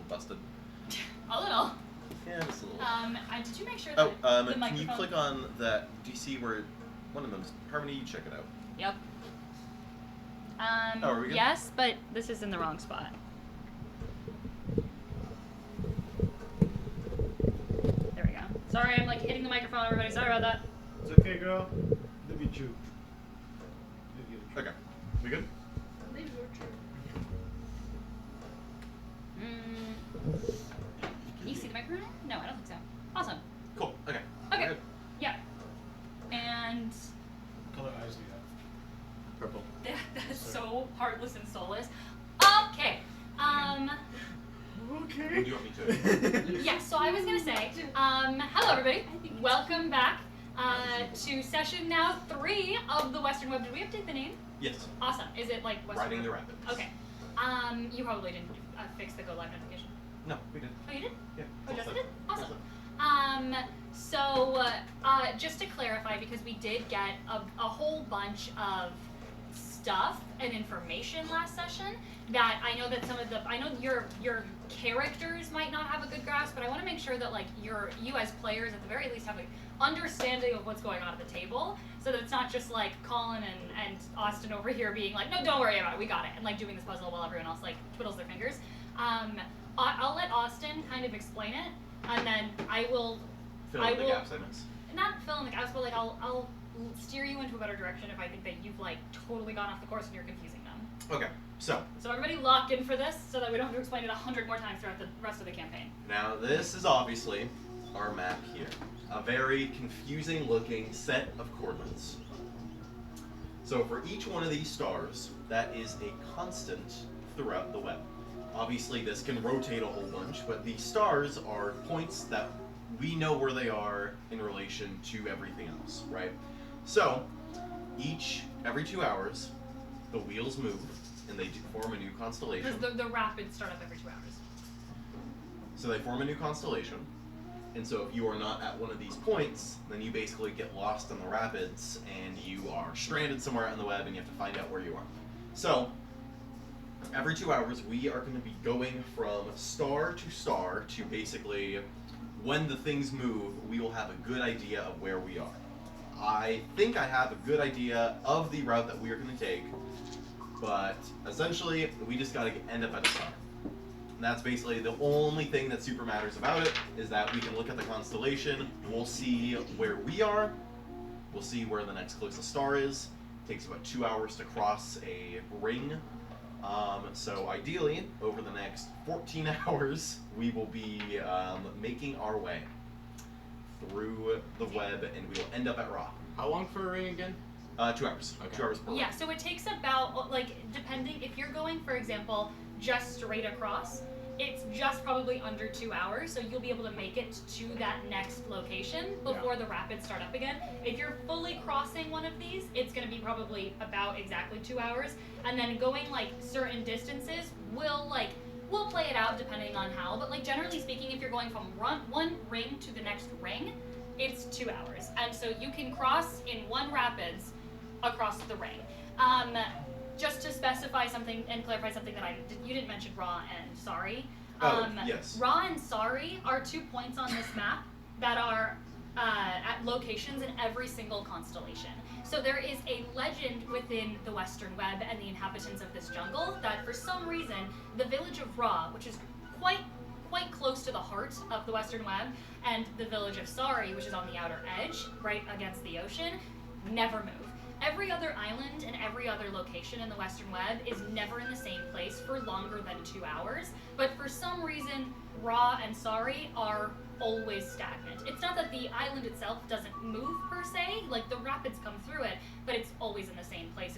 busted. A little. Yeah, just a little. Did you make sure that the microphone... Can you click on that? Do you see where one of them's Harmony? You check it out. Yep. are we good? Yes, but this is in the wrong spot. There we go. Sorry, I'm like hitting the microphone, everybody. Sorry about that. It's okay, girl. Look at you. Okay. We good? Leave your turn. Can you see the microphone? No, I don't think so. Awesome. Cool. Okay. Okay. Good. Yeah. And What color eyes do you have? Purple. that's so heartless and soulless. Okay. What do you want me to? Yeah, so I was gonna say, hello everybody. Welcome back to session now 3 of the Western Web. Did we update the name? Yes. Awesome. Is it like Western Riding Web? the Rapids. Okay. You probably didn't fix the Go Live notification. No, we did. Oh, you did? Yeah. Oh, all Justin set. did? All Awesome. set. So just to clarify, because we did get a whole bunch of stuff and information last session that I know that I know your characters might not have a good grasp, but I want to make sure that like you as players at the very least have an understanding of what's going on at the table, so that it's not just like Colin and Austin over here being like, no, don't worry about it, we got it, and like doing this puzzle while everyone else like twiddles their fingers. I'll let Austin kind of explain it, and then I will Fill in the gaps I missed. not fill in the gaps, but like I'll steer you into a better direction if I think that you've like totally gone off the course and you're confusing them. Okay. So Everybody locked in for this so that we don't have to explain it 100 more times throughout the rest of the campaign. now this is obviously our map here. A very confusing looking set of coordinates. So for each one of these stars, that is a constant throughout the web. Obviously this can rotate a whole bunch, but these stars are points that we know where they are in relation to everything else, right? So every 2 hours, the wheels move and they form a new constellation. Because the rapids start up every 2 hours. So they form a new constellation. And so if you are not at one of these points, then you basically get lost in the rapids and you are stranded somewhere on the web and you have to find out where you are. So every 2 hours we are going to be going from star to basically when the things move, we will have a good idea of where we are. I think I have a good idea of the route that we are going to take, but essentially we just got to end up at a star. And that's basically the only thing that super matters about it, is that we can look at the constellation, we'll see where we are, we'll see where the next closest star is. It takes about 2 hours to cross a ring. So ideally, over the next 14 hours, we will be making our way through the web and we will end up at Ra. How long for a ring again? 2 hours. Okay. 2 hours per Yeah, ring. so it takes about, like, depending, if you're going, for example, just straight across, it's just probably under 2 hours, so you'll be able to make it to that next location before the rapids start up again. If you're fully crossing one of these, it's going to be probably about exactly 2 hours, and then going, like, certain distances we'll play it out depending on how, but, like, generally speaking, if you're going from one ring to the next ring, it's 2 hours, and so you can cross in one rapids across the ring. Just to specify something and clarify something that you didn't mention Ra and Sari. Yes. Ra and Sari are 2 points on this map that are at locations in every single constellation. So there is a legend within the Western Web and the inhabitants of this jungle that for some reason the village of Ra, which is quite close to the heart of the Western Web, and the village of Sari, which is on the outer edge, right against the ocean, never move. Every other island and every other location in the Western Web is never in the same place for longer than 2 hours, but for some reason, Ra and Sari are always stagnant. It's not that the island itself doesn't move per se, like the rapids come through it, but it's always in the same place.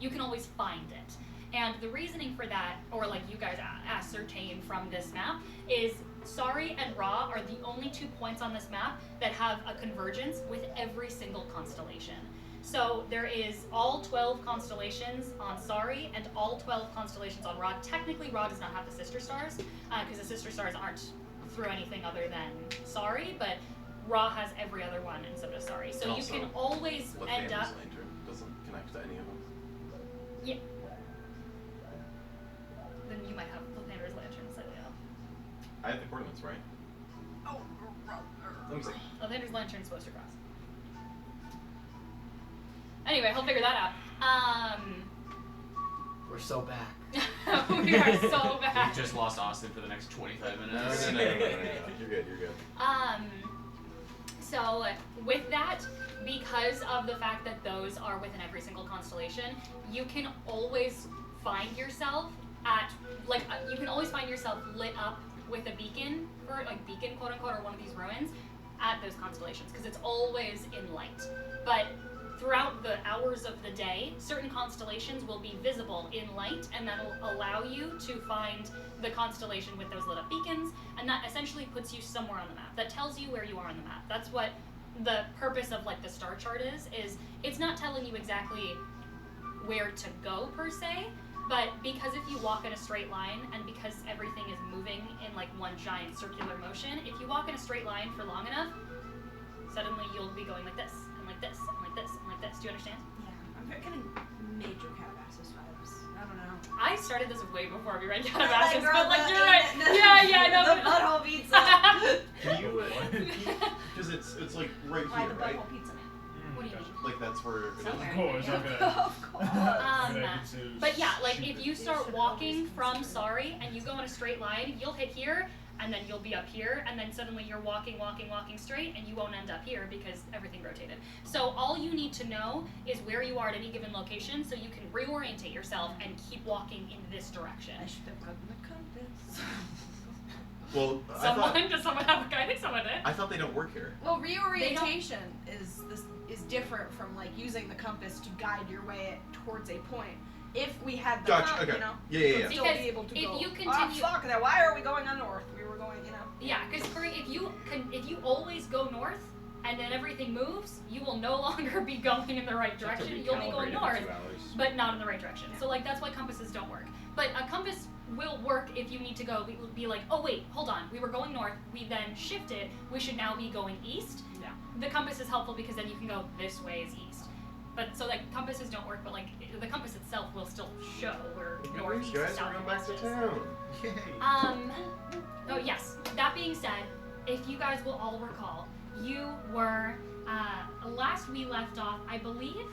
You can always find it. And the reasoning for that, or like you guys ascertain from this map, is Sari and Ra are the only 2 points on this map that have a convergence with every single constellation. So there is all 12 constellations on Sari and all 12 constellations on Ra. Technically, Ra does not have the sister stars, because the sister stars aren't through anything other than Sari, but Ra has every other one, and so does Sari. So Also, you can always What end up... lantern doesn't connect to any of them. Yeah. Then you might have Lathander's lantern, so yeah. I have the coordinates, right? Oh, Let me see. Lathander's lantern's supposed to cross. Anyway, he'll figure that out. We're so back. We are so We bad. just lost Austin for the next 25 No, minutes. no. You're good. You're good. So with that, because of the fact that those are within every single constellation, you can always find yourself at you can always find yourself lit up with a beacon or beacon quote unquote or one of these ruins at those constellations because it's always in light. But throughout the hours of the day, certain constellations will be visible in light, and that'll allow you to find the constellation with those lit up beacons, and that essentially puts you somewhere on the map. That tells you where you are on the map. That's what the purpose of the star chart is it's not telling you exactly where to go per se, but because if you walk in a straight line and because everything is moving in one giant circular motion, if you walk in a straight line for long enough, suddenly you'll be going like this, and like this, and like this, and like this. Do you understand? Yeah, I'm getting major Calabasas vibes. I don't know. I started this way before we read Like, Calabasas, girl, but the- you're right. the- Yeah, no. The butthole pizza. Can you? Because it's right Why here, the right? butthole pizza man? What do you mean? That's where. it is. Somewhere. Of course, Yeah. okay. Of course. But yeah, if you start walking from Sari and you go in a straight line, you'll hit here, and then you'll be up here, and then suddenly you're walking straight, and you won't end up here because everything rotated. So all you need to know is where you are at any given location, so you can reorientate yourself and keep walking in this direction. I should have gotten the compass. Well, Does someone have a guy? I think someone did. I thought they don't work here. Well, reorientation is different from using the compass to guide your way towards a point. If we had the Gotcha, compass, okay. you know, Yeah. we'd still Because be able to if go. you Oh continue- fuck that! Why are we going on north? We were going, Yeah, because if you always go north and then everything moves, you will no longer be going in the right direction. You'll be going north, but not in the right direction. So that's why compasses don't work. But a compass will work if you need to go be like, oh wait, hold on, we were going north, we then shifted, we should now be going east. Yeah. The compass is helpful because then you can go this way is east. But so compasses don't work, but the compass itself will still show where north, east, guys, south, we're and going back west to is. town. Yay. Oh yes. That being said, if you guys will all recall, you were last we left off, I believe,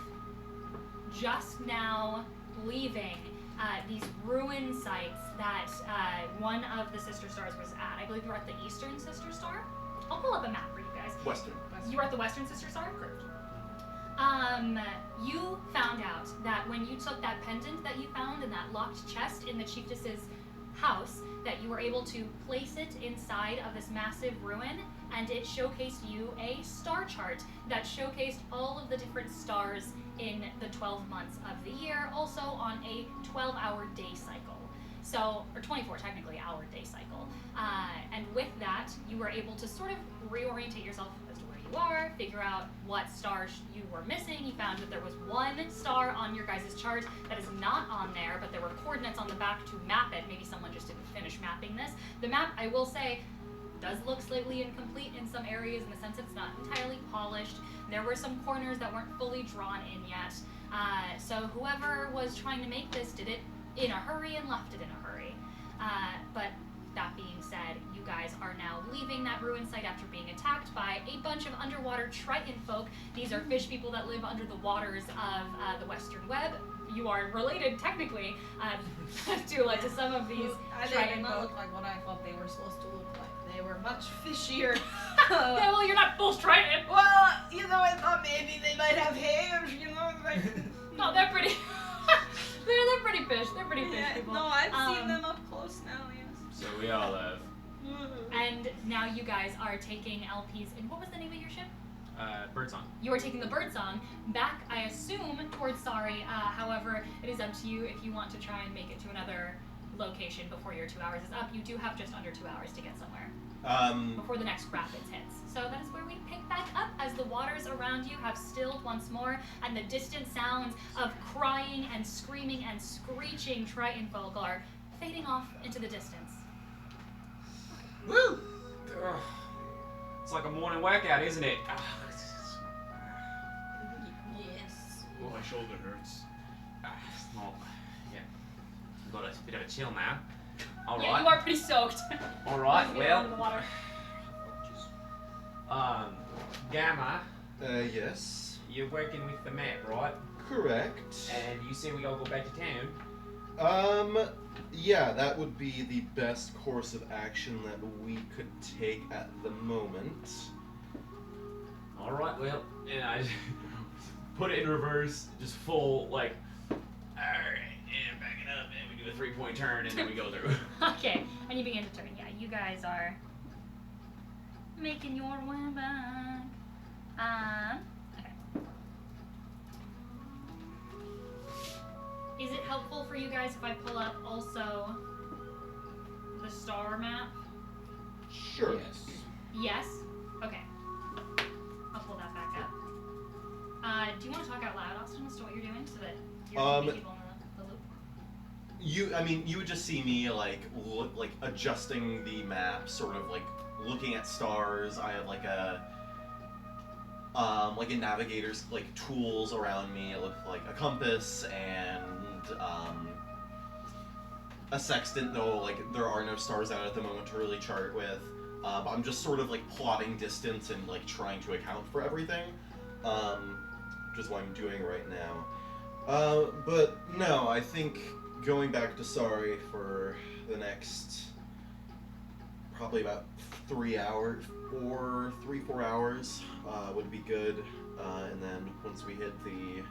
just now leaving these ruin sites that one of the Sister Stars was at. I believe you were at the Eastern Sister Star. I'll pull up a map for you guys. Western. You were at the Western Sister Star? Correct. You found out that when you took that pendant that you found in that locked chest in the chiefess's house, that you were able to place it inside of this massive ruin, and it showcased you a star chart that showcased all of the different stars in the 12 months of the year, also on a 12-hour day cycle. So, or 24 technically hour day cycle. And with that, you were able to sort of reorientate yourself as to where you are, figure out what stars you were missing. You found that there was one star on your guys' chart that is not on there, but there were coordinates on the back to map it. Maybe someone just didn't finish mapping this. The map, I will say, does look slightly incomplete in some areas in the sense it's not entirely polished. There were some corners that weren't fully drawn in yet. So whoever was trying to make this did it in a hurry and left it in a hurry. But that being said, you guys are now leaving that ruin site after being attacked by a bunch of underwater Triton folk. These are fish people that live under the waters of the Western Web. You are related, technically, to some of these They Triton did not folk. look like what I thought they were supposed to look like. They were much fishier. Yeah, well, you're not full Triton. Well, I thought maybe they might have hairs, like. No, they're pretty. they're pretty fish. They're pretty fish Yeah, people. no, I've seen Um, them up close now, yes. So we all have And now you guys are taking LPs. And what was the name of your ship? Birdsong. You are taking the Birdsong back, I assume, towards Sari. However, it is up to you if you want to try and make it to another location before your 2 hours is up. You do have just under 2 hours to get somewhere before the next rapids hits. So that is where we pick back up as the waters around you have stilled once more, and the distant sounds of crying and screaming and screeching Triton folk are fading off into the distance. Woo! It's like a morning workout, isn't it? Yes. Oh, my shoulder hurts. Well, yeah. I've got a bit of a chill now. All Yeah, right. you are pretty soaked. All right. You get out of the Well, water. Gamma, Yes. you're working with the map, right? Correct. And you said we gotta go back to town. Yeah, that would be the best course of action that we could take at the moment. All right. Well, and I put it in reverse, just full like. All right, and back it up, and we do a 3-point turn, and then we go through. Okay, and you begin to turn. Yeah, you guys are making your way back. Okay. Is it helpful for you guys if I pull up also the star map? Sure. Yes. Yes? Okay. I'll pull that back up. Do you want to talk out loud, Austin, as to what you're doing so that you're keeping people in the loop? You would just see me like adjusting the map, sort of like looking at stars. I have like a navigator's like tools around me. It looked like a compass and a sextant, though like there are no stars out at the moment to really chart with. I'm just sort of like plotting distance and like trying to account for everything, which is what I'm doing right now. But no, I think going back to Sari for the next probably about 3 hours, 4 hours would be good. And then once we hit the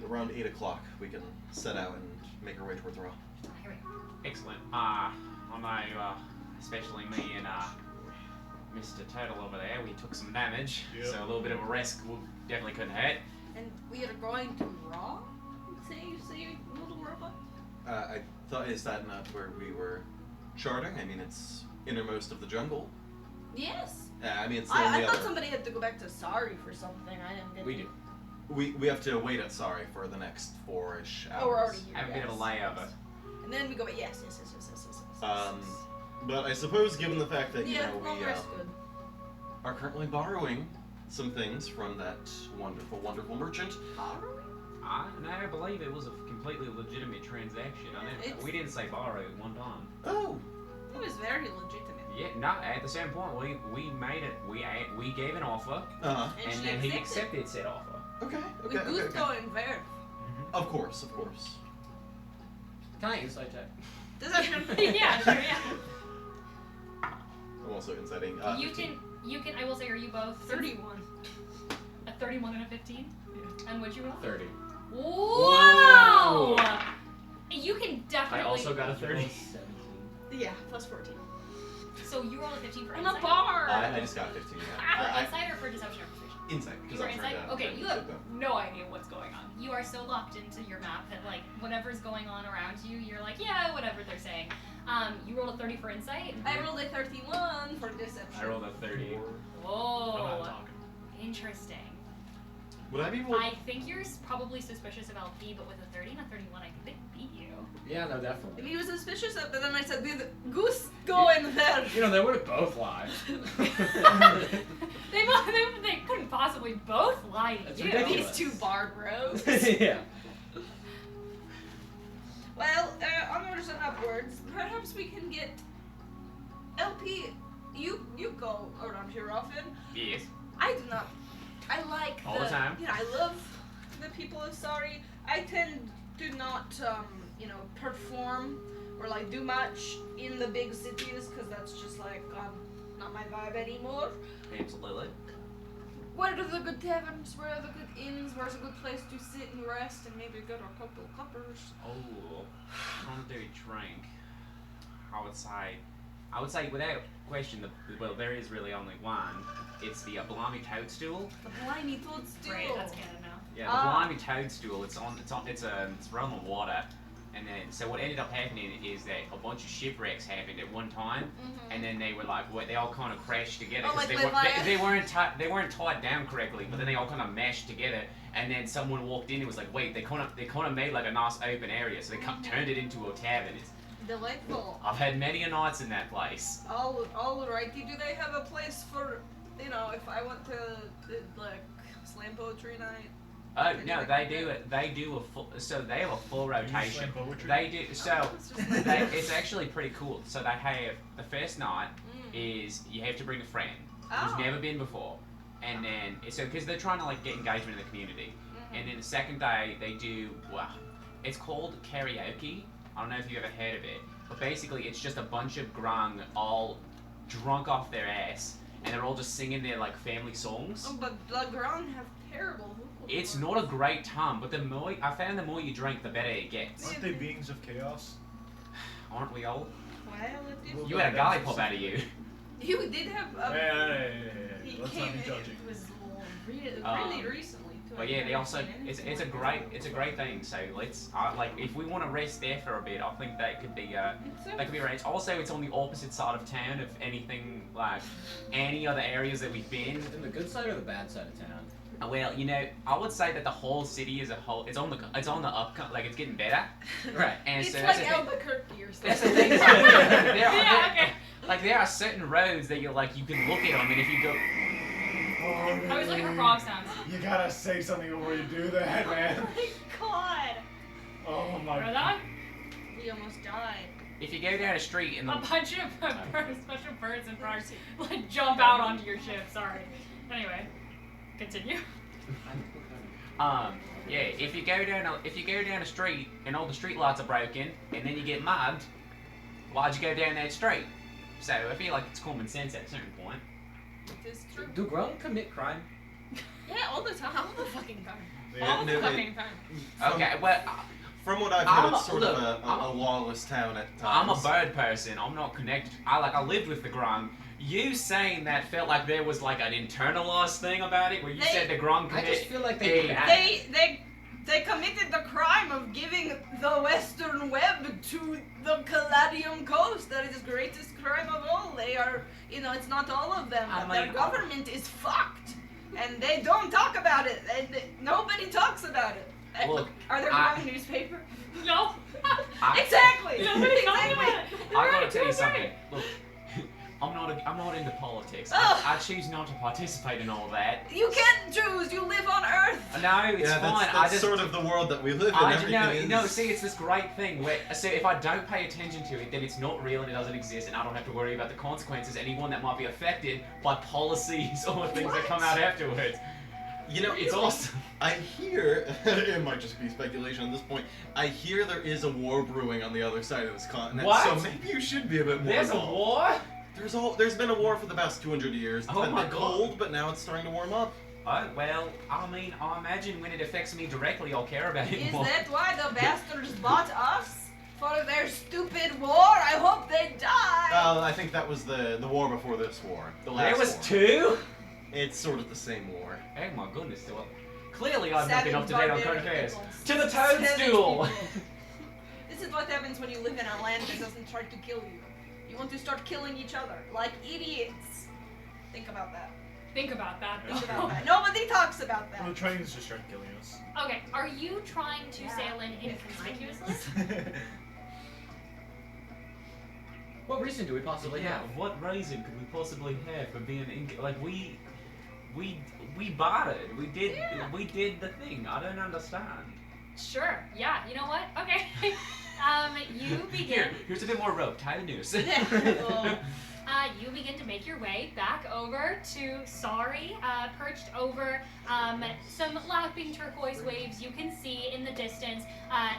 around 8 o'clock, we can set out and make our way towards Ra. Here we go. Excellent. I know, especially me and Mr. Turtle over there, we took some damage, Yep. so a little bit of a risk definitely couldn't hurt. And we are going to Raw? Say, little robot? I thought, is that not where we were charting? I mean, it's innermost of the jungle. Yes. I mean, it's the I only thought other. somebody had to go back to Sari for something. I didn't get We to- do. We have to wait at Sari for the next 4-ish hours. Oh, we're already here. Have a bit of a yes. layover. And then we go, yes. But I suppose, given the fact that yeah, we long rest good. are currently borrowing some things from that wonderful, wonderful merchant. Borrowing? I believe it was a completely legitimate transaction. It's- We didn't say borrow at one time. Oh, It was very legitimate. Yeah, no. At the same point, we made it. We gave an offer, And and she then he accepted. accepted said offer. okay, With okay. gusto and verve. Of course. Can I insight check? Does that Yeah, sure, yeah. I'm also inciting. You 15. can, I will say, are you both 31. a 31 and a 15? Yeah. And what'd you roll? 30. Wow! You can I definitely. also got a 30. 17. Yeah, plus 14. So you rolled a 15 for On insight? a bar! I just got 15. For Yeah. insight or for deception or persuasion? Insight, because You were I'm trying insight? to. Okay, to you have sit down. no idea what's going on. You are so locked into your map that, like, whatever's going on around you, you're like, yeah, whatever they're saying. You rolled a 30 for insight? I rolled a 31 for deception. I rolled a 30. I'm not Whoa. talking. Interesting. Would I be able? I think you're probably suspicious of LP, but with a 30 and a 31, I think they beat you. Yeah, no, And definitely. he was suspicious of, but then I said, with gusto and verve. You know, they would have both lied. They couldn't possibly both lie to That's you. ridiculous. These two bar bros. Yeah. Well, onwards and upwards. Perhaps we can get LP. You go around here often. Yes. I do not. I like All the time. You know, I love the people of Sari. I tend to not, perform or like do much in the big cities because that's just like not my vibe anymore. Absolutely. Where are the good taverns? Where are the good inns? Where's a good place to sit and rest and maybe get a couple of cuppers? Oh, under drink. I would say without question, there is really only one. It's the Blimey Toadstool. The blimey toadstool. Right, that's canon now. Yeah, the Ah. Blimey Toadstool. It's around the water, and then so what ended up happening is that a bunch of shipwrecks happened at one time, Mhm. and then they were like, they all kind of crashed together Oh, like they Leviathan? weren't tied down correctly, but then they all kind of mashed together, and then someone walked in and was like, wait, they kind of made like a nice open area, so they turned it into a tavern. Delightful. I've had many a nights in that place. All righty. Do they have a place for, if I want to like slam poetry night? Oh And no, like they that. do it. They do a full. So they have a full You rotation. slam poetry? They do. So It's just like it's actually pretty cool. So they have the first night is you have to bring a friend who's Oh. never been before, and then so because they're trying to like get engagement in the community, and then the second day they do it's called karaoke. I don't know if you've ever heard of it, but basically it's just a bunch of grung all drunk off their ass, and they're all just singing their like family songs. Oh, but the ground have terrible vocal It's cords. not a great time, but the more I found the more you drink, the better it gets. Aren't they beings of chaos? Aren't we all? Well, it Well, is. You had a guy pop out of you. You did have a. Hey, He let's came not be in. judging. It was really Um, recently. Too. But I've yeah, they never also seen it's anything it's a great thing. So let's like if we want to rest there for a bit, I think that could be that could be arranged. Also, it's on the opposite side of town of anything like any other areas that we've been. In the good side or the bad side of town? Well, you know, I would say that the whole city as a whole, it's on the up, like it's getting better. Right. And It's so like that's the thing. Albuquerque or something. That's the thing. Yeah, okay. Like there are certain roads that you can look at them, and if you go, I was looking for frog sounds. You gotta say something before you do that, man. Oh my god. Oh Remember my. that? We almost died. if you go down a street and A bunch of birds and frogs like jump out onto your ship. Sorry. Anyway, continue. yeah, if you go down a street and all the street lights are broken, and then you get mugged, why'd you go down that street? So I feel like it's common sense at a certain point. It is true. Do grown commit crime? Yeah, all the time. All the fucking time. Yeah, all the no, fucking time. Okay, well, From what I've I'm heard, it's sort look, of I'm a lawless town at I'm times. a bird person. I'm not connected. I lived with the grung. You saying that felt like there was like an internalized thing about it, where you They- said the grung I commit. just feel like they. Hey, They committed the crime of giving the Western Web to the Caladium Coast. That is the greatest crime of all. They are, it's not all of them, I but their mean, government is fucked. And they don't talk about it, and nobody talks about it. Look, Are there I- wrong newspaper? No. Exactly! Nobody's talking Exactly. about it. I gotta Right, tell you right. something. Look, I'm not into politics. Ugh. I choose not to participate in all that. You can't choose, you live on Earth! No, it's Yeah, fine. that's I just sort of the world that we live in. I Everything is... see, it's this great thing where, so if I don't pay attention to it, then it's not real and it doesn't exist, and I don't have to worry about the consequences. Anyone that might be affected by policies or things that come out afterwards. You know, It's awesome. I hear, it might just be speculation at this point, I hear there is a war brewing on the other side of this continent, What? so maybe you should be a bit more There's a involved. war? There's been a war for the past 200 years. It's Oh been my a bit God. cold, but now it's starting to warm up. Oh, well, I mean, I imagine when it affects me directly, I'll care about it Is more. that why the bastards bought us? For their stupid war? I hope they die! I think that was the war before this war. The last There was war. two? It's sort of the same war. Oh my goodness, clearly I've not been up Savage to date on barbaric current affairs. peoples. To the Savage toadstool! people. This is what happens when you live in a land that doesn't try to kill you. You want to start killing each other, like idiots. Think about that. Think about that. Think about that. Nobody talks about The that. trains just start killing us. Okay, are you trying to sail in inconspicuously? What reason do we possibly Yeah, have? what reason could we possibly have for being like we bartered. We did the thing. I don't understand. Sure. Yeah. You know what? Okay. You begin. Here's a bit more rope. Tie the noose. You begin to make your way back over to Sari, perched over some lapping turquoise waves. You can see in the distance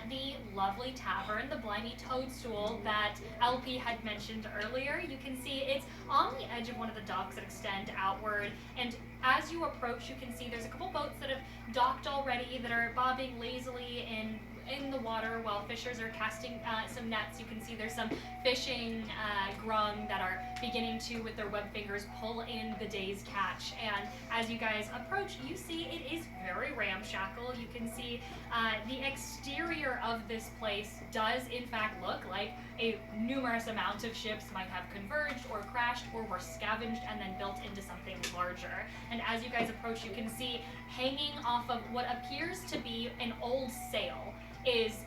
the lovely tavern, the Blimey Toadstool that LP had mentioned earlier. You can see it's on the edge of one of the docks that extend outward, and as you approach, you can see there's a couple boats that have docked already that are bobbing lazily in the water while fishers are casting some nets. You can see there's some fishing grung that are beginning to, with their web fingers, pull in the day's catch. And as you guys approach, you see it is very ramshackle. You can see the exterior of this place does in fact look like a numerous amount of ships might have converged or crashed or were scavenged and then built into something larger. And as you guys approach, you can see hanging off of what appears to be an old sail is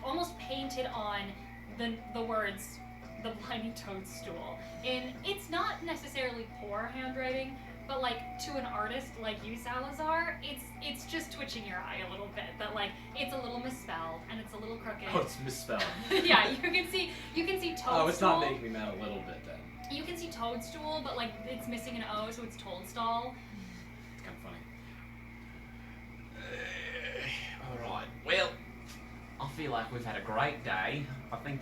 almost painted on the words the Blinding Toadstool. And it's not necessarily poor handwriting, but like to an artist like you, Salazar, it's just twitching your eye a little bit. That like it's a little misspelled and it's a little crooked. Oh, it's misspelled. Yeah, you can see Toadstool. Oh, it's not making me mad a little bit then. You can see Toadstool, but like it's missing an O, so it's Toadstall. It's kind of funny. Alright, well, I feel like we've had a great day. I think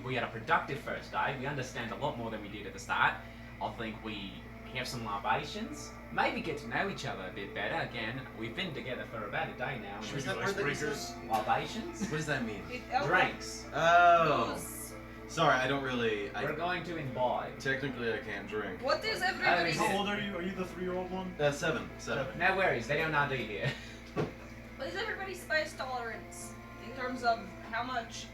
we had a productive first day. We understand a lot more than we did at the start. I think we have some libations. Maybe get to know each other a bit better. Again, we've been together for about a day now. Should we Is do that word that you said? icebreakers? Libations? What does that mean? Drinks. Oh. Booze. Sorry, I don't really. We're going to imbibe. Technically, I can't drink. What is everybody's? How old are you? Are you the 3-year-old one? 7. No worries, they don't ID here. What is everybody's spice tolerance in terms of how much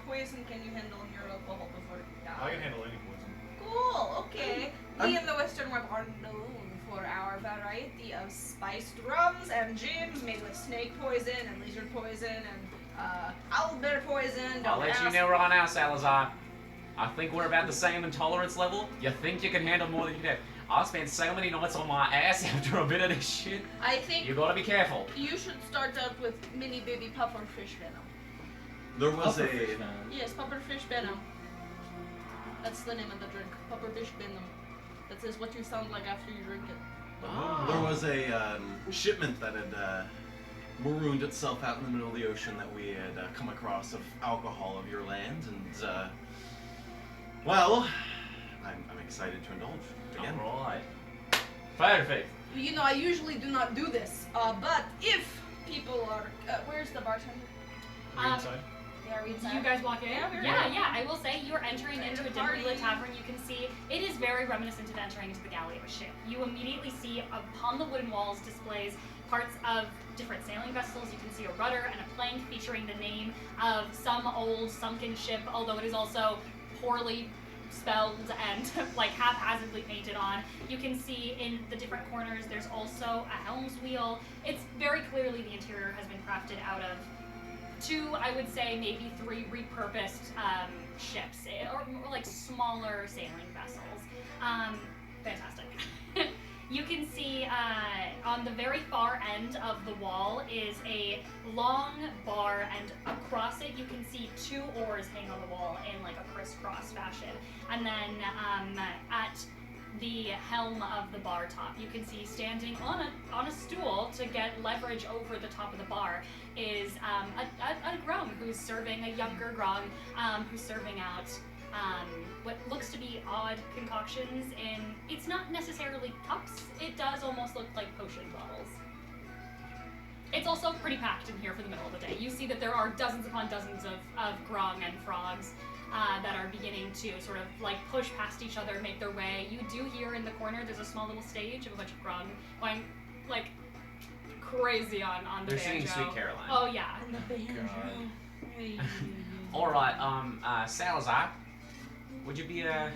poison can you handle in your alcohol before you die? I can handle any poison. Cool. Okay. We in the Western Web are known for our variety of spiced rums and gins made with snake poison and lizard poison and owlbear poison. I'll Don't let you ask. know right now, Salazar. I think we're about the same in tolerance level. You think you can handle more than you can. I've spent so many nights on my ass after a bit of this shit. I think You gotta be careful. you should start out with mini baby pufferfish venom. There was Pufferfish, a. man. Yes, pufferfish venom. That's the name of the drink. Pufferfish venom. That is what you sound like after you drink it. There was a shipment that had marooned itself out in the middle of the ocean that we had come across of alcohol of your land, and well, I'm excited to indulge again. Alright. Perfect. You know, I usually do not do this, but if people are, where's the bartender? Are you Um, inside? Yeah, are we inside? You guys walk in? Yeah, we're Yeah. I will say you're entering into a dimly lit Party. tavern. You can see it is very reminiscent of entering into the galley of a ship. You immediately see upon the wooden walls displays parts of different sailing vessels. You can see a rudder and a plank featuring the name of some old sunken ship, although it is also poorly spelled and like haphazardly painted on. You can see in the different corners there's also a helm's wheel. It's very clearly the interior has been crafted out of 2, I would say maybe 3 repurposed ships, or more like smaller sailing vessels. Fantastic. You can see on the very far end of the wall is a long bar, and across it you can see 2 oars hang on the wall in like a crisscross fashion. And then at the helm of the bar top, you can see standing on a stool to get leverage over the top of the bar is a Grung who's serving, a younger Grung who's serving out what looks to be odd concoctions in, it's not necessarily cups, it does almost look like potion bottles. It's also pretty packed in here for the middle of the day. You see that there are dozens upon dozens of Grung and frogs that are beginning to sort of like push past each other, make their way. You do hear in the corner there's a small little stage of a bunch of Grung going like crazy on the They're banjo. singing Sweet Caroline. Oh yeah. And the banjo. Alright, Salazar, would you be a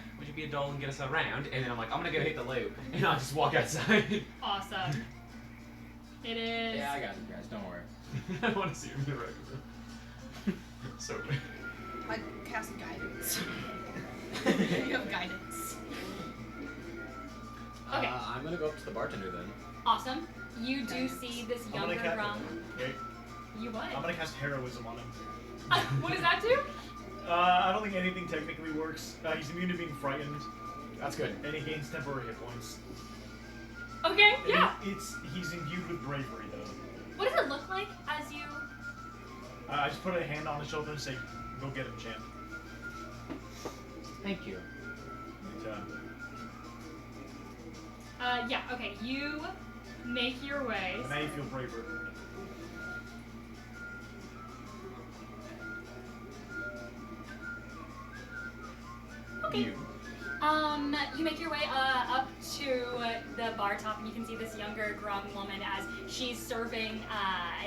doll and get us a round? And then I'm like, I'm gonna go hit the loo. And I'll just walk outside. Awesome. It is. Yeah, I got you guys. Don't worry. I wanna see him in the record. So I cast guidance. You have guidance. Okay. I'm gonna go up to the bartender then. Awesome. You do see this I'm gonna younger Grung. Wait, You what? I'm gonna cast heroism on him. What does that do? I don't think anything technically works. He's immune to being frightened, That's good. and he gains temporary hit points. Okay, And yeah. he's imbued with bravery though. What does it look like as you? I just put a hand on his shoulder and say, "Go get him, champ." Thank you. And, Yeah. Okay. You make your way. now you feel braver. Okay. You make your way up to the bar top, and you can see this younger Grung woman as she's serving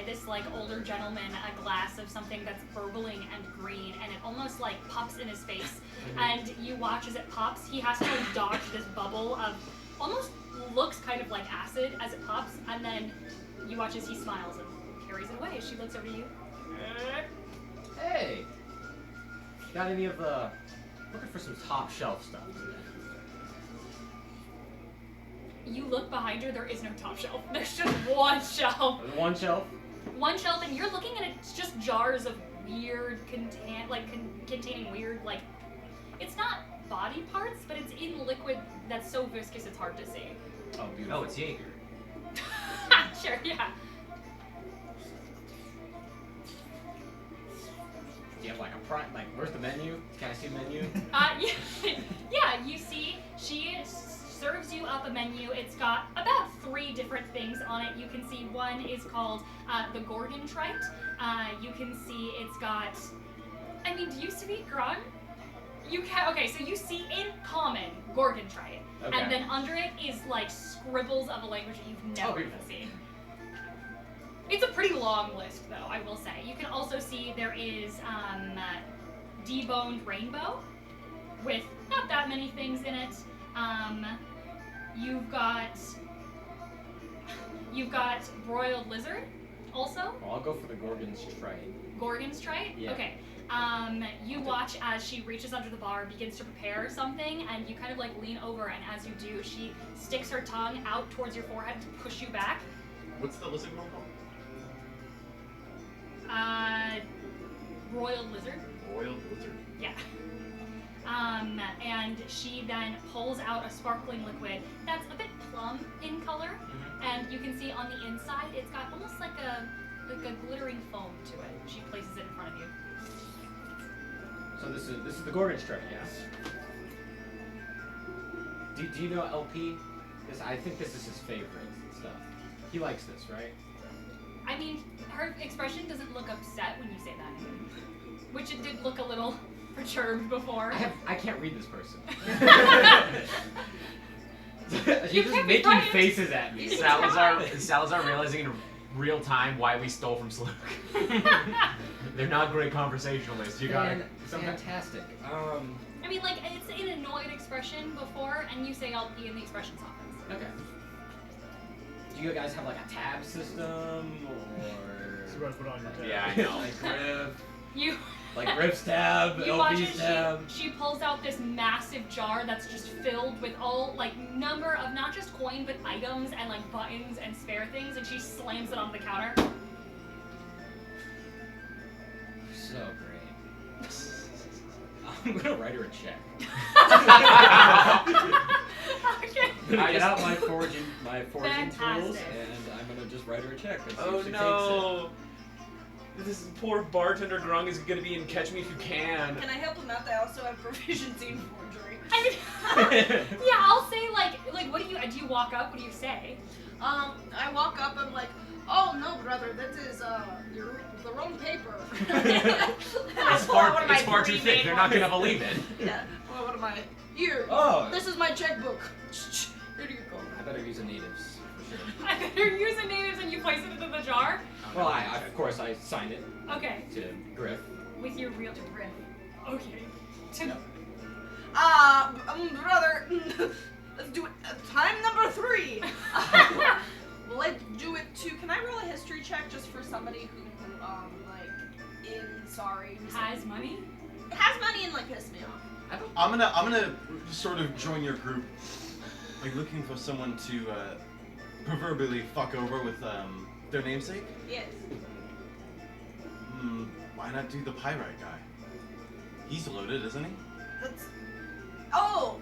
this like older gentleman a glass of something that's burbling and green, and it almost like pops in his face. And you watch as it pops. He has to like dodge this bubble of almost looks kind of like acid as it pops, and then you watch as he smiles and carries it away as she looks over to you. Hey! Got any of the Looking for some top shelf stuff. You look behind her, there is no top shelf. There's just one shelf. One shelf. One shelf, and you're looking at it, it's just jars of weird, containing weird, like, it's not body parts, but it's in liquid that's so viscous it's hard to see. Oh, beautiful. Oh, it's Jaeger. Sure, yeah. Do you have like a like? Where's the menu? Can I see the menu? Yeah, you see, she serves you up a menu. It's got about 3 different things on it. You can see one is called the Gorgon Trite. You can see it's got, I mean, do you speak Grung? You can, okay, so you see in common Gorgon Trite. Okay. And then under it is like scribbles of a language that you've never even beautiful. seen. It's a pretty long list, though, I will say. You can also see there is deboned rainbow with not that many things in it. You've got broiled lizard, also. Well, I'll go for the Gorgon's Trite. Gorgon's Trite? Yeah. Okay. You watch as she reaches under the bar, begins to prepare something, and you kind of like lean over, and as you do, she sticks her tongue out towards your forehead to push you back. What's the lizard one called? Royal lizard. Royal lizard. Yeah. And she then pulls out a sparkling liquid that's a bit plum in color, and you can see on the inside it's got almost like a glittering foam to it. She places it in front of you. So this is the Gorgon's Trite, yes. Do you know LP? Because I think this is his favorite stuff. He likes this, right? I mean, her expression doesn't look upset when you say that, which it did look a little perturbed before. I can't read this person. You She's just can't be making frightened. faces at me. Salazar realizing in real time why we stole from Slook. They're not great conversationalists. You got it. Fantastic. I mean, like, it's an annoyed expression before, and you say LP and the expression softens. Okay. Do you guys have like a tab system or So put on your tab. Yeah, I know. like Griff? You Like Griff's tab, You watch LP's as tab. she pulls out this massive jar that's just filled with all, like, number of not just coin, but items and, like, buttons and spare things, and she slams it on the counter. So great. I'm gonna write her a check. Okay. I'm gonna I get just- out my foraging tools Fantastic. and I'm gonna just write her a check. And see Oh if she no! This poor bartender Grung is gonna be in Catch Me If You Can. Can I help him out? I also have proficiency in forgery. I mean, takes it. yeah, I'll say, like, what do you walk up? What do you say? I walk up and I'm like, oh no, brother, that is the wrong paper. It's far too thick. They're not gonna believe it. Yeah. Well, what am I? Here. Oh. This is my checkbook. Here you go. I better use a natives for sure. You're using natives and you place it into the jar? Well, I of course I signed it Okay. to Griff. With your real riff. Okay. No. Brother, let's do it. Time number 3. Let's do it too. Can I roll a history check just for somebody who, Has money? has money and, like, pissed me off? I'm gonna sort of join your group, like looking for someone to proverbially fuck over with their namesake. Yes. Why not do the pyrite guy? He's loaded, isn't he? That's. Oh!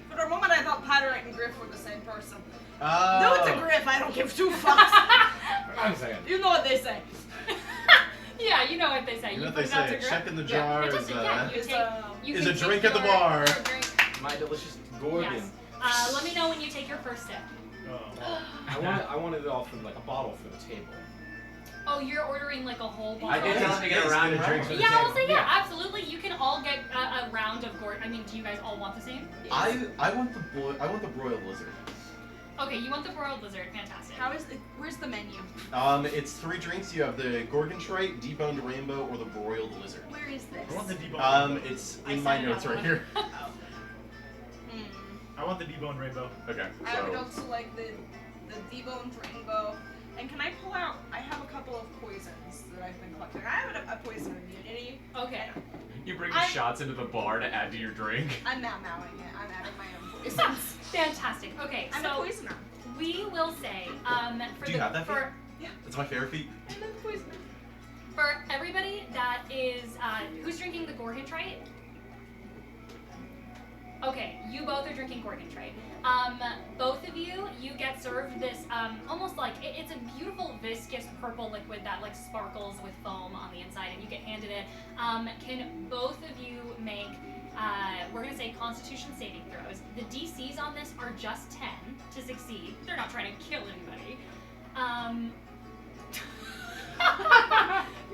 For a moment I thought Pyrite and Griff were the same person. No, it's a Griff. I don't give 2 fucks. I'm saying. You know what they say. Yeah, you know what they say. You know what put they it out say? to Check in the Yeah, jar It is doesn't- yeah, you Is, take- you is can a take drink at the your- bar. your drink. My delicious Gorgon. Yes. Let me know when you take your first sip. Oh. I wanted it all from like a bottle for the table. Oh, you're ordering like a whole I bottle? did tell him to get a round of drinks for the Yeah, table. I'll say yeah, absolutely. You can all get a round of gourd. I mean, do you guys all want the same? I want the broiled lizard. Okay, you want the broiled lizard. Fantastic. Where's the menu? It's 3 drinks. You have the Gorgon Trite, deboned rainbow, or the broiled lizard. Where is this? I want the deboned rainbow. It's I in my said it notes out right loud. here. I want the deboned rainbow. Okay, I would so also like the deboned rainbow. And can I pull out? I have a couple of poisons that I've been collecting. I have a poison immunity. Okay. You bring I- shots into the bar to add to your drink. I'm not mowing it. I'm adding my own poisons. Fantastic. Okay, I'm a so poisoner. we will say, for Do you have that for That's my favorite feat. I'm a poisoner. for everybody that is who's drinking the Gorgontrite? Okay, you both are drinking Gorgontrite. Both of you get served this almost like it's a beautiful viscous purple liquid that like sparkles with foam on the inside, and you get handed it. Can both of you make we're gonna say Constitution saving throws? The DCs on this are just 10 to succeed. They're not trying to kill anybody.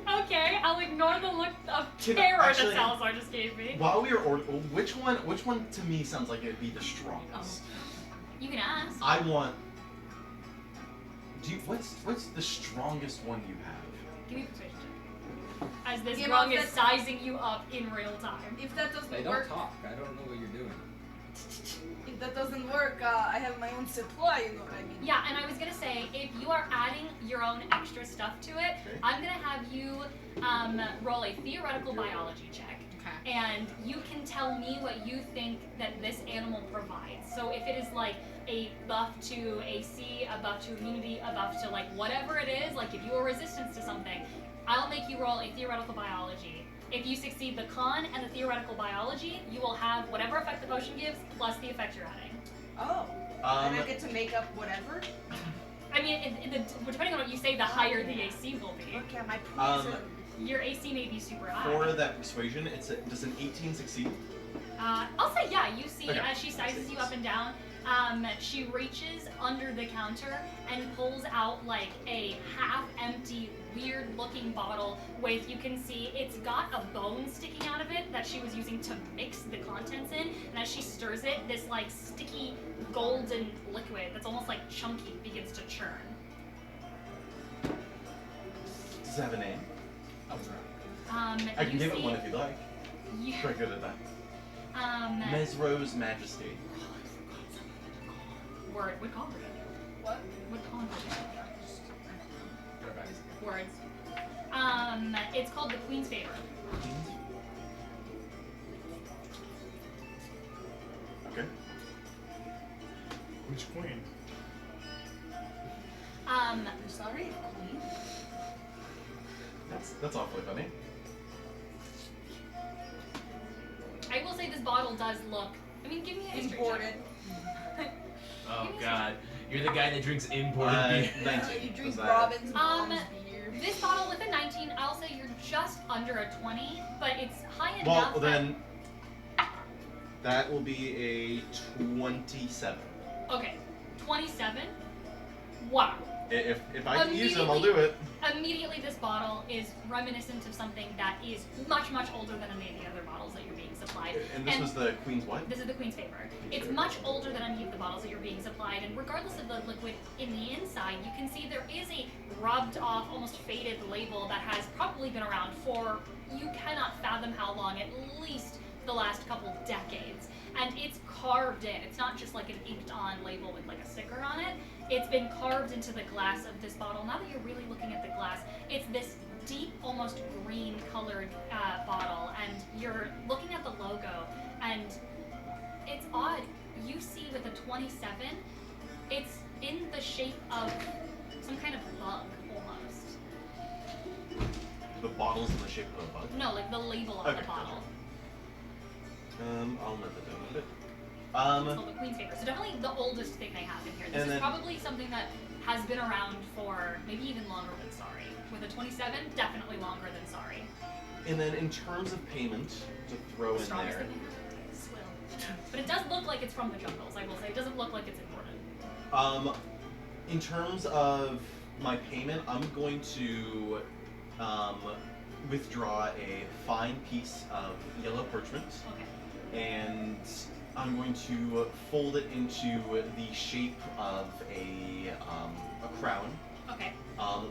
Okay, I'll ignore the look of Can- terror actually- that Salazar just gave me. While we are which one to me sounds like it'd be the strongest? You can ask. I want. What's the strongest one you have? Give me persuasion check. As this Give rung us is that- sizing you up in real time. If that doesn't They work, don't talk. I don't know what you're doing. if that doesn't work, I have my own supply. You know what I mean? Yeah, and I was gonna say, if you are adding your own extra stuff to it, Okay. I'm gonna have you roll a theoretical biology check. Okay. And you can tell me what you think that this animal provides. So if it is like a buff to AC, a buff to immunity, a buff to like whatever it is, like if you are resistance to something, I'll make you roll a theoretical biology. If you succeed the con and the theoretical biology, you will have whatever effect the potion gives plus the effect you're adding. Oh. And I get to make up whatever. I mean, depending on what you say, the higher the AC will be. Okay, my poison. Your AC may be super high. For that persuasion, does an 18 succeed? I'll say yeah. You see, Okay. as she sizes you up and down, she reaches under the counter and pulls out like a half-empty, weird-looking bottle with, you can see it's got a bone sticking out of it that she was using to mix the contents in. And as she stirs it, this like sticky golden liquid that's almost like chunky begins to churn. Does it have a name? Oh, I can you give it see- one if you'd like. you- Very good at that. Mesro's Majesty. Word would call it. What? Would call it. everybody's Words. It's called the Queen's Favor. Okay. Which queen? Sorry, Queen. That's awfully funny. I will say this bottle does look. I mean, give me a history Imported. check. Oh god, you're the guy that drinks imported beer. 19. You drink Was that- Robin's mom's beer. This bottle with a 19, I'll say you're just under a 20, but it's high enough. Well, that- then that will be a 27. Okay, 27. Wow. If I can use them, I'll do it. Immediately, this bottle is reminiscent of something that is much, much older than any of the other bottles that you're being supplied. And this was the Queen's what? This is the Queen's Favor. It's Favor. much older than any of the bottles that you're being supplied, and regardless of the liquid in the inside, you can see there is a rubbed off, almost faded label that has probably been around for, you cannot fathom how long, at least the last couple decades. And it's carved in. It's not just like an inked on label with like a sticker on it. It's been carved into the glass of this bottle. Now that you're really looking at the glass, it's this deep, almost green colored bottle, and you're looking at the logo, and it's odd. You see with a 27, it's in the shape of some kind of bug, almost. The bottle's in the shape of a bug. No, like the label on Okay, the bottle. I'll note that down a bit. It's called the Queen's Favor. So definitely the oldest thing they have in here. This And is then- probably something that has been around for maybe even longer than Sorry. With a 27, definitely longer than Sorry. And then in terms of payment, to throw The in strongest there, thing they have? Swill. But it does look like it's from the jungles, I will say. It doesn't look like it's imported. in terms of my payment, I'm going to withdraw a fine piece of yellow parchment, Okay. and I'm going to fold it into the shape of a crown, Okay.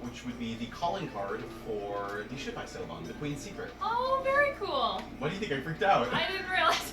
which would be the calling card for the ship I sailed on, the Queen's Secret. Oh, very cool. Why do you think I freaked out? I didn't realize.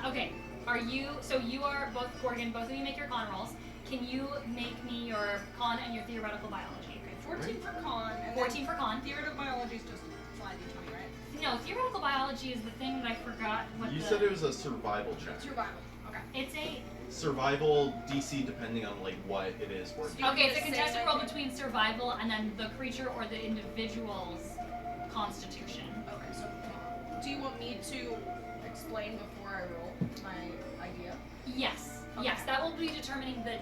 Okay. Are you? So you are both Gorgon. Both of you make your con rolls. Can you make me your con and your theoretical biology? Okay, 14 for con, and 14 for con. theoretical biology is just 5d20, right? No, theoretical biology is the thing that I forgot what You the. said it was a survival check. Survival. Okay. It's a. Survival DC depending on like what it is worth. You Okay, can it's a just say contested like- roll between survival and then the creature or the individual's constitution. Okay, so do you want me to explain before I roll my idea? Yes. Okay. Yes, that will be determining the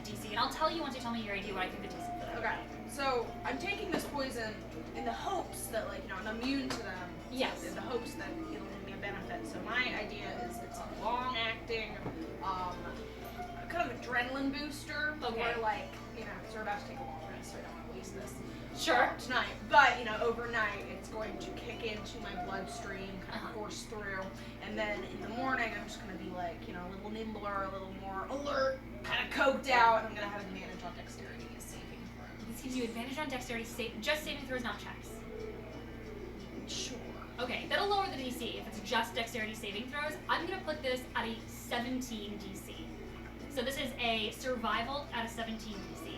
DC. And I'll tell you once you tell me your idea what I think the DC for that. Okay, so I'm taking this poison in the hopes that, like, you know, I'm immune to them. Yes. In the hopes that it'll give me a benefit. So my idea is it's a long-acting, kind of adrenaline booster. Okay. Where, like, you know, so we're about to take a long rest, so I don't want to waste this. Sure. Tonight, but you know, overnight it's going to kick into my bloodstream, kind of course through, and then in the morning I'm just going to be like, you know, a little nimbler, a little more alert, kind of coked out, and I'm going to have advantage on dexterity saving throws. This gives you advantage on dexterity just saving throws, not checks. Sure. Okay, that'll lower the DC if it's just dexterity saving throws. I'm gonna put this at a 17 DC. So this is a survival at a 17 DC.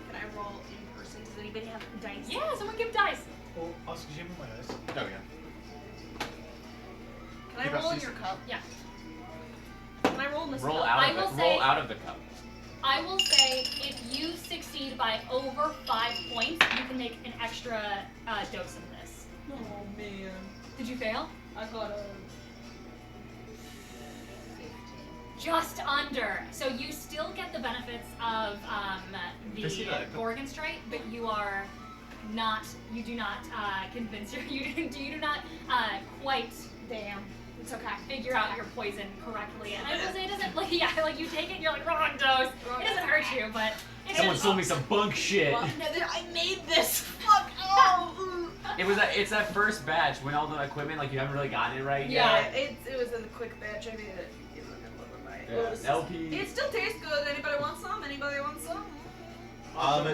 Can I roll in person? Does anybody have dice? Yeah, someone give dice. Oh, Oscar, give me my dice. Oh yeah. Can I Give us roll in these- your cup? Yeah. Can I roll in this Roll cup? out I of will it. say- Roll out of the cup. I will say if you succeed by over 5 points, you can make an extra dose of this. Oh man. Did you fail? I got a. Just under. So you still get the benefits of I see the that. Gorgon Strike, but you are not. You do not convince your. You do not quite Damn. It's okay. figure out your poison correctly. And I will say it doesn't. Like yeah, like you take it, and you're like wrong dose. Wrong It doesn't dose. hurt you, but it Someone is- sold me some bunk shit. Well, no, I made this. Fuck. Oh. It's that first batch when all the equipment, like, you haven't really gotten it right Yeah. yet. It was in the quick batch. I made it in the middle of the night. Yeah. Well, this is- LP. It still tastes good. Anybody want some? Anybody want some?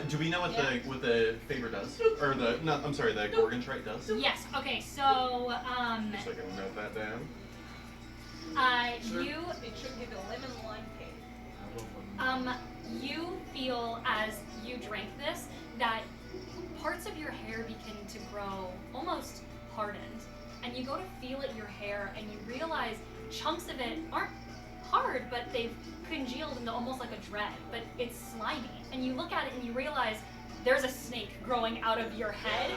Do we know what the favor does? Or the I'm sorry, the Gorgon Strike does? Yes. Okay. So Just so I can note that down. you It should give you a lemon lime cake. you feel as you drink this that parts of your hair begin to grow almost hardened, and you go to feel at your hair and you realize chunks of it aren't hard, but they've congealed into almost like a dread, but it's slimy. And you look at it and you realize there's a snake growing out of your head,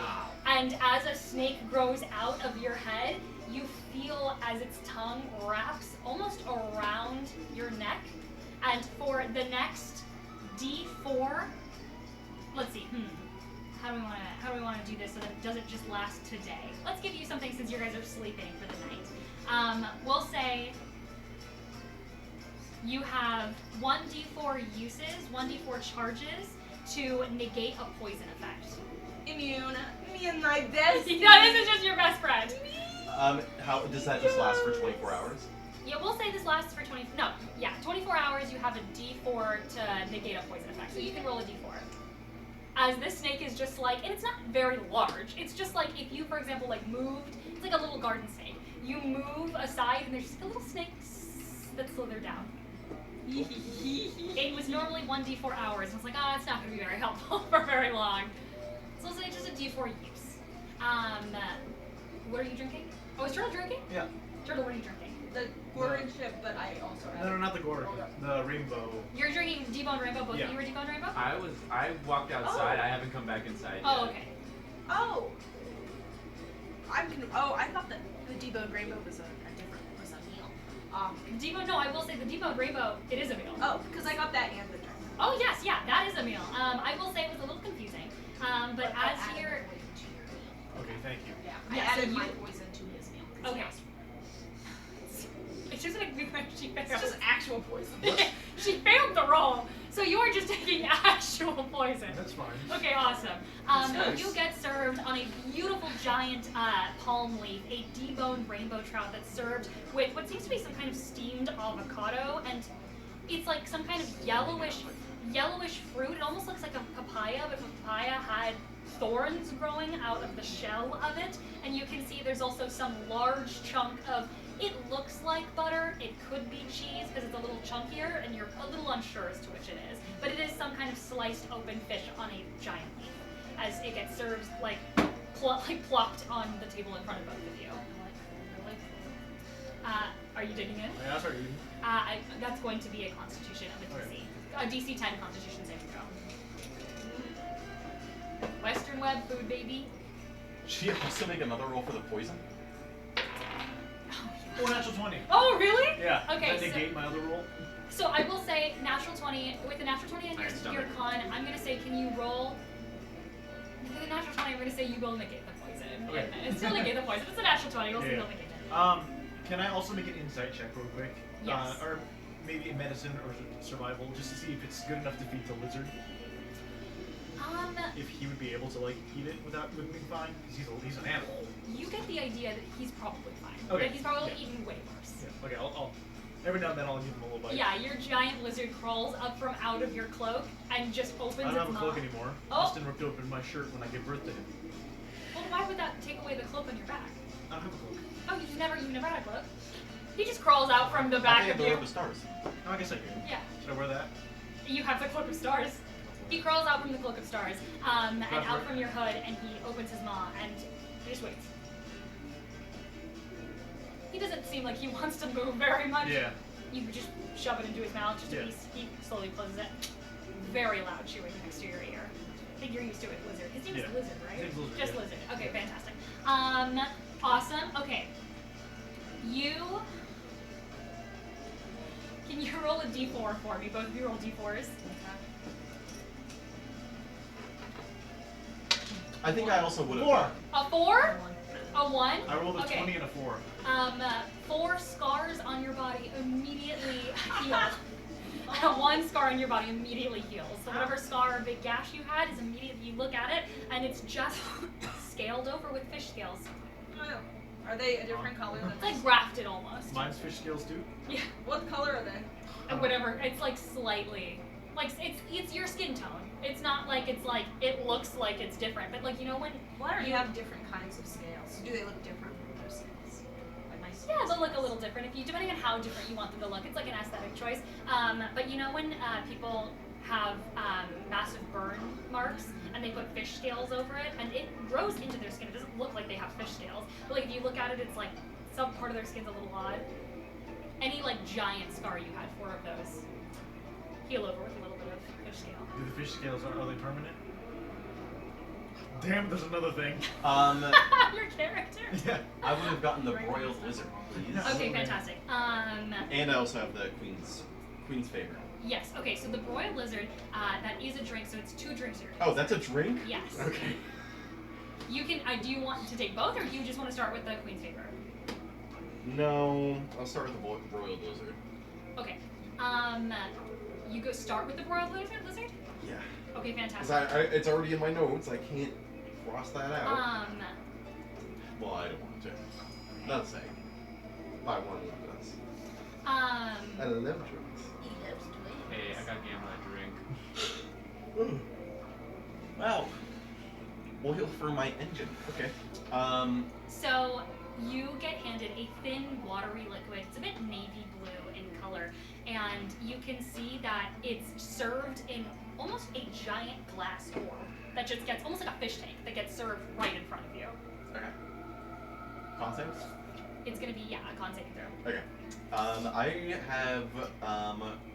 and as a snake grows out of your head, you feel as its tongue wraps almost around your neck. And for the next D4, let's see, how do we want to do this so that it doesn't just last today? Let's give you something since you guys are sleeping for the night. We'll say you have 1d4 uses, 1d4 charges to negate a poison effect. Immune. Me and my bestie. No, this is just your best friend. How does that just last for 24 hours? Yeah, we'll say this lasts for 24 hours. You have a D4 to negate a poison effect, so you can roll a D4. As this snake is just like, and it's not very large. It's just like if you, for example, like moved. It's like a little garden snake. You move aside, and there's just a little snake that slithered down. It was normally 1d4 hours. I was like, it's not going to be very helpful for very long. So let's say just a d4 use. What are you drinking? Oh, is Turtle drinking? Yeah. Turtle, what are you drinking? The orange chip, but I also have. No, not the Gorgon. The rainbow. You're drinking Debone Rainbow. Both Yeah. of you were Debone Rainbow? I walked outside. I haven't come back inside Oh, yet. okay. Oh. I thought that the deboned rainbow was a meal. Debone, no, I will say the Debone Rainbow, it is a meal. Oh, because I got that and the drink. Oh, yes, yeah, that is a meal. I will say it was a little confusing. But as I added you're... the poison to your meal. Okay, thank you. Yeah, Yeah, I so added you- my poison to his meal. 'cause Okay. yes, It's just like she failed. It's just actual poison. She failed the roll. So you are just taking actual poison. That's fine. Okay, awesome. Nice. You get served on a beautiful giant palm leaf, a deboned rainbow trout that's served with what seems to be some kind of steamed avocado, and it's like some kind of yellowish fruit. It almost looks like a papaya, but papaya had thorns growing out of the shell of it, and you can see there's also some large chunk of It looks like butter. It could be cheese because it's a little chunkier, and you're a little unsure as to which it is. But it is some kind of sliced open fish on a giant leaf, as it gets served like plopped on the table in front of both of you. Are you digging in? Yeah, sorry. That's going to be a Constitution of a DC. A DC 10 Constitution saving throw. Western Web food baby. Should you also make another roll for the poison? Oh, natural 20. Oh, really? Yeah. Okay, Does that negate my other roll? So I will say natural 20, with the natural 20 on Iron your stomach. con, I'm going to say, can you roll, with the natural 20, I'm going to say you will negate the poison. Okay. It's still negate the poison. It's a natural 20, you'll Yeah. still negate it. Can I also make an insight check real quick? Yes. Or maybe in medicine or survival, just to see if it's good enough to feed the lizard. If he would be able to like eat it without being fine, because he's an animal. You get the idea that he's probably fine. Okay. Like, he's probably Yeah. eaten way worse. Yeah. Okay. I'll every now and then I'll give him a little bite. Yeah, your giant lizard crawls up from out of your cloak and just opens I don't its have a mouth. cloak anymore. Oh. Austin ripped open my shirt when I gave birth to him. Well, why would that take away the cloak on your back? I don't have a cloak. Oh, you never had a cloak? He just crawls out from the I back think of the you. Orb of Stars. Oh, I guess I do. Yeah. Should I wear that? You have the Cloak of Stars. He crawls out from the Cloak of Stars, and That's out right. from your hood, and he opens his maw, and he just waits. He doesn't seem like he wants to move very much. Yeah. You just shove it into his mouth, just a Yeah. piece. He slowly closes it. Very loud chewing next to your ear. I think you're used to it, Lizard. His name is Yeah. Lizard, right? His name's Lizard, Just yeah. Lizard. Okay, fantastic. Awesome. Okay. Can you roll a d4 for me? Both of you roll d4s. I think I also would have. 4. A 4? A 1? I rolled a Okay. 20 and a 4. 4 scars on your body immediately heal. 1 scar on your body immediately heals. So whatever scar or big gash you had is immediately, you look at it, and it's just scaled over with fish scales. Oh. Are they a different color than It's like grafted almost. Mine's fish scales too. Yeah. What color are they? And whatever, it's like slightly, like it's your skin tone. It's not like it's like, it looks like it's different, but like, you know when, Why do You- you have different kinds of scales? Do they look different from other scales? Like my yeah, scales. they'll look a little different if you, depending on how different you want them to look. It's like an aesthetic choice. But you know when people have massive burn marks and they put fish scales over it, and it grows into their skin. It doesn't look like they have fish scales, but like if you look at it, it's like some part of their skin's a little odd. Any like giant scar you had, 4 of those heal over with a little bit of fish scale. Do the fish scales are they permanent? Damn, there's another thing. Your character. Yeah. I would have gotten the broiled lizard, please. Okay, fantastic. And I also have the queen's favor. Yes. Okay, so the broiled lizard, that is a drink, so it's 2 drinks here. Oh, that's a drink? Yes. Okay. You can. Do you want to take both, or do you just want to start with the queen's favor? No, I'll start with the broiled lizard. Okay. You go start with the broiled lizard. Yeah. Okay, Because fantastic. it's already in my notes. I can't cross that out. Um, Well, I don't want to. Not saying. Buy one of this. I love drinks. Hey, I got Gamma a drink. Wow. Oil for my engine. Okay. So you get handed a thin, watery liquid. It's a bit navy blue in color, and you can see that it's served in almost a giant glass orb that just gets almost like a fish tank that gets served right in front of you. Okay. Con saves? It's gonna be a con saving throw. Okay. I have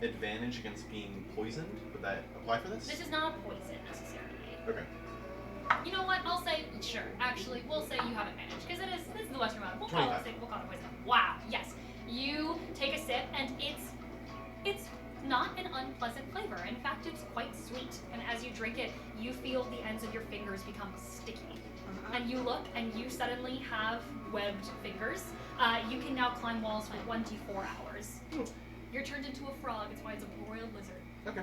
advantage against being poisoned. Would that apply for this? This is not poison necessarily. Okay. You know what? I'll say sure. Actually, we'll say you have advantage because this is the Western one. We'll call it 25. we'll call it poison. Wow. Yes. You take a sip and it's not an unpleasant flavor. In fact, it's quite sweet. And as you drink it, you feel the ends of your fingers become sticky. And you look and you suddenly have webbed fingers. You can now climb walls for 1d4 hours. You're turned into a frog. That's why it's a broiled lizard. Okay.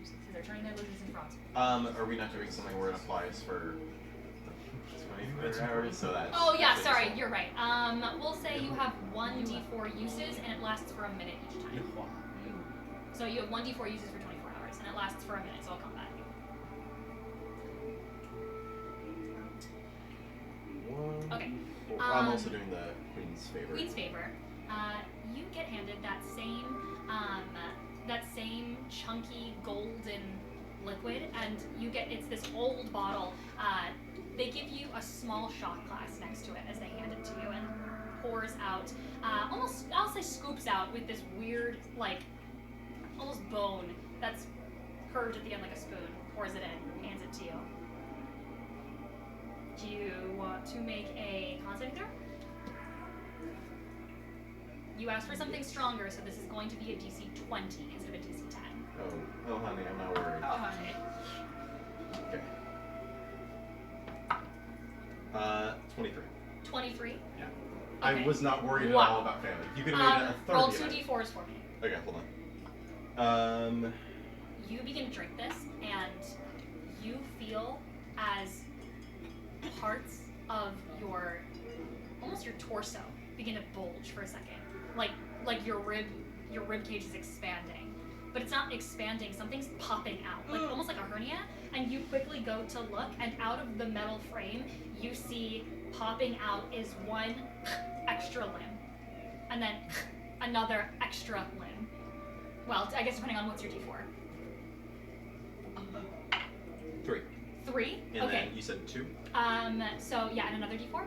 So they're turning their lizards into frogs. Are we not doing something where it applies for 24 hours? So that. Oh yeah, sorry, you're right. We'll say you have 1d4 uses and it lasts for a minute each time. So you have 1d4 uses for 24 hours and it lasts for a minute, so I'll come back. Okay. I'm also doing the Queen's favor. Queen's favor. You get handed that same chunky golden liquid, and it's this old bottle. They give you a small shot glass next to it as they hand it to you, and pours out, almost, I'll say scoops out with this weird, like, almost bone that's curved at the end like a spoon, pours it in, hands it to you. Do you want to make a con saving throw? You asked for something stronger, so this is going to be a DC 20 instead of a DC 10. Oh, honey, I'm not worried. Oh, honey. Okay. 23. 23? Yeah. Okay. I was not worried at Wow. all about failing. You could have made it a 30. Roll 2 d4s for me. Okay, hold on. You begin to drink this, and you feel as parts of almost your torso begin to bulge for a second. Like your rib cage is expanding. But it's not expanding, something's popping out, like almost like a hernia, and you quickly go to look, and out of the metal frame, you see popping out is one extra limb, and then another extra limb. Well, I guess depending on what's your D4. 3. 3? And Okay. then you said 2? So yeah, and another D4?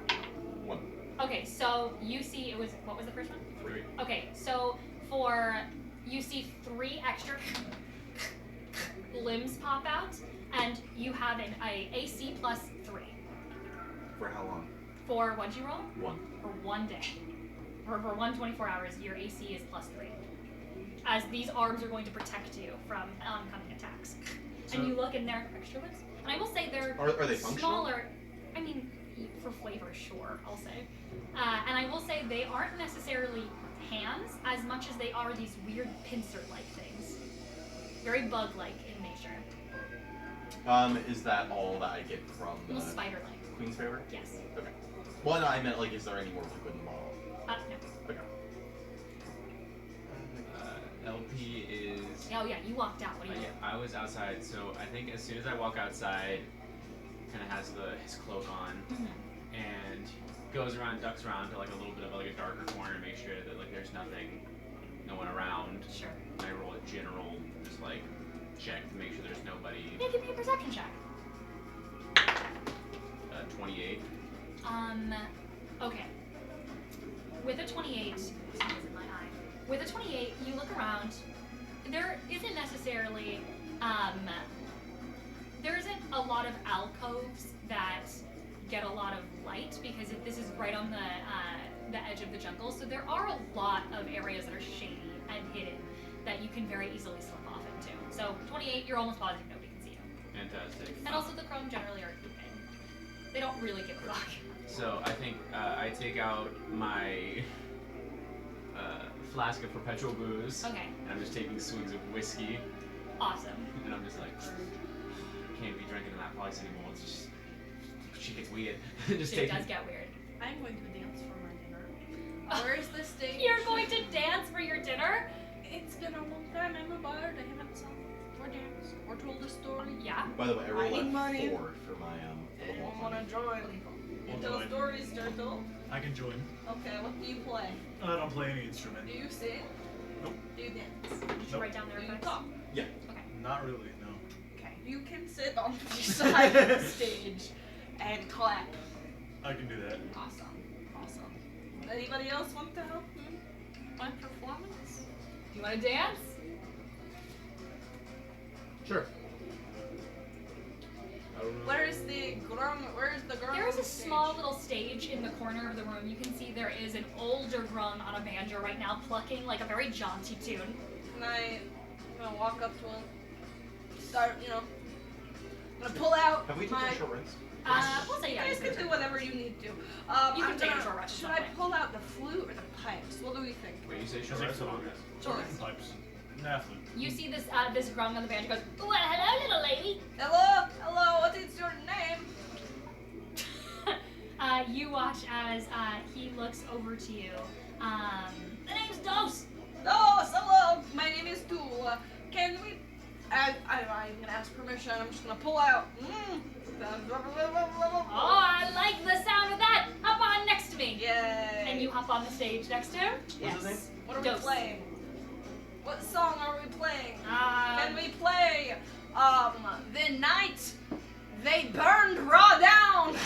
1. Okay, so you see what was the first one? 3. Okay, so you see 3 extra limbs pop out, and you have an AC plus 3. For how long? For what'd you roll? 1. For 1 day. For 1 24 hours, your AC is plus 3. As these arms are going to protect you from oncoming attacks. So- And you look, and they're extra limbs. And I will say they're Are they functional? smaller. I mean, for flavor, sure, I'll say. And I will say they aren't necessarily hands as much as they are these weird pincer-like things. Very bug-like in nature. Is that all that I get from the Almost spider-like. Queen's favor? Yes. Okay. Well, no, I meant, like, is there any more liquid in the bottle? No. Okay. LP is. Oh yeah, you walked out. What do you do? I was outside, so I think as soon as I walk outside, kind of has his cloak on, and goes around, ducks around to like a little bit of like a darker corner to make sure that like there's no one around. Sure. And I roll a general, just like check to make sure there's nobody. Yeah, give me a perception check. 28. Okay. With a 28, this is in my eye. With a 28, you look around. There isn't necessarily, there isn't a lot of alcoves that get a lot of light because this is right on the edge of the jungle. So there are a lot of areas that are shady and hidden that you can very easily slip off into. So 28, you're almost positive nobody can see you. Fantastic. And also the Chrome generally are keeping. They don't really give a fuck. So I think I take out my flask of perpetual booze. Okay, And I'm just taking swings of whiskey, awesome. and I'm just like, can't be drinking in that place anymore. It's just, she gets weird. just It taking. does get weird. I'm going to dance for my dinner. Where is the stage? You're going to dance for your dinner? It's been a long time. I'm a bard. I haven't sung or danced or told a story. Yeah. By the way, I I rolled need money. a 4 for my for the Anyone wall want money. to join? You I'll tell join. stories, Turtle. I can join. Okay, what do you play? I don't play any instrument. Do you sing? Nope. Do you dance? Did you Nope. write down their Do you effects? talk? Not really, no. Okay. You can sit on the side of the stage and clap. I can do that. Awesome. Awesome. Anybody else want to help me? My performance? Do you want to dance? Sure. Where's the drum? Where's the drum? There is on a the stage? small little stage in the corner of the room. You can see there is an older drum on a banjo right now plucking like a very jaunty tune. And I'm gonna walk up to him. Start, I'm gonna pull out Have we my. taken a short rest? We'll say You yeah. guys it's can your do turn. whatever you need to. You I'm can take a gonna- short rest at Should some I point. pull out the flute or the pipes? What do we think? Wait, you say I short think rest? so. Short Or rest. pipes. Nah, flute. You see this this drum on the banjo goes, well, hello, little lady. Hello, what is your name? You watch as he looks over to you. The name's Dose. Oh, hello, my name is Tool. Can we? I'm gonna ask permission. I'm just gonna pull out. Oh, I like the sound of that. Hop on next to me. up on the stage next to him. What's his name? What are Dose. we playing? What song are we playing? Uh, Can we play, The Night They Burned Raw Down?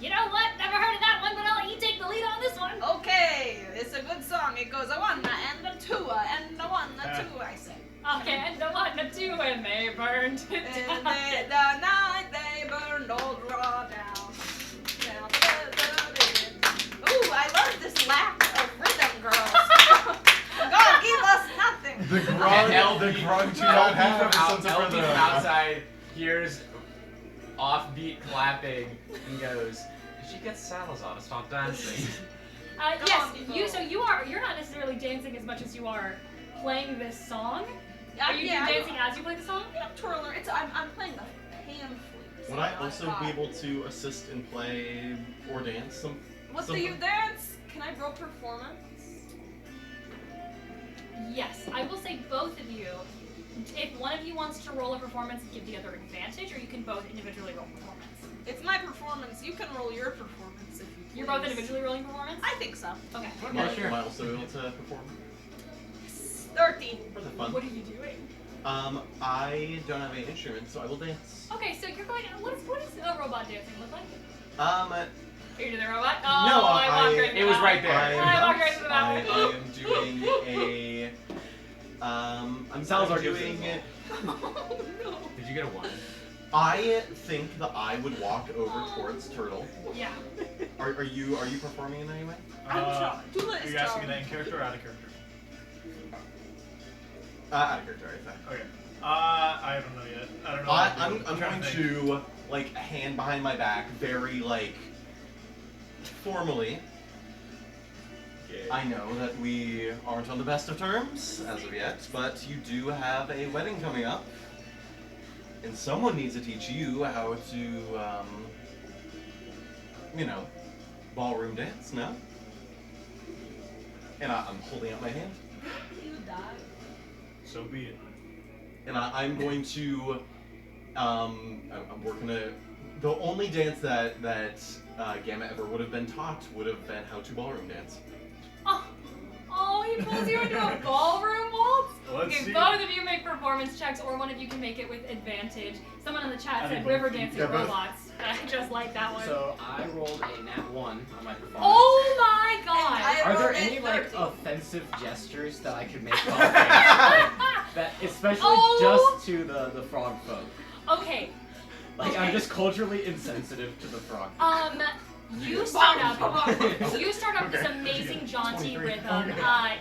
you know what? Never heard of that one, but I'll let you take the lead on this one. Okay, it's a good song. It goes a 1 and a 2 and a 1 a 2, I say. Okay, and the 1 and 2, and they burned it And down. the night they burned old raw down. Ooh, I love this lack of rhythm, girls. God give us nothing. The LP grunge do not have a sense of LP rhythm. from outside hears offbeat clapping and goes, "Did she get Salazar to stop dancing?" Come Yes, on, people. you're not necessarily dancing as much as you are playing this song. Yeah, Are you dancing as you play the song? I'm twirler. I'm playing the pan flute. Would I also be able to assist and play or dance some? What do you dance? Can I roll performance? Yes, I will say both of you. If one of you wants to roll a performance and give the other advantage, or you can both individually roll performance. It's my performance. You can roll your performance if you please. You're both individually rolling performance? I think so. Okay. Am I also able to perform 30. for the fun? What are you doing? I don't have any instruments, so I will dance. Okay, so you're going. What does a robot dancing look like? Uh, Are you doing the robot? Oh, No, I walked right into It was that right one. there. I walked right into that I one. am doing a. I'm Salazar doing. gives it Oh no. Did you get a 1? I think that I would walk over towards Turtle. Yeah. Are you performing in any way? Tula Are is you asking charmed. that in character or out of character? Out of character, I think. Okay. I don't know yet. I don't know. I'm trying going think. to like hand behind my back, very like formally. I know that we aren't on the best of terms as of yet, but you do have a wedding coming up, and someone needs to teach you how to, ballroom dance. No? And I'm holding out my hand, You die. So be it. and I'm going to, we're gonna. The only dance that Gamma ever would have been taught would have been how to ballroom dance. Oh, he pulls you into a ballroom waltz? Let's Okay, see. both of you make performance checks, or one of you can make it with advantage. Someone in the chat I said think river both. dancing Yeah, both. robots. I just like that one. So I rolled a nat 1 on my performance. Oh my And god! I Are there rolled a any like 30. offensive gestures that I could make while dancing? That especially Oh. just to the frog folk. Okay, Like Okay. I'm just culturally insensitive to the frog. you start up. You start up this Okay. amazing jaunty 23. rhythm. Okay. Are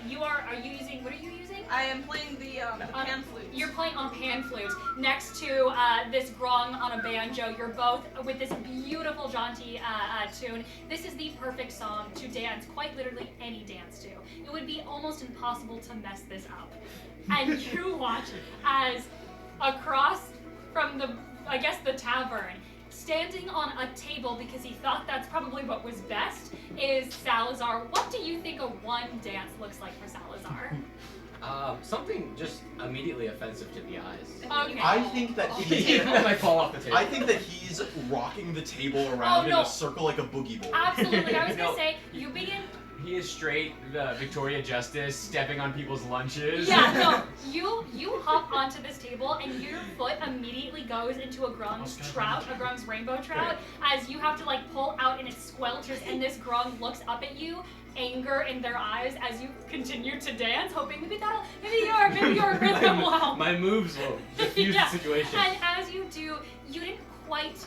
you using? What are you using? I am playing the pan flute. You're playing on pan flute next to this grong on a banjo. You're both with this beautiful jaunty tune. This is the perfect song to dance, quite literally any dance to. It would be almost impossible to mess this up. And you watch as across from the tavern, standing on a table because he thought that's probably what was best, is Salazar. What do you think a one dance looks like for Salazar? Something just immediately offensive to the eyes. Okay. I think that he. Even when I fall off the table. I think that he's rocking the table around in no. a circle like a boogie board. Absolutely. I was No. gonna say you begin. He is straight Victoria Justice, stepping on people's lunches. Yeah, no. You hop onto this table and your foot immediately goes into a grung's trout, a grung's rainbow trout, as you have to like pull out and it squelches and this grung looks up at you, anger in their eyes as you continue to dance, hoping maybe your rhythm will help. My moves will diffuse Yeah. the situation. And as you do, you didn't quite.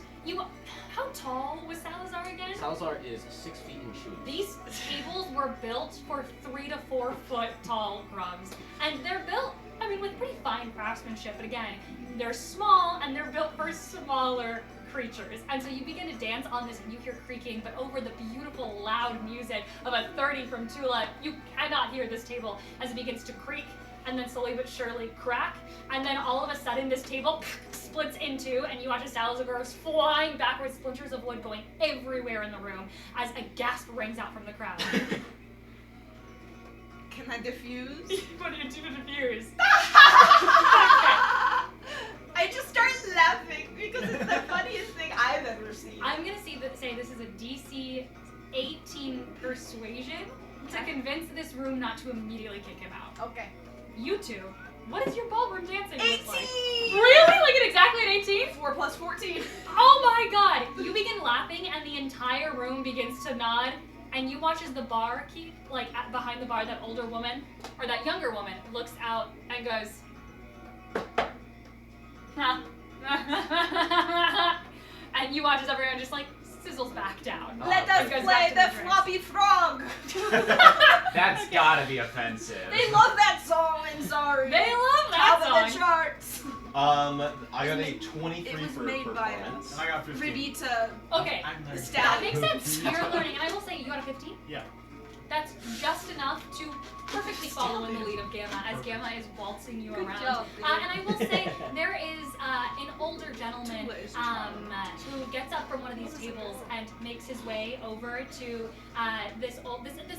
How tall was Salazar again? Salazar is 6 feet in shoes. These tables were built for 3 to 4 foot tall grungs, and they're built, with pretty fine craftsmanship. But again, they're small and they're built for smaller creatures. And so you begin to dance on this, and you hear creaking, but over the beautiful, loud music of a 30 from Tula, you cannot hear this table as it begins to creak and then slowly but surely crack. And then all of a sudden, this table splits in two, and you watch as Salazar goes flying backwards, splinters of wood going everywhere in the room as a gasp rings out from the crowd. Can I diffuse? What do you do to defuse? I just start laughing because it's the funniest thing I've ever seen. I'm gonna say this is a DC 18 persuasion to convince this room not to immediately kick him out. Okay. You two, what is your ballroom dancing 18! look like? Really? Like exactly an 18? 4 plus 14. Oh my god! You begin laughing and the entire room begins to nod, and you watch as the barkeep, like behind the bar, that older woman, or that younger woman, looks out and goes, huh? And you watch as everyone just like sizzles back down. Let and us goes play back to the their drinks. floppy frog. That's gotta be offensive. They love that song in Sorry. They love Top that of the song. charts. I got a 23 It was for made by performance. And I got 15. Rivita Okay, I'm learning. Stout. that makes sense. You're learning, and I will say you got a 15. Yeah. That's just enough to perfectly follow in the lead of Gamma as Gamma is waltzing you Good around. job, babe. And I will say there is an older gentleman who gets up from one of these tables and makes his way over to this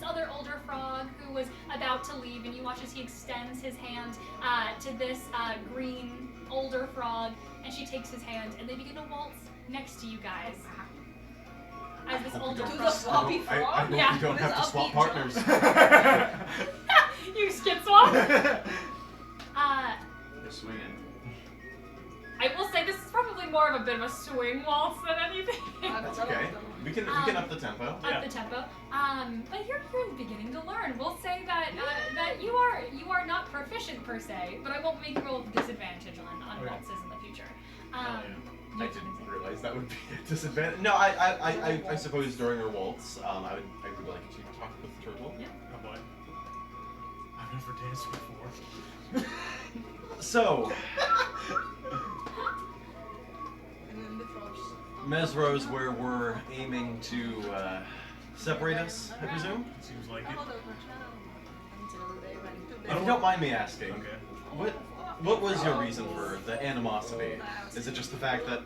other older frog who was about to leave, and you watch as he extends his hand to this green older frog, and she takes his hand, and they begin to waltz next to you guys. As this older Do the frog. floppy I frog? hope Yeah. you don't With have to his swap upbeat partners. You skid swap? They're swinging. I will say this is probably more of a bit of a swing waltz than anything. That's okay. We can up the tempo. Yeah. Up the tempo. But you're beginning to learn. We'll say that that you are not proficient per se, but I won't make you roll with disadvantage on Okay. waltzes in the future. Hell I didn't realize that would be a disadvantage. No, I suppose during our waltz, I would like to talk with the turtle. Oh boy. I've never danced before. So, And then the frogs. Mesros, where we're aiming to separate us, I presume. Seems like Oh, it. those were If you don't mind me asking, Okay. what was your reason for the animosity? Is it just the fact that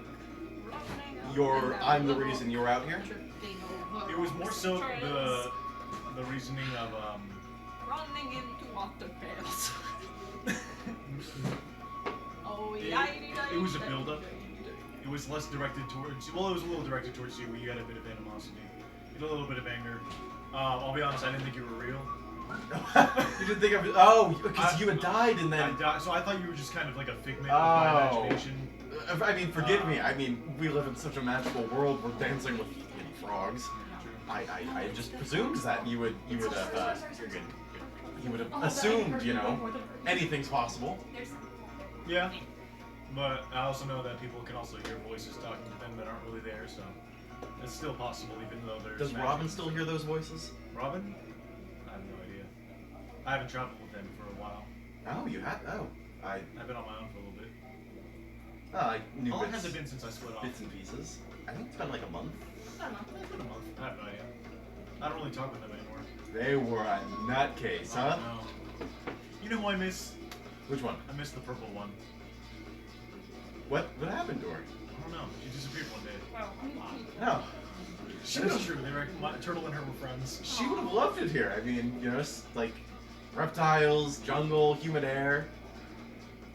I'm the reason you're out here? It was more so the reasoning of Running into water pails. Oh, it was a build-up. It was less directed towards you. Well, it was a little directed towards you, where you had a bit of animosity. You had a little bit of anger. I'll be honest, I didn't think you were real. You didn't think of because you had died and then. So I thought you were just kind of like a figment of my Oh. imagination. I mean, forgive me. I mean, we live in such a magical world. We're dancing with frogs. I just presumed that you would have you would have assumed, anything's possible. Yeah. But I also know that people can also hear voices talking to them that aren't really there, so it's still possible even though there's Does magic. Robin still hear those voices? Robin? I have no idea. I haven't traveled with him for a while. Oh, you had. Oh, I've been on my own for a little bit. I knew How long bits, has it been since I split off? bits and pieces. I think it's been like a month. It's been a month. I have no idea. I don't really talk with them anymore. They were a nutcase, huh? No. You know who I miss? Which one? I miss the purple one. What happened to her? I don't know. She disappeared one day. No. That's true. They were, Turtle and her were friends. She would have loved it here. I mean, like reptiles, jungle, humid air.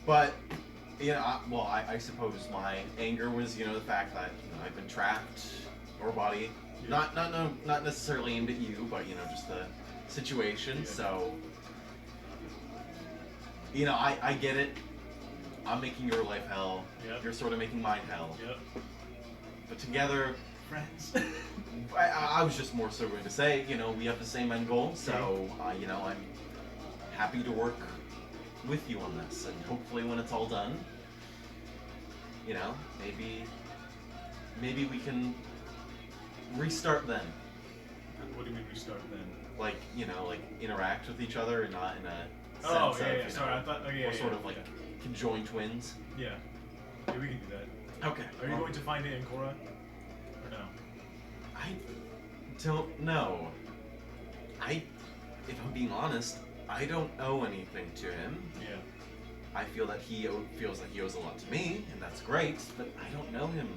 But, I suppose my anger was, the fact that I've been trapped, your body, Yeah. not necessarily aimed at you, but just the situation. Yeah. So, I get it. I'm making your life hell. Yep. You're sort of making mine hell. Yep. But together, Friends. I was just more so going to say, we have the same end goal, so, I'm happy to work with you on this, and hopefully when it's all done, maybe we can restart then. What do you mean restart then? Like, interact with each other and not in a Oh, sense yeah. of, Sorry, I thought. Oh, yeah. we're sort of yeah. like conjoined twins. Yeah. Yeah, we can do that. Okay. Are you going to find it in Korra? Or no? I don't know. If I'm being honest, I don't owe anything to him. Yeah. I feel that he feels like he owes a lot to me, and that's great, but I don't know him.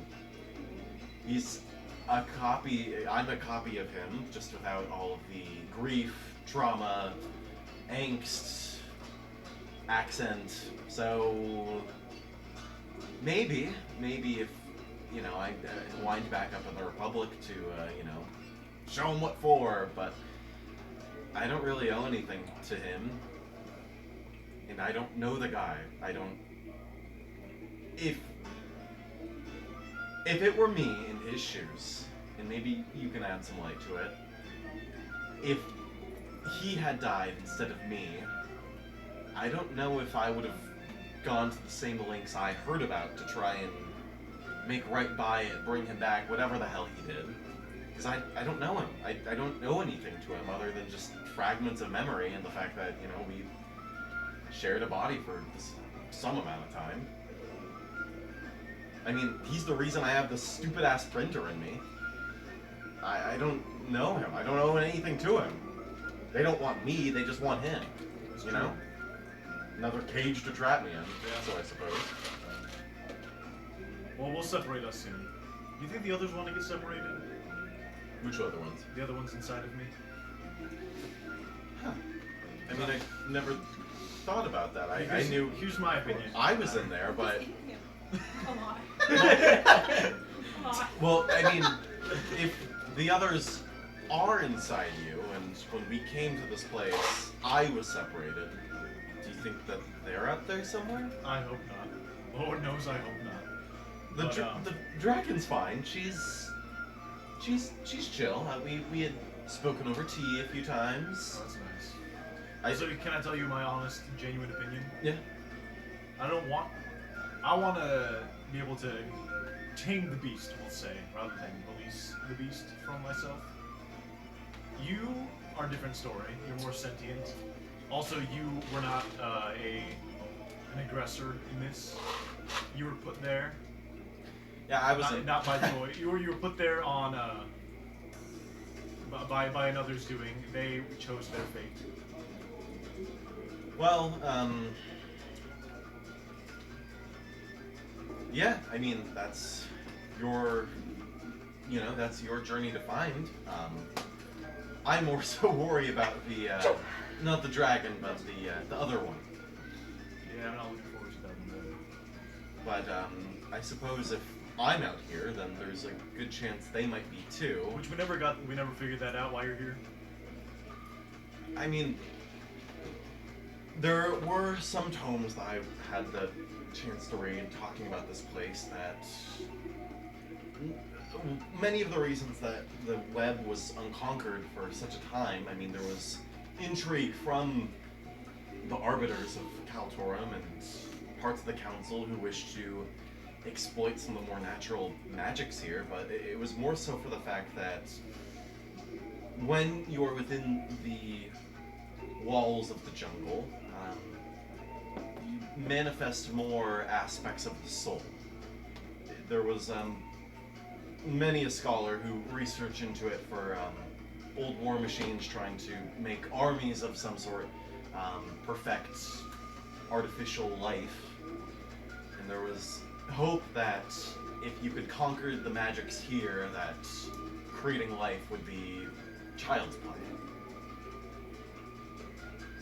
He's a copy, I'm a copy of him, just without all of the grief, trauma, angst, accent, so maybe if, I wind back up in the Republic to, show him what for, but I don't really owe anything to him. And I don't know the guy. I don't... If it were me in his shoes, and maybe you can add some light to it, if he had died instead of me, I don't know if I would have gone to the same lengths I heard about to try and make right by it, bring him back, whatever the hell he did. Because I don't know him. I don't know anything to him other than just fragments of memory and the fact that, you know, we shared a body for some amount of time. I mean, he's the reason I have this stupid-ass printer in me. I don't know him. I don't owe anything to him. They don't want me, they just want him. You know? Another cage to trap me in, so I suppose. Well, we'll separate us soon. Do you think the others want to get separated? Which other ones? The other ones inside of me? Huh. I mean, I never thought about that. I Here's- knew Here's my opinion. I was in there, but... A lot. A lot. Well, I mean, if the others are inside you, and when we came to this place, I was separated, do you think that they're out there somewhere? I hope not. Lord knows I hope not. But, The dragon's fine. She's chill. We had spoken over tea a few times. Oh, that's nice. So can I tell you my honest, genuine opinion? Yeah. I want to be able to tame the beast, we'll say, rather than release the beast from myself. You are a different story. You're more sentient. Also, you were not an aggressor in this. You were put there. Yeah, I was. Not by choice. You were put there on by another's doing. They chose their fate. Well, yeah, I mean, that's your journey to find. I more so worry about the, not the dragon, but the other one. Yeah, I'm not looking forward to that one. But, I suppose if I'm out here, then there's a good chance they might be too. Which we never figured that out while you're here. I mean, there were some tomes that I had the chance to read talking about this place that many of the reasons that the web was unconquered for such a time, I mean, there was intrigue from the arbiters of Kaltorum and parts of the council who wished to exploit some of the more natural magics here, but it was more so for the fact that when you are within the walls of the jungle, you manifest more aspects of the soul. There was many a scholar who researched into it for old war machines trying to make armies of some sort, perfect artificial life, and there was hope that if you could conquer the magics here, that creating life would be child's play.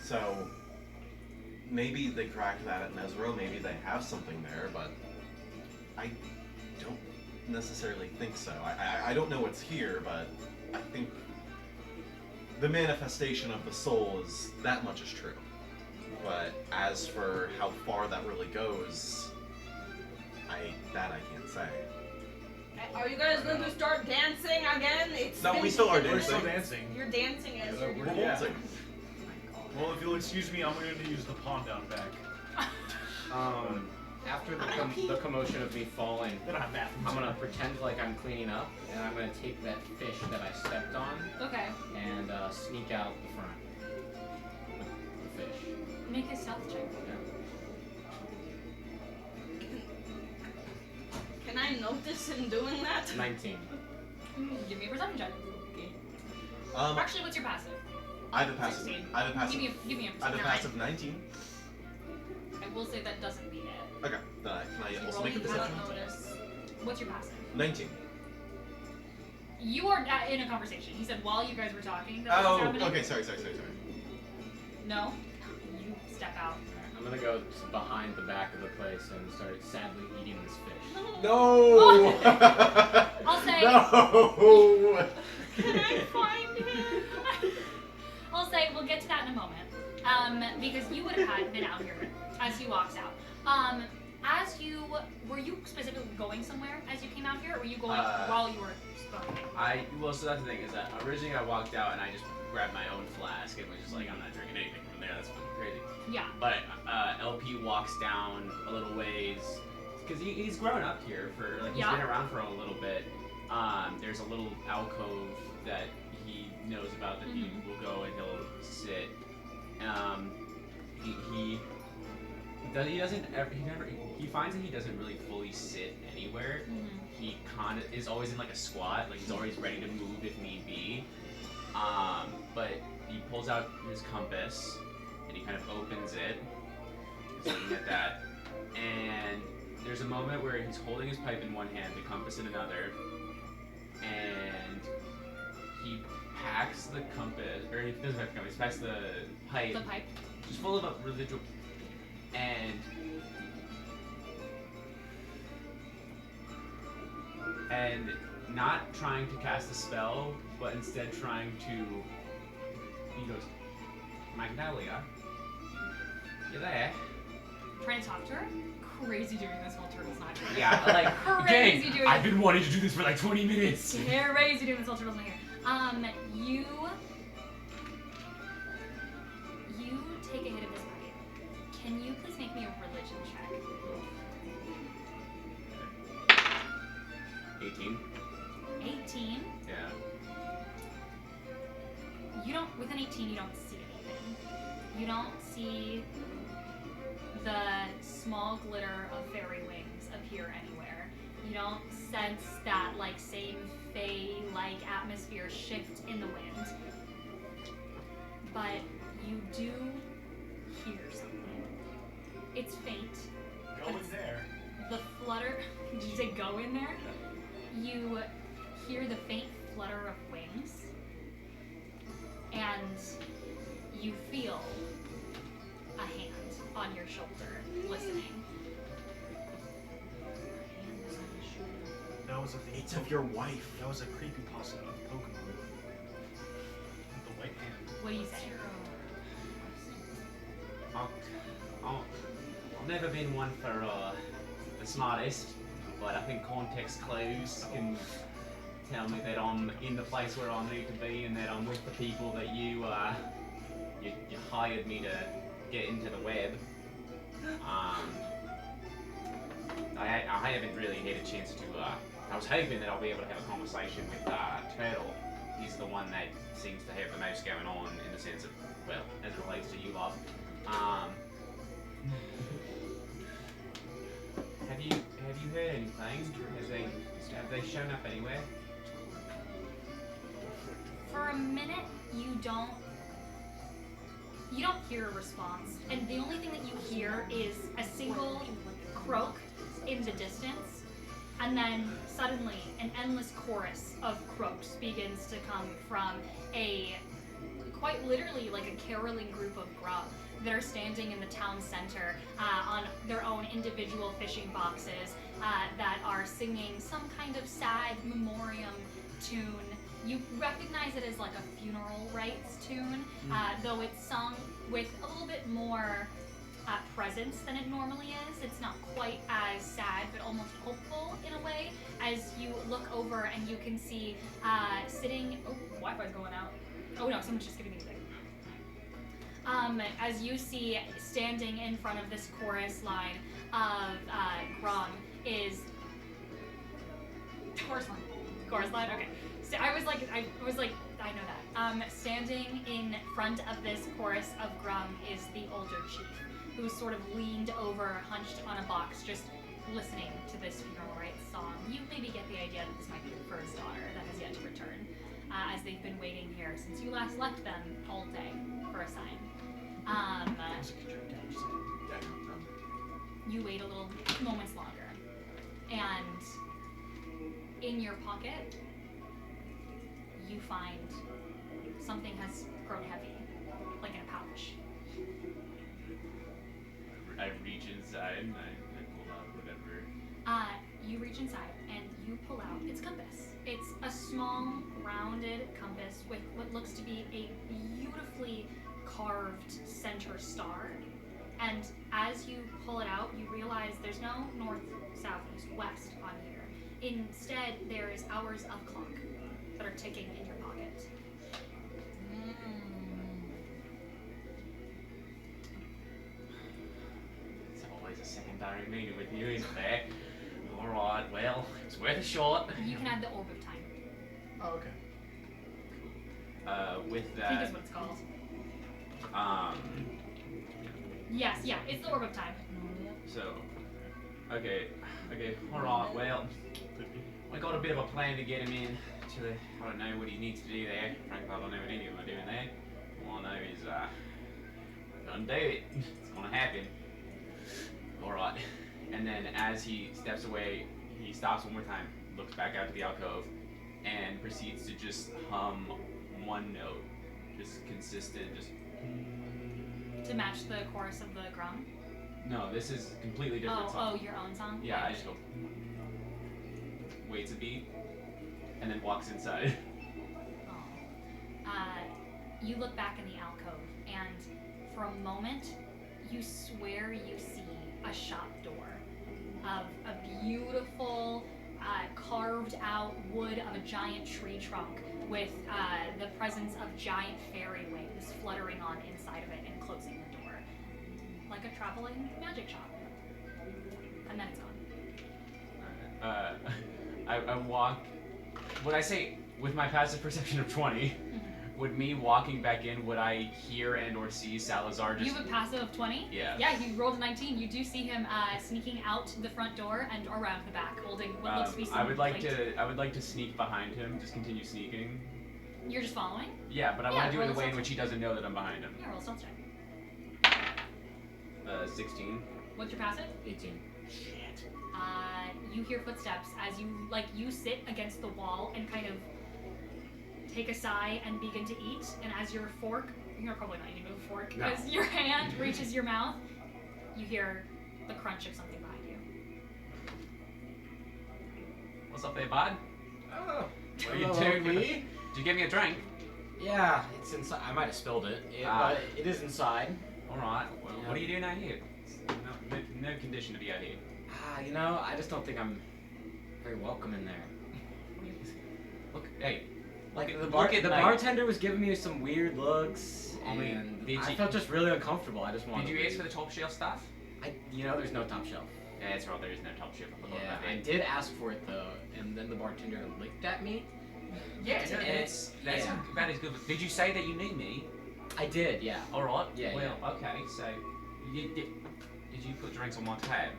So maybe they cracked that at Nezro, maybe they have something there, but I don't necessarily think so. I don't know what's here, but I think the manifestation of the soul is that much is true. But as for how far that really goes, I can't say. Are you guys going to start dancing again? It's No, been we still are 10 We're dancing. still dancing. You're dancing as you're We're doing Yeah. waltzing. Well, if you'll excuse me, I'm going to use the pawn down back. After the commotion of me falling, They don't have bathrooms. I'm gonna pretend like I'm cleaning up, and I'm gonna take that fish that I stepped on Okay. and sneak out the front with the fish. Make a stealth check. Can I notice him doing that? 19. Give me a perception check. Um, Actually, what's your passive? I have a passive. 16. I have a passive. Give me a I have a perception. passive 19. I will say that doesn't beat it. Okay, then can I also Roll make a you don't perception? notice. What's your passive? 19. You are in a conversation. He said while you guys were talking. That was Oh, happening. okay, sorry. No. You step out. Alright, I'm gonna go behind the back of the place and start sadly eating this fish. No! I'll say. No! Can I find him? I'll say we'll get to that in a moment. Because you would have had been out here as he walks out. Were you specifically going somewhere as you came out here, or were you going while you were smoking? Well, so that's the thing is that originally I walked out and I just grabbed my own flask and was just like, I'm not drinking anything from there. That's fucking crazy. Yeah. But LP walks down a little ways because he's grown up here for like he's Yeah. been around for a little bit. There's a little alcove that he knows about that he will go and he'll sit. He finds that he doesn't really fully sit anywhere. He kind of is always in like a squat, like he's always ready to move if need be. But he pulls out his compass and he kind of opens it. He's looking at that, and there's a moment where he's holding his pipe in one hand, the compass in another, and he packs the compass, or he doesn't pack the compass, he packs the pipe, just full of residual, and not trying to cast a spell, but instead trying to, he goes, Magnalia, you there? Trying to talk to her? Crazy doing this while Turtle's not here. Yeah, like, Crazy dang, doing I've it. been wanting to do this for like 20 minutes. Crazy doing this while Turtle's not here. You take a hit of this pipe. Can you please make me a religion check? 18. 18. Yeah. You don't, with an 18, you don't see anything. You don't see the small glitter of fairy wings appear anywhere. You don't sense that, like, same Fey-like atmosphere shift in the wind. But you do hear something. It's faint. Go in there. The flutter, did you say go in there? You hear the faint flutter of wings, and you feel a hand on your shoulder, listening. A hand is on your shoulder. That was It's of your wife. That was a creepypasta of Pokemon. The white hand. What do you say? I've never been one for the smartest, but I think context clues can tell me that I'm in the place where I need to be and that I'm with the people that you hired me to get into the web. I haven't really had a chance to. I was hoping that I'll be able to have a conversation with Turtle. He's the one that seems to have the most going on in the sense of, well, as it relates to you lot. Have you heard anything? Have they shown up anywhere? For a minute, you don't hear a response, and the only thing that you hear is a single croak in the distance, and then suddenly an endless chorus of croaks begins to come from a quite literally like a caroling group of grub that are standing in the town center on their own individual fishing boxes that are singing some kind of sad memoriam tune. You recognize it as like a funeral rites tune, though it's sung with a little bit more presence than it normally is. It's not quite as sad, but almost hopeful in a way, as you look over and you can see sitting... Oh, Wi-Fi's going out. Oh no, someone's just giving me music. As you see standing in front of this chorus line of Grum is... Chorus line? Okay. So I was like, I know that. Standing in front of this chorus of Grum is the older chief, who's sort of leaned over, hunched on a box, just listening to this funeral rites song. You maybe get the idea that this might be the first daughter that has yet to return, as they've been waiting here since you last left them all day for a sign. You wait a little moments longer, and in your pocket, you find something has grown heavy, like in a pouch. I reach inside and I pull out whatever. you reach inside and you pull out its compass. It's a small, rounded compass with what looks to be a beautifully carved center star. And as you pull it out, you realize there's no north, south, east, west on here. Instead, there's hours of clock that are ticking in your pocket. It's always a secondary meaning with you, isn't there? Alright, well, it's worth a shot. You can add the orb of time. Oh, okay. With I think that, is what it's called. Yes, Yeah, it's the orb of time. so, okay, alright, well, we got a bit of a plan to get him in to the, I don't know what he needs to do there. Frankly, I don't know what any of them are doing there. All I know is, we're gonna do it. It's gonna happen. Alright, and then as he steps away, he stops one more time, looks back out to the alcove, and proceeds to just hum one note. Just consistent, just... To match the chorus of the drum. No, this is a completely different song. Oh, your own song? Yeah, I just go... Waits a beat, and then walks inside. Oh. You look back in the alcove, and for a moment, you swear you see a shop door of a beautiful, carved out wood of a giant tree trunk with the presence of giant fairy wings fluttering on inside of it and closing the door. Like a traveling magic shop. And then it's gone. I walk... Would I say, with my passive perception of 20, would me walking back in, would I hear and or see Salazar just... You have a passive of 20? Yeah. Yeah, you rolled a 19. You do see him sneaking out the front door and around the back, holding what looks to be some I would like plate. to sneak behind him, just continue sneaking. You're just following? Yeah, but I Yeah, want to do it in roll a way in stealth which he doesn't know that I'm behind him. Yeah, roll stealth check. 16. What's your passive? 18. Shit. You hear footsteps as you sit against the wall and kind of take a sigh and begin to eat. And as your fork, you're probably not eating with a fork, No. as your hand reaches your mouth, you hear the crunch of something behind you. What's up there, bud? Oh, What are you hello, doing? LP. Did you give me a drink? Yeah, it's inside. I might have spilled it, but it is inside. Alright. Well, Yeah. what are you doing out here? No condition to be out here. You know, I just don't think I'm very welcome in there. Look, hey. Like Look the at the like- bartender was giving me some weird looks, I mean, and did I you- felt just really uncomfortable. I just wanted. Did you to ask for leave. the top shelf stuff? There's no top shelf. Yeah, that's right, there is no top shelf. I forgot Yeah, about I that. did ask for it though, and then the bartender licked at me. Yeah, no, that's Yeah. about as good. Did you say that you knew me? I did, yeah. Alright. Yeah, Well, okay, so did you put drinks on my tab?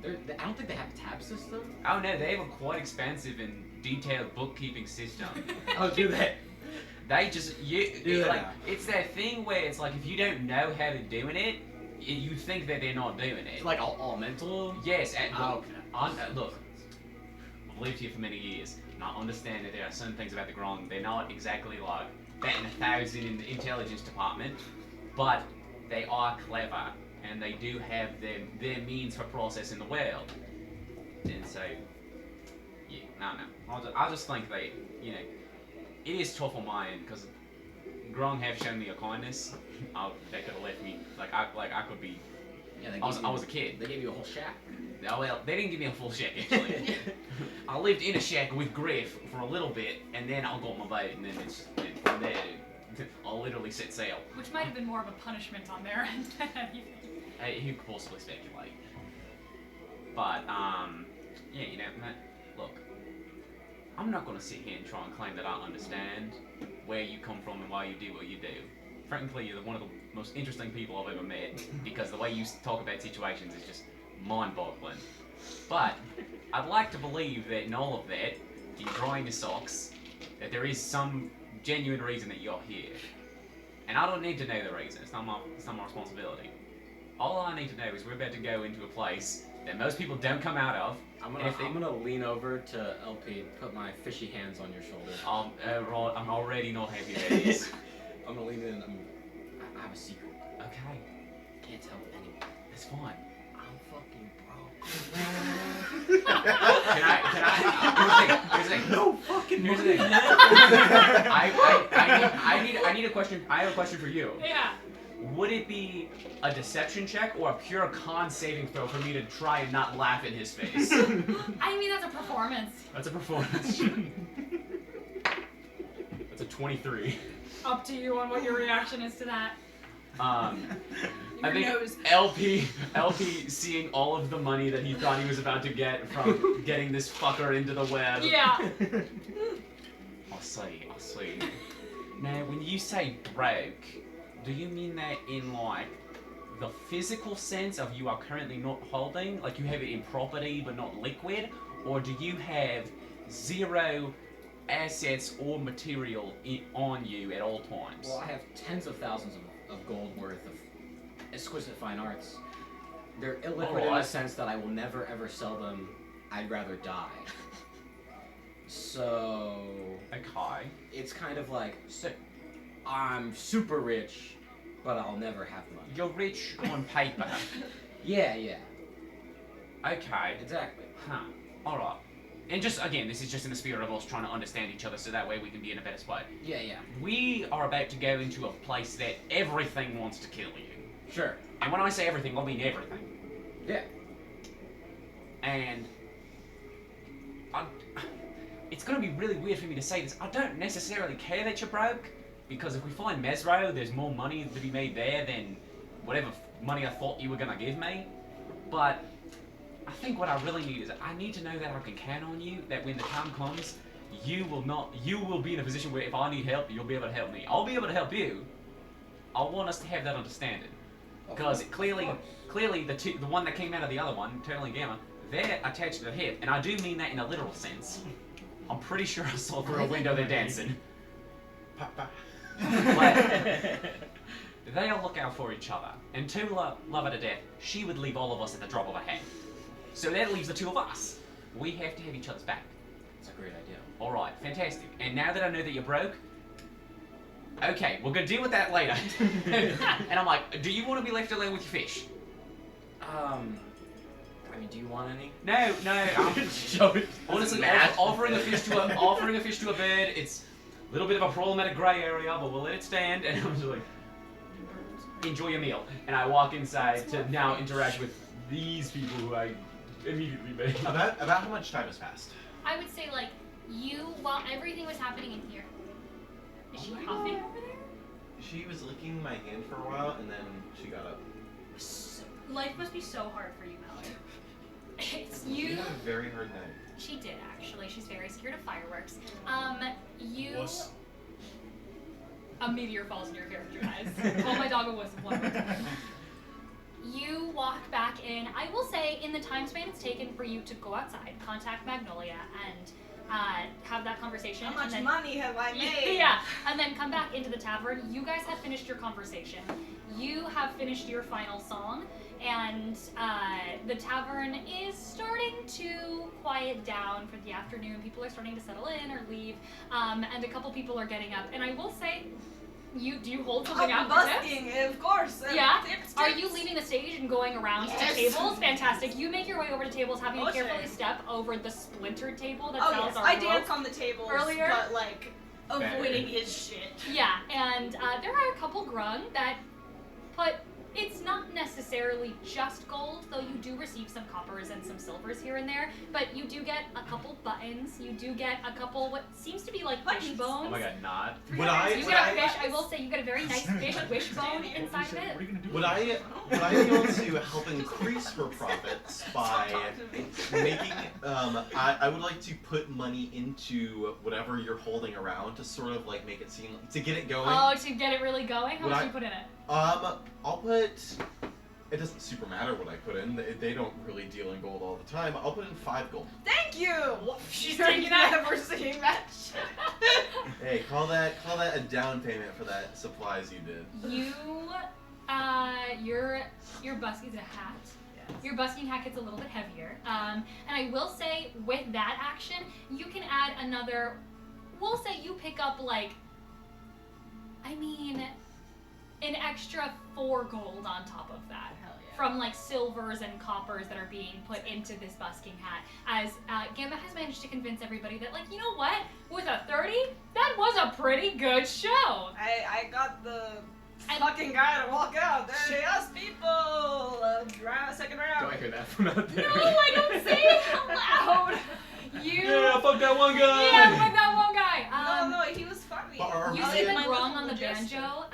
I don't think they have a tab system. Oh no, they have a quite expansive and detailed bookkeeping system. Oh, do they? They just Yeah. like it's that thing where it's like if you don't know how they're doing it, you think that they're not doing it. It's like all mental. Yes, and look, okay. look, I've lived here for many years, and I understand that there are some things about the Gron, they're not exactly like bat in 1,000 in the intelligence department, but they are clever, and they do have their means for processing the world. And so, yeah, no. I just think that, you know, it is tough on my end, because Grong have shown me a kindness. They could have left me, I could be, Yeah, they I was gave a kid. They gave you a whole shack. Oh, well, they didn't give me a full shack, actually. I lived in a shack with Griff for a little bit, and then I got my boat, and then from there, I literally set sail. Which might have been more of a punishment on their end than anything. Who could possibly speculate? But, yeah, you know, Matt, look, I'm not going to sit here and try and claim that I understand where you come from and why you do what you do. Frankly, you're one of the most interesting people I've ever met, because the way you talk about situations is just mind-boggling. But I'd like to believe that in all of that, in drying your socks, that there is some genuine reason that you're here. And I don't need to know the reason. It's not my responsibility. All I need to know is we're about to go into a place that most people don't come out of. I'm and if they- gonna lean over to LP, put my fishy hands on your shoulder. Right, I'm already not happy that is. I'm gonna lean in. I have a secret. Okay, Can't tell anyone. that's fine. I'm fucking broke. Here's the thing. No fucking Here's the thing. money. I need a question. I have a question for you. Yeah. Would it be a deception check or a pure con saving throw for me to try and not laugh in his face? I mean, that's a performance. That's a performance. That's a 23. Up to you on what your reaction is to that. I Your think nose. LP seeing all of the money that he thought he was about to get from getting this fucker into the web. Yeah. I'll see. Now, when you say broke, do you mean that in like the physical sense of you are currently not holding, like you have it in property but not liquid, or do you have 0 assets or material on you at all times? Well, I have tens of thousands of gold worth of exquisite fine arts. They're illiquid in the Alright. sense that I will never ever sell them. I'd rather die. So Okay. it's kind of like I'm super rich, but I'll never have money. You're rich on paper. Yeah, Okay. exactly. Huh. Alright. And just, again, this is just in the spirit of us trying to understand each other so that way we can be in a better spot. Yeah. We are about to go into a place that everything wants to kill you. Sure. And when I say everything, I mean everything. Yeah. And it's going to be really weird for me to say this. I don't necessarily care that you're broke, because if we find Mesro, there's more money to be made there than whatever money I thought you were going to give me. But I think what I really need is I need to know that I can count on you, that when the time comes, you will be in a position where if I need help, you'll be able to help me. I'll be able to help you. I want us to have that understanding. Because clearly the one that came out of the other one, Turtle and Gamma, they're attached to the hip, and I do mean that in a literal sense. I'm pretty sure I saw through a window they're dancing. Papa. But they'll look out for each other. And Tula, love her to death, she would leave all of us at the drop of a hat. So that leaves the two of us. We have to have each other's back. That's a great idea. Alright, fantastic. And now that I know that you're broke, okay, we're gonna deal with that later. And I'm like, do you want to be left alone with your fish? I mean, do you want any? No. Show it. Honestly, Matt. offering a fish to a bird, it's a little bit of a problematic grey area, but we'll let it stand. And I'm just like, enjoy your meal. And I walk inside to now interact with these people who I immediately met. About how much time has passed? I would say, like, while everything was happening in here. Is she huffing over there? She was licking my hand for a while, and then she got up. Life must be so hard for you, Mallory. It's She you. had a very hard night. She did, actually. She's very scared of fireworks. You. Wuss. A meteor falls in your character eyes. Call my dog a wuss one more time. You walk back in. I will say, in the time span it's taken for you to go outside, contact Magnolia, and have that conversation. How much and then, money have I made? Yeah, and then come back into the tavern. You guys have finished your conversation. You have finished your final song, and the tavern is starting to quiet down for the afternoon. People are starting to settle in or leave, and a couple people are getting up. And I will say, do you hold something I'm out for tips? busking, of course. Yeah? Tips. Are you leaving the stage and going around Yes. to tables? Fantastic. You make your way over to tables, having to Okay. carefully step over the splintered table that Oh sells yes, our I rope. dance on the tables earlier. but like avoiding his shit. Yeah, and there are a couple grung that put. It's not necessarily just gold, though you do receive some coppers and some silvers here and there. But you do get a couple buttons. You do get a couple what seems to be like Buttons. fish bones. Oh my god, not. Would I? You Would get a I? fish. I will say you get a very nice fish wishbone inside of What are it. you gonna do? Would I be able to help increase her profits by making? I would like to put money into whatever you're holding around to sort of like make it seem to get it going. Oh, to get it really going. How Would much I- do you put in it? I'll put. It doesn't super matter what I put in. They don't really deal in gold all the time. I'll put in 5 gold. Thank you! She's You're taking that. never seeing that shit. Hey, call that a down payment for that supplies you did. You, your busking hat. Your busking hat gets a little bit heavier. And I will say, with that action, you can add another. We'll say you pick up an extra 4 gold on top of that. Hell from like silvers and coppers that are being put into this busking hat. As Gambit has managed to convince everybody that, like, you know what? With a 30, that was a pretty good show. I got the fucking guy to walk out. There, yes, people. Second Do round. I hear that from out there? No, I don't say it out loud. You. Yeah, fuck that one guy. Yeah, fuck that one guy. No, he was funny. But our- You I see like the grung on the Majestic. banjo.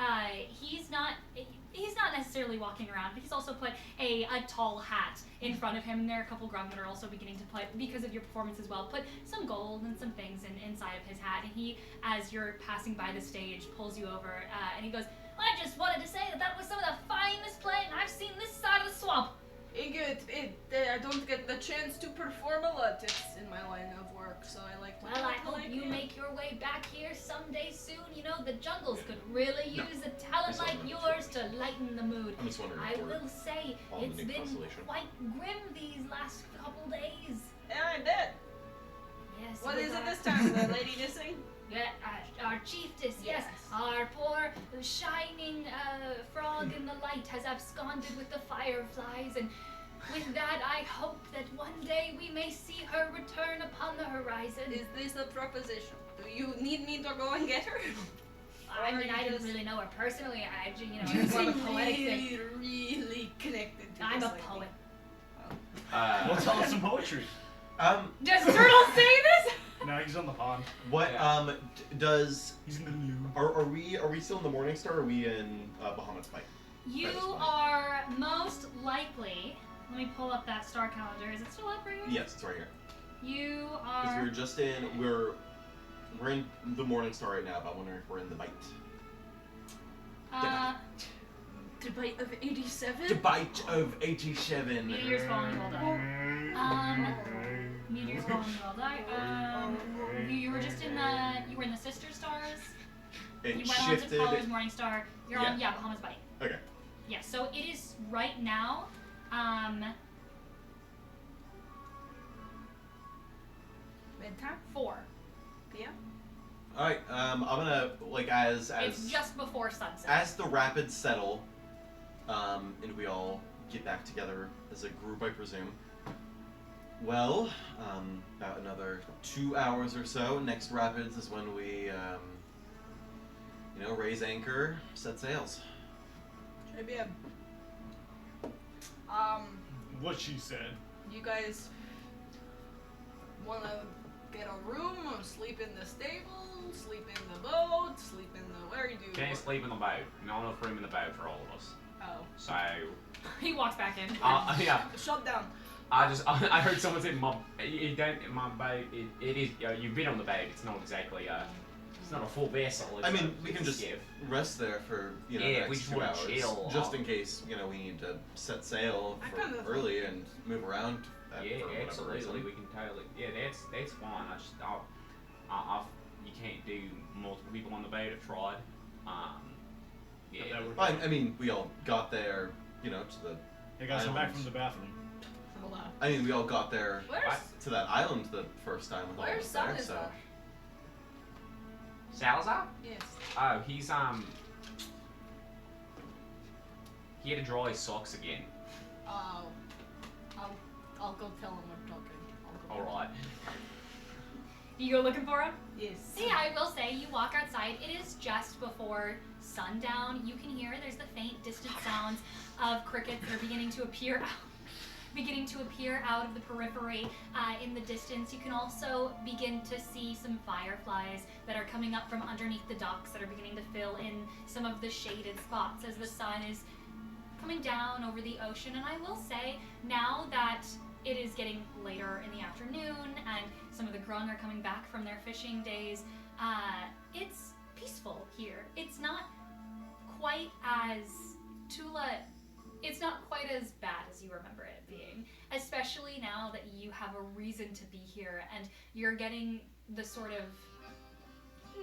He's not necessarily walking around, but he's also put a tall hat in front of him. And there are a couple grung that are also beginning to put, because of your performance as well, put some gold and some things inside of his hat. And he, as you're passing by the stage, pulls you over and he goes, "I just wanted to say that was some of the finest playing I've seen this side of the swamp." I don't get the chance to perform a lot. It's in my line of work, so I like to. Well, I hope like you it. make your way back here someday soon. You know, the jungles could really No. use a talent It's like not yours to lighten the mood. I'm just wondering I if we're will say, on the it's new been constellation. quite grim these last couple days. Yeah, I bet. Yes. What with is it our- this time? The lady missing? Yeah, our chiefess, yes. Yes. Our poor shining frog in the light has absconded with the fireflies, and with that, I hope that one day we may see her return upon the horizon. Is this a proposition? Do you need me to go and get her? I or mean, you I didn't just- really know her personally. You It's more of a seem poetic thing. really connected to I'm this a lady. poet. Well, tell us some poetry. Does Turtle say this? No, he's on the pond. What Yeah. does He's in the loo. are we still in the Morning Star? Or are we in Bahamut's Fight? You That is funny. are most likely. Let me pull up that star calendar. Is it still up for you? Yes, it's right here. You Because are. we're just in we're in the Morning Star right now, but I'm wondering if we're in the Bite. Debate of 87? The Bite of 87. Meteors falling well done. Meteors falling well done. You were just in the. You were in the Sister Stars. It You went shifted. on to Color's Morning Star. You're on. Yeah, Bahamas Bite. Okay. Yeah. So it is right now. Bedtime? 4. All right. I'm gonna as It's just before sunset. as the rapids settle, and we all get back together as a group, I presume. Well, about another 2 hours or so. Next rapids is when we, raise anchor, set sails. Maybe What she said. you guys wanna get a room or sleep in the stable, sleep in the boat, sleep in the where you do? Can't sleep in the boat. Not enough room in the boat for all of us. Oh. So, He walks back in. yeah. Shut down. I heard someone say my boat. It is. You've been on the boat. It's not exactly. It's not a full vessel. It's I mean, we it's can a just skiff. rest there for the Yeah, we next just 2 wanna hours, chill. just in case we need to set sail I for kind of- early and move around. Yeah, for whatever absolutely. reason. We can totally. Yeah, that's fine. You can't do multiple people on the boat. I've tried. Yeah. That would- I mean, we all got there, to the. Hey guys, I'm back Islands. from the bathroom. Hold on. I mean, we all got there Where's to that island the first time with all of where's us there. So Salazar? Salazar? Yes. Oh, he's He had to draw his socks again. Oh. I'll go tell him we're talking. I'll go. All right. You go looking for him? Yes. Yeah, I will say you walk outside. It is just before sundown. You can hear there's the faint, distant sounds of crickets that are beginning to appear out of the periphery in the distance. You can also begin to see some fireflies that are coming up from underneath the docks that are beginning to fill in some of the shaded spots as the sun is coming down over the ocean. And I will say, now that it is getting later in the afternoon and some of the grung are coming back from their fishing days, it's peaceful here. It's not quite as it's not quite as bad as you remember it being, especially now that you have a reason to be here and you're getting the sort of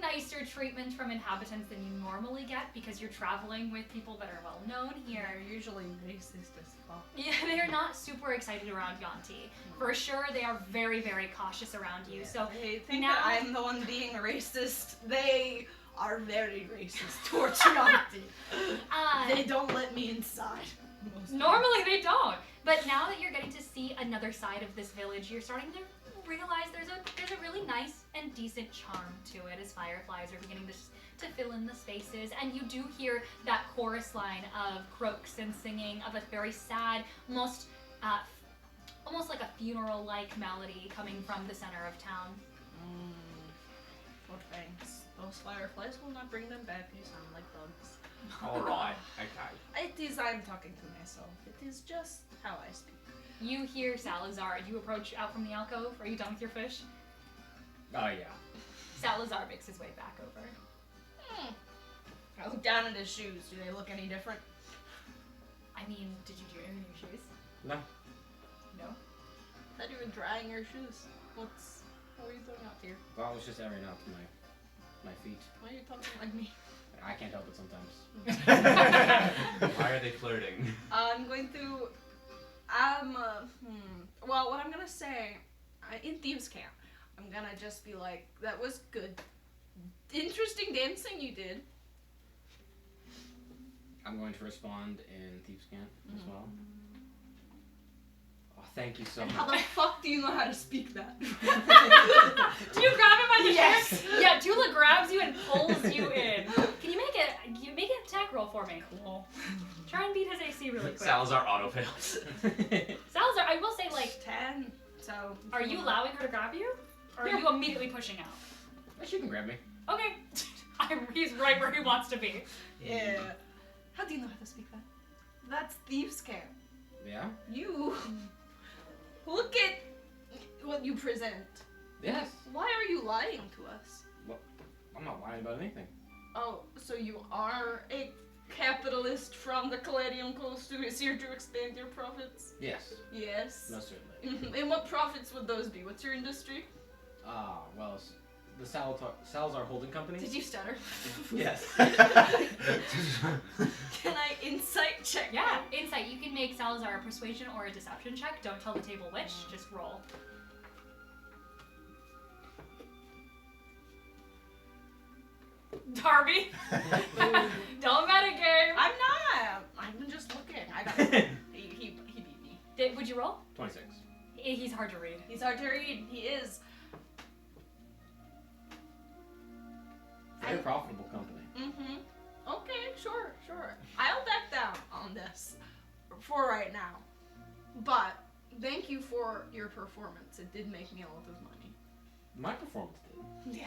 nicer treatment from inhabitants than you normally get because you're traveling with people that are well known here. They're usually racist as fuck. Yeah, they're not super excited around Yanti. For sure, they are very, very cautious around you. So They think now- that I'm the one being racist. They are very racist towards Yanti. They don't let me inside. Normally they don't. But now that you're getting to see another side of this village, you're starting to realize there's a really nice and decent charm to it as fireflies are beginning to fill in the spaces. And you do hear that chorus line of croaks and singing of a very sad, almost like a funeral-like melody coming from the center of town. Well, thanks. Those fireflies will not bring them back. You sound like bugs. Alright, okay. It is, I'm talking to myself. It is just how I speak. You hear Salazar. You approach out from the alcove. Are you done with your fish? Oh yeah. Salazar makes his way back over. I look down at his shoes. Do they look any different? I mean, did you do anything with your shoes? No. No? I thought you were drying your shoes. What were you throwing out here? Well, I was just airing out my feet. Why are you talking like me? I can't help it sometimes. Why are they flirting? I'm going to. Well, what I'm gonna say in Thieves' Camp, I'm gonna just be like, that was good. Interesting dancing you did. I'm going to respond in Thieves' Camp as well. Oh, thank you so And much. how the fuck do you know how to speak that? Do you grab him by the Yes. shirt? Yeah, Tula grabs you and pulls you in. Can you make an attack roll for me? Cool. Try and beat his AC really quick. Salazar auto fails. Salazar, I will say, like, 10. So. are you allowing her to grab you? Or are you immediately pushing out? She can grab me. Okay. He's right where he wants to be. Yeah. How do you know how to speak that? That's Thieves' Camp. Yeah? You. Look at what you present. Yes. Why are you lying to us? I'm not lying about anything. Oh, so you are a capitalist from the Caladium Coast who is here to expand your profits? Yes. Yes. Most certainly. And what profits would those be? What's your industry? Well, the Salazar Holding Company. Did you stutter? Yes. Can I insight check? Yeah, insight. You can make Salazar a persuasion or a deception check. Don't tell the table which, just roll. Darby. Don't meta game. I'm not. I'm just looking. I got. He beat me. Would you roll? 26. He's hard to read. He's hard to read. He is. Very profitable company. Mm-hmm. Okay, sure. I'll back down on this for right now. But thank you for your performance. It did make me a lot of money. My performance did. Yeah.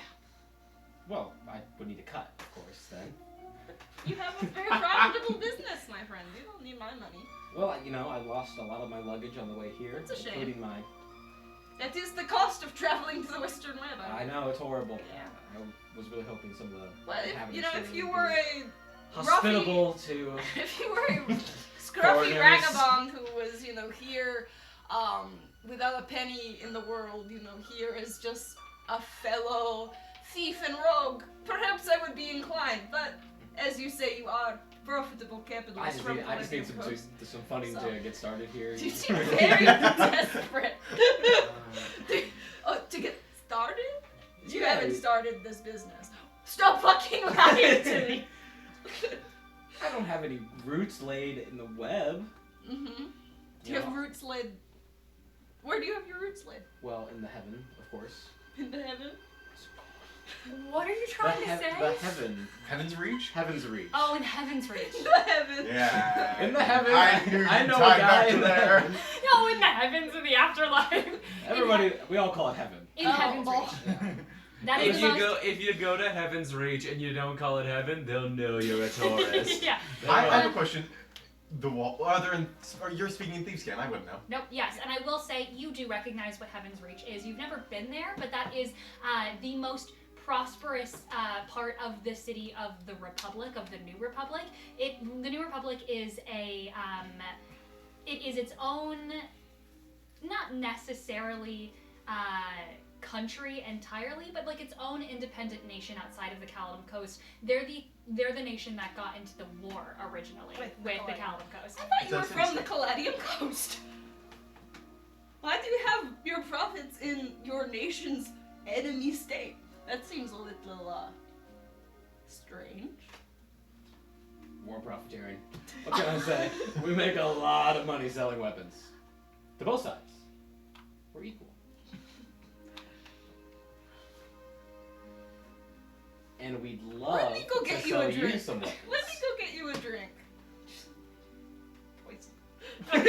Well, I would need a cut, of course, then. You have a very profitable business, my friend. You don't need my money. Well, I lost a lot of my luggage on the way here, That's a shame. including my... That is the cost of traveling to the Western Web. I know, it's horrible. Yeah. I was really hoping some of the Well, if inhabitants you would were be a hospitable to... if you were a scruffy Foreigners. vagabond who was, here, without a penny in the world, here as just a fellow thief and rogue, perhaps I would be inclined. But as you say, you are profitable I capitalist just from need, I just need Caladium Coast. some funding So- to get started here. You seem very desperate. To get started? You Yeah. haven't started this business. Stop fucking lying to me. I don't have any roots laid in the web. Mm-hmm. Do you Yeah. have roots laid? Where do you have your roots laid? Well, in the heaven, of course. In the heaven? What are you trying to say? The heaven. Heaven's Reach? Heaven's reach. Oh, in Heaven's Reach. In the heaven. Yeah. In the heaven. I knew I you know a tied guy back to in there. No, in the heavens, in the afterlife. Everybody, we all call it heaven. In Oh, Heaven's well. Reach. That is the most... If you go to Heaven's Reach and you don't call it heaven, they'll know you're a tourist. Yeah. I have a question. The wall. You're speaking in Thieves' Camp. I wouldn't know. Nope, yes, and I will say you do recognize what Heaven's Reach is. You've never been there, but that is the most prosperous part of the city of the Republic, of the New Republic. The New Republic is it is its own, not necessarily country entirely, but like its own independent nation outside of the Caladium Coast. They're the nation that got into the war originally With with the the Caladium Coast. I thought you were That's from the interesting. Caladium Coast. Why do you have your profits in your nation's enemy state? That seems a little strange. more profiteering. What can I say? We make a lot of money selling weapons. To both sides. We're equal. And we'd love Let me go to get you sell a drink. you some weapons. Let me go get you a drink. Poison.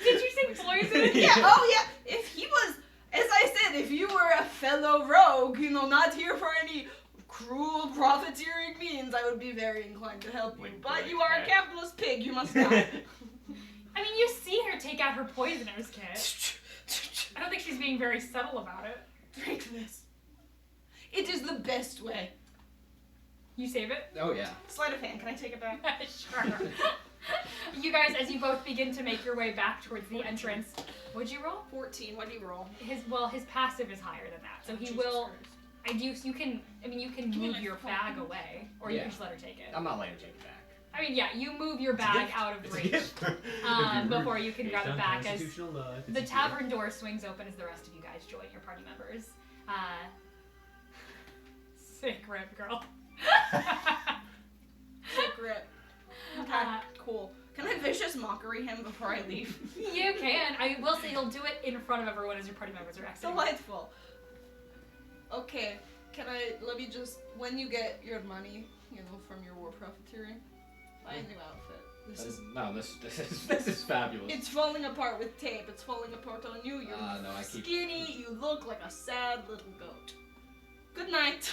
Did you say poison? Yeah, oh yeah. If he was, as I said, if you were a fellow rogue, not here for any cruel profiteering means, I would be very inclined to help you. Wink, But wink, you are a hey. capitalist pig, you must die. I mean, you see her take out her poisoners kit. I don't think she's being very subtle about it. Drink this. It is the best way. You save it? Oh yeah. Sleight of hand, can I take it back? Sure. You guys, as you both begin to make your way back towards the entrance, what'd you roll? 14, what do you roll? His passive is higher than that, so he Jesus will. Christ. You can Give me move my your phone. bag away, or you Yeah. can just let her take it. I'm not letting her take it back. I mean, yeah, you move your It's a bag gift. out of It's a reach gift. before you can grab it back as Constitutional, the tavern door swings open as the rest of you guys join your party members. Sick rip, girl. Secret. Okay, cool. Can I vicious mockery him before I leave? You can. I will say he'll do it in front of everyone as your party members are exiting. Delightful. Okay, let me just, when you get your money, from your war profiteering, buy a new outfit. This is fabulous. It's falling apart with tape. It's falling apart on you. You're No, I keep- skinny. You look like a sad little goat. Good night.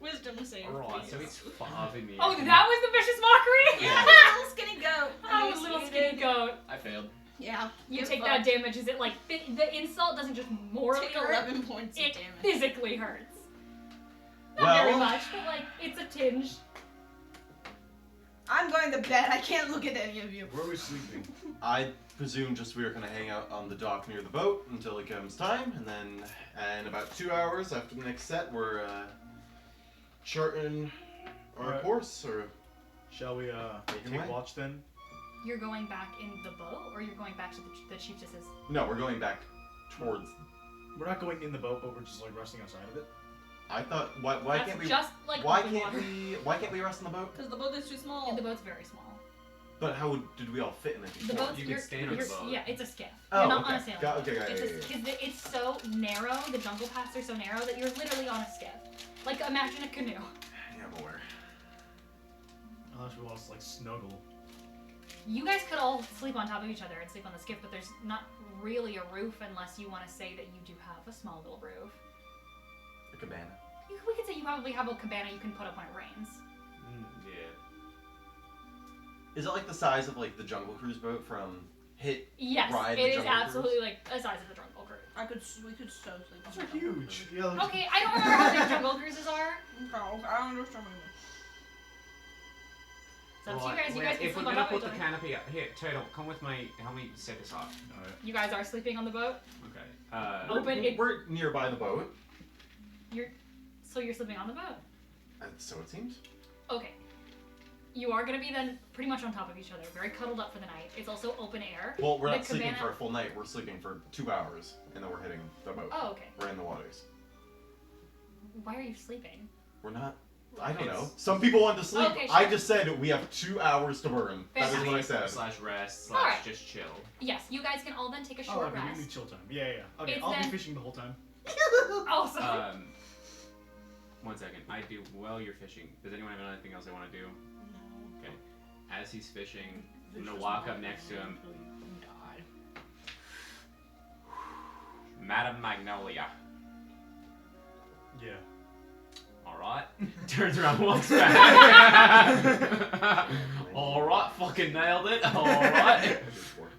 Wisdom save. Alright, so please. it's 5 in the Oh, end. that was the vicious mockery? Yeah, little skinny goat. Oh, little skinny goat. I failed. Yeah. You get take fucked. that damage. Is it like the insult doesn't just morally Take hurt? 11 points of It damage. physically hurts. Not very Well- much, but like it's a tinge. I'm going to bed. I can't look at any of you. Where are we sleeping? I presume just we are going to hang out on the dock near the boat until it comes time, and then in about 2 hours after the next set, we're charting our Alright. course. Or Shall we Taken take away? watch then? You're going back in the boat, or you're going back to the chiefess's? no, we're going back towards. We're not going in the boat, but we're just like resting outside of it. I thought why That's can't we just like why open can't water. why can't we rest on the boat? Because the boat is too small. Yeah, the boat's very small. But how did we all fit in it? The before? boat's You could you're- stand on the you're- boat. Yeah, it's a skiff. Oh, You're not okay. on a sailing Got- boat. okay, got it, It's yeah, because it's so narrow. The jungle paths are so narrow that you're literally on a skiff. Like imagine a canoe. Yeah, I'm aware. Unless we want to like snuggle. You guys could all sleep on top of each other and sleep on the skiff, but there's not really a roof unless you want to say that you do have a small little roof. A cabana. We could say you probably have a cabana you can put up when it rains. Yeah. Is it like the size of like the Jungle Cruise boat from Hit? Yes, Ride the it is Jungle Cruise? absolutely like the size of the jungle cruise. We could so sleep. Those are huge. Yeah. Like, Okay, I don't remember how big jungle cruises are. Okay, I understand. So it's Alright, you guys well, can if we're sleep on gonna top of put each the other. canopy up here, Turtle, come with me. Help me set this up. Alright. You guys are sleeping on the boat. Okay. Open it. We're nearby the boat. So you're sleeping on the boat. So it seems. Okay. You are gonna be then pretty much on top of each other, very cuddled up for the night. It's also open air. Well, we're The not sleeping cabana- for a full night. We're sleeping for 2 hours, and then we're hitting the boat. Oh, okay. We're in the waters. Why are you sleeping? We're not. I don't know. It's- Some people want to sleep. Okay, I sure. just said we have 2 hours to burn. That is what I said. Slash rest, Alright. slash just chill. Yes, you guys can all then take a Oh, short okay, we rest. need chill time. Yeah. Okay, It's I'll then- be fishing the whole time. Also, 1 second. I do while you're fishing. Does anyone have anything else they want to do? Okay. As he's fishing, I'm gonna walk up next to him. Madam Magnolia. Yeah. Alright. Turns around, walks back. Alright, fucking nailed it. Alright.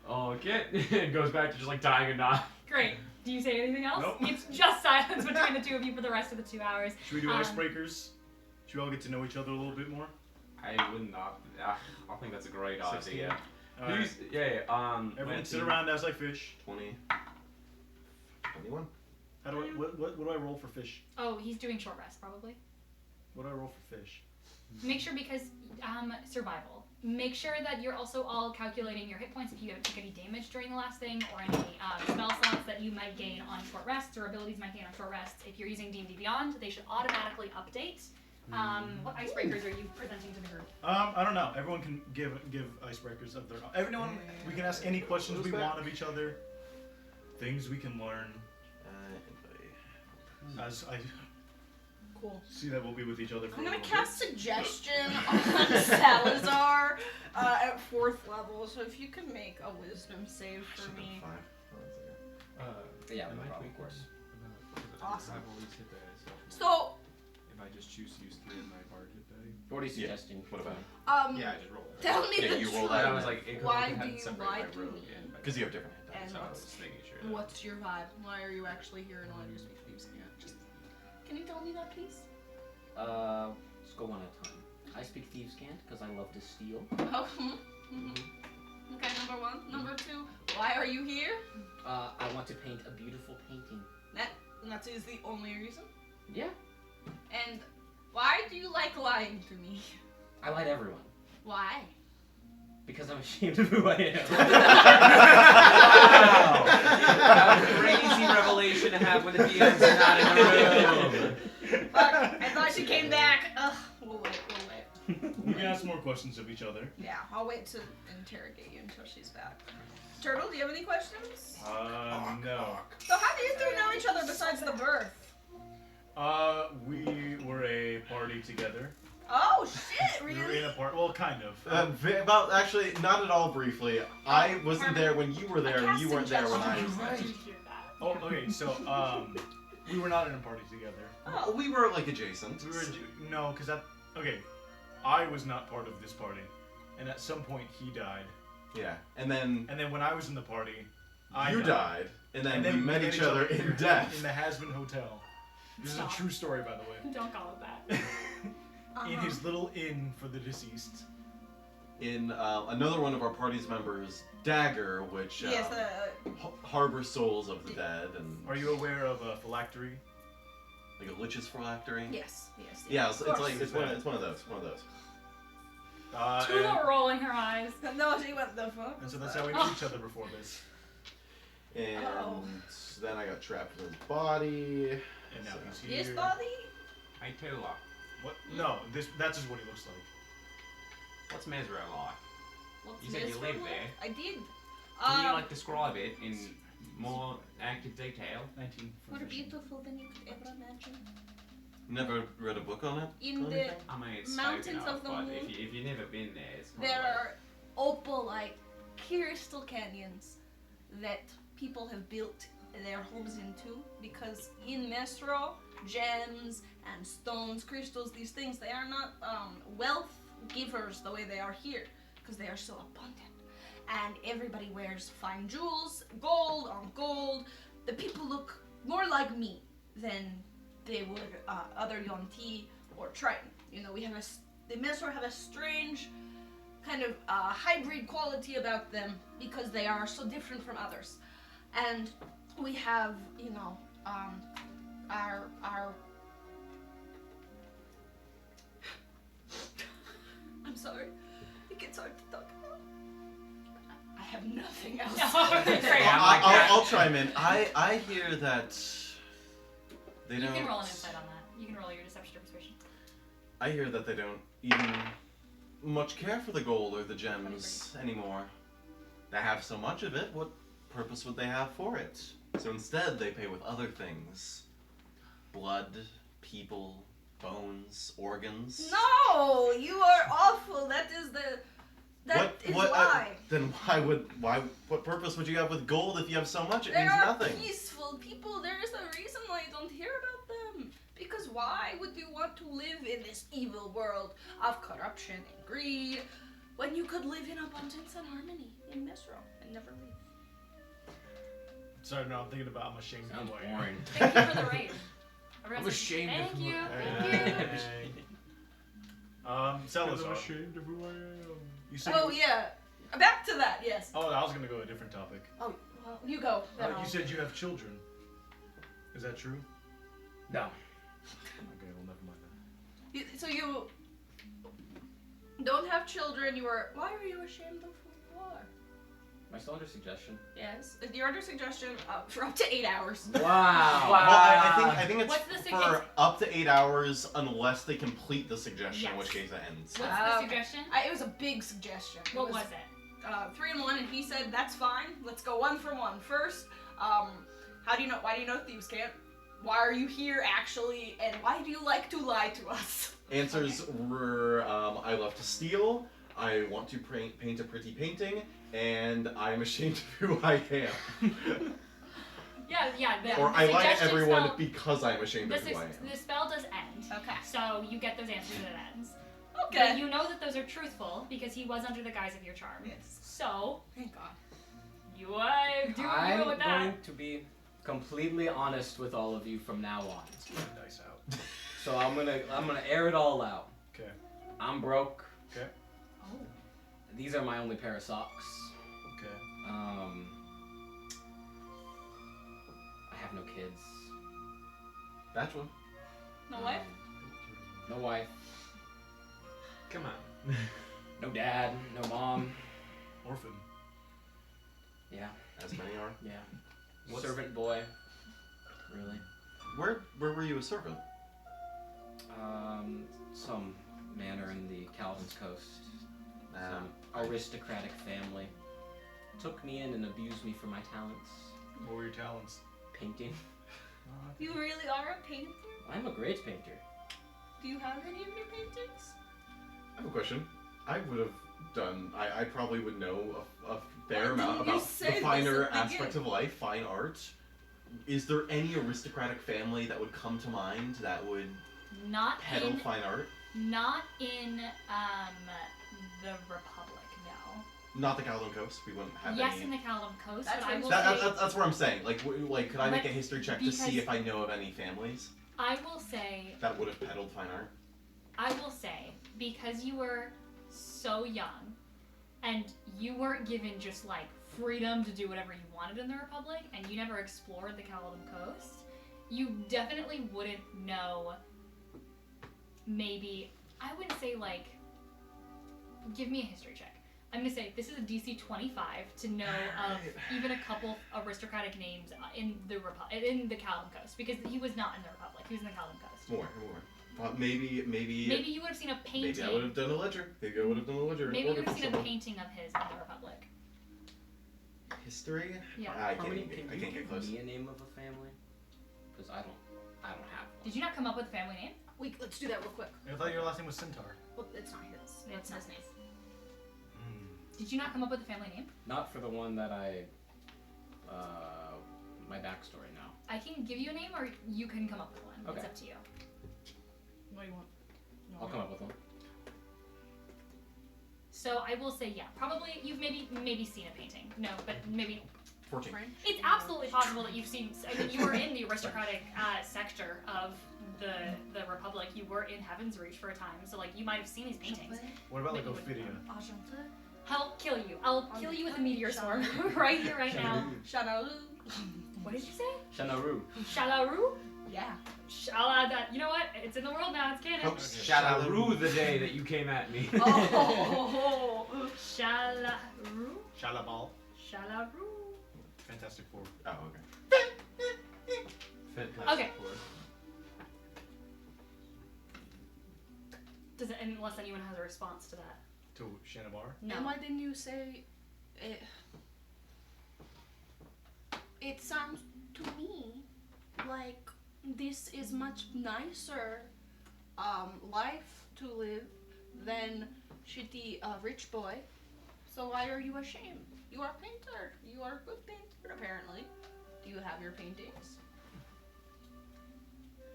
Okay. Goes back to just like tying a knot. great. Do you say anything else? Nope. It's just silence between the two of you for the rest of the 2 hours. Should we do Um, icebreakers? Should we all get to know each other a little bit more? I would not. I think that's a great 16. idea. Alright. Who's, Everyone 19. sit around as I fish. 20. 21. How do I? What do I roll for fish? Oh, he's doing short rest probably. What do I roll for fish? Make sure because survival. Make sure that you're also all calculating your hit points if you took any damage during the last thing or any spell slots that you might gain on short rests or abilities you might gain on short rests. If you're using D&D Beyond, they should automatically update What icebreakers are you presenting to the group? I don't know. Everyone can give icebreakers of their own. Everyone, we can ask any questions we want of each other. Things we can learn. As I Cool. see that we'll be with each other for I'm a gonna little cast suggestion on Salazar at 4th level. So if you can make a wisdom save for me. Yeah, no problem, of course. Awesome. I've always hit that. So If I just choose to use 3 of my bard hit die. What are you Yeah. suggesting? What about Yeah, I just rolled it. tell me Yeah, the you roll truth. that. I was like, it Why had do you separate lie my to rogue me? again, but Because you have different hit dice. And so I was just making sure. What's your vibe? Why are you actually here and why do you speak thieves? Just can you tell me that, please? Let's go one at a time. I speak thieves' cant because I love to steal. Oh, okay. Number 1. Number 2. Why are you here? I want to paint a beautiful painting. That is the only reason. Yeah, And why do you like lying to me? I lie to everyone Why? because I'm ashamed of who I am. Wow! That was a crazy revelation to have when the DM's not in the room. Fuck, I thought she came back. Ugh, we'll wait. We can ask more questions of each other. Yeah, I'll wait to interrogate you until she's back. Turtle, do you have any questions? No. So how do you two know each other besides the birth? We were a party together. Oh shit, We were in really? a party. Well, kind of. About actually, not at all briefly. I wasn't there when you were there, and cast you weren't there when I suggestions. was there. Did you hear that? Oh, okay. So, we were not in a party together. Oh, We were like adjacent. We were no, because that. Okay, I was not part of this party, and at some point he died. Yeah, and then And then when I was in the party, I you died, and then we we met each other in death. in the Hasbin Hotel. This Stop. is a true story, by the way. Don't call it that. In his little inn for the deceased. In another one of our party's members, Dagger, which yes, harbors souls of the dead, and Are you aware of a phylactery? like a lich's phylactery. yes. Yeah, it's Of like course. it's one of those. Tula rolling her eyes. No, she went the fuck. And so that's how we knew each other before this. And Oh. then I got trapped in his body. And now he's here. His body? Hey, Tula, What? No, that's just what he looks like. what's Mesro like? What's You said you his live body? there. I did. Can you like describe it in more active detail? 19. More beautiful than you could ever imagine. Never read a book on it. In or the anything? I mean, it's Mountains spoken of of, the but moon. if you've never been there, it's kind there of like, are opal-like crystal canyons that people have built their homes into because in Mesro, gems and stones, crystals, these things, they are not wealth givers the way they are here because they are so abundant. And everybody wears fine jewels, gold on gold. The people look more like me than they would other Yonti or Triton. You know, we have the Mesro have a strange kind of hybrid quality about them because they are so different from others. And we have, you know, our I'm sorry. It gets hard to talk about. I have nothing else. Great. Yeah, like that. I'll chime in. I hear that they You don't. can roll an insight on that. You can roll your deception or persuasion. I hear that they don't even much care for the gold or the gems anymore. They have so much of it, what purpose would they have for it? So instead, they pay with other things. Blood, people, bones, organs. No, you are awful. That is why. Then what purpose would you have with gold if you have so much? It They means are nothing. peaceful people. There is a reason why you don't hear about them. Because why would you want to live in this evil world of corruption and greed when you could live in abundance and harmony in Mesro and never leave? Sorry, no, I'm thinking about I'm ashamed of Sounds who I am. boring. Thank you for the raid. Everyone I'm says, ashamed of Thank who you. I Thank you. Salazar. I'm ashamed of who I am. You said Oh yeah, back to that. Yes. Oh, I was gonna go a different topic. Oh, well, you go. Then You I'll- said you have children. Is that true? No. Okay, well, never mind that. So you don't have children. You are. Why are you ashamed of who you are? I still under suggestion? Yes. You're under suggestion for up to 8 hours. Wow. Well, I think it's What's the for suggestion? up to 8 hours unless they complete the suggestion, in Yes. which case it ends. What's the Okay. suggestion? It was a big suggestion. What was it? 3 and 1, and he said that's fine. Let's go 1 for 1. First, why do you know Thieves Camp? Why are you here actually? And why do you like to lie to us? Answers were I love to steal, I want to paint a pretty painting, and I'm ashamed of who I am. Yeah. The, Or the I lie to suggestion everyone spell, because I'm ashamed the, of who I am. the spell does end. Okay. So you get those answers and it ends. Okay. But you know that those are truthful because he was under the guise of your charm. Yes. So Thank God. you do what you I'm will with that. going to be completely honest with all of you from now on. Dice out. So I'm gonna air it all out. Okay. I'm broke. Okay. Oh. These are my only pair of socks. Okay. I have no kids. Bachelor. No wife? No wife. Come on. No dad. No mom. Orphan. Yeah. As many are. Yeah. What's- Servant boy. Really. Where were you a servant? Some manor in the Calvin's Coast. Um, Some aristocratic family took me in and abused me for my talents. What were your talents? Painting. You really are a painter? I'm a great painter. Do you have any of your paintings? I have a question. I would have done. I probably would know a fair Why amount didn't you about say the this finer at the aspects of life, fine art. Is there any aristocratic family that would come to mind that would Not peddle in fine art? not in the Republic, no. Not the Calvin Coast. We wouldn't have Yes, any. in the Caldum Coast, That's but I what will That, say that's what I'm saying. Like, could I make a But history check to see because- if I know of any families I will say that would have peddled fine art? because you were so young and you weren't given just like freedom to do whatever you wanted in the Republic and you never explored the Caldum Coast, you definitely wouldn't know. Maybe I wouldn't say like give me a history check. I'm gonna say this is a DC 25 to know of even a couple aristocratic names in the in the Caldum Coast because he was not in the Republic. He was in the Caldum Coast. More. Maybe. Maybe you would have seen a painting. Maybe I would have done a ledger. Maybe I would have done a ledger. Maybe you would order have for seen a someone. painting of his in the Republic. History? Yeah. I Harmony, can't, can I you can't get give close. me a name of a family? Because I don't have one. Did you not come up with a family name? Let's do that real quick. I thought your last name was Centaur. Well, it's not his. It's his name. Did you not come up with a family name? Not for the one that my backstory now. I can give you a name, or you can come up with one. It's Okay. up to you. What do you want? I'll come up with one. So I will say, yeah, probably you've maybe seen a painting. No, but maybe 14. it's absolutely possible that you've seen. I mean, you were in the aristocratic sector of the Republic. You were in Heaven's Reach for a time, so like you might have seen these paintings. What about like But you wouldn't Ophidia? Enchanté. I'll kill you. I'll kill you with a meteor storm right here, right now. Shanalu. What did you say? Shanaru. Shalaru? Yeah. I'll add that. You know what? It's in the world now. It's canon. Oh, Shout out Rue the day that you came at me. Oh. Shalaru? Shalabal. Shalaru? Fantastic Four. Oh, okay. Okay. Does it, unless anyone has a response to that. To Shanabar. No. And why didn't you say it? It sounds to me like this is much nicer life to live than shitty rich boy. So why are you ashamed? You are a painter. You are a good painter apparently. Do you have your paintings?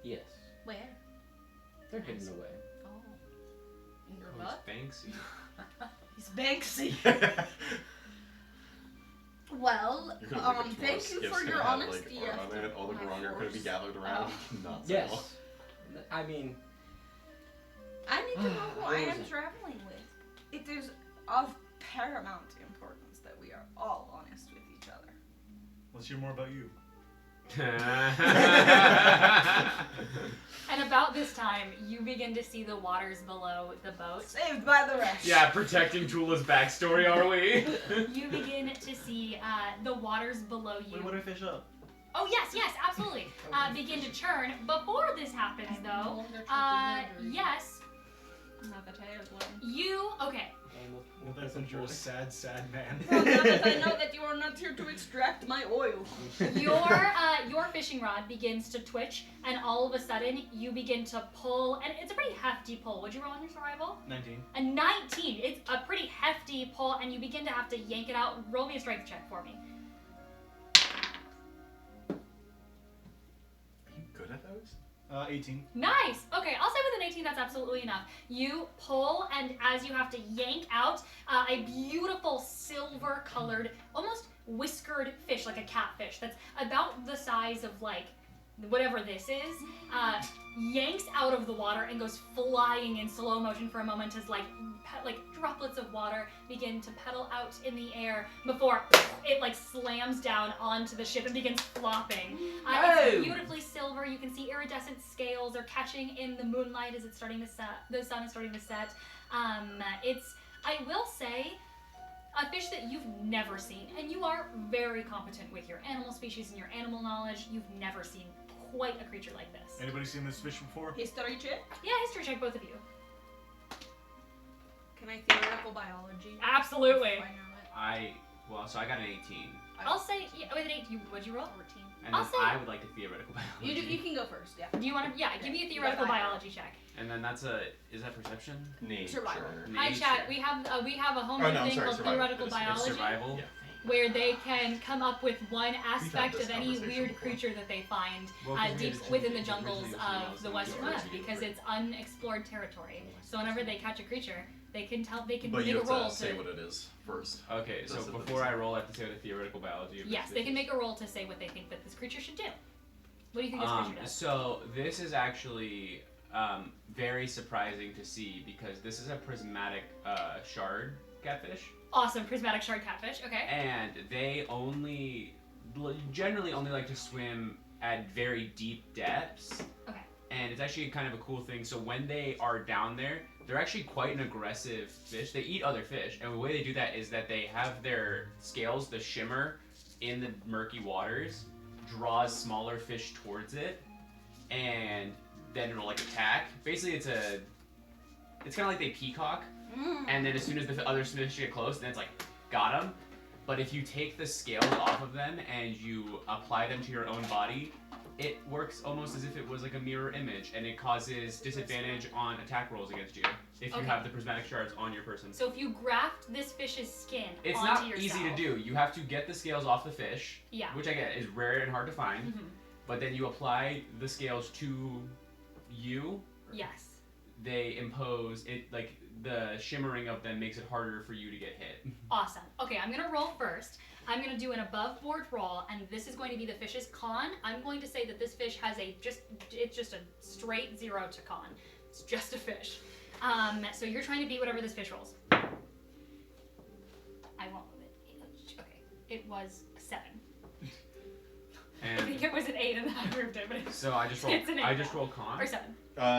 Yes. Where? They're hidden away. Oh. In your Oh, butt? it's Banksy. He's Banksy. Well, You're gonna bring it to thank us. you It's for gonna your have, honesty. Like, art on it, all the my Garong are gonna be force. gathered around. Nuts. Yes. I mean, I need to know who I What was am it? traveling with. It is of paramount importance that we are all honest with each other. Let's hear more about you. And about this time, you begin to see the waters below the boat. Saved by the rest. Yeah, protecting Tula's backstory, are we? You begin to see the waters below you. Wait, what do I fish up? Oh yes, absolutely. Begin to churn. Before this happens, though, yes, Now that I have learned. you okay? Well, that's a sad, sad man. Well, now that I know that you are not here to extract my oil. Your fishing rod begins to twitch, and all of a sudden you begin to pull, and it's a pretty hefty pull. Would you roll on your survival? 19. A 19. It's a pretty hefty pull, and you begin to have to yank it out. Roll me a strength check for me. Are you good at those? 18. Nice. Okay, I'll say with an 18, that's absolutely enough. You pull, and as you have to yank out, a beautiful silver-colored, almost whiskered fish, like a catfish, that's about the size of like whatever this is, yanks out of the water and goes flying in slow motion for a moment as like droplets of water begin to pedal out in the air before it like slams down onto the ship and begins flopping. It's beautifully silver. You can see iridescent scales are catching in the moonlight as it's starting to set. The sun is starting to set. It's, I will say, a fish that you've never seen, and you are very competent with your animal species and your animal knowledge. You've never seen quite a creature like this. Anybody seen this fish before? History check? Yeah, history check, both of you. Can I theoretical biology? Absolutely. If I know it. So I got an 18. I'll say, yeah, with an 8, would you roll? 14. And I'll then say- I would like to theoretical biology. You can go first. Yeah. Do you want to, give me a theoretical biology check. And then is that perception? Nature. Survival. Hi, Nature. chat. We have a homework no, I'm thing sorry, called survival. theoretical It is- it's biology, Survival? Yeah. where they can come up with one aspect this of any conversation weird before. creature that they find Well, 'cause we deep had to within change the it. jungles Originally it was of the something Western else. West because it's unexplored territory. So whenever they catch a creature, they can But make you a have roll to say what it is first. Okay, so That's the before thing. I roll, I have to say the theoretical biology. Of Yes, this they can fish. make a roll to say what they think that this creature should do. What do you think this creature does? So this is actually very surprising to see because this is a prismatic shard catfish, Awesome, prismatic shard catfish. Okay. and they generally only like to swim at very deep depths. Okay. And it's actually kind of a cool thing. So when they are down there, they're actually quite an aggressive fish. They eat other fish, and the way they do that is that they have their scales, the shimmer in the murky waters, draws smaller fish towards it, and then it'll like attack. Basically, it's kind of like they peacock, and then as soon as the other fish get close, then it's like, got them. But if you take the scales off of them and you apply them to your own body, it works almost as if it was like a mirror image, and it causes disadvantage on attack rolls against you if you Okay. have the prismatic shards on your person. So if you graft this fish's skin It's onto not yourself, easy to do. You have to get the scales off the fish, Yeah. which I get is rare and hard to find, Mhm. but then you apply the scales to you. Yes. They impose it, like the shimmering of them makes it harder for you to get hit. Awesome. Okay, I'm gonna roll first. I'm gonna do an above board roll, and this is going to be the fish's con. I'm going to say that this fish has it's just a straight 0 to con. It's just a fish. So you're trying to beat whatever this fish rolls. I won't move it. Okay, it was a 7. I And think it was an 8 and then I moved it, but it's so I just roll. It's an I eight just now. roll con. or 7.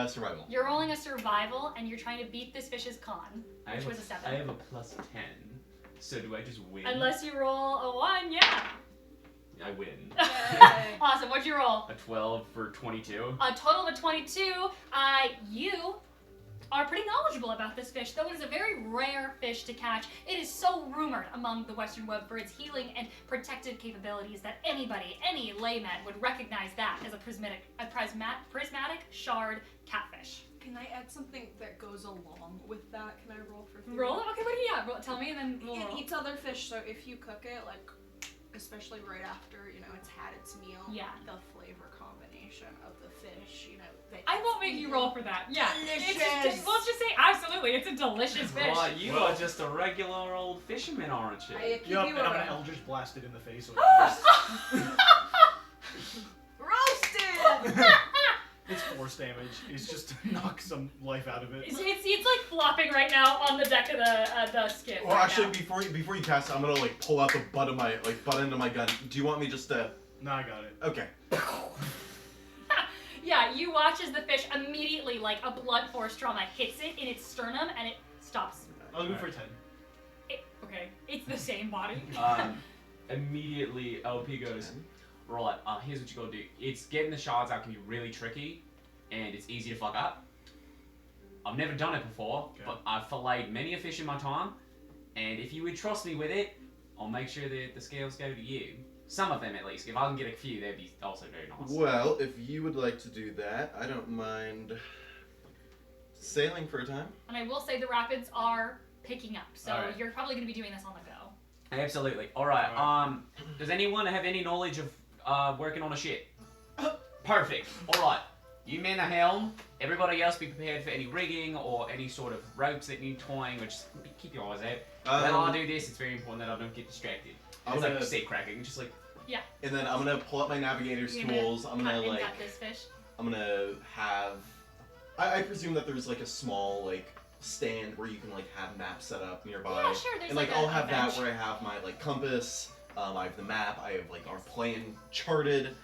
Survival. You're rolling a survival, and you're trying to beat this fish's con, I which have was a 7. I have a plus 10. So do I just win? Unless you roll a 1, yeah. I win. Awesome. What'd you roll? A 12 for 22. A total of a 22. You are pretty knowledgeable about this fish, though it is a very rare fish to catch. It is so rumored among the Western Web for its healing and protective capabilities that anybody, any layman, would recognize that as a prismatic shard catfish. Can I add something that goes along with that? Can I roll for Roll it? Okay, what do you got? Tell me and then we'll It roll. eats other fish, so if you cook it, like, especially right after, it's had its meal, Yeah. the flavor combination of the fish, that I won't make you roll for that. Yeah. It's Delicious. just, we'll just say absolutely. It's a delicious fish. Well, you are just a regular old fisherman, aren't you? I keep Yup, you and I'm around. gonna Eldritch blast it in the face. Roasted! It's force damage. It's just to knock some life out of it. It's like flopping right now on the deck of the skiff. Well, right actually, now. before you cast it, I'm gonna pull out the butt end of my gun. Do you want me just to? Nah, I got it. Okay. Yeah, you watch as the fish immediately, like a blunt force trauma, hits it in its sternum and it stops. I'll go for 10. Okay, it's the same body. Immediately, LP goes, right, here's what you gotta do. It's getting the shards out can be really tricky, and it's easy to fuck up. I've never done it before, Okay. but I've filleted many a fish in my time, and if you would trust me with it, I'll make sure that the scales go to you. Some of them, at least. If I can get a few, they'd be also very nice. Well, if you would like to do that, I don't mind sailing for a time. And I will say the rapids are picking up, so Alright. you're probably going to be doing this on the go. Absolutely. Alright, does anyone have any knowledge of working on a ship? Perfect. Alright. You man the helm. Everybody else be prepared for any rigging or any sort of ropes that need towing, which keep your eyes out. When I do this, it's very important that I don't get distracted. I'm It's gonna- like safe cracking, just like And then I'm gonna pull up my navigator's You're gonna tools. I'm cut gonna and like, gut this fish. I'm gonna have. I presume that there's like a small like stand where you can like have maps set up nearby. Yeah, sure. There's And like a, I'll a have bench. that where I have my like compass. I have the map. I have like our plan charted.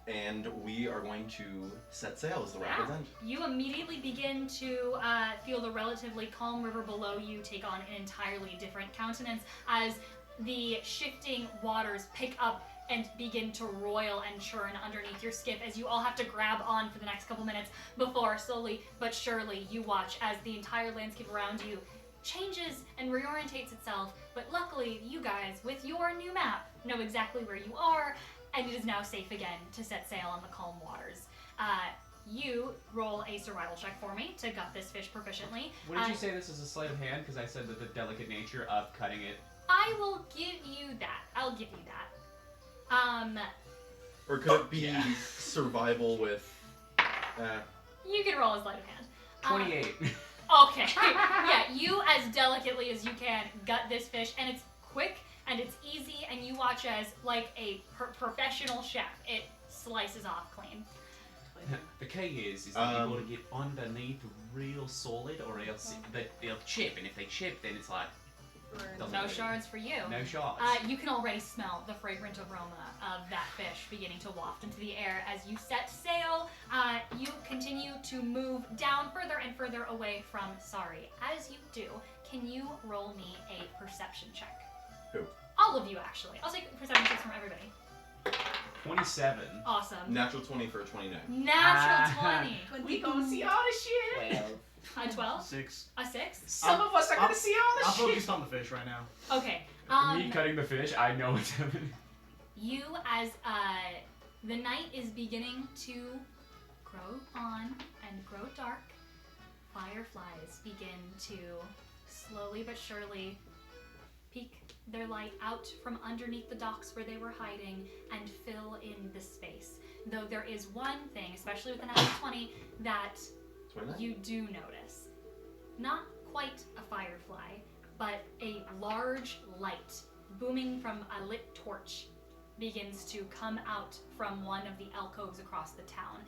And we are going to set sail as the rapids end. You immediately begin to feel the relatively calm river below you take on an entirely different countenance as the shifting waters pick up and begin to roil and churn underneath your skiff as you all have to grab on for the next couple minutes before slowly but surely you watch as the entire landscape around you changes and reorientates itself. But luckily, you guys, with your new map, know exactly where you are, and it is now safe again to set sail on the calm waters. You roll a survival check for me to gut this fish proficiently. what did you say this is a sleight of hand? Because I said that the delicate nature of cutting it. I will give you that. I'll give you that. Or could it be Yeah. survival with? You can roll a sleight of hand. 28. Okay. Yeah, you as delicately as you can gut this fish, and it's quick and it's easy, and you watch as like a professional chef, it slices off clean. The key is that you Um, got to get underneath real solid, or else they'll chip, and if they chip, then it's like doesn't No really- shards for you. No shards. You can already smell the fragrant aroma of that fish beginning to waft into the air as you set sail. You continue to move down further and further away from Sari. As you do, can you roll me a perception check? Who? All of you, actually. I'll take perception checks from everybody. 27. Awesome. Natural 20 for a 29. Natural 20. We gonna see all the shit. A 12? 6. A 6? Some of us are gonna see all the I'm shit. focused on the fish right now. Okay. Me cutting the fish, I know what's happening. You, as the night is beginning to grow on and grow dark, fireflies begin to slowly but surely peek their light out from underneath the docks where they were hiding and fill in the space. Though there is one thing, especially with an natural 20, that 29? you do notice. Not quite a firefly, but a large light booming from a lit torch begins to come out from one of the alcoves across the town.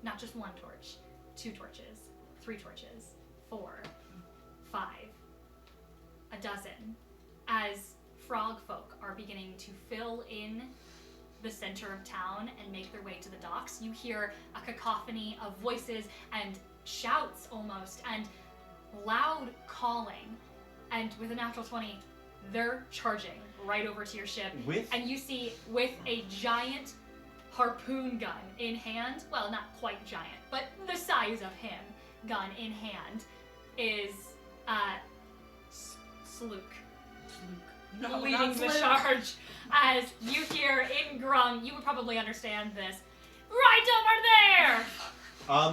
Not just one torch, 2 torches, 3 torches, 4, 5, a dozen, as frog folk are beginning to fill in the center of town and make their way to the docks. You hear a cacophony of voices and shouts almost, and loud calling, and with a natural 20, they're charging right over to your ship. With? And you see, with a giant harpoon gun in hand, well, not quite giant, but the size of him, gun in hand, is Slook. No, Leading not the Slook. charge. As you hear in Grung, you would probably understand this. Right over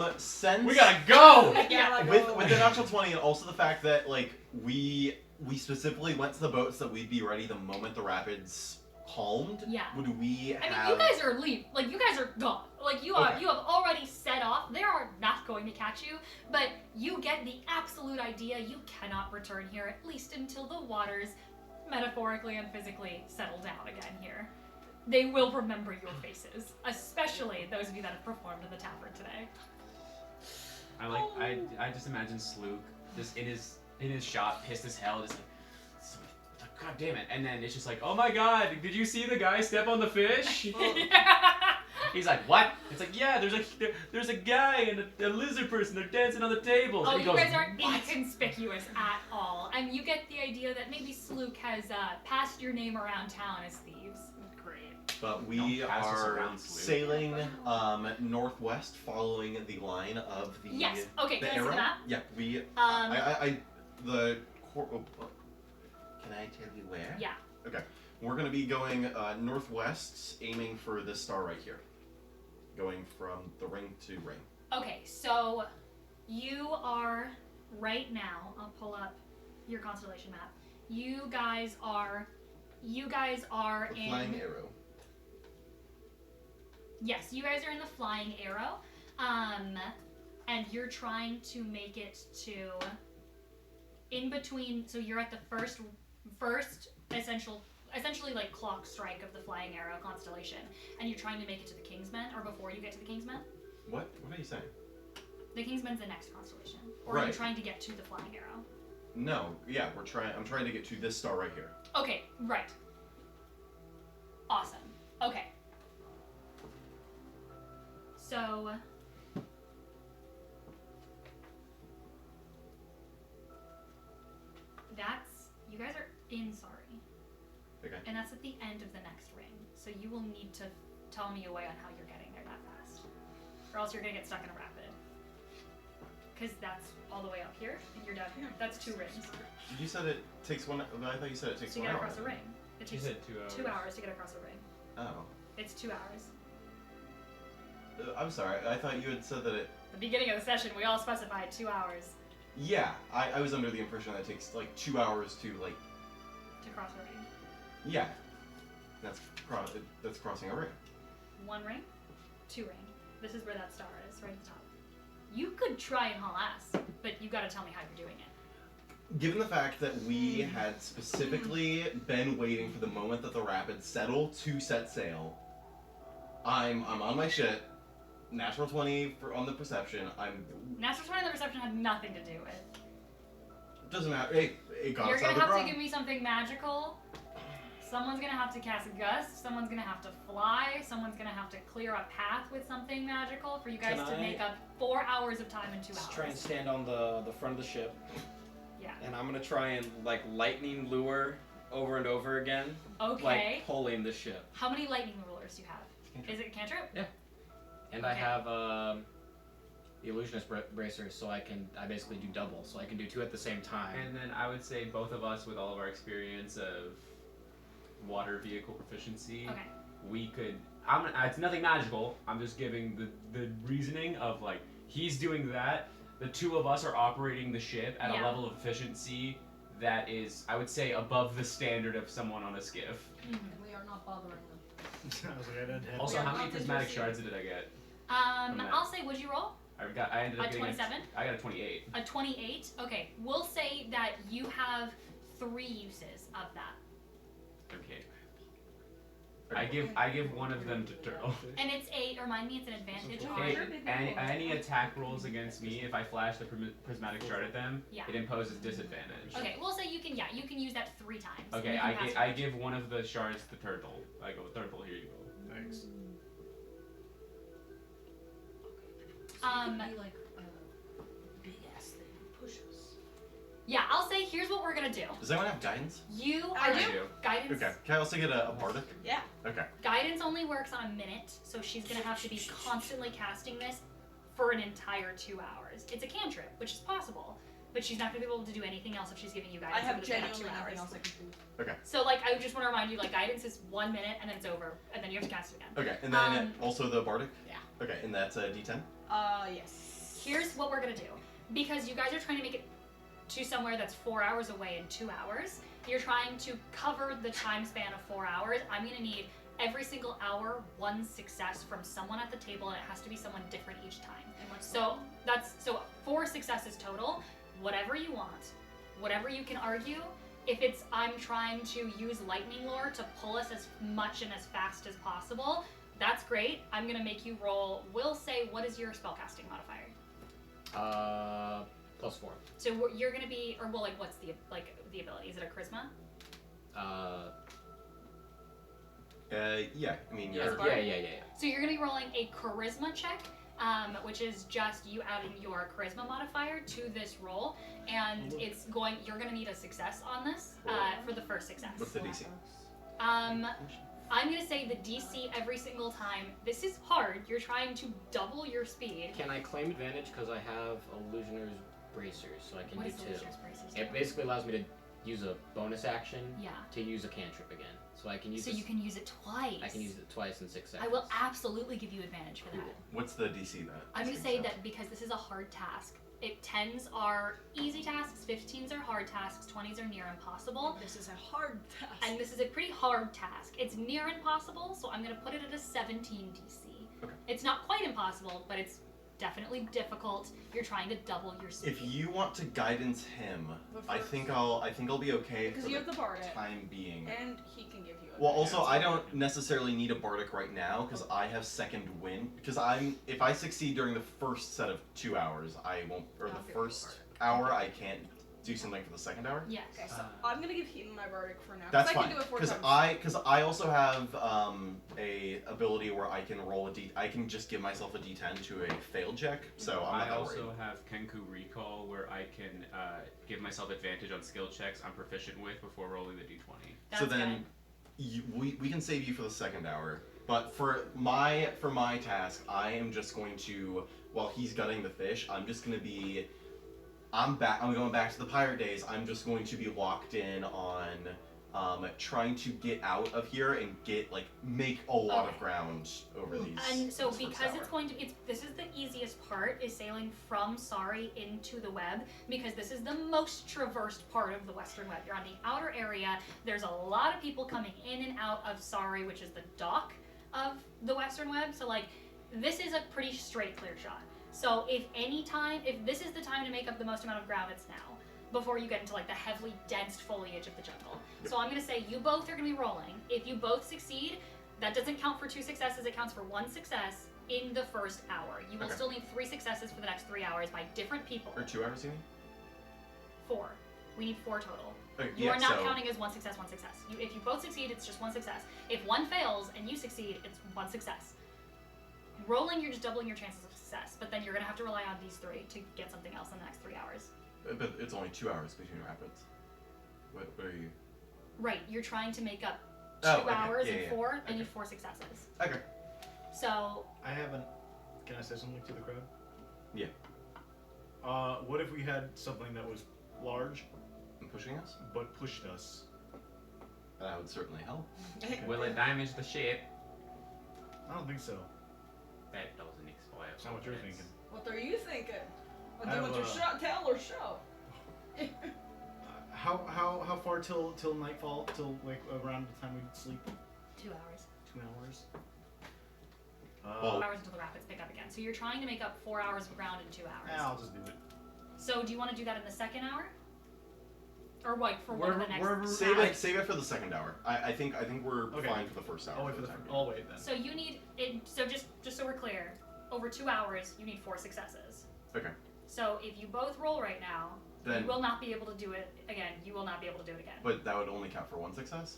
there! Since We gotta go! Yeah. with the natural 20 and also the fact that like we specifically went to the boats that we'd be ready the moment the rapids calmed. Yeah. Would we I mean, have? you guys are like you guys are gone. Like you are, Okay. you have already set off. They are not going to catch you, but you get the absolute idea. You cannot return here at least until the waters, metaphorically and physically, settle down again here. They will remember your faces, especially those of you that have performed in the tavern today. I just imagine Slook just in his shop, pissed as hell, just like, God damn it. And then it's just like, oh my god, did you see the guy step on the fish? He's like, what? It's like, yeah, there's a guy and a lizard person. They're dancing on the tables. Oh, and he you goes, guys aren't what? inconspicuous at all. And you get the idea that maybe Slook has passed your name around town as thieves. Great. But we Don't pass us are around, Sloop. sailing northwest, following the line of the Yes. Okay, the can I see arrow. the map? Yeah, we. Um, Can I tell you where? Yeah. Okay, we're gonna be going northwest, aiming for this star right here, going from the ring to ring. Okay, so you are right now. I'll pull up your constellation map. You guys are The in. flying arrow. Yes, you guys are in the flying arrow. And you're trying to make it to in between. So you're at the first essentially like clock strike of the flying arrow constellation, and you're trying to make it to the Kingsmen, or before you get to the Kingsmen. What are you saying? The Kingsmen's the next constellation, or are you Right. trying to get to the flying arrow? No, yeah, we're trying. I'm trying to get to this star right here. Okay, right. Awesome. Okay. So you guys are in Sorry. Okay. And that's at the end of the next ring. So you will need to tell me a way on how you're getting there that fast. Or else you're gonna get stuck in a rapid. Because that's all the way up here, and you're down here. That's 2 rings. You said it takes one. I thought you said it takes To 1 get hour. across a ring. It She takes said 2 hours. 2 hours to get across a ring. Oh, It's 2 hours. I'm sorry. I thought you had said that it. The beginning of the session, we all specified 2 hours Yeah, I was under the impression that it takes like 2 hours to like. to cross a ring. Yeah, that's crossing a ring. 1 ring, 2 ring. This is where that star is, right at the top. You could try and haul ass, but you gotta tell me how you're doing it. Given the fact that we had specifically been waiting for the moment that the rapids settle to set sail, I'm on my shit. Natural 20 on the perception. Natural 20 the reception had nothing to do with. Doesn't matter. Hey, it got You're us gonna out of have the to draw. give me something magical. Someone's gonna have to cast a gust. Someone's gonna have to fly. Someone's gonna have to clear a path with something magical for you guys Can to I- make up 4 hours of time in 2 Just hours. try and stand on the front of the ship, Yeah. and I'm gonna try and like lightning lure over and over again, Okay. like pulling the ship. How many lightning rulers do you have? Is it a cantrip? And I Okay. have the illusionist bracer, so I basically do double, so I can do 2 at the same time. And then I would say both of us, with all of our experience of water vehicle proficiency, Okay. we could. It's nothing magical. I'm just giving the reasoning of like he's doing that. The 2 of us are operating the ship at Yeah. a level of efficiency that is, I would say, above the standard of someone on a skiff. We are not bothering them. I was like, I didn't have Also, are how many not prismatic interested. shards did I get? Um, From that. I'll say, what'd you roll? I ended up A getting 27? I got a 28. A 28? Okay, we'll say that you have 3 uses of that. Okay. I give one of them to Turtle. And remind me, it's an advantage Okay, on. any attack rolls against me, if I flash the prismatic shard at them, Yeah. it imposes disadvantage. Okay, we'll say you can use that 3 times. and Okay, you can pass I it. give one of the shards to Turtle. I go, Turtle, here you go. Thanks. Be like a big ass thing. Push us. Yeah, I'll say here's what we're gonna do. Does anyone have guidance? You I are do. guidance. Okay. Can I also get a bardic? Yeah. Okay. Guidance only works on a minute, so she's gonna have to be constantly casting this for an entire 2 hours. It's a cantrip, which is possible, but she's not gonna be able to do anything else if she's giving you I guidance have over the span of genuinely 2 nothing hours. else I can do. So like, I just want to remind you, like, guidance is 1 minute and then it's over, and then you have to cast it again. Okay. And then Um, also the bardic. yeah. Okay, and that's a D10. Yes. Here's what we're gonna do. Because you guys are trying to make it to somewhere that's 4 hours away in 2 hours, you're trying to cover the time span of 4 hours. I'm gonna need every single hour 1 success from someone at the table, and it has to be someone different each time. So that's 4 successes total. Whatever you want, whatever you can argue. If it's I'm trying to use lightning lore to pull us as much and as fast as possible, that's great. I'm gonna make you roll. We'll say, what is your spellcasting modifier? +4. So you're gonna be, or well, like, what's the ability? Is it a charisma? Yeah. I mean, Yes, you're- Bart. Yeah. So you're going to be rolling a charisma check, which is just you adding your charisma modifier to this roll, and you're going to need a success on this for the first success. What's the DC? I'm going to say the DC every single time. This is hard. You're trying to double your speed. Can I claim advantage because I have Illusioner's Bracers, so I can What do is the two. Illusioner's Bracers It do? basically allows me to use a bonus action Yeah. to use a cantrip again. So I can use So this, you can use it twice. I can use it twice in 6 I seconds. will absolutely give you advantage for that. What's the DC then? I'm going to say that because this is a hard task, 10s are easy tasks, 15s are hard tasks, 20s are near impossible. This is a hard task. And this is a pretty hard task. It's near impossible, so I'm going to put it at a 17 DC. Okay. It's not quite impossible, but it's definitely difficult. You're trying to double your speed. If you want to guidance him, But I first- think I'll be okay Because for you the have the bardic, time being. and he can give you. Well, also I don't necessarily need a bardic right now because I have second wind. Because if I succeed during the first set of 2 hours, I won't. Or I'll the give you first bardic. hour, I can't do something for the second hour. Yes. Okay, so I'm gonna give Heaton my bardic for now. 'cause That's I fine. can do it 4 Because times. I also have a ability where I can roll I can just give myself a D10 to a failed check. So I'm not I that also worried. have Kenku Recall, where I can give myself advantage on skill checks I'm proficient with before rolling the d20. That's So then, we can save you for the second hour. But for my task, I am just going to, while he's gutting the fish, I'm just going to be, I'm going back to the pirate days. I'm just going to be locked in on trying to get out of here and make a lot of Okay. ground over these. And so this first because hour. it's going to this is the easiest part is sailing from Sari into the web because this is the most traversed part of the Western Web. You're on the outer area. There's a lot of people coming in and out of Sari, which is the dock of the Western Web. So this is a pretty straight clear shot. So if this is the time to make up the most amount of ground, it's now. Before you get into the heavily dense foliage of the jungle. So I'm gonna say you both are gonna be rolling. If you both succeed, that doesn't count for 2 successes, it counts for 1 success in the first hour. You will Okay. still need 3 successes for the next 3 hours by different people. Or 2 hours, you mean? 4. We need 4 total. Okay, You yeah, are not so- counting as 1 success, 1 success. If you both succeed, it's just 1 success. If one fails and you succeed, it's 1 success. Rolling, you're just doubling your chances of success, but then you're gonna have to rely on these 3 to get something else in the next 3 hours. But it's only 2 hours between rapids. What are you? Right, you're trying to make up 2 Oh, okay. hours Yeah, and yeah. 4, and Okay. need 4 successes. Okay. So, I haven't. Can I say something to the crowd? Yeah. What if we had something that was large And pushing us? but pushed us? That would certainly help. Will it damage the ship? I don't think so. That doesn't expire. That's not what you're thinking. What are you thinking? I Do you want have, to tell or show? How far till nightfall? Till around the time we sleep? 2 hours. 2 hours. 2 hours until the rapids pick up again. So you're trying to make up 4 hours of ground in 2 hours. I'll just do it. So do you want to do that in the second hour? Or what, for one of the next? Wherever- Save it for the second hour. I think we're Okay. fine for the first hour. I'll wait for for the time being. I'll wait then. So you need it. So just so we're clear, over 2 hours you need 4 successes. Okay. So if you both roll right now, Then- you will not be able to do it again. You will not be able to do it again. But that would only count for 1 success?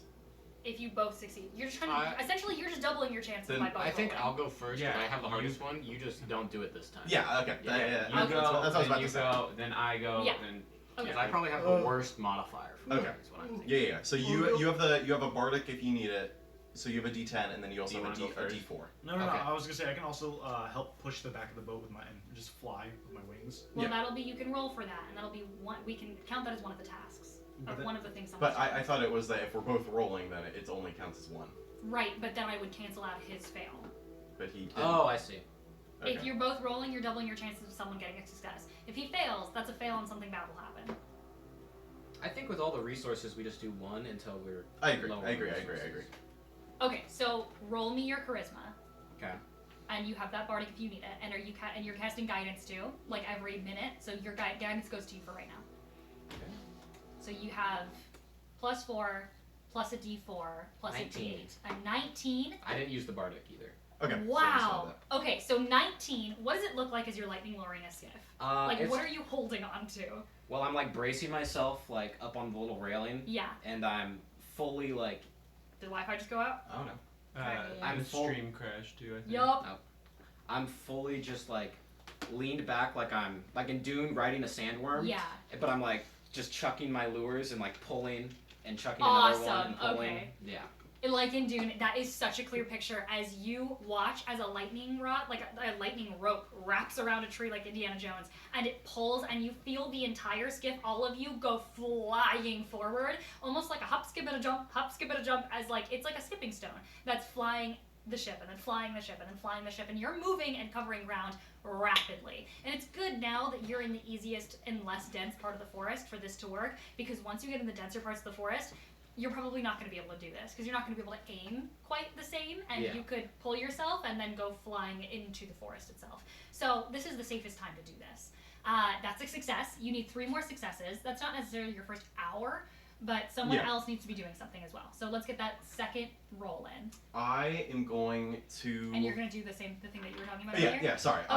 If you both succeed, you're just trying to. Essentially, you're just doubling your chances Then by both. I think rolling. I'll go first. Yeah, Yeah, I have the you- hardest one. You just don't do it this time. Yeah, okay. Yeah, Yeah, You that's go, what I was then about you to say. go, then I go, Yeah. then Okay. Because I probably have the worst modifier. For Okay. that, is what I'm thinking. Yeah. So you have a bardic if you need it. So you have a D10 and then you also Do you have wanna go a first? D4. No, Okay. I was gonna say I can also help push the back of the boat with my and just fly with my wings. Well, Yeah. that'll be you can roll for that, and that'll be one. We can count that as one of the tasks, But or then- one of the things. But someone's I thought it was that if we're both rolling, then it only counts as 1. right, but then I would cancel out his fail. But he didn't. Oh, I see. Okay. If you're both rolling, you're doubling your chances of someone getting a success. If he fails, that's a fail and something bad will happen. I think with all the resources, we just do 1 until we're. I agree. lower I agree. resources. Okay, so roll me your charisma. Okay. And you have that bardic if you need it, and and you're casting guidance too, like every minute. So your guidance goes to you for right now. Okay. So you have +4, plus a D4, plus 19. a D8, a 19. I didn't use the bardic either. Okay. so we Wow. saw Okay, so 19. What does it look like as you're lightning lowering a skiff? Like, It's- what are you holding on to? Well, I'm bracing myself up on the little railing, Yeah. and I'm fully Did Wi-Fi just go out? that. Oh no. I'm The full- stream crashed too, I think. Yup. I'm fully just like leaned back like I'm like in Dune riding a sandworm. Yeah. But I'm like just chucking my lures and like pulling and chucking another one Awesome, and pulling. okay. Yeah. Like in Dune, that is such a clear picture as you watch as a lightning rod, like a lightning rope, wraps around a tree like Indiana Jones, and it pulls, and you feel the entire skiff, all of you, go flying forward, almost like a hop, skip, and a jump, as like it's like a skipping stone that's flying the ship, and then flying the ship, and then flying the ship, and you're moving and covering ground rapidly. And it's good now that you're in the easiest and less dense part of the forest for this to work, because once you get in the denser parts of the forest, you're probably not going to be able to do this because you're not going to be able to aim quite the same, and Yeah. you could pull yourself and then go flying into the forest itself. So this is the safest time to do this. That's a success. You need 3 more successes. That's not necessarily your first hour, but someone Yeah. else needs to be doing something as well. So let's get that second roll in, I am going to. and you're going to do the thing that you were talking about Yeah, earlier. yeah. Sorry, Okay.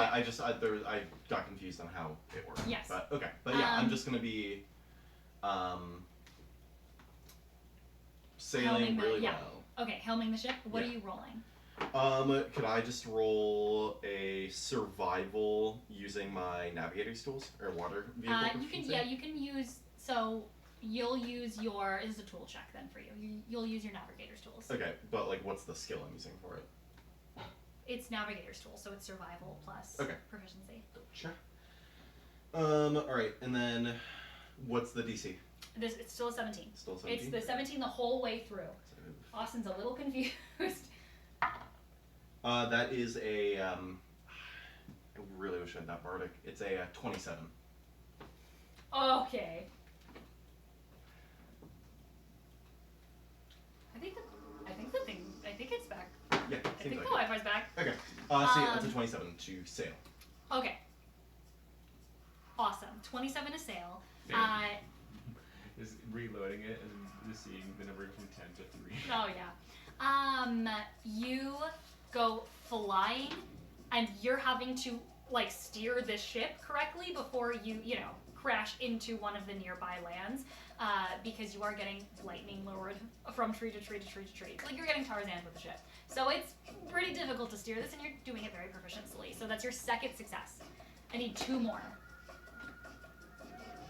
I got confused on how it worked. Yes. But okay, but yeah, I'm Um, just gonna be, sailing Helming the- really yeah. well. Okay, helming the ship. What Yeah. are you rolling? Could I just roll a survival using my navigator's tools or water vehicle? You can, proficiency? yeah, you can use. So you'll use your. This is a tool check then for you. You'll use your navigator's tools. Okay, but like, what's the skill I'm using for it? It's navigator's tool, so it's survival plus Okay. proficiency. Sure. All right, and then what's the DC? It's still a 17. Still 17. It's the 17 the whole way through. Austin's a little confused. That is a. I really wish I had that bardic. It's a 27. Okay. I think it's back. Yeah, I seems think like the Wi-Fi's back. it. Okay. So yeah, that's a Um, 27 to sail. Okay. Awesome. 27 to sail. Damn. Just reloading it and just seeing the number from 10 to 3. Oh yeah. You go flying, and you're having to like steer the ship correctly before you crash into one of the nearby lands, because you are getting lightning lured from tree to tree to tree to tree. Like you're getting Tarzan with the ship. So it's pretty difficult to steer this, and you're doing it very proficiently. So that's your second success. I need 2 more.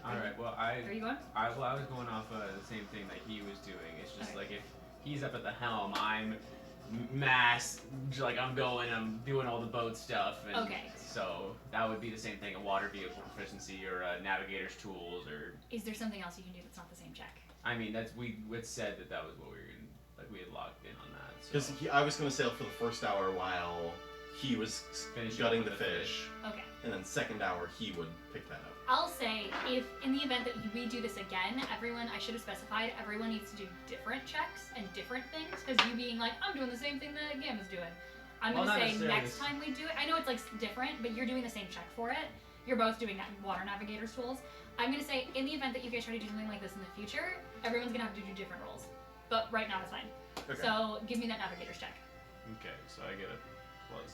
Alright, well, Where are you going? I was going off the same thing that he was doing. It's just Okay. like if he's up at the helm, I'm I'm doing all the boat stuff. And Okay. So that would be the same thing, a water vehicle proficiency or navigator's tools or. Is there something else you can do that's not the same check? I mean, we had said that was what we were in, like we had locked in on that. Because So. I was going to sail for the first hour while he was Finishing gutting up the with the fish, Okay. and then second hour he would pick that up. I'll say, if in the event that we do this again, I should have specified, everyone needs to do different checks and different things, because you being like, I'm doing the same thing that Gam is doing. I'm Well, going to not say necessarily next this- time we do it, I know it's like different, but you're doing the same check for it. You're both doing that water navigator's tools. I'm going to say, in the event that you guys try to do something like this in the future, everyone's going to have to do different rolls. But right now it's fine. Okay. So give me that navigator's check. Okay, so I get a plus.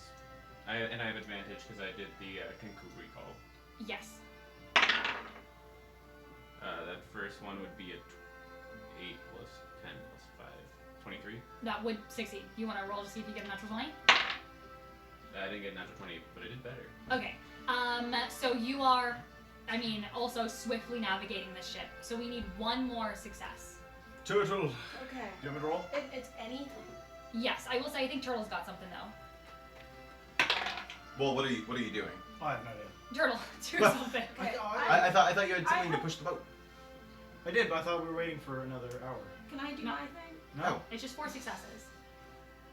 I have advantage because I did the Kenku recall. Yes. That first one would be a 8 plus 10 plus 5. 23. That would succeed. You want to roll to see if you get a natural 20? I didn't get a natural 20, but I did better. Okay. So you are, also swiftly navigating this ship. So we need 1 more success. Turtle. Okay. Do you want me to roll? It's anything. Yes, I will say I think Turtle's got something though. Well, what are you doing? Oh, I have no idea. Turtle, do Well, something. Okay. I thought you had something to push the boat. I did, but I thought we were waiting for another hour. Can I do No. my thing? No. It's just 4 successes.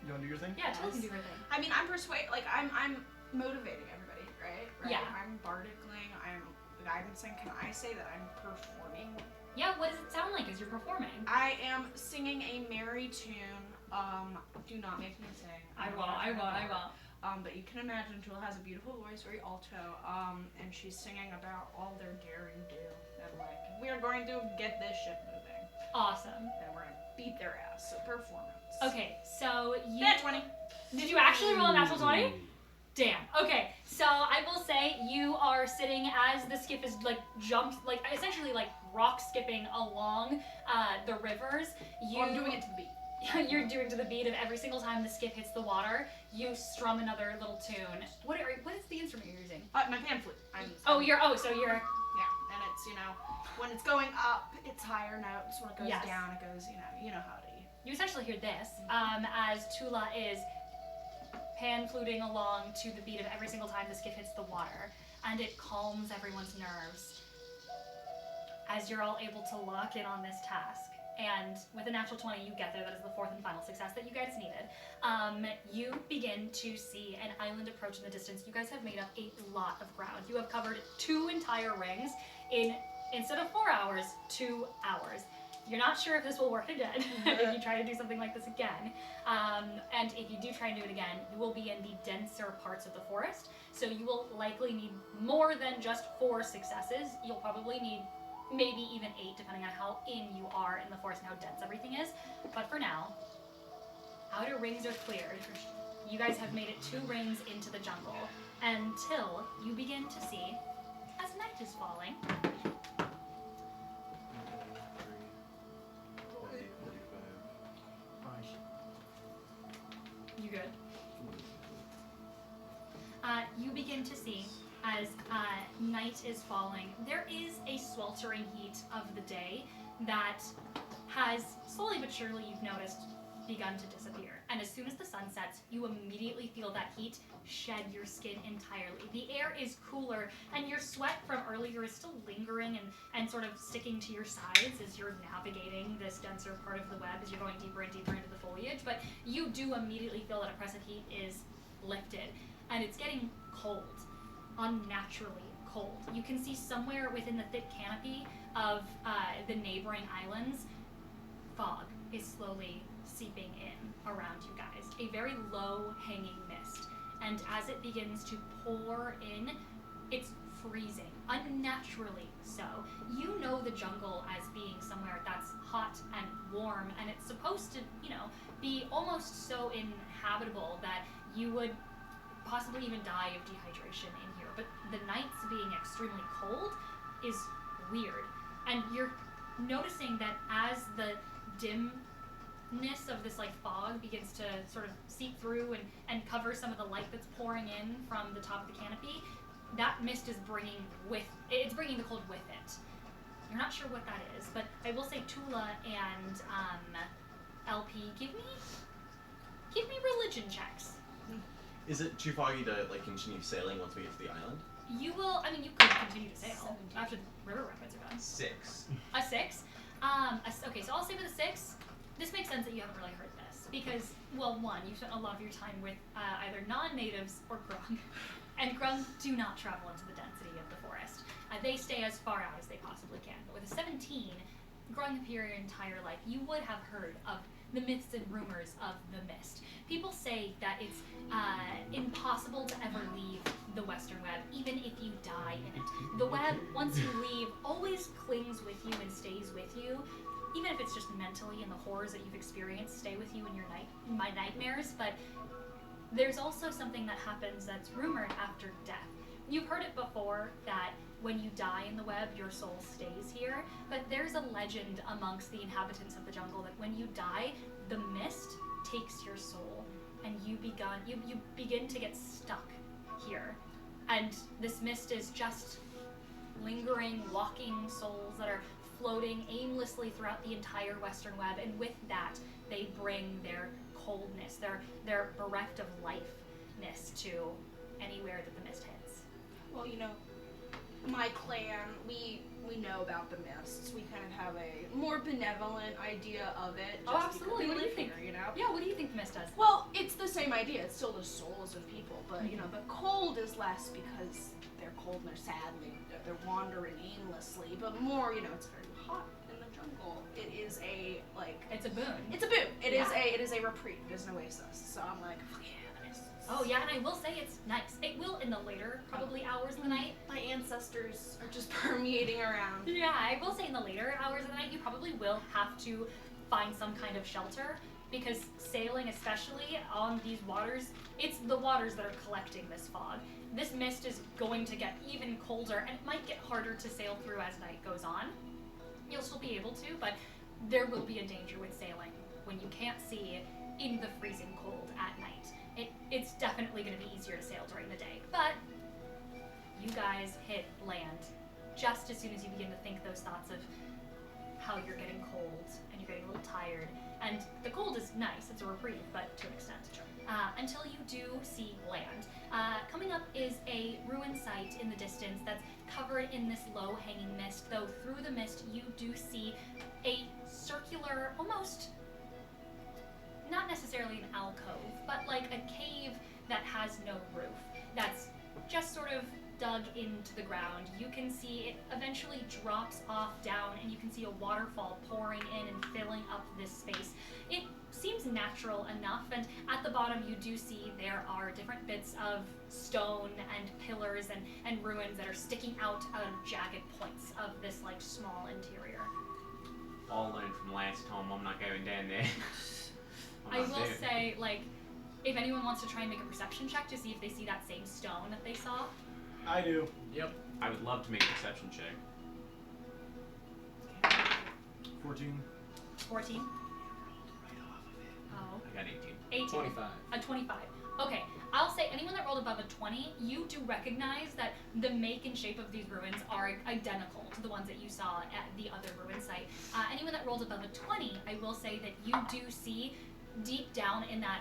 You want to do your thing? Yeah, Turtle can do her thing. I mean, I'm I'm motivating everybody, right? Yeah. I'm bardicling. I'm guidancing. Can I say that I'm performing? Yeah, what does it sound like as you're performing? I am singing a merry tune. Do not make me sing. I won't. But you can imagine Jewel has a beautiful voice, very alto. And she's singing about all their daring do. And like, we are going to get this ship moving. Awesome. And we're gonna beat their ass. So performance. Okay, so you... Nat 20. Did you actually roll a natural 20? Damn. Okay, so I will say you are sitting as the skiff is essentially rock skipping along the rivers. I'm doing it to the beat. you're doing to the beat of every single time the skiff hits the water, you strum another little tune. What is the instrument you're using? My pan flute. So you're Yeah, and it's, when it's going up, it's higher notes. When it goes Yes. down, it goes, you know how to. You essentially hear this as Tula is pan fluting along to the beat of every single time the skiff hits the water, and it calms everyone's nerves as you're all able to lock in on this task. And with a natural 20, you get there. That is the fourth and final success that you guys needed. You begin to see an island approach in the distance. You guys have made up a lot of ground. You have covered 2 entire rings in, instead of 4 hours, 2 hours. You're not sure if this will work again, if you try to do something like this again. And if you do try and do it again, you will be in the denser parts of the forest. So you will likely need more than just 4 successes. You'll probably need maybe even 8, depending on how in you are in the forest and how dense everything is. But for now, outer rings are cleared. You guys have made it 2 rings into the jungle until you begin to see, as night is falling, you good? You begin to see, as night is falling, there is a sweltering heat of the day that has, slowly but surely you've noticed, begun to disappear. And as soon as the sun sets, you immediately feel that heat shed your skin entirely. The air is cooler, and your sweat from earlier is still lingering and sort of sticking to your sides as you're navigating this denser part of the web, as you're going deeper and deeper into the foliage. But you do immediately feel that oppressive heat is lifted, and it's getting cold. Unnaturally cold. You can see somewhere within the thick canopy of the neighboring islands, fog is slowly seeping in around you guys. A very low hanging mist. And as it begins to pour in, it's freezing, unnaturally so. You know the jungle as being somewhere that's hot and warm, and it's supposed to, be almost so inhabitable that you would possibly even die of dehydration in here. But the nights being extremely cold is weird. And you're noticing that as the dimness of this fog begins to sort of seep through and cover some of the light that's pouring in from the top of the canopy, that mist is bringing the cold with it. You're not sure what that is, but I will say Tula and LP, give me religion checks. Is it too foggy to continue sailing once we get to the island? You could continue to sail after the river rapids are done. 6. A 6? Okay, so I'll say with a 6, this makes sense that you haven't really heard this. Because, well, one, you've spent a lot of your time with either non-natives or Grung. And Grung do not travel into the density of the forest. They stay as far out as they possibly can. But with a 17, growing up here your entire life, you would have heard of the myths and rumors of the mist. People say that it's impossible to ever leave the Western Web, even if you die in it. The web, once you leave, always clings with you and stays with you, even if it's just mentally, and the horrors that you've experienced stay with you in your nightmares. But there's also something that happens that's rumored after death. You've heard it before that when you die in the web, your soul stays here, but there's a legend amongst the inhabitants of the jungle that when you die, the mist takes your soul, and you begin to get stuck here. And this mist is just lingering, walking souls that are floating aimlessly throughout the entire Western Web, and with that, they bring their coldness, their bereft of lifeness to anywhere that the mist hits. Well, my clan, we know about the mists. We kind of have a more benevolent idea of it. Oh, absolutely. We What do you live think? here, Yeah, what do you think the mist does? Well, it's the same idea. It's still the souls of people, but the cold is less because they're cold and they're sad and they're wandering aimlessly. But more, it's very hot in the jungle. It is a It's a boon. It's a boon. It Yeah. is a reprieve. It is an oasis. So I'm like, fuck yeah, the mists. Oh yeah, and I will say it's nice. It will in the later, probably hours of the night. My ancestors are just permeating around. Yeah, I will say in the later hours of the night, you probably will have to find some kind of shelter, because sailing, especially on these waters, it's the waters that are collecting this fog. This mist is going to get even colder, and it might get harder to sail through as night goes on. You'll still be able to, but there will be a danger with sailing when you can't see in the freezing cold at night. It's definitely going to be easier to sail during the day, but you guys hit land just as soon as you begin to think those thoughts of how you're getting cold and you're getting a little tired. And the cold is nice, it's a reprieve, but to an extent. Until you do see land. Coming up is a ruin site in the distance that's covered in this low-hanging mist, though through the mist you do see a circular, almost, not necessarily an alcove, but like a cave that has no roof, that's just sort of dug into the ground. You can see it eventually drops off down, and you can see a waterfall pouring in and filling up this space. It seems natural enough, and at the bottom you do see there are different bits of stone and pillars and ruins that are sticking out of jagged points of this like small interior. All learned from last time. I'm not going down there. I will say, like, if anyone wants to try and make a perception check to see if they see that same stone that they saw. I do. Yep. I would love to make a perception check. 14. 14. Oh. I got 18. 18. 25. A 25. Okay, I'll say anyone that rolled above a 20, you do recognize that the make and shape of these ruins are identical to the ones that you saw at the other ruin site. Anyone that rolled above a 20, I will say that you do see deep down in that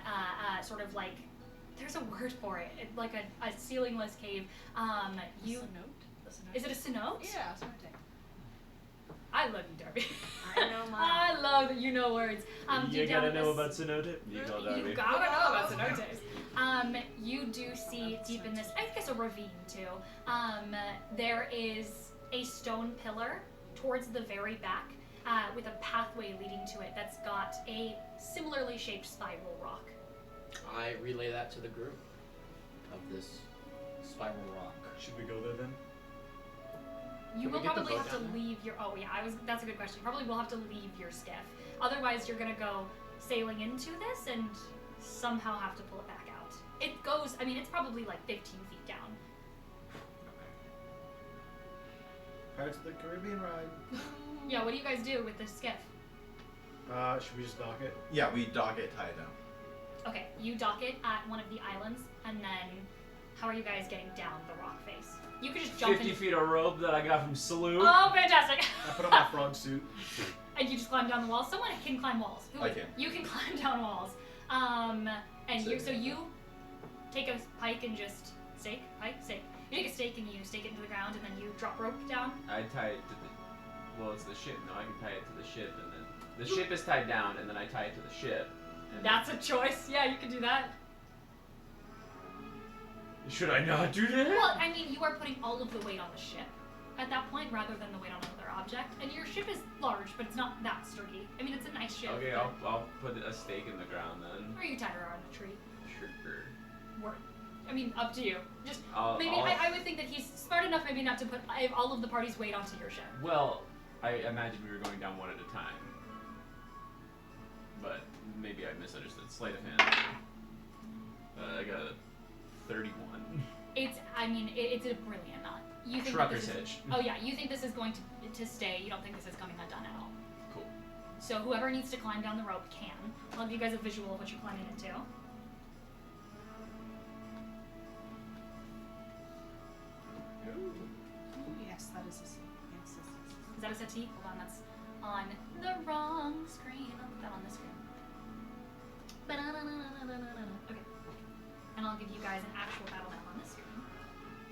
sort of like, there's a word for it, like a ceilingless cave. You Is it a cenote? Yeah, cenote. I love you, Darby. I know mine. I love that you know words. You deep down gotta in know this- about cenote? You call Darby. You gotta know about cenotes. You do see deep in this, I guess a ravine too. There is a stone pillar towards the very back with a pathway leading to it that's got a similarly shaped spiral rock. I relay that to the group of this spiral rock. Should we go there then? You Can we will get the probably boat have to down there? leave your. Oh yeah, that's a good question. You probably will have to leave your skiff. Otherwise, you're gonna go sailing into this and somehow have to pull it back out. It goes. I mean, it's probably like 15 feet down. Pirates of the Caribbean ride. Yeah. What do you guys do with this skiff? Should we just dock it? Yeah, we dock it, tie it down. Okay, you dock it at one of the islands, and then how are you guys getting down the rock face? You could just jump 50 in. feet of rope that I got from Salute. Oh, fantastic! I put on my frog suit. And you just climb down the walls. Someone can climb walls. Who I is it? can. You can climb down walls. And you Stake. you take a pike and just stake. You take a stake and you stake it into the ground, and then you drop rope down. I tie it to the. Well, it's the ship. No, I can tie it to the ship, and then the ship is tied down, and then I tie it to the ship. And That's a choice. Yeah, you can do that. Should I not do that? Well, I mean, you are putting all of the weight on the ship at that point, rather than the weight on another object. And your ship is large, but it's not that sturdy. I mean, it's a nice ship. Okay, but- I'll put a stake in the ground then. Or you tie her on a tree. Sure. Work. I mean, up to you. Just maybe I'll- I would think that he's smart enough, maybe not to put all of the party's weight onto your ship. Well, I imagined we were going down one at a time. But maybe I misunderstood. Sleight of hand. I got a 31. It's a brilliant knot. You think Trucker's that this is, hitch. Oh yeah, you think this is going to stay. You don't think this is coming undone at all. Cool. So whoever needs to climb down the rope can. I'll give you guys a visual of what you're climbing into. Yes, that is a C. Yes, yes, yes. Is that a settee? Hold on, that's on the wrong screen. I'll put that on this screen. Okay. And I'll give you guys an actual battle map on this screen.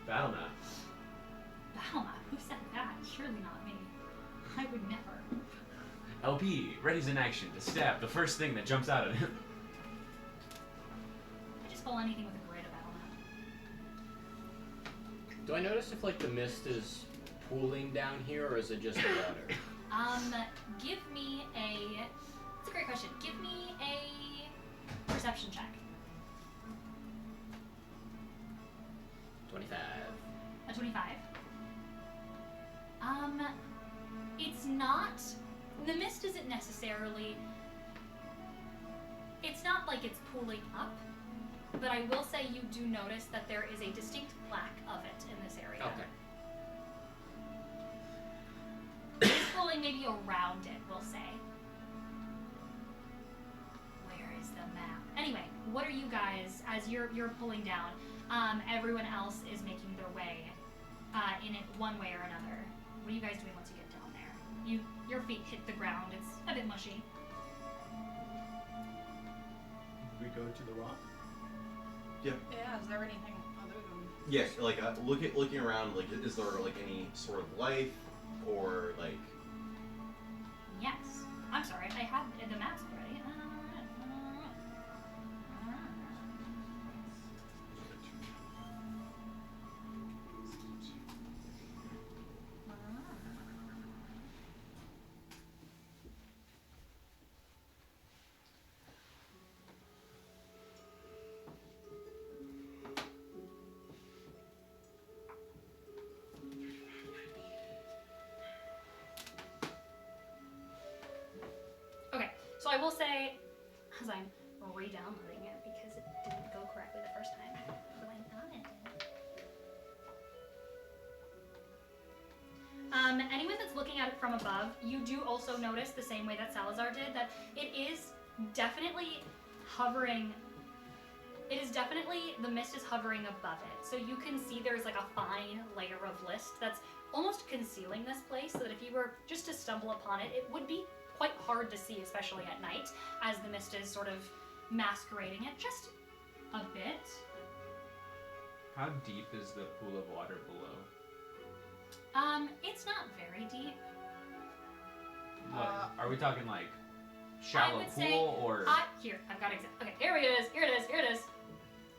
Battle map. Battle map? Who said that? Surely not me. I would never. LP, ready's in action to stab the first thing that jumps out at him. I just call anything with a grid a battle map. Do I notice if like the mist is pooling down here, or is it just the water? Give me a. That's a great question. Give me a perception check. 25. A 25. It's not. The mist isn't necessarily. It's not like it's pooling up, but I will say you do notice that there is a distinct lack of it in this area. Okay. It's pulling maybe around it, we'll say. is the map. Anyway, what are you guys, as you're pulling down, everyone else is making their way in it one way or another. What are you guys doing once you get down there? Your feet hit the ground. It's a bit mushy. We go to the rock. Yeah, is there anything other than... Yeah, like looking around, like is there like any sort of life or like? Yes. I'm sorry, I had the maps already. So I will say, as I'm re-downloading it because it didn't go correctly the first time, but I thought it did. Anyone that's looking at it from above, you do also notice the same way that Salazar did that it is definitely hovering. It is definitely, the mist is hovering above it. So you can see there's like a fine layer of mist that's almost concealing this place so that if you were just to stumble upon it, it would be quite hard to see, especially at night, as the mist is sort of masquerading it just a bit. How deep is the pool of water below? It's not very deep. What, are we talking like shallow would pool say, or? Here, I've got okay, here it is, here it is, here it is.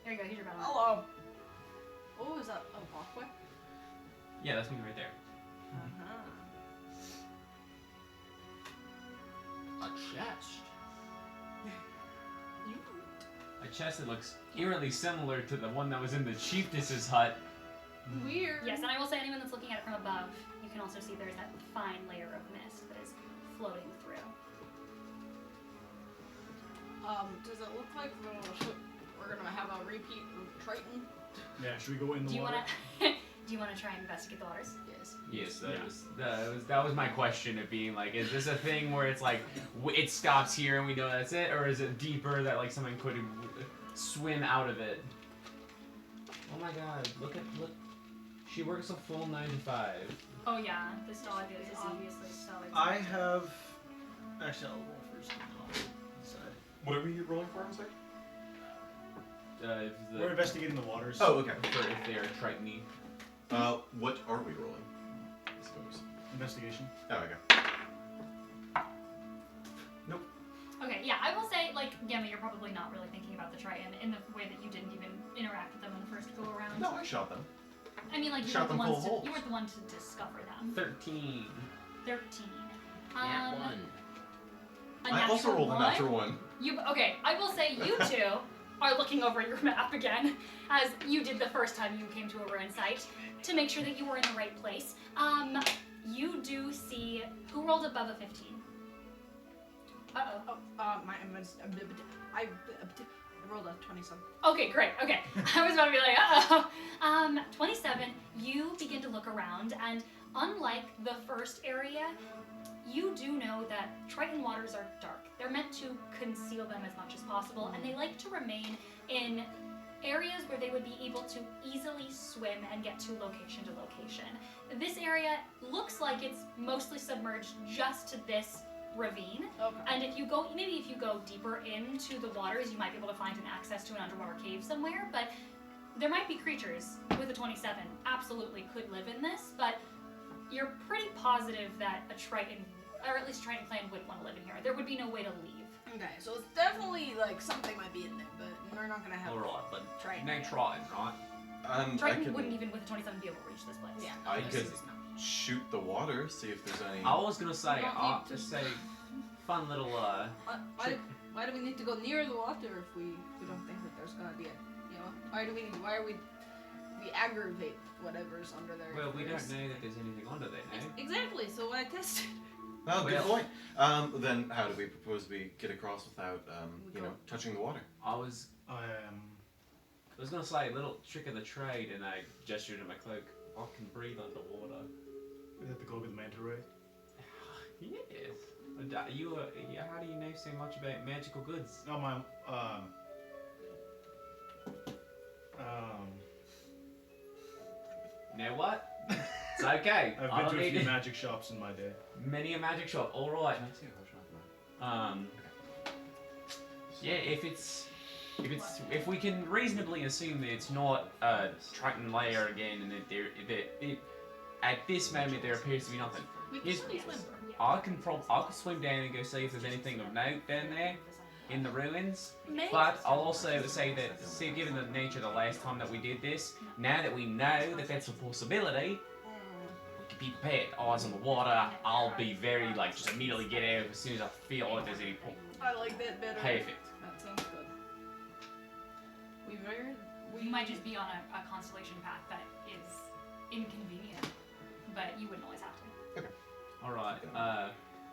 There you go, here's your battle map. Hello. Oh, is that a walkway? Yeah, that's me right there. A chest. A chest that looks eerily similar to the one that was in the chiefess's hut. Weird. Yes, and I will say anyone that's looking at it from above, you can also see there's that fine layer of mist that is floating through. Does it look like we're gonna have a repeat of Triton? Yeah, should we go in the Do you water? do you wanna try and investigate the waters? Yes. Yes, Yeah. that was my question of being like, is this a thing where it's like it stops here and we know that's it, or is it deeper that like someone could swim out of it? Oh my God! Look. She works a full 9 to 5. Oh yeah, this dog is obviously so excited. I have. Actually, I'll roll first. And then I'll decide. What are we rolling for? I'm sorry. If We're investigating the waters. Oh, okay. for if they are Triton-y. What are we rolling? I suppose. Investigation. Oh, okay. Okay, yeah, I will say, like, Gemma, you're probably not really thinking about the Triton in the way that you didn't even interact with them in the first go around. No, I shot them. I mean, like, you Shot weren't the them full ones of holes. you weren't the one to discover them. 13. 13. Nat one. A I also natural rolled a one? natural one. Okay, I will say you two are looking over your map again, as you did the first time you came to a ruin site, to make sure that you were in the right place. You do see who rolled above a 15. Uh-oh. I rolled a 27. Okay, great. Okay. I was about to be like, uh-oh. 27, you begin to look around, and unlike the first area, you do know that Triton waters are dark. They're meant to conceal them as much as possible, and they like to remain in areas where they would be able to easily swim and get to location. This area looks like it's mostly submerged just to this ravine. Okay. And if you go deeper into the waters, you might be able to find an access to an underwater cave somewhere, but there might be creatures with a 27 absolutely could live in this, but you're pretty positive that a Triton, or at least Triton clan wouldn't want to live in here. There would be no way to leave. Okay, so it's definitely like something might be in there, but we're not gonna have Or what? But Triton. Nitrotin, right? I Triton can wouldn't even with a 27 be able to reach this place. Yeah. I this could is not- shoot the water, see if there's any. I was gonna say, We don't I'll need to- just say, fun little Why do we need to go near the water if we don't think that there's gonna be a, you know? Why are we aggravate whatever's under there? Well, we don't first? know that there's anything under there, no? Exactly. So I tested. Oh, good Well- point. Then how do we propose we get across without, touching the water? I was gonna say a little trick of the trade, and I gestured in my cloak. I can breathe underwater. Is that the cloak of the manta ray? Yes. you yeah, how do you know so much about magical goods? Oh my. You know what? It's okay. I've I been don't to a need few it. magic shops in my day. Many a magic shop. All right. Yeah, if we can reasonably assume that it's not Triton Lair again, and that at this moment there appears to be nothing. We can Yes. still swim. I can swim down and go see if there's anything of note down there in the ruins. Maybe. But I'll also say that, see, given the nature of the last time that we did this, now that we know that that's a possibility, we can be prepared. Eyes on the water. I'll be very just immediately get out as soon as I feel like there's any point. I like that better. Perfect. That sounds good. You might just be on a constellation path that is inconvenient, but you wouldn't always have to. Alright,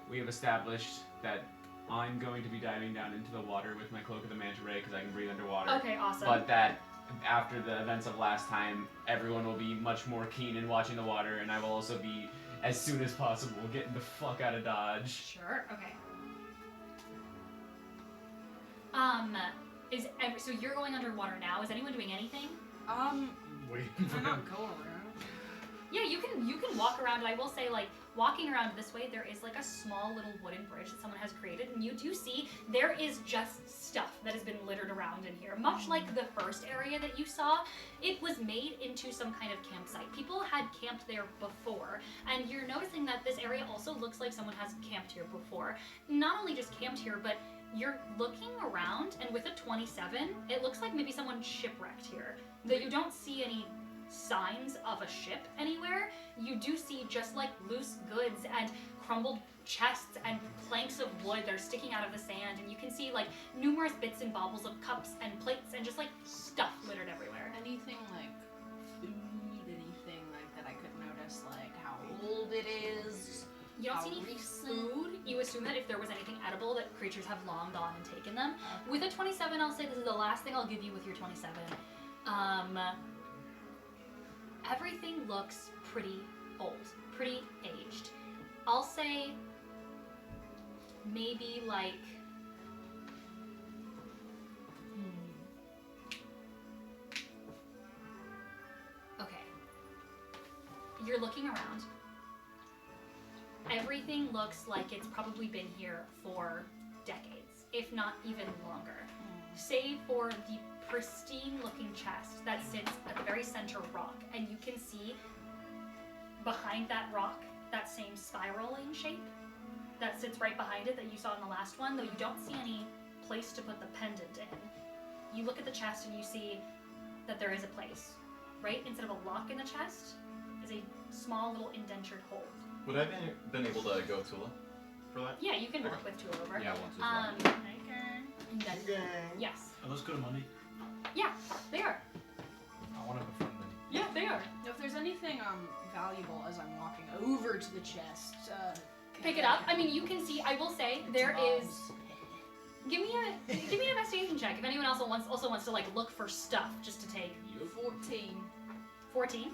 we have established that I'm going to be diving down into the water with my Cloak of the Manta Ray because I can breathe underwater. Okay, awesome. But that after the events of last time, everyone will be much more keen in watching the water, and I will also be, as soon as possible, getting the fuck out of Dodge. Sure. Okay. So you're going underwater now. Is anyone doing anything? Wait. We're not going around. Yeah, you can walk around, and I will say, walking around this way, there is, a small little wooden bridge that someone has created, and you do see there is just stuff that has been littered around in here. Much like the first area that you saw, it was made into some kind of campsite. People had camped there before, and you're noticing that this area also looks like someone has camped here before. Not only just camped here, but you're looking around, and with a 27, it looks like maybe someone shipwrecked here. Though you don't see any signs of a ship anywhere, you do see just loose goods and crumbled chests and planks of wood that are sticking out of the sand, and you can see numerous bits and baubles of cups and plates and just stuff littered everywhere. Anything food, anything that I could notice, how old it is. You don't see How any recent? food. You assume that if there was anything edible, that creatures have long gone and taken them. With a 27, I'll say this is the last thing I'll give you with your 27. Everything looks pretty old, pretty aged. I'll say maybe okay. You're looking around. Everything looks like it's probably been here for decades, if not even longer. Save for the pristine looking chest that sits at the very center rock, and you can see behind that rock that same spiraling shape that sits right behind it that you saw in the last one, though you don't see any place to put the pendant in. You look at the chest and you see that there is a place. Right instead of a lock in the chest is a small little indentured hole. Would I have been able to go Tula for that? Yeah, you can work with two over. Yeah, once as well. And then, yes. Are those good money? Yeah, they are. I want to befriend them. Yeah, they are. If there's anything valuable as I'm walking over to the chest, Pick it up. I mean, you can see. I will say there is. Give me an investigation check. If anyone else also wants to look for stuff just to take. 14. 14.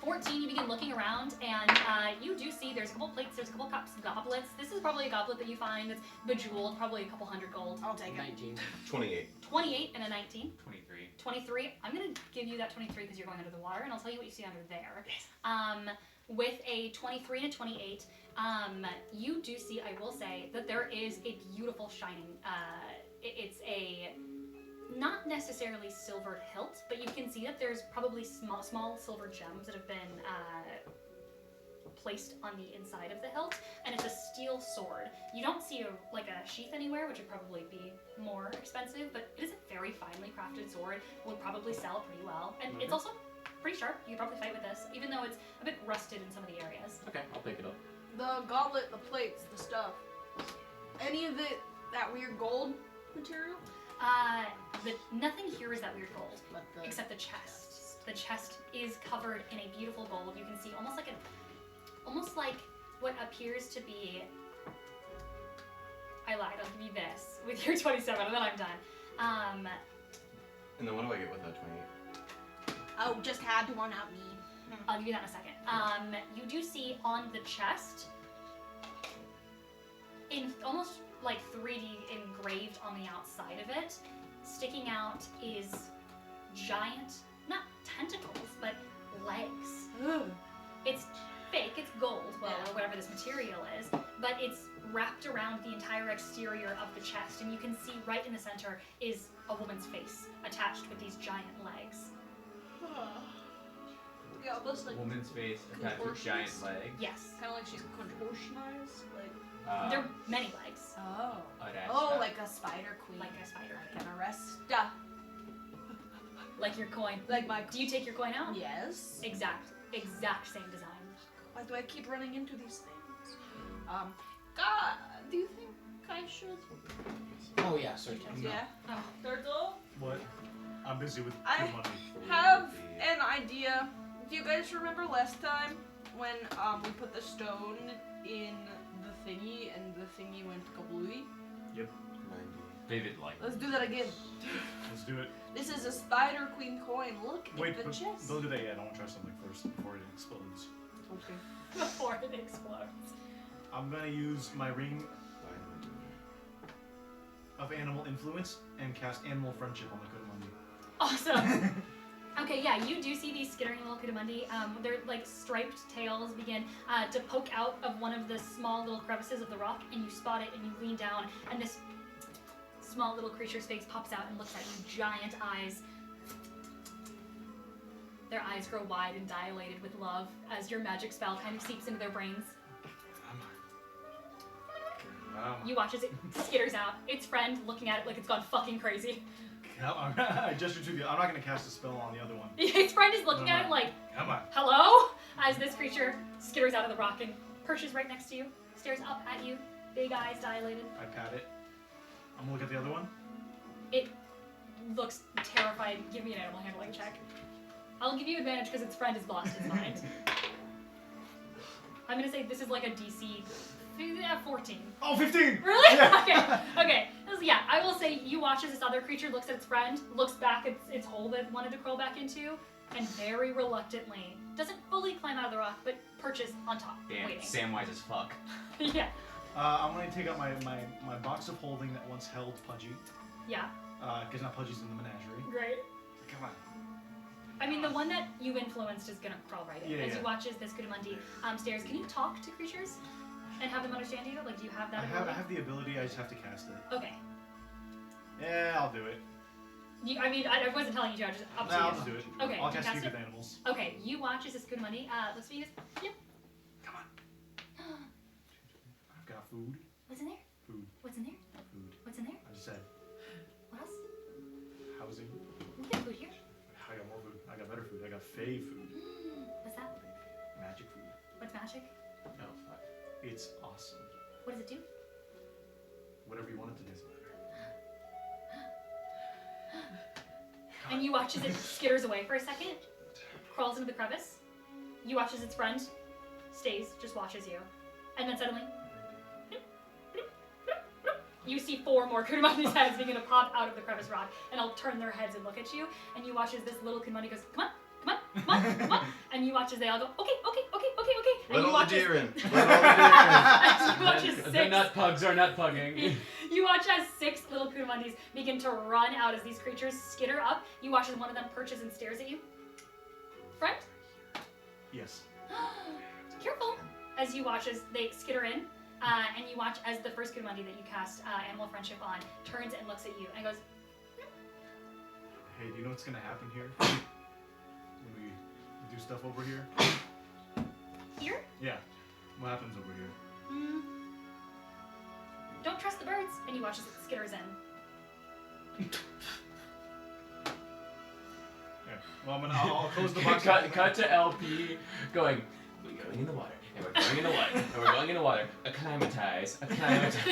14, you begin looking around, and you do see there's a couple plates, there's a couple cups, goblets. This is probably a goblet that you find that's bejeweled, probably a couple hundred gold. I'll take it. 19. 28. 28 and a 19. 23. 23. I'm going to give you that 23 because you're going under the water, and I'll tell you what you see under there. With a 23 and a 28, you do see, I will say, that there is a beautiful shining, it's a not necessarily silvered hilt, but you can see that there's probably small silver gems that have been placed on the inside of the hilt, and it's a steel sword. You don't see a sheath anywhere, which would probably be more expensive, but it is a very finely crafted sword. Would probably sell pretty well, and it's also pretty sharp. You could probably fight with this, even though it's a bit rusted in some of the areas. Okay, I'll pick it up. The goblet, the plates, the stuff. Any of it that weird gold material? Nothing here is that weird gold, But the except the chest. The chest is covered in a beautiful gold. You can see almost like what appears to be. I lied. I'll give you this with your 27, and then I'm done. And then what do I get with that 28? Oh, just had to one out me. I'll give you that in a second. You do see on the chest in almost like 3D engraved on the outside of it, sticking out is giant, not tentacles, but legs. It's fake, it's gold, well, or whatever this material is, but it's wrapped around the entire exterior of the chest, and you can see right in the center is a woman's face attached with these giant legs. Yeah, almost like Woman's face attached with giant legs. Yes. kind of like she's contortionized, like. There are many legs, Oh. That's Oh, not- like a spider queen. like a spider. Like an arresta. Like your coin. Like my. Do you take your coin out? Yes. Exact same design. Why do I keep running into these things? God, do you think I should? Oh yeah, certainly. Yeah. Oh. Turtle, What? I'm busy with I- good money. have an idea. Do you guys remember last time when we put the stone in the thingy and the thingy went kablooey? Vivid like. Let's do that again. Let's do it. This is a spider queen coin. Look Wait, at the but chest. don't do that yet. I want to try something first before it explodes. Okay. Before it explodes. I'm gonna use my ring of animal influence and cast animal friendship on the Kudamandi. Awesome. Okay, yeah, you do see these skittering little Kudamandi. Their like striped tails begin to poke out of one of the small little crevices of the rock, and you spot it, and you lean down, and this small little creature's face pops out and looks at you. Giant eyes. Their eyes grow wide and dilated with love as your magic spell kind of seeps into their brains. You watch as it skitters out. Its friend looking at it like it's gone fucking crazy. I gestured to the. I'm not gonna cast a spell on the other one. Its friend is looking at it like, Come on. hello? As this creature skitters out of the rock and perches right next to you, stares up at you, big eyes dilated. I pat it. I'm gonna look at the other one. It looks terrified. Give me an animal handling check. I'll give you advantage because its friend has lost its mind. I'm gonna say this is like a DC 14. Oh, 15! Really? Yeah. Okay. Yeah, I will say you watch as this other creature looks at its friend, looks back at its hole that it wanted to crawl back into, and very reluctantly, doesn't fully climb out of the rock, but perches on top, Damn, waiting. Samwise as fuck. Yeah, I'm gonna take out my box of holding that once held Pudgy. yeah, Because now Pudgy's in the menagerie. great. Come on. I mean, the one that you influenced is gonna crawl right in. Yeah, as yeah. you watch as this Kudamandi stares, can you talk to creatures and have them understand you? Like, do you have that I ability? have the ability, I just have to cast it. Okay. Yeah, I'll do it. I wasn't telling you to, I just up to No, you. I'll just do it. Okay, I'll do you cast cast Speak it? with Animals. Okay, you watch as this Kudamandi looks at you and goes, yep. Come on. I've got food. What's in there? Food. What's in there? Food. What's in there? I just said What else? housing. We got food here. I got more food. I got better food. I got Fey food. What's that? Magic food. What's magic? No, it's awesome. What does it do? Whatever you want it to do. And you watch as it skitters away for a second, crawls into the crevice. You watch as its friend stays, just watches you. And then suddenly, you see 4 more Kudamandi's heads begin to pop out of the crevice rock, and I'll turn their heads and look at you. And you watch as this little Kudamandi goes, come on, come on, come on, come on. And you watch as they all go, okay, okay, okay, okay, okay. And Let you all the watch deer as, in. Let all the deer in. you watch as The 6 nut pugs are nut pugging. You watch as 6 little Kudamandis begin to run out as these creatures skitter up. You watch as one of them perches and stares at you. Friend? Yes. Careful! As you watch as they skitter in, and you watch as the first Kudamandi that you cast Animal Friendship on turns and looks at you and goes, Hey, do you know what's gonna happen here? When we do stuff over here? here? Yeah. What happens over here? Don't trust the birds. And you watch as it skitters in. Yeah. Well, I'll close the box. cut to LP going, we're going in the water, and we're going in the water, and we're going in the water. Acclimatize.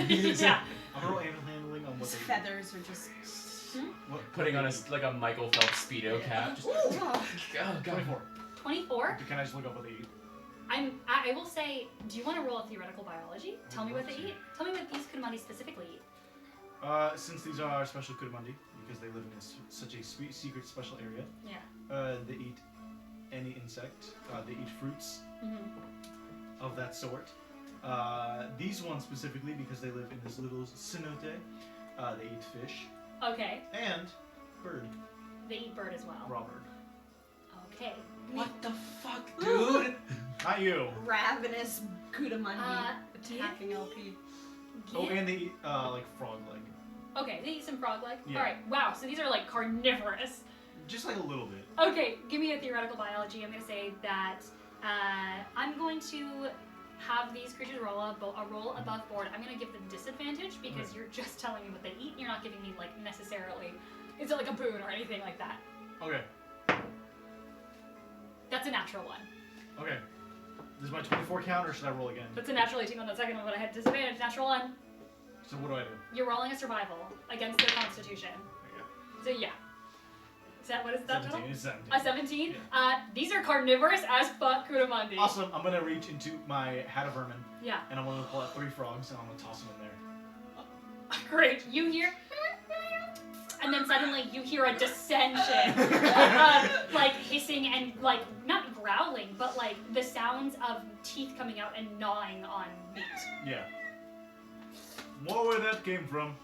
Yeah. I'm gonna roll animal handling on what His they feathers are just. what, Putting on like a Michael Phelps Speedo cap. Just, oh, God. 24. 24. Can I just look up what they eat? I will say, do you want to roll a theoretical biology? Tell me what they eat. Tell me what these Kudamandi specifically eat. Since these are special Kudamandi, because they live in such a secret special area, Yeah. they eat any insect. They eat fruits Mm-hmm. of that sort. These ones specifically because they live in this little cenote. They eat fish Okay. and bird, They eat bird as well. raw bird. Okay. What the fuck, dude? Not you. Ravenous Kudamundi give attacking LP. Oh, give- and they eat like frog leg, Okay, they eat some frog leg. Yeah. Alright, wow, so these are like carnivorous. just like a little bit. Okay, give me a theoretical biology. I'm going to say that I'm going to have these creatures roll above board. I'm going to give them disadvantage because Okay. you're just telling me what they eat. You're not giving me like necessarily, is it like a boon or anything like that? Okay. That's a natural one. Okay. This is my 24 count, or should I roll again? That's a natural 18 on the second one, but I had disadvantage. Natural one. So what do I do? You're rolling a survival against their constitution. Okay. So yeah. Is that what is that total? 17. It's 17. A 17? These are carnivorous as fuck, Kudamundi. Awesome. I'm gonna reach into my hat of vermin, Yeah. and I'm gonna pull out 3 frogs, and I'm gonna toss them in there. Great. You hear, and then suddenly you hear a dissension, like hissing and like not growling, but like the sounds of teeth coming out and gnawing on meat. Yeah. Whoa, where that came from?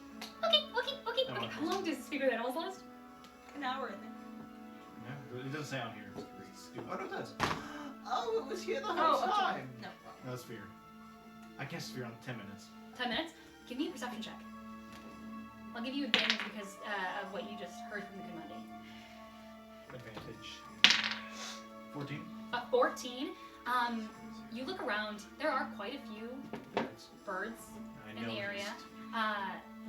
Okay. Oh. How long does Speak with Animals last? An hour, I think. Yeah, it doesn't say on here. It's stupid. Oh, no, it does. Oh, it was here the Oh, okay. No. No, that's fear. I cast sphere on 10 minutes. 10 minutes. Give me a perception check. I'll give you advantage because of what you just heard from the Kudamundi. Advantage. 14. 14. You look around. There are quite a few birds I in the area.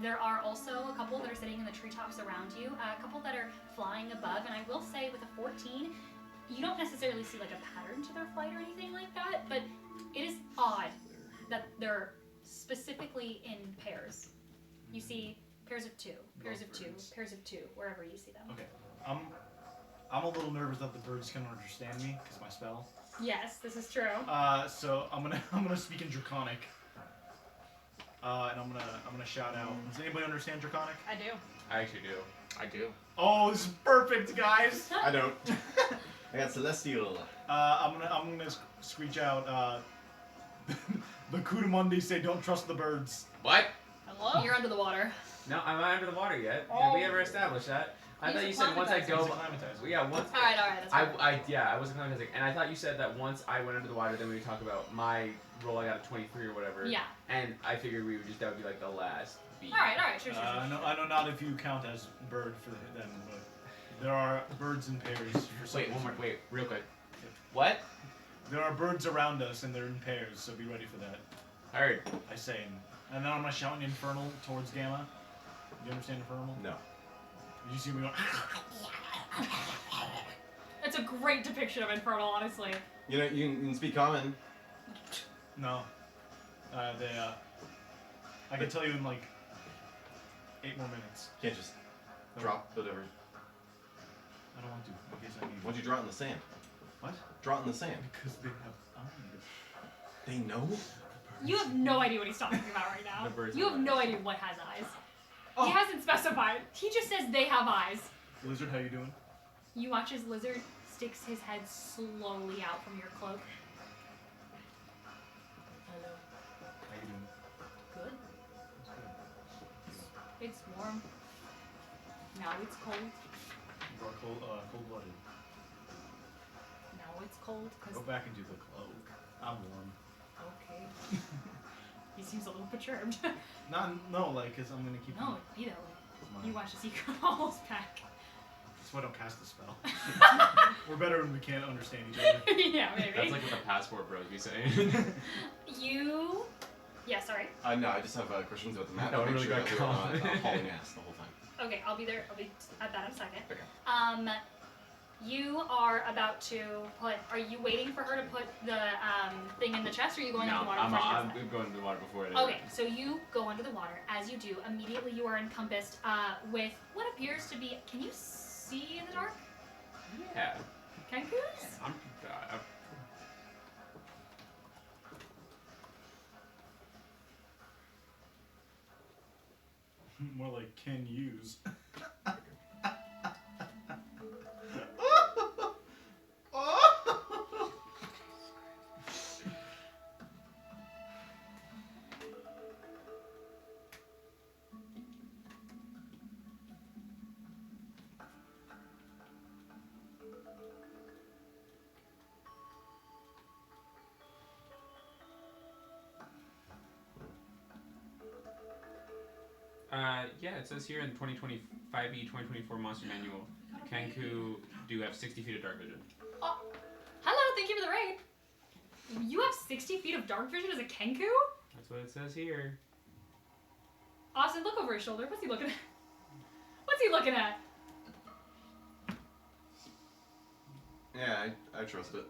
There are also a couple that are sitting in the treetops around you, a couple that are flying above, and I will say with a 14, you don't necessarily see like a pattern to their flight or anything like that, but it is odd that they're specifically in pairs. You see pairs of 2, pairs of 2, pairs of 2, wherever you see them. Okay. I'm a little nervous that the birds can understand me because of my spell. Yes, this is true. So I'm gonna speak in Draconic. And I'm gonna shout out. Does anybody understand Draconic? I do. I actually do. I do. Oh, this is perfect, guys. I don't. I got Celestial. I'm gonna screech out. The Kudamundi say, "Don't trust the birds." What? Hello? You're under the water. No, I'm not under the water yet. Oh. Did we ever establish that? I He's thought you said once I He's go. acclimatized. Yeah, once. Alright, that's fine. I wasn't acclimatizing, and I thought you said that once I went under the water, then we would talk about my roll. I got a 23 or whatever. Yeah. And I figured that would be like the last beat. Alright, sure. I know not if you count as bird for them, but there are birds in pairs. For some reason. Wait, real quick. What? There are birds around us, and they're in pairs, so be ready for that. Heard. I say. And then I'm gonna shout an infernal towards Gamma. You understand infernal? No. Did you see me going? It's a great depiction of Infernal, honestly. You know, you can speak common. No. I can tell you in like 8 more minutes. Can't just drop whatever. I don't want to. In case I need. Why'd you draw it in the sand? What? Draw it in the sand. Because they have eyes. They know? You have no idea what he's talking about right now. The birds You have have no eyes. idea what has eyes. Oh. He hasn't specified. He just says they have eyes. Lizard, how you doing? You watch as Lizard sticks his head slowly out from your cloak. Hello. How you doing? Good. That's good. It's warm. Now it's cold. You are cold-blooded. Now it's cold Go because back into the cloak. I'm warm. okay. He seems a little perturbed. No, like, cause I'm gonna keep. No, be that way. It's mine. You watch as he crawls back. That's why I don't cast the spell. We're better when we can't understand each other. Yeah, maybe. That's like what the passport bros be saying. You. Yeah, sorry. No, I just have questions about the map. No, to it make really sure got that we're not calm. hauling ass the whole time. Okay, I'll be there. I'll be at that in a second. Okay. You are about to put. Are you waiting for her to put the thing in the chest, or are you going No, into the water? I'm before she does that? going to the water before it. Okay, so you go under the water. As you do, immediately you are encompassed with what appears to be. Can you see in the dark? Yeah. Kenkus? I'm More like can use. Yeah, it says here in 2025E 2024 Monster Manual, Kenku do have 60 feet of dark vision. Oh, hello, thank you for the raid. You have 60 feet of dark vision as a Kenku? That's what it says here. Austin, look over his shoulder. What's he looking at? What's he looking at? Yeah, I trust it.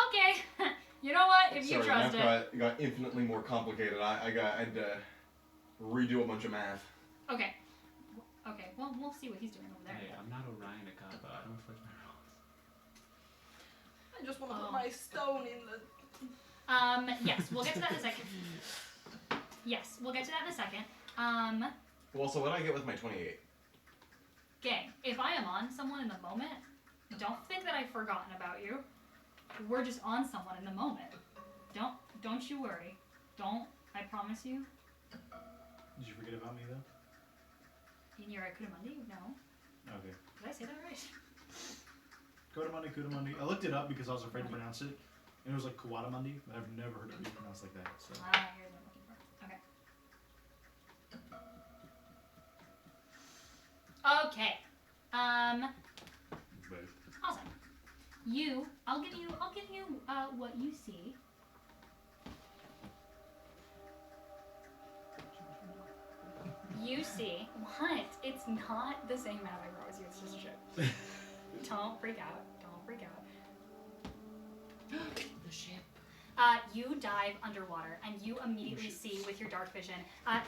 Okay. You know what? If you Sorry, trust math it. got infinitely more complicated. I had to redo a bunch of math. Okay. Okay, well, we'll see what he's doing over there. Hey, I'm not Orion Akaba. I don't fudge my rules. I just want to Oh. put my stone in the. Yes, we'll get to that in a second. Yes, we'll get to that in a second. Well, so what do I get with my 28? Gang, if I am on someone in the moment, don't think that I've forgotten about you. We're just on someone in the moment. Don't you worry. Don't, I promise you. Did you forget about me though? In your Kuramundi? No. Okay. Did I say that right? Kudamandi. I looked it up because I was afraid to pronounce it. And it was like Kuwatamundi, but I've never heard it be pronounced like that. So. Here's what I'm looking for. Okay. Okay. But Awesome. I'll give you what you see. You see what? It's not the same map I promise you. It's just a ship. Don't freak out. Don't freak out. The ship. You dive underwater and you immediately see with your dark vision,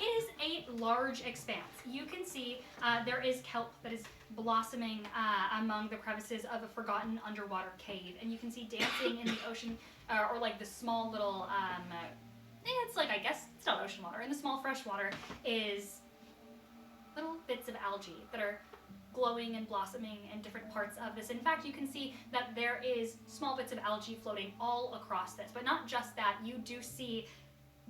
it is a large expanse. You can see there is kelp that is blossoming among the crevices of a forgotten underwater cave, and you can see dancing in the ocean, or like the small little, it's like, I guess, it's not ocean water. In the small fresh water is little bits of algae that are glowing and blossoming in different parts of this. In fact, you can see that there is small bits of algae floating all across this. But not just that, you do see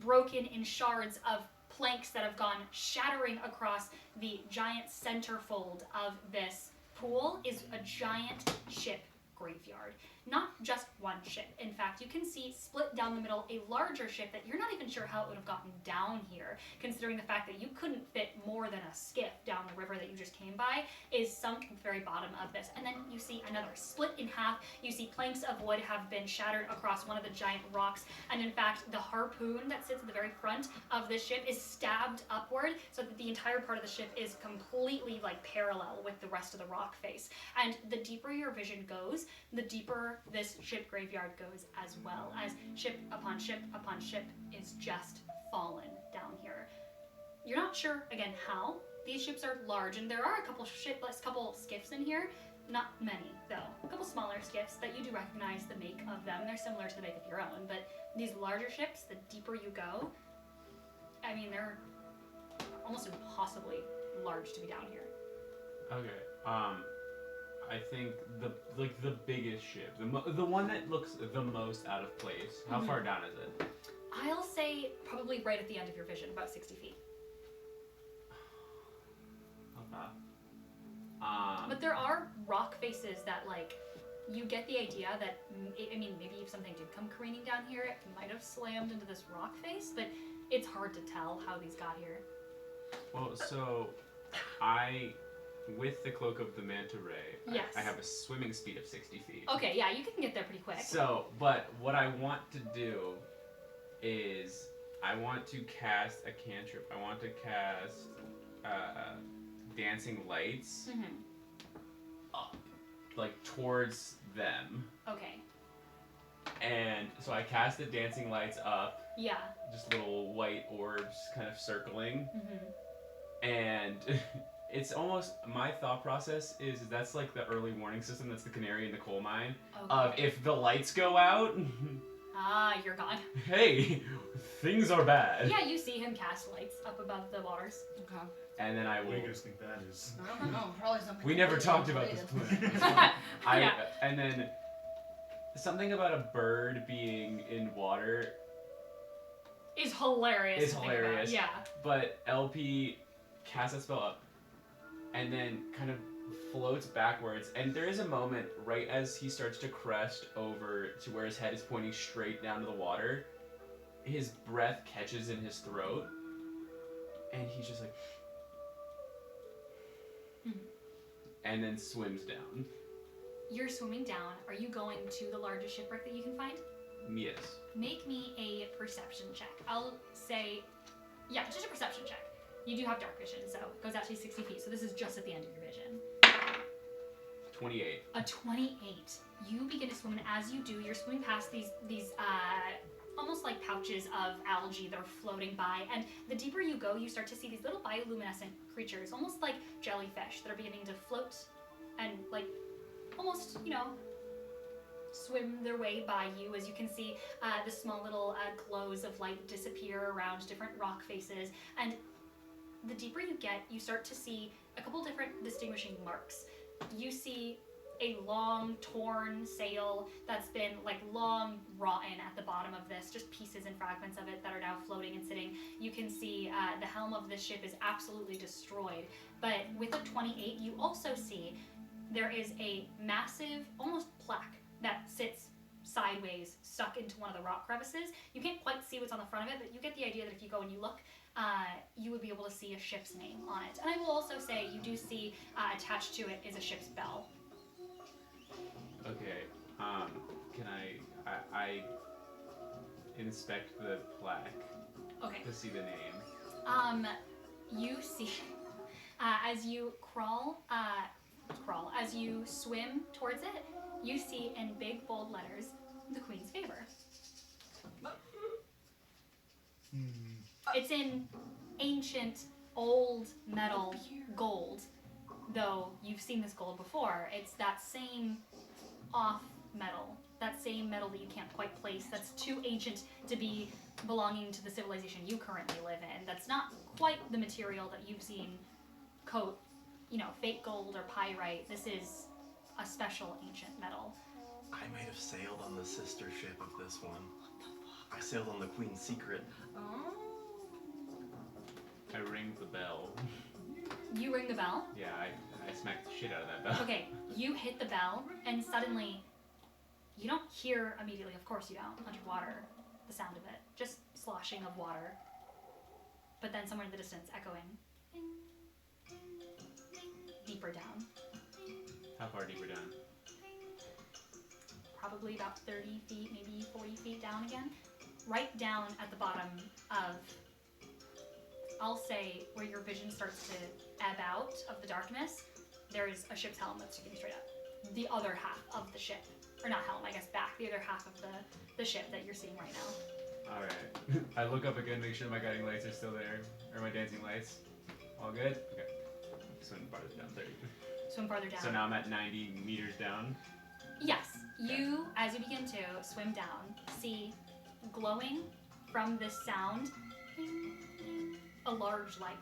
broken in shards of planks that have gone shattering across the giant centerfold of this pool is a giant ship graveyard. Not just one ship. In fact, you can see split down the middle a larger ship that you're not even sure how it would have gotten down here, considering the fact that you couldn't fit more than a skiff down the river that you just came by, is sunk at the very bottom of this. And then you see another split in half. You see planks of wood have been shattered across one of the giant rocks, and in fact, the harpoon that sits at the very front of this ship is stabbed upward so that the entire part of the ship is completely like parallel with the rest of the rock face. And the deeper your vision goes, the deeper this ship graveyard goes, as well as ship upon ship upon ship is just fallen down here. You're not sure, again, how. These ships are large, and there are a couple skiffs in here. Not many, though. A couple smaller skiffs that you do recognize the make of them. They're similar to the make of your own, but these larger ships, the deeper you go, I mean, they're almost impossibly large to be down here. Okay. I think the biggest ship, the one that looks the most out of place. How far down is it? I'll say probably right at the end of your vision, about 60 feet. Okay. But there are rock faces that, like, you get the idea that, I mean, maybe if something did come careening down here, it might have slammed into this rock face, but it's hard to tell how these got here. Well, so with the Cloak of the Manta Ray, Yes. I have a swimming speed of 60 feet. Okay, yeah, you can get there pretty quick. So, but what I want to do is I want to cast a cantrip. I want to cast Dancing Lights up, like towards them. Okay. And so I cast the Dancing Lights up, Yeah. just little white orbs kind of circling. Mm-hmm. And it's almost, my thought process is that's like the early warning system, that's the canary in the coal mine, of if the lights go out, You're gone. hey, things are bad. Yeah, you see him cast lights up above the waters. Okay. And then I what do will, you guys think that is? I don't know. Probably something. we never talked about this plan. Yeah. And then something about a bird being in water, Is hilarious. It's to think about. hilarious. Yeah. but LP casts that spell up and then kind of floats backwards, and there is a moment right as he starts to crest over to where his head is pointing straight down to the water, his breath catches in his throat, and he's just like, Mhm. and then swims down. You're swimming down. Are you going to the largest shipwreck that you can find? Yes. Make me a perception check. I'll say, yeah, just a perception check. You do have dark vision, so it goes out to 60 feet. So this is just at the end of your vision. 28. A 28. You begin to swim, and as you do, you're swimming past these almost like pouches of algae that are floating by. And the deeper you go, you start to see these little bioluminescent creatures, almost like jellyfish, that are beginning to float and like almost, swim their way by you. As you can see, the small little glows of light disappear around different rock faces. And the deeper you get, you start to see a couple different distinguishing marks. You see a long torn sail that's been like long rotten at the bottom of this, just pieces and fragments of it that are now floating and sitting. You can see the helm of this ship is absolutely destroyed. But with a 28, you also see there is a massive, almost plaque that sits sideways, stuck into one of the rock crevices. You can't quite see what's on the front of it, but you get the idea that if you go and you look, you would be able to see a ship's name on it. And I will also say you do see attached to it is a ship's bell. Okay. Can I inspect the plaque Okay. to see the name? You see, as you as you swim towards it, you see in big bold letters, the Queen's favor. It's in ancient, old metal gold, though you've seen this gold before. It's that same off metal, that same metal that you can't quite place, that's too ancient to be belonging to the civilization you currently live in. That's not quite the material that you've seen coat, fake gold or pyrite. This is a special ancient metal. I might have sailed on the sister ship of this one. I sailed on the Queen's Secret. Oh. I ring the bell. You ring the bell. Yeah, I smacked the shit out of that bell. Okay, you hit the bell, and suddenly, you don't hear immediately, of course you don't, underwater, the sound of it. Just sloshing of water. But then somewhere in the distance, echoing. Ding, ding, ding, deeper down. How far deeper down? Probably about 30 feet, maybe 40 feet down again. Right down at the bottom of, I'll say, where your vision starts to ebb out of the darkness, there is a ship's helm that's sticking straight up. The other half of the ship. Or not helm, I guess back. The other half of the ship that you're seeing right now. Alright. I look up again, make sure my guiding lights are still there. Or my dancing lights. All good? Okay. Swim farther down, 30. Swim farther down. So now I'm at 90 meters down. Yes, you, as you begin to swim down, see glowing from this sound a large light.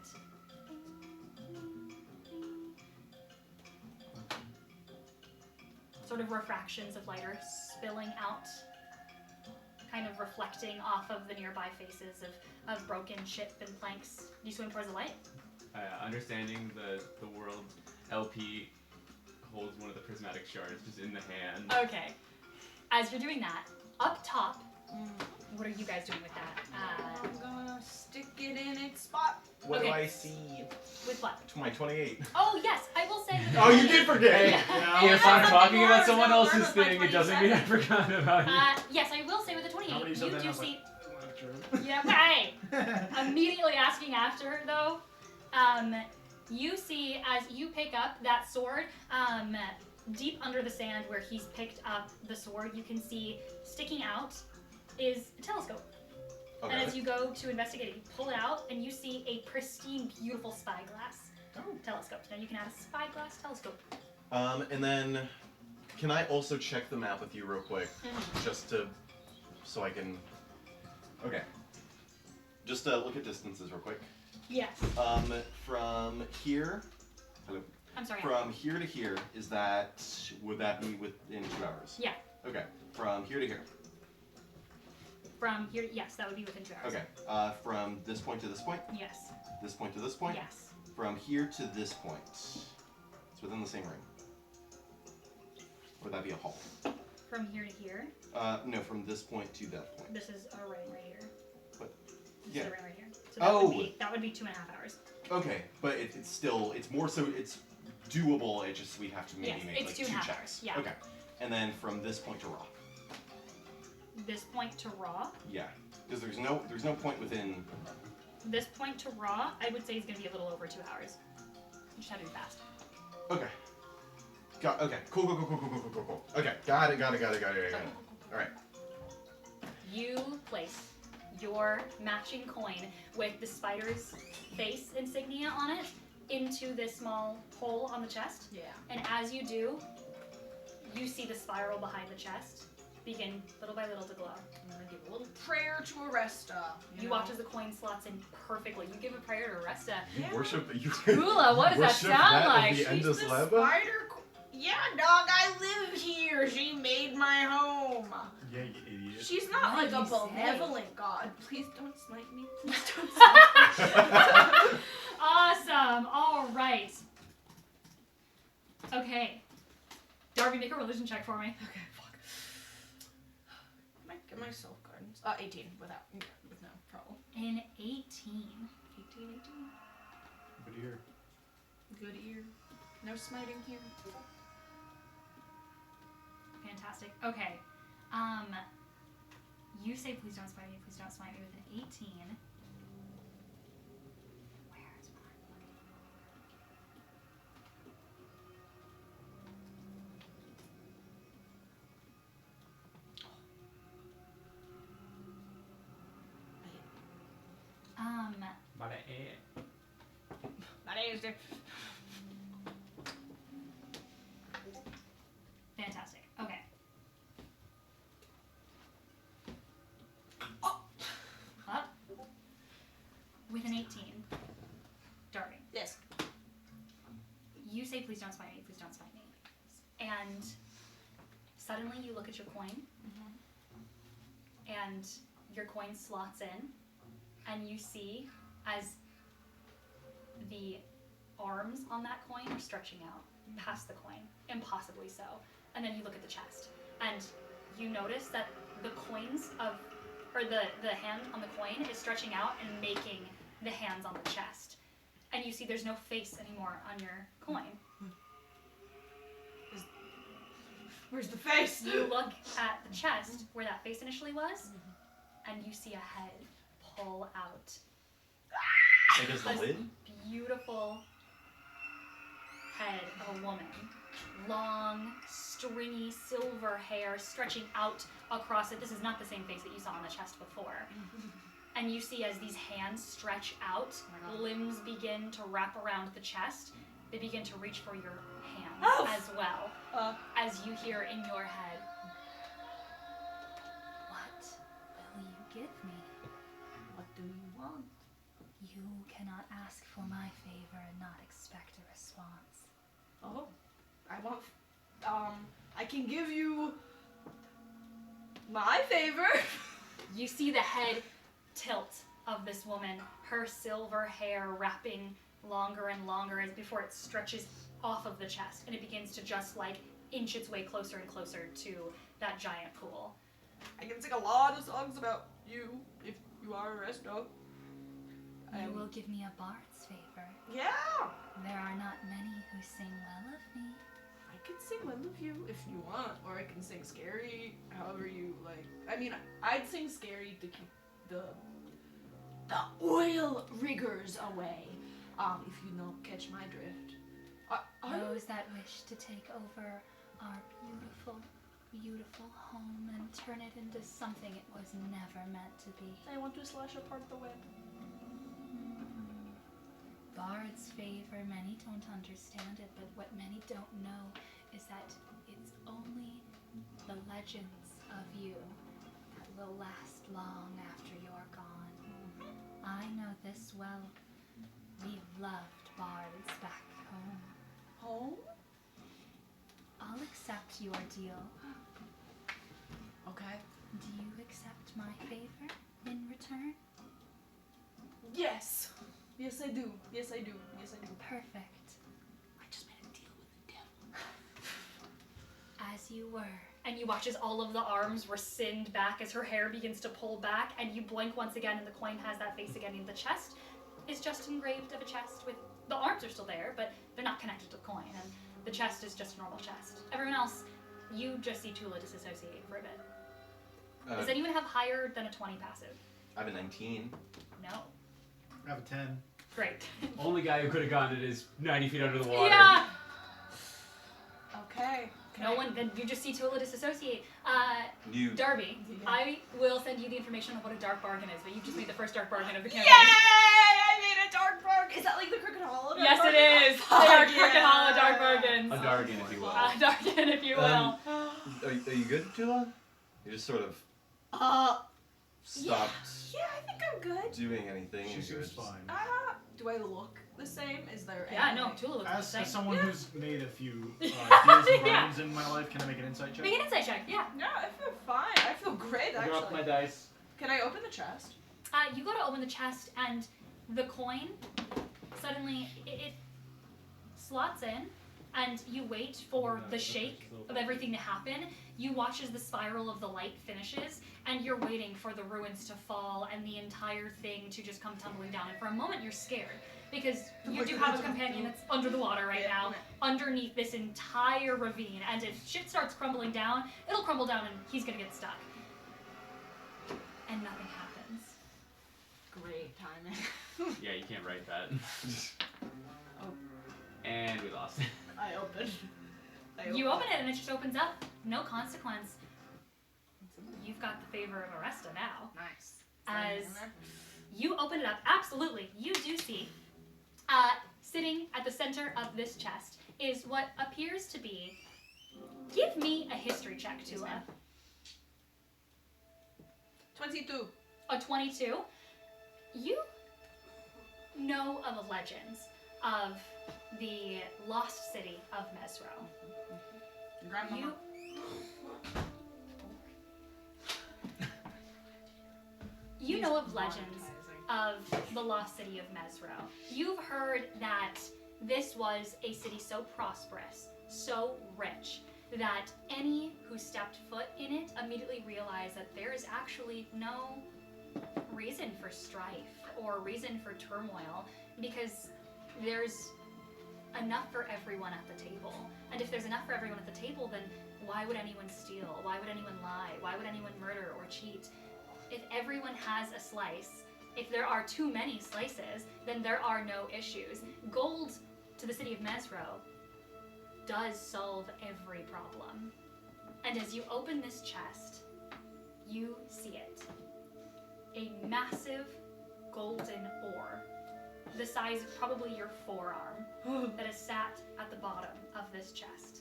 Sort of refractions of light are spilling out, kind of reflecting off of the nearby faces of broken ship and planks. You swim towards the light? Understanding the world, LP holds one of the prismatic shards just in the hand. Okay. As you're doing that, up top, what are you guys doing with that? I'm gonna stick it in its spot. What do Okay. I see? With what? To my 28. Oh, yes, I will say. Oh, you did forget! Yeah. If I'm talking more, about someone so else's I'm with my thing, it doesn't mean I forgot about you. Yes, I will say with the 28, How many you of them do have see. True. Yeah, hey! Immediately asking after her, though, you see as you pick up that sword, deep under the sand where he's picked up the sword, you can see sticking out is a telescope. Okay. And as you go to investigate it, you pull it out and you see a pristine, beautiful spyglass telescope. Now you can add a spyglass telescope. And then, can I also check the map with you real quick? Just to, so I can, okay. Just look at distances real quick. Yes. From here, hello. I'm sorry. From here to here, would that be within 2 hours? Yeah. Okay. From here to here. From here, yes, that would be within 2 hours. Okay. From this point to this point? Yes. This point to this point? Yes. From here to this point. It's within the same ring. Would that be a hall? From here to here, No, from this point to that point. this is a ring right here. What? This Yeah. is a ring right here. So Oh. that would be 2.5 hours. Okay, but it's still, it's more so, it's doable. It just we'd have to maybe Yes, make it's like 2 two half checks. hours, yeah. Okay. And then from this point to raw. This point to raw. Yeah. Because there's no point within. This point to raw, I would say is going to be a little over 2 hours. You just have to be fast. Okay. Okay. Cool. Okay. Got it. All right. You place your matching coin with the spider's face insignia on it into this small hole on the chest. Yeah. And as you do, you see the spiral behind the chest begin little by little to glow. I'm gonna give a little prayer to Aresta. You watch as the coin slots in perfectly. You give a prayer to Aresta. You worship. You Hula, what does that worship sound that like? Of the She's Endless the Lab? spider. Yeah, dog. I live here. She made my home. Yeah, you idiot. She's not What like do a you say? benevolent god. Please don't smite me. Please don't smite me. Awesome. All right. Okay. Darby, make a religion check for me. Okay, fuck. Get my self guidance. 18 with no problem. An 18. 18. Good ear. Good ear. No smiting here. Fantastic. Okay. You say please don't smite me with an 18. Where is mine? But That is it. Fantastic. Okay. Up. With an 18. Darby. Yes. You say please don't smite me, and suddenly you look at your coin, and your coin slots in, and you see as the arms on that coin are stretching out past the coin, impossibly so. And then you look at the chest, and you notice that the coins the hand on the coin is stretching out and making the hands on the chest. And you see there's no face anymore on your coin. Where's the face? You look at the chest where that face initially was, and you see a head pull out. Like as the A lid? Beautiful head of a woman. Long, stringy, silver hair stretching out across it. This is not the same face that you saw on the chest before. And you see as these hands stretch out, limbs begin to wrap around the chest. They begin to reach for your hands as well. As you hear in your head, "What will you give me? What do you want? You cannot ask for my favor and not expect a response." Oh, I want. I can give you my favor. You see the head tilt of this woman, her silver hair wrapping longer and longer as before it stretches off of the chest, and it begins to just like inch its way closer and closer to that giant pool. I can sing a lot of songs about you if you are Aresta. You will give me a bard's favor. Yeah, There are not many who sing well of me. I can sing well of you if you want, or I can sing scary, however you like. I mean, I'd sing scary to keep the oil riggers away. If you don't catch my drift. Those that wish to take over our beautiful, beautiful home and turn it into something it was never meant to be. I want to slash apart the web. Bard's favor, many don't understand it, but what many don't know is that it's only the legends of you that will last long after you're gone. I know this well. We loved bards back home. Home? I'll accept your deal. Okay. Do you accept my favor in return? Yes. Yes, I do. Yes, I do. Yes, I do. Perfect. I just made a deal with the devil. As you were. And you watch as all of the arms rescind back as her hair begins to pull back, and you blink once again, and the coin has that face again in the chest. Is just engraved of a chest with the arms are still there, but they're not connected to the coin, and the chest is just a normal chest. Everyone else, you just see Tula disassociate for a bit. Does anyone have higher than a 20 passive? I have a 19. No. I have a 10. Great. Only guy who could have gotten it is 90 feet under the water. Yeah. Okay. No one. Then you just see Tula disassociate. You. Darby, I will send you the information on what a dark bargain is, but you just made the first dark bargain of the Yay! campaign. I made a dark bargain. Is that like the Crooked Hollow? Yes, it is. Oh, They are fuck Crooked yeah. Hollow dark bargains. A Dargan, if you will. Dargan, if you will. Are you good, Tula? You just sort of stopped Yeah, I think I'm good. doing anything. She You're seems just- fine. Do I look the same? Is there? Yeah, no, anything? Tula looks the As same. someone Yeah. who's made a few deals and Yeah. bargains in my life, can I make an insight check? Make an insight check, yeah. No, I feel fine. I feel great I dropped my actually. dice. Can I open the chest? You go to open the chest, and the coin suddenly it slots in, and you wait for the shake of everything to happen. You watch as the spiral of the light finishes, and you're waiting for the ruins to fall and the entire thing to just come tumbling down. And for a moment, you're scared because you do have a companion that's under the water right now, underneath this entire ravine. And if shit starts crumbling down, it'll crumble down, and he's gonna get stuck. And nothing happens. Great timing. Yeah, you can't write that. Oh. And we lost. I opened. You open it and it just opens up. No consequence. You've got the favor of Aresta now. Nice. As you open it up, absolutely, you do see, sitting at the center of this chest is what appears to be. Give me a history check, Tula. 22. A 22. You know of legends of the lost city of Mesro. Grandmama. You know of legends of the lost city of Mesro. You've heard that this was a city so prosperous, so rich, that any who stepped foot in it immediately realized that there is actually no reason for strife or reason for turmoil because there's enough for everyone at the table. And if there's enough for everyone at the table, then why would anyone steal? Why would anyone lie? Why would anyone murder or cheat? If everyone has a slice, if there are too many slices, then there are no issues. Gold to the city of Mesro does solve every problem. And as you open this chest, you see it. A massive golden ore, the size of probably your forearm, that is sat at the bottom of this chest.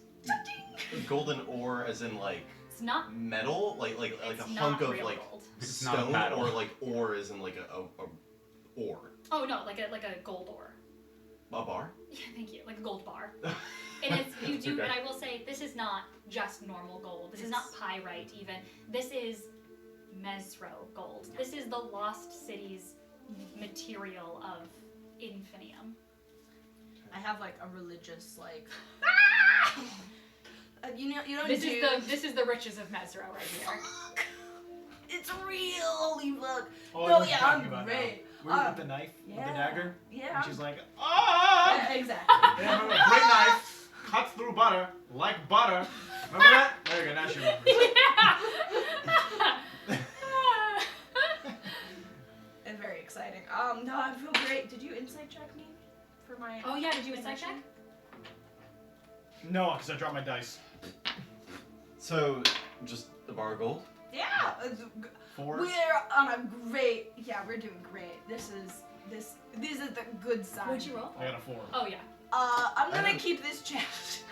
Golden ore, as in like It's not metal, like a it's hunk not of real like gold. It's not a stone, paddle. or like ore, as in like a ore. Oh no, like a gold ore. A bar. Yeah, thank you. Like a gold bar. And it's, you do, Okay. and I will say, this is not just normal gold. This is not pyrite even. This is Mesro gold. This is the lost city's material of infinium. I have like a religious like. You don't This do. is the riches of Mesro right here. It's real. Holy fuck. Oh, I No, know what yeah, you're talking I'm about great. now. With the knife, with the yeah. dagger, Yeah. and she's like, ah! Yeah, exactly. They have a great knife, cuts through butter, like butter. Remember that? There you go, now she remembers. And very exciting. No, I feel great. Did you insight check me for my? Oh yeah, did you insight check? No, because I dropped my dice. So, just a bar of gold. Yeah. 4. We're on a great. Yeah, we're doing great. This is the good sign. What'd you roll? I got a 4. Oh yeah. I'm I gonna don't- keep this chest.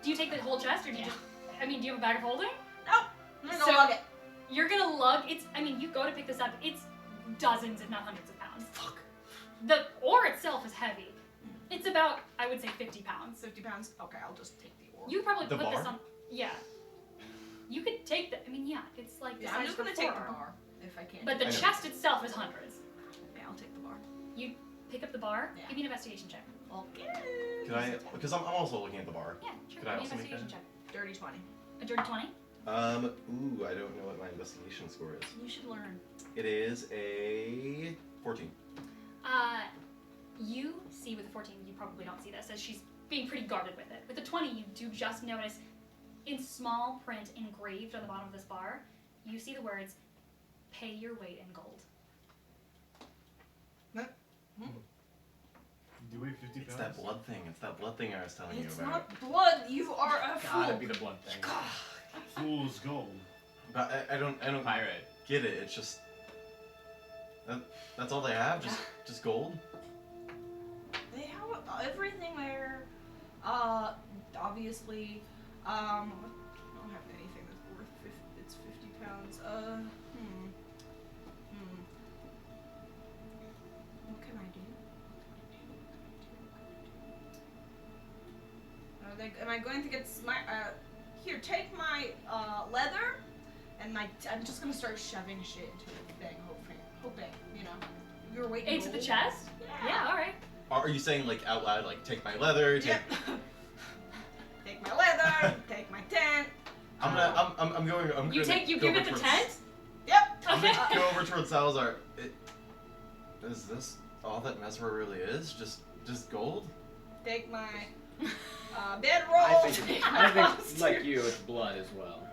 Do you take the whole chest, or do you just? I mean, do you have a bag of holding? Nope. I'm gonna So- go lug it. You're gonna lug. It's. I mean, you go to pick this up. It's dozens, if not hundreds of pounds. Fuck. The ore itself is heavy. It's about, I would say, 50 pounds. 50 pounds. Okay, I'll just take the ore. You could probably The put this bar? on. Yeah. You could take the. I mean, yeah, it's like the Yeah, size I'm just of gonna a take the forearm. bar if I can. But the I know. chest itself is hundreds. Yeah, I'll take the bar. You pick up the bar. Yeah. Give me an investigation check. Okay. Could I? Because I'm also looking at the bar. Yeah, sure. Could I Give me an also make investigation that? check. Dirty 20. A dirty 20. Ooh, I don't know what my investigation score is. You should learn. It is a 14. You see with the 14, you probably don't see this, as she's being pretty guarded with it. With the 20, you do just notice, in small print engraved on the bottom of this bar, you see the words, "Pay your weight in gold." You weigh 50 pounds. It's that blood thing. It's that blood thing I was telling It's you about. not blood. You are a Gotta fool. be the blood thing. Fool's gold. But I don't Pirate. get it. It's just that's all they have. Just gold. They have everything there. Obviously, I don't have anything that's worth 50 pounds. What can I do? Am I going to get my, here, take my, leather, and I'm just gonna start shoving shit into the thing, hoping, you know, you're waiting. Into the chest? Yeah, alright. Are you saying like out loud, like take my leather? Take... Yep. Take my leather, take my tent. I'm going. I'm You gonna give go it over the towards- tent? Yep. I'm Okay. gonna go over towards Salazar. Is this all that Mesmer really is? Just gold? Take my, bedroll. I think, like you, it's blood as well.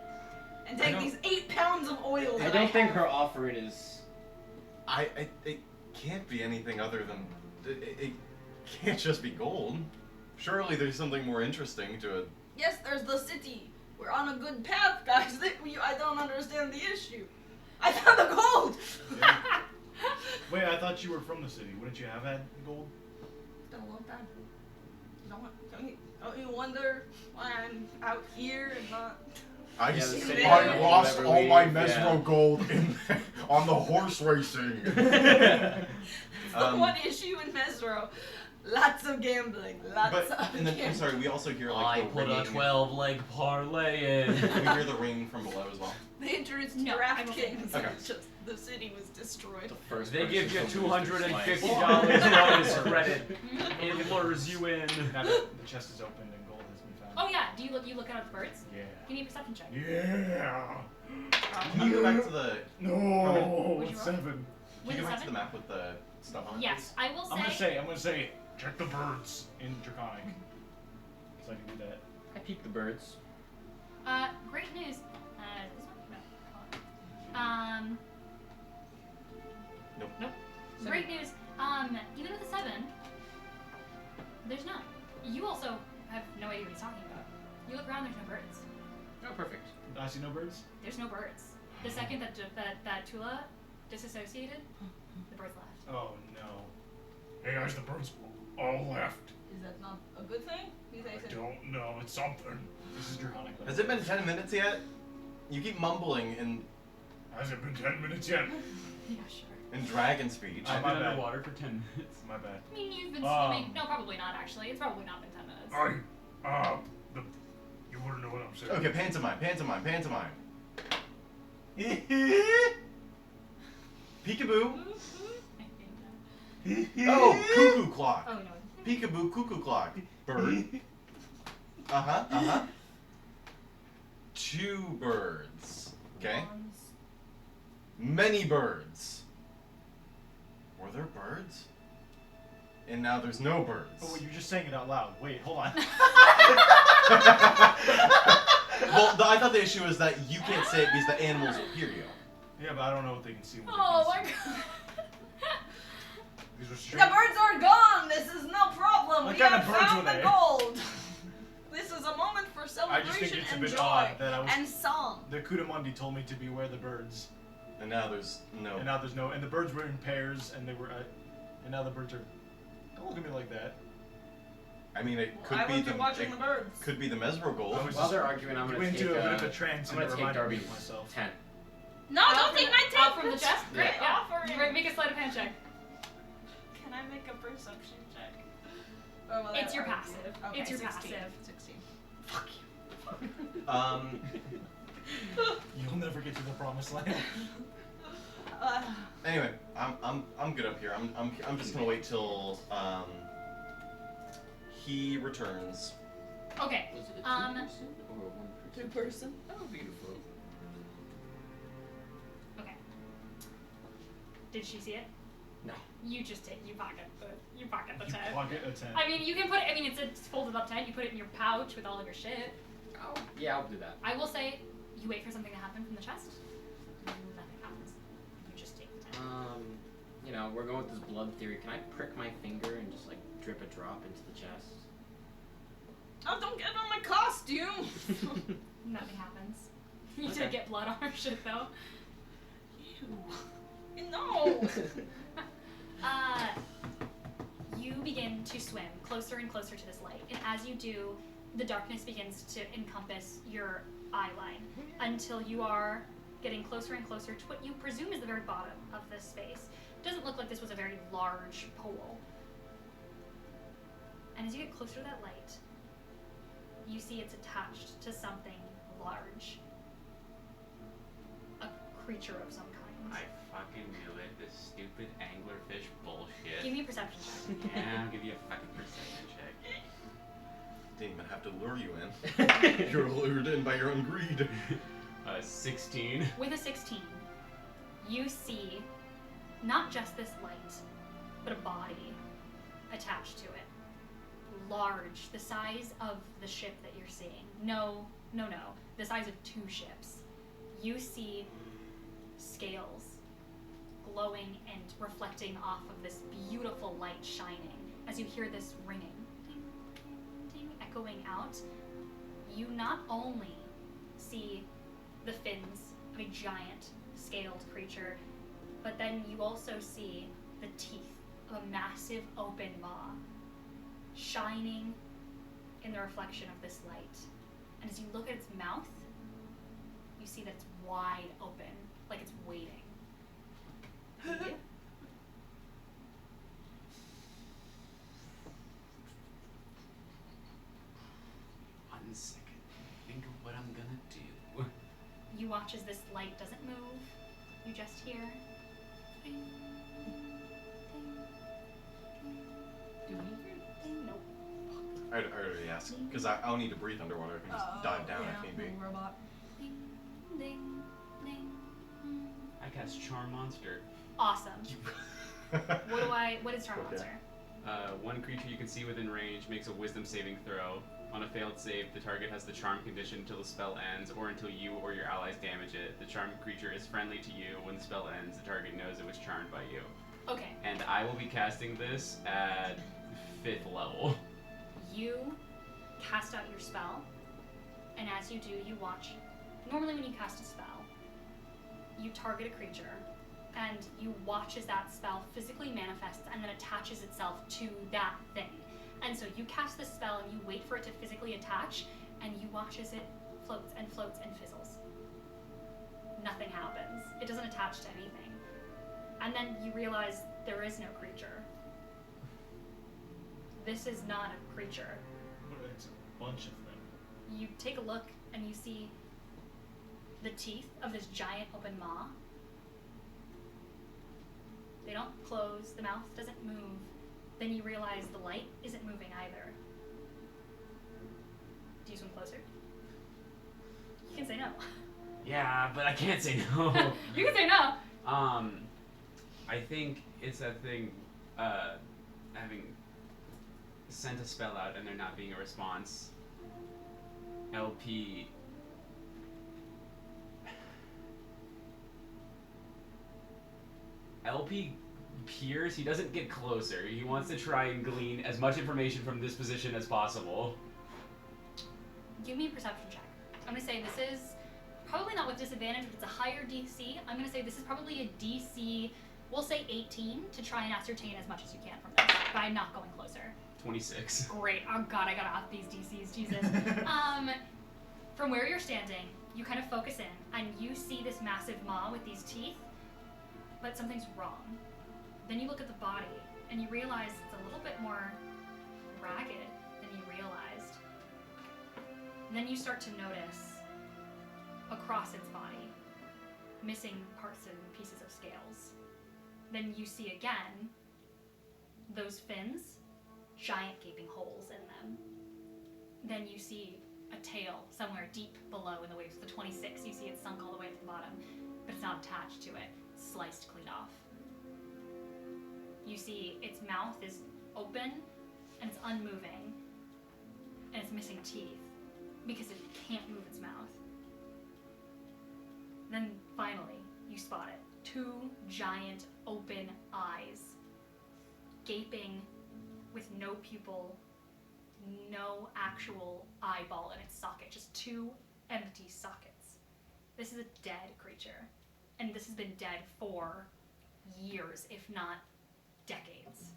And I take don't- these 8 pounds of oil. I that don't think have. her offering is. It can't be anything other than it can't just be gold. Surely there's something more interesting to it. Yes, there's the city. We're on a good path, guys. I don't understand the issue. I found the gold. Wait, I thought you were from the city. Wouldn't you have had gold? It's been a long time. Don't you wonder why I'm out here and not? I Yeah, the city I doesn't lost ever all my leave, Mesro yeah. gold on the horse racing. It's the one issue in Mesro. Lots of gambling. Lots But of and then gambling. I'm sorry, we also hear like I the put a ringing. 12-leg parlay in. We hear the ring from below as well. They introduced No, I don't think DraftKings. so. Okay. And it's just the city was destroyed. The first They give you person from Mr. Slice. $250 bonus credit. It lures you in. Now that the chest is opened and gold has been found. Oh yeah, do you look out at the birds? Yeah. Give me a perception check. Yeah. Can you go back to the No. Would you roll? 7. can With you a go back to the 7? map with the stuff on it? Yes, I will I'm say. gonna say, check the birds in Draconic. So I can do that. I peep the birds. Great news. This one? No. Nope. Nope. Great news. Even with a 7, there's none. You also have no idea what he's talking about. You look around, there's no birds. Oh, perfect. I see no birds? There's no birds. The second that Tula disassociated, the birds left. Oh no. Hey guys, the birds all left. Is that not a good thing? You guys I said- don't know, it's something. This is Draconic. Has it been 10 minutes yet? You keep mumbling Has it been 10 minutes yet? Yeah, sure. in dragon speech. Oh, I've my been bad. underwater for 10 minutes. My bad. I mean, you've been Um, swimming. No, probably not, actually. It's probably not been 10 minutes. You wouldn't know what I'm saying. Okay, pantomime. Peekaboo. Oh, cuckoo clock. Oh, no. Peekaboo, cuckoo clock. Bird. Uh-huh. 2 birds. Okay? Many birds. Were there birds? And now there's no birds. Oh, wait, you're just saying it out loud. Wait, hold on. Well, I thought the issue is that you can't say it because the animals will hear you. Yeah, but I don't know what they can see. What Oh they my can see. god. These are The straight. birds are gone. This is no problem. What We kind have of birds found were the they? gold. This is a moment for I just celebration think it's a and bit joy odd that I was. and song. The Kudamundi told me to beware the birds, And now there's no. and now there's no. And the birds were in pairs, and they were. And now the birds are. Don't look at me like that. I mean, it could Why be weren't the. you watching It the birds? could be the Mesro gold. I was While they're arguing, I'm You gonna went take. into a bit of a trance, I'm and gonna it take reminded me Darby's of myself. tent. No, don't take my tent. Out from the chest? Yeah. Great, yeah. Offering. Make a sleight of hand check. Can I make a perception check? It's your passive. Okay, It's your 16. passive. 16. You'll never get to the promised land. Anyway, I'm good up here. I'm just gonna wait till he returns. Okay. Was it a Um, 2% or a 1%? 2-person. Oh, beautiful. Okay. Did she see it? No. You just take, you pocket the You 10. pocket a 10. I mean, you can put it, I mean, it's a folded up 10, you put it in your pouch with all of your shit. Oh, yeah, I'll do that. I will say, you wait for something to happen from the chest, nothing happens. You just take the 10. You know, we're going with this blood theory. Can I prick my finger and just like drip a drop into the chest? Oh, don't get on my costume! Nothing happens. You Okay. did get blood on her shit though. No! You begin to swim closer and closer to this light, and as you do, the darkness begins to encompass your eye line until you are getting closer and closer to what you presume is the very bottom of this space. It doesn't look like this was a very large pool. And as you get closer to that light, you see it's attached to something large. A creature of some kind. I fucking knew it. This stupid anglerfish bullshit. Give me a perception check. Yeah, I'll give you a fucking perception check. Didn't even have to lure you in. You're lured in by your own greed. 16. With a 16, you see not just this light, but a body attached to it. Large, the size of the ship that you're seeing. No. The size of 2 ships. You see scales glowing and reflecting off of this beautiful light shining as you hear this ringing, ding, ding, ding, echoing out. You not only see the fins of a giant scaled creature, but then you also see the teeth of a massive open maw shining in the reflection of this light. And as you look at its mouth, you see that it's wide open, like it's waiting. You? 1 second. Think of what I'm gonna do. You watch as this light doesn't move. You just hear. Ding, ding, Do we hear it? ding. Nope. I already asked, because I'll need to breathe underwater. I can just dive down if need be. Robot. Ding, ding, ding. I cast Charm Monster. Awesome. What is Charm Okay. Monster? One creature you can see within range makes a Wisdom saving throw. On a failed save, the target has the charm condition until the spell ends, or until you or your allies damage it. The charmed creature is friendly to you. When the spell ends, the target knows it was charmed by you. Okay. And I will be casting this at 5th level. You cast out your spell, and as you do, you watch. Normally, when you cast a spell, you target a creature, and you watch as that spell physically manifests and then attaches itself to that thing. And so you cast the spell, and you wait for it to physically attach, and you watch as it floats and floats and fizzles. Nothing happens. It doesn't attach to anything. And then you realize there is no creature. This is not a creature. But it's a bunch of them. You take a look and you see the teeth of this giant open maw. They don't close, the mouth doesn't move. Then you realize the light isn't moving either. Do you swim closer? You can say no. Yeah, but I can't say no. You can say no. I think it's that thing, having sent a spell out and there not being a response. LP peers, he doesn't get closer. He wants to try and glean as much information from this position as possible. Give me a perception check. I'm gonna say this is probably not with disadvantage, but it's a higher DC. I'm gonna say this is probably a DC, we'll say 18, to try and ascertain as much as you can from this by not going closer. 26. Great. Oh god, I gotta up these DCs, Jesus. From where you're standing, you kind of focus in, and you see this massive maw with these teeth, but something's wrong. Then you look at the body, and you realize it's a little bit more ragged than you realized. Then you start to notice across its body, missing parts and pieces of scales. Then you see again those fins, giant gaping holes in them. Then you see a tail somewhere deep below in the waves. The 26, you see it sunk all the way to the bottom, but it's not attached to it. It's sliced clean off. you see its mouth is open and it's unmoving, and it's missing teeth because it can't move its mouth. Then finally, you spot it. 2 giant open eyes, gaping with no pupil, no actual eyeball in its socket, just 2 empty sockets. This is a dead creature, and this has been dead for years, if not decades.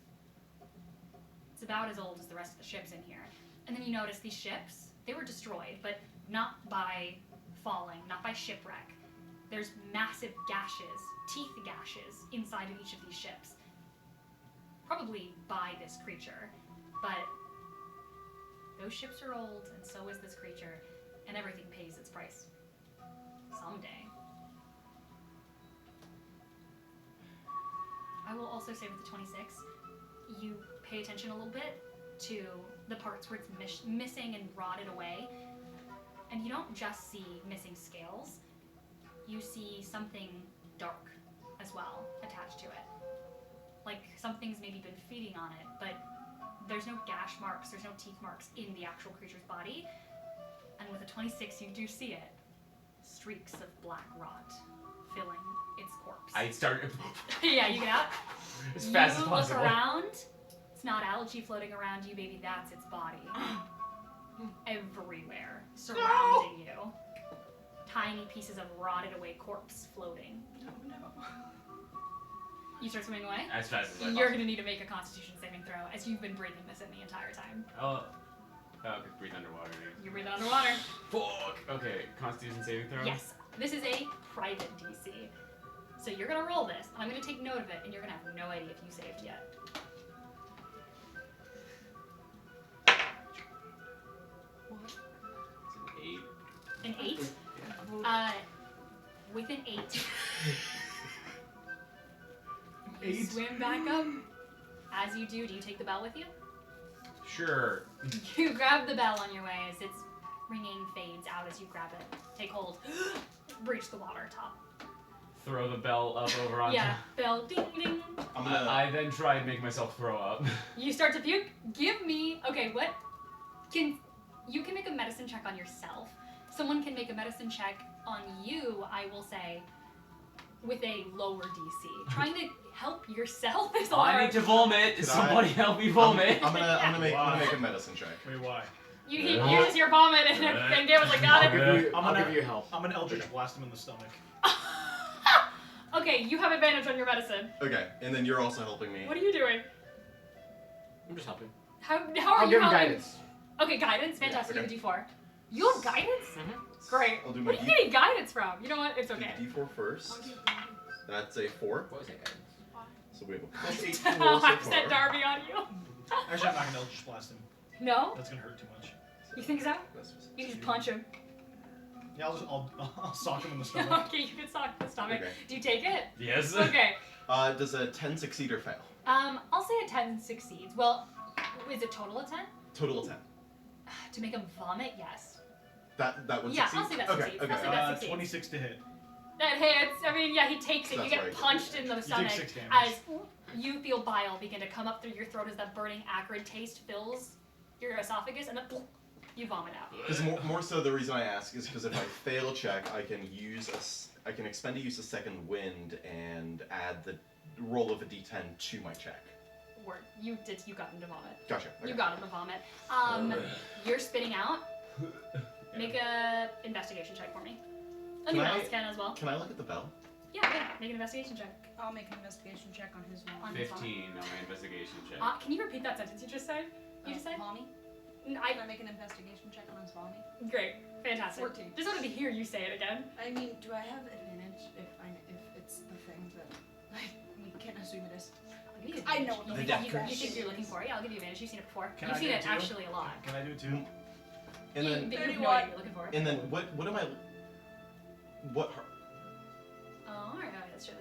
It's about as old as the rest of the ships in here. And then you notice these ships, they were destroyed, but not by falling, not by shipwreck. There's massive gashes, teeth gashes, inside of each of these ships. Probably by this creature, but those ships are old, and so is this creature, and everything pays its price. Someday. I will also say with the 26, you pay attention a little bit to the parts where it's missing and rotted away, and you don't just see missing scales, you see something dark as well attached to it. Like something's maybe been feeding on it, but there's no gash marks, there's no teeth marks in the actual creature's body. And with a 26, you do see it. Streaks of black rot filling its corpse. I start Yeah, you get out. as fast as You possible. look around. It's not algae floating around you, baby. That's its body. Everywhere surrounding you. Tiny pieces of rotted away corpse floating. Oh no. You start swimming away. As fast as I You're possibly. gonna need to make a Constitution saving throw, as you've been breathing this in the entire time. Oh, okay, breathe underwater. You breathe it underwater. Fuck. Okay, Constitution saving throw. Yes, this is a private DC. So you're gonna roll this. I'm gonna take note of it, and you're gonna have no idea if you saved yet. It's an 8. An 8. With an 8, you 8. swim back up. As you do you take the bell with you? Sure. You grab the bell on your way as its ringing fades out as you grab it. Take hold. Breach the water top. Throw the bell up over on Yeah, bell ding ding. I'm gonna. I then try and make myself throw up. You start to puke. Give me. Okay, what? You can make a medicine check on yourself. Someone can make a medicine check on you, I will say, with a lower DC. Trying to help yourself is hard. I need to vomit. Could Somebody I- help me vomit. I'm gonna make a medicine check. Wait, why? You use your vomit, and Gabe was like, got it. I'll give you help. I'm gonna Eldritch Blast him in the stomach. Okay, you have advantage on your medicine. Okay, and then you're also helping me. What are you doing? I'm just helping. How are I'll you give him helping? guidance. Okay, guidance. Fantastic. okay. You have a D4. You have guidance? Great. I'll do my Where are you getting guidance from? You know what? It's okay. D4 first. That's a 4. What was that guidance? So we have a plus 8 to roll so I've set far. Darby on you. Actually, I'm not gonna Eldritch Blast him. No? That's gonna hurt too much. You think so? You just punch him. Yeah, I'll sock him in the stomach. Okay, you can sock the stomach. Okay. Do you take it? Yes. Okay. Does a 10 succeed or fail? I'll say a 10 succeeds. Well, is it total of 10? Total of 10. To make him vomit, yes. That would Yeah, succeed? I'll say that okay, succeeds. okay. I'll say that succeeds. 26 to hit. That hits. I mean, yeah, he takes it. You That's get right. punched in the take stomach 6 damage. as you feel bile begin to come up through your throat as that burning, acrid taste fills your esophagus, and then you vomit out. Because more so the reason I ask is because if I fail a check, I can expend to use a second wind and add the roll of a d10 to my check. Word. You got him to vomit. Gotcha. You Okay. got him to vomit. You're spitting out. Make a investigation check for me. Anyone else can as well. Can I look at the bell? Yeah, make an investigation check. I'll make an investigation check on his On mom. his vomit. 15 on my investigation check. Can you repeat that sentence you just said? You just said? Mommy? N- Can I make an investigation check on his mommy? Great. Fantastic. 14. Just wanted to hear you say it again. I mean, do I have advantage if it's the thing that we can't assume it is? I know what the you, fuck you, that you think shit you're looking is. for it. Yeah, I'll give you advantage. You've seen it before. Can You've I seen do it it too? actually a lot. Can I do it too? And then you have no 31. idea what you're looking for. and then what am I? What? Oh, alright, that's true.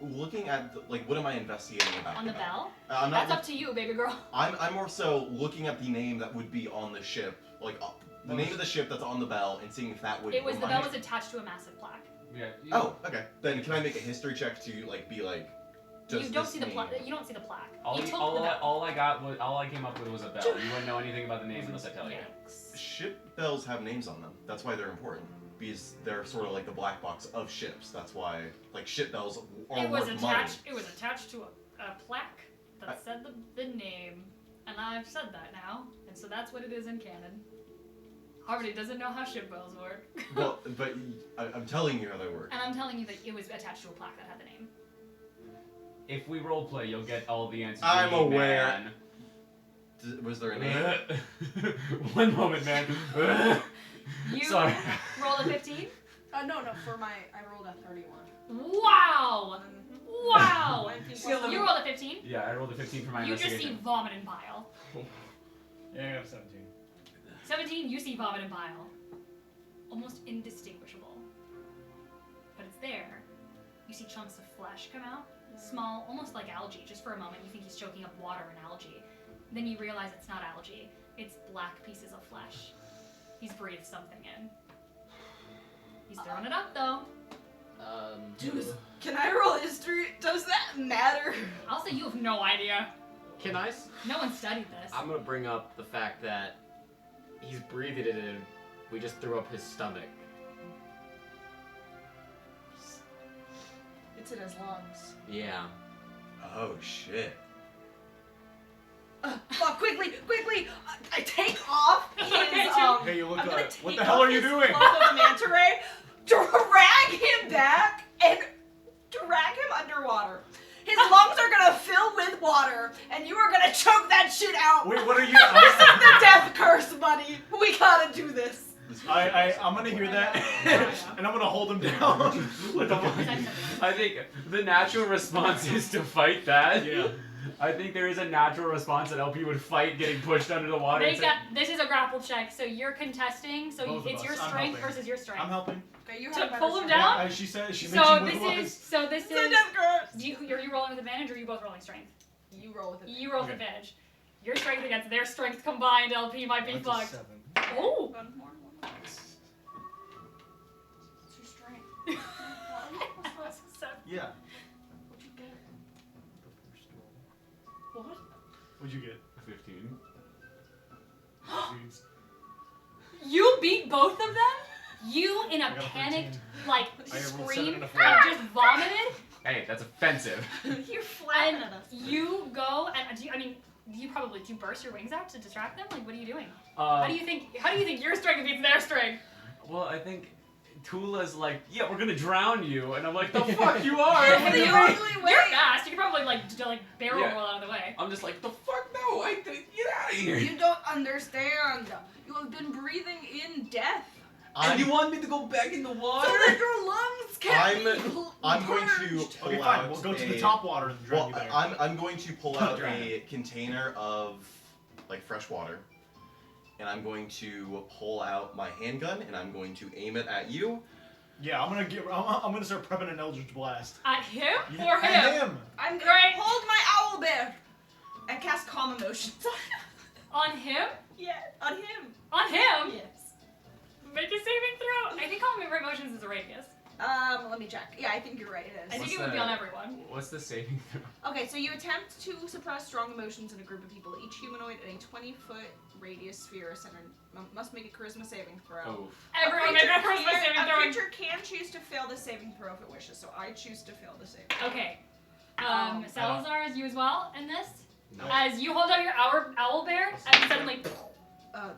Looking at what am I investigating about? On the bell? I'm not. That's up to you, baby girl. I'm more so looking at the name that would be on the ship, the name of the ship that's on the bell, and seeing if that would. It was the remind bell me. was attached to a massive plaque. Yeah. Oh, okay. Then can I make a history check to be like? Does you don't this see the plaque. name- You don't see the plaque. All, you you- took all, the bell. all I came up with was a bell. You wouldn't know anything about the name unless I tell you. Yikes. Ship bells have names on them. That's why they're important. Because they're sort of like the black box of ships. That's why, like, ship bells are It was worth attached. money. It was attached to a plaque that said the name, and I've said that now, and so that's what it is in canon. Harmony doesn't know how ship bells work. Well, but I'm telling you how they work. And I'm telling you that it was attached to a plaque that had the name. If we roleplay, you'll get all the answers. I'm you need, aware. Man. Was there a name? One moment, man. You Sorry. rolled a 15. No, for I rolled a 31. Wow! Wow! 19 See, look- You rolled a 15. Yeah, I rolled a 15 for my You just see investigation. vomit and bile. Yeah, I got 17. 17, you see vomit and bile. Almost indistinguishable. But it's there. You see chunks of flesh come out. Small, almost like algae. Just for a moment, you think he's choking up water and algae. Then you realize it's not algae. It's black pieces of flesh. He's breathed something in. He's throwing it up, though. Dude, can I roll history? Does that matter? I'll say you have no idea. Can I? No one studied this. I'm gonna bring up the fact that he's breathing it in. We just threw up his stomach. It's in his lungs. Yeah. Oh shit. Fuck, quickly! I take off his, Hey, you look I'm gonna like. What take the hell off are you his doing? cloak of manta ray, drag him back, and drag him underwater. His lungs are gonna fill with water, and you are gonna choke that shit out. Wait, what are you? This is the death curse, buddy. We gotta do this. I'm gonna hear that, and I'm gonna hold him down. What the fuck? I think the natural response is to fight that. Yeah. I think there is a natural response that LP would fight getting pushed under the water. They got, this is a grapple check, so you're contesting. So Both of it's us. your I'm strength helping. versus your strength. I'm helping. Okay, you To have pull him better down? Yeah, she said she So mentioned this what it is was. It's a death curse. are you rolling with advantage or are you both rolling strength? You roll with it. You roll with Okay. advantage. Your strength against their strength combined, LP might be That's a fucked. 7. Oh! One more. What's your strength? Yeah. What'd you get? What? What'd you get? 15. Jeez. You beat both of them? You, in a I got a panicked, 13. like, I rolled 7 scream and a and 4. just vomited? Hey, that's offensive. You're flapping And at us. you go and do you burst your wings out to distract them? Like, what are you doing? How do you think your strength beats their strength? Well, I think Tula's like, yeah, we're gonna drown you, and I'm like, the fuck you are? It's What do the you only mean? way. You're fast. You could probably barrel Yeah. roll out of the way. I'm just like, the fuck no, get out of here. You don't understand. You have been breathing in death. And you want me to go back in the water? So that your lungs can I'm going to purged. pull Okay, out fine. We'll go to a- the top water and drag Well, you there. I'm going to pull out Drag a container of like fresh water, and I'm going to pull out my handgun and I'm going to aim it at you. Yeah, I'm gonna start prepping an Eldritch Blast. At him Yeah, or him? at him. I'm gonna Great. hold my owl bear and cast calm emotions. On him? Yeah, on him. On him? Yes. Make a saving throw. I think calm emotions is a radius. Let me check. Yeah, I think you're right. It I is. think What's it would be on that? everyone. What's the saving throw? Okay, so you attempt to suppress strong emotions in a group of people. Each humanoid in a 20-foot radius sphere is centered must make a charisma saving throw. Oh. Everyone make a charisma can- saving a throw. creature can choose to fail the saving throw if it wishes, so I choose to fail the saving. Okay. Um, Salazar, is you as well in this? No. As you hold out your owl bear, and suddenly,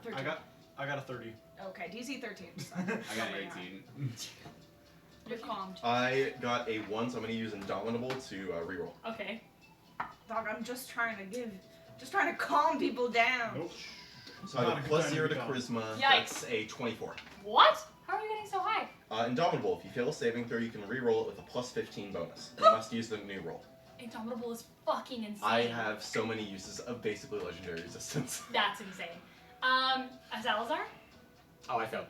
13. I got a 30. Okay, DC 13. So I got somewhere in 18. You're calmed. I got a 1, so I'm going to use Indomitable to reroll. okay. Dog, I'm just trying to calm people down. Nope. So I Not got a good plus time 0 to to be Charisma. Yikes. That's a 24. What? How are you getting so high? Indomitable, if you fail a saving throw, you can reroll it with a plus 15 bonus. You must use the new roll. Indomitable is fucking insane. I have so many uses of basically legendary resistance. That's insane. Salazar? Oh, I failed.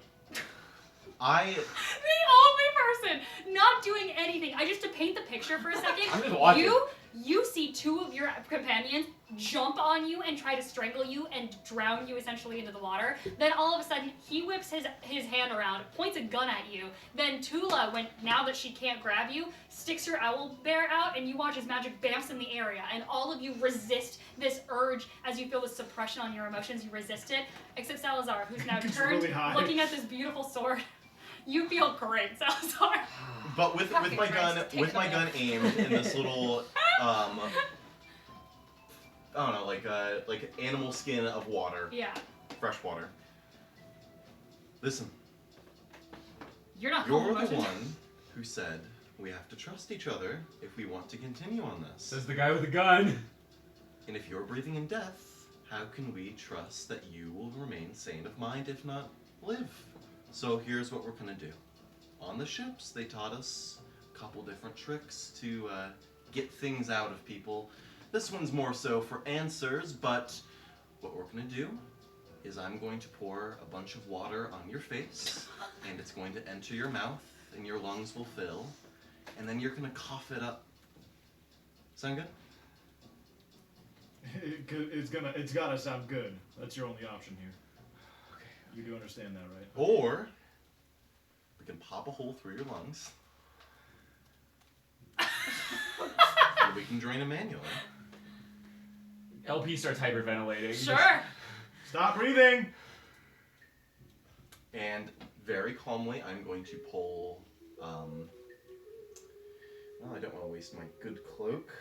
I The only person not doing anything. Just to paint the picture for a second. I'm just watching. You see two of your companions jump on you and try to strangle you and drown you essentially into the water. Then all of a sudden, he whips his hand around, points a gun at you. Then Tula, now that she can't grab you, sticks her owl bear out, and you watch as magic bamfs in the area. And all of you resist this urge as you feel the suppression on your emotions. You resist it, except Salazar, who's now It's turned, really high. looking at this beautiful sword. You feel great, Salazar. But with Fucking my gun Christ, take with it my away. gun aimed in this little I don't know, like animal skin of water, Yeah. fresh water. Listen, You're not you're calm the emotion. one who said we have to trust each other if we want to continue on this. Says the guy with the gun. And if you're breathing in death, how can we trust that you will remain sane of mind, if not live? So here's what we're gonna do. On the ships, they taught us a couple different tricks to get things out of people. This one's more so for answers, but what we're gonna do is I'm going to pour a bunch of water on your face, and it's going to enter your mouth, and your lungs will fill, and then you're gonna cough it up. Sound good? It's gotta sound good. That's your only option here. You do understand that, right? Or we can pop a hole through your lungs. Or we can drain them manually. LP starts hyperventilating. Sure. Stop breathing! And very calmly, I'm going to pull. Well, I don't want to waste my good cloak.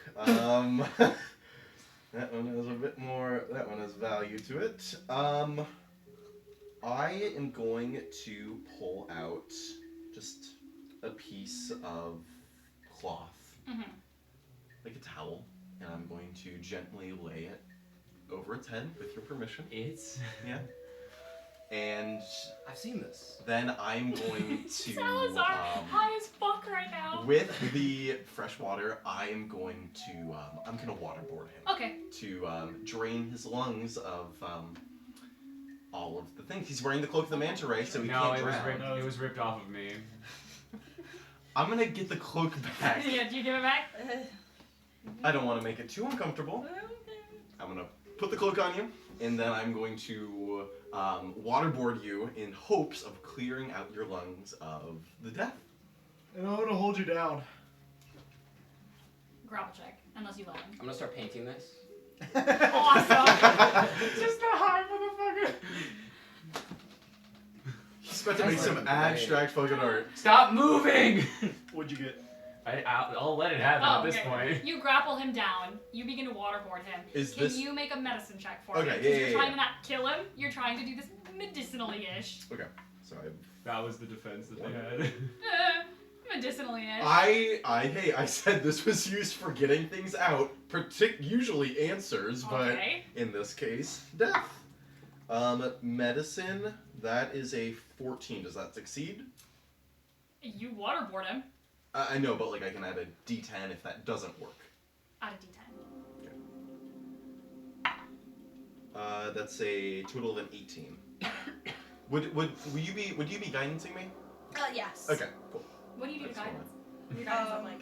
That one has a bit more. That one has value to it. I am going to pull out just a piece of cloth, Mhm. like a towel, and I'm going to gently lay it over its head with your permission. It's Yeah. And I've seen this. then I'm going to, Salazar, high as fuck right now. with the fresh water, I am going to, I'm gonna waterboard him Okay. to drain his lungs of all of the things. He's wearing the cloak of the manta ray, so he no, can't it was drown. ripped. It was ripped off of me. I'm gonna get the cloak back. Yeah, do you give it back? I don't want to make it too uncomfortable. I'm gonna put the cloak on you, and then I'm going to waterboard you in hopes of clearing out your lungs of the death. And I'm gonna hold you down. Grapple check, unless you let him. I'm gonna start painting this. Awesome. Just a high motherfucker. He's about to make some abstract fucking art. Stop moving. What'd you get? I'll let it happen Oh, at this okay. point. You grapple him down. You begin to waterboard him. Is Can this you make a medicine check for Okay, me? 'Cause yeah, you're yeah, trying yeah. to not kill him. You're trying to do this medicinally-ish. okay? Sorry. That was the defense that they had. Medicinally-ish. I said this was used for getting things out, usually answers, but Okay. in this case, death. Medicine, that is a 14. Does that succeed? You waterboard him. I know, but like I can add a D10 if that doesn't work. Add a d10. That's a total of an 18. Would you be guidancing me? Yes. Okay, cool. What do you do to That's fine. guidance? Your guidance, I'm like,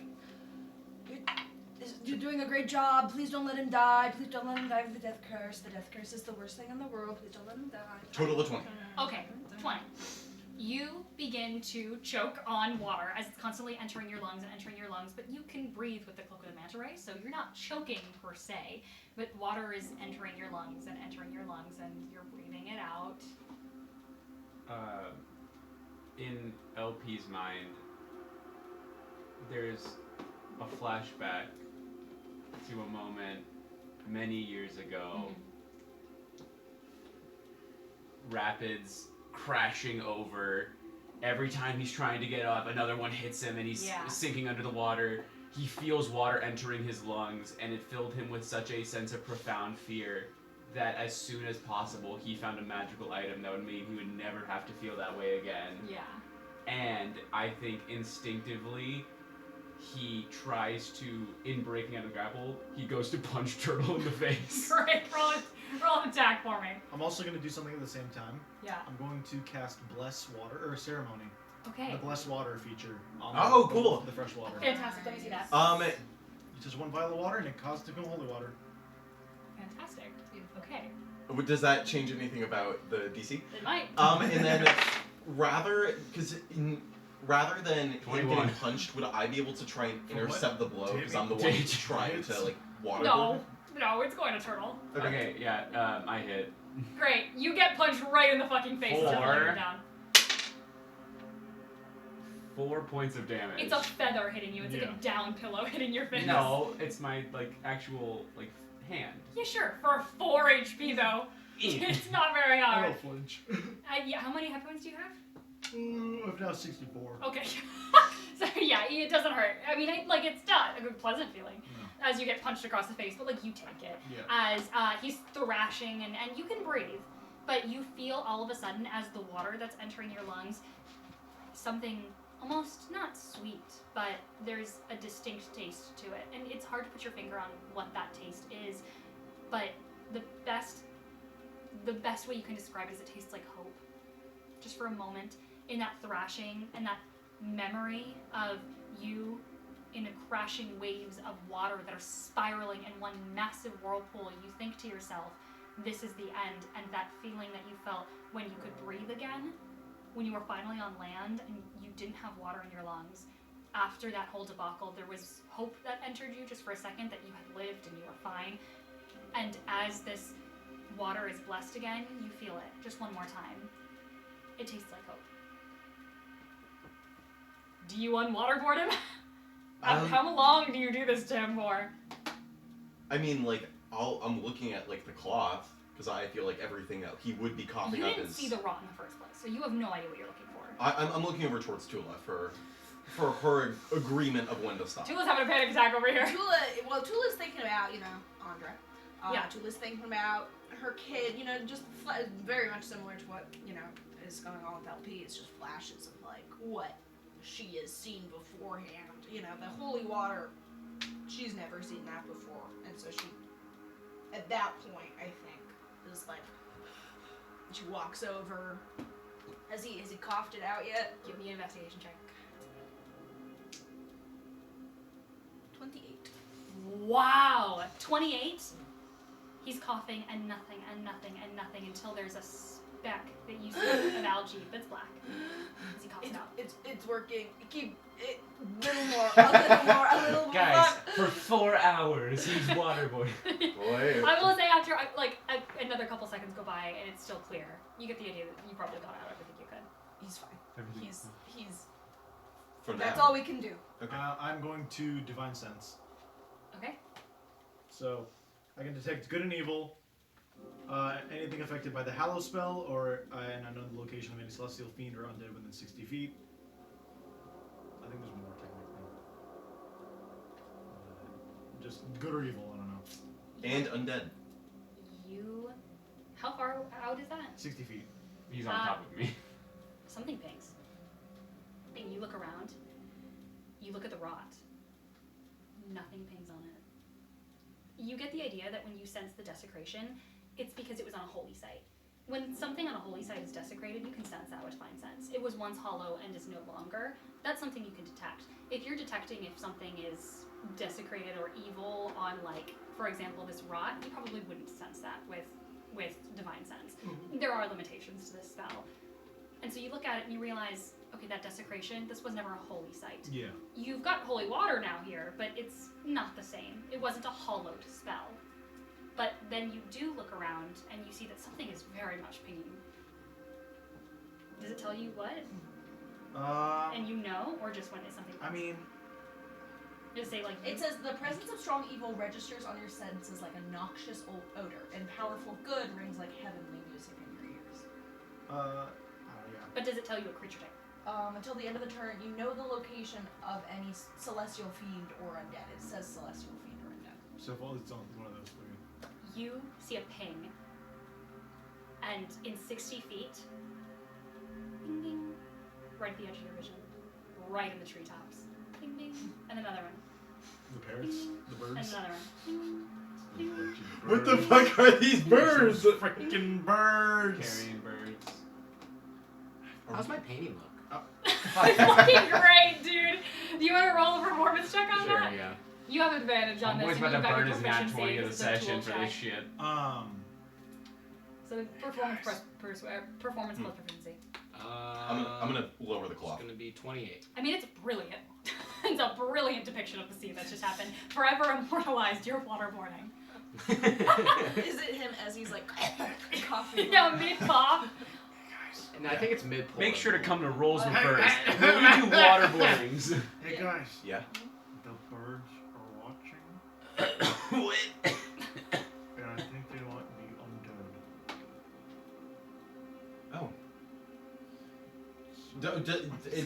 You're doing a great job. Please don't let him die. Please don't let him die of the death curse. The death curse is the worst thing in the world. Please don't let him die. Total of 20. okay, 20. You begin to choke on water as it's constantly entering your lungs and entering your lungs, but you can breathe with the cloak of the manta ray, so you're not choking per se, but water is entering your lungs and entering your lungs, and you're breathing it out. In LP's mind, there's a flashback to a moment many years ago. Rapids crashing over. Every time he's trying to get up, another one hits him and he's Yeah. sinking under the water. He feels water entering his lungs, and it filled him with such a sense of profound fear that as soon as possible he found a magical item that would mean he would never have to feel that way again. Yeah. And I think instinctively he tries to, in breaking out of the grapple, he goes to punch Turtle in the face. Great, roll an attack for me. I'm also gonna do something at the same time. Yeah. I'm going to cast Bless Water, or Ceremony. Okay. The Bless Water feature on Oh, cool. the fresh water. Fantastic, let me see that. You touch one vial of water and it causes to become holy water. Fantastic. Okay. Does that change anything about the DC? It might. And then rather than 21. him getting punched, would I be able to try and For what? intercept the blow? Because I'm the one Damage. who's trying to like waterboard No. him? No, it's going to turtle. Okay, yeah, I hit. Great. You get punched right in the fucking face. It's Four. going down. 4 points of damage. It's a feather hitting you. It's like Yeah. a down pillow hitting your face. No, it's my like actual like hand. Yeah, sure. For 4 HP though, it's not very I hard. don't flinch. Yeah, how many hit points do you have? I've now 64. Okay. So yeah, it doesn't hurt. I mean, it's not a good, pleasant feeling as you get punched across the face, but like you take it Yeah. as he's thrashing and you can breathe, but you feel all of a sudden as the water that's entering your lungs, something almost not sweet, but there's a distinct taste to it, and it's hard to put your finger on what that taste is, but the best way you can describe it is it tastes like hope. Just for a moment, in that thrashing and that memory of you in a crashing waves of water that are spiraling in one massive whirlpool, you think to yourself, this is the end, and that feeling that you felt when you could breathe again, when you were finally on land and you didn't have water in your lungs. After that whole debacle, there was hope that entered you just for a second that you had lived and you were fine. And as this water is blessed again, you feel it just one more time. It tastes like hope. Do you unwaterboard him? How long do you do this to him for? I mean, like, I'm looking at like the cloth because I feel like everything that he would be coughing You up didn't is. see the rot in the first place, so you have no idea what you're looking for. I'm looking over towards Tula for her agreement of when to stop. Tula's having a panic attack over here. Tula's thinking about, Andra. Yeah. Tula's thinking about her kid, just very much similar to what, is going on with LP. It's just flashes of, like, what she has seen beforehand. The holy water, she's never seen that before. And so she, at that point, I think, is like, she walks over. Has he coughed it out yet? Give me an investigation check. 28. Wow! 28? He's coughing and nothing and nothing and nothing until there's a speck that you see of algae that's black. As he coughs it out. It's working. Keep it a little more. Guys, for 4 hours he's waterboarding. Boy. I will say after another couple seconds go by and it's still clear, you get the idea that you probably got out everything you could. He's fine. Everything. He's. For now. That's all we can do. Okay. I'm going to Divine Sense. Okay. So, I can detect good and evil, anything affected by the Hallow spell, and I know the location of any celestial fiend or undead within 60 feet. I think there's more technically. Just good or evil, I don't know. And undead. How far out is that? 60 feet. He's on top of me. Something pings. And you look around. You look at the rot. Nothing pings on it. You get the idea that when you sense the desecration, it's because it was on a holy site. When something on a holy site is desecrated, you can sense that with fine sense. It was once hollow and is no longer. That's something you can detect. If you're detecting if something is desecrated or evil on, like, for example, this rot, you probably wouldn't sense that with divine sense. There are limitations to this spell. And so you look at it and you realize, okay, that desecration, this was never a holy site. Yeah. You've got holy water now here, but it's not the same. It wasn't a hallowed spell. But then you do look around and you see that something is very much pinging. Does it tell you what? And you know, or just when it's something? I mean, Does it say like? It says the presence of strong evil registers on your senses like a noxious odor, and powerful good rings like heavenly music in your ears. yeah. But does it tell you a creature type? Until the end of the turn, you know the location of any celestial fiend or undead. It says celestial fiend or undead. So if all it's on one of those, okay. You see a ping, and in 60 feet, ding ding, right at the edge of your vision, right in the treetops, ding ding, and another one, The parrots, the and birds. another one, ding ding. What the fuck are these birds? Freaking birds! Carrion birds. How's my painting look? Fucking great, dude. Do you want to roll a performance check on Sure, that? yeah. You have advantage on Homeboy's this. about and to you've got burn your his nat proficiency 20 of the because it's a session tool for check. this shit. So performance plus proficiency. I'm gonna lower the It's clock. gonna be 28. I mean, it's brilliant. It's a brilliant depiction of the scene that's just happened. Forever immortalized your waterboarding. Is it him as he's like coughing? Yeah, mid-cough. And I think it's mid. Make sure to come to Rolls Reverse. When we do waterboardings. Hey guys, Yeah. the birds are watching, What? and I think they want the undead. Oh.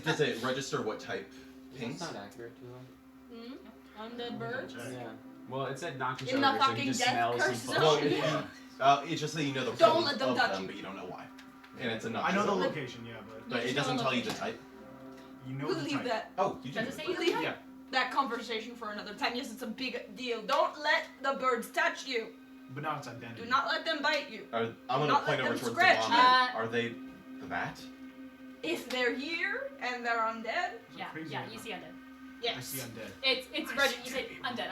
Does it register what type pings? That's not accurate, too. Undead birds? Yeah. Well, it said knock In the over, so fucking he just death smells curse some zone. Well, fucking it's just that you know the Don't presence let them of touch them, you. but you don't know why. And it's a I know the knock. location, yeah, But it doesn't tell you the type. you know We'll the leave type. that Oh, you do. Does it say We you leave have Yeah. that conversation for another time. Yes, it's a big deal. Don't let the birds touch you. But not its identity. Do not let them bite you. I'm gonna Not point let over them towards scratch the you. vomit. Are they that? If they're here and they're undead, Yeah, Crazy yeah, enough. you see undead. I yes. see undead. It's you say undead.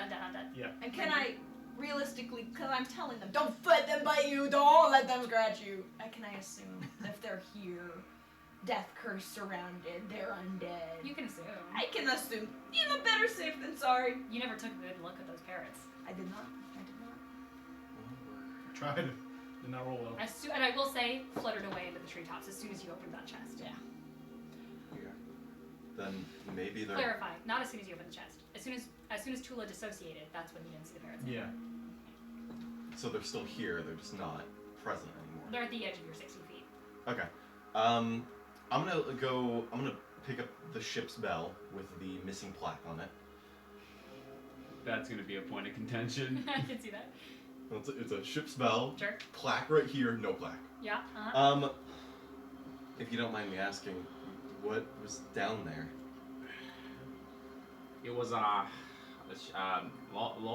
And can I realistically, because I'm telling them, don't let them bite you, don't let them scratch you. Can I assume if they're here, death curse surrounded, they're undead? You can assume. I can assume. You know, better safe than sorry. You never took a good look at those parrots. I did not. Tried. Did not roll well. And I will say, fluttered away into the treetops as soon as you opened that chest. Yeah. Then maybe they're. Clarify. Not as soon as you opened the chest. As soon as Tula dissociated, that's when you didn't see the parrots. Yeah. So they're still here. They're just not present anymore. They're at the edge of your 60 feet. Okay. I'm gonna pick up the ship's bell with the missing plaque on it. That's gonna be a point of contention. I can see that. It's a ship's bell. Sure. Plaque right here. No plaque. Yeah. Uh-huh. If you don't mind me asking, what was down there? It was lot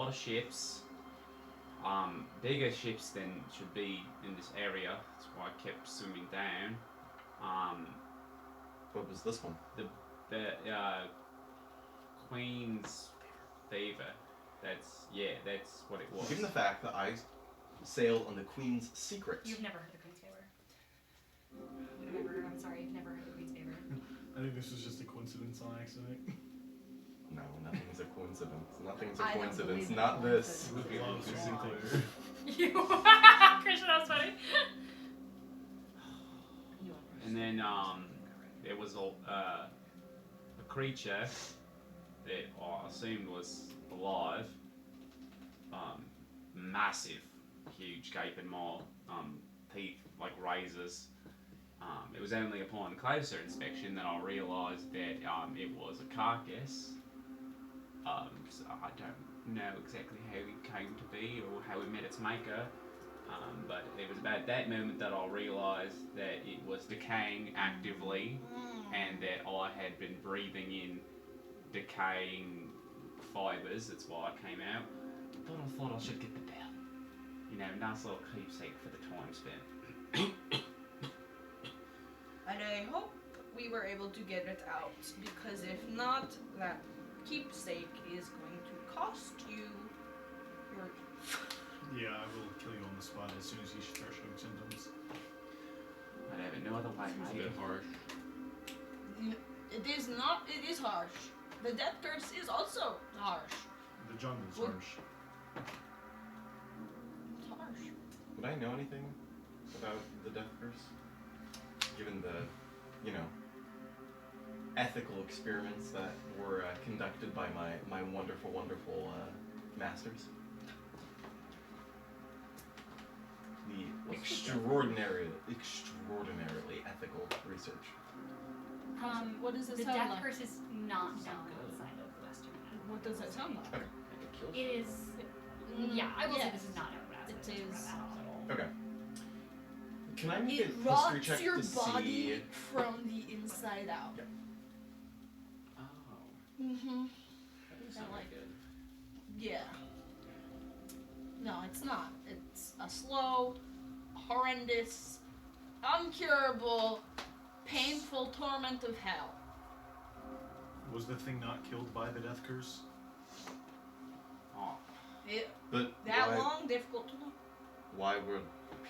of ships, bigger ships than should be in this area. That's why I kept zooming down. What was this one? The Queen's Favor. That's what it was. Given the fact that I sailed on the Queen's Secret. You've never heard the Queen's Favor. I'm sorry, you've never heard the Queen's Favor. I think this was just a coincidence on accident. No, nothing's a coincidence. Nothing's a I don't coincidence. believe Not in this. Love Yeah. Sinclair. You, Christian, that was funny. And then there was a creature that I assumed was alive. Massive, huge gaping maw, teeth like razors. It was only upon closer inspection that I realised that it was a carcass. So I don't know exactly how it came to be or how it met its maker. But it was about that moment that I realised that it was decaying actively and that I had been breathing in decaying fibres. That's why I came out. But I thought I should get the bell. You know, nice little keepsake for the time spent. And I hope we were able to get it out, because if not, that keepsake is going to cost you your... Yeah, I will kill you on the spot as soon as you start showing symptoms. I have no other way, It's a mate. bit harsh. It is not, it is harsh. The death curse is also harsh. The jungle's Well- harsh. It's harsh. Would I know anything about the death curse? Given the, ethical experiments that were conducted by my wonderful, wonderful masters. The extraordinarily ethical research. What does it The sound death like? curse is not Sound known good. outside of the Western World. What does it sound like? It kills It is. Yeah, I will say Yes. this is not known outside of the It Western is. World at all. Okay. Can I make It a history rots check your to body see? from the inside out. Oh, Mm-hmm. that doesn't sound like- good. Yeah. No, it's not. It's a slow, horrendous, uncurable, painful torment of hell. Was the thing not killed by the death curse? But That why, long, difficult to know. why were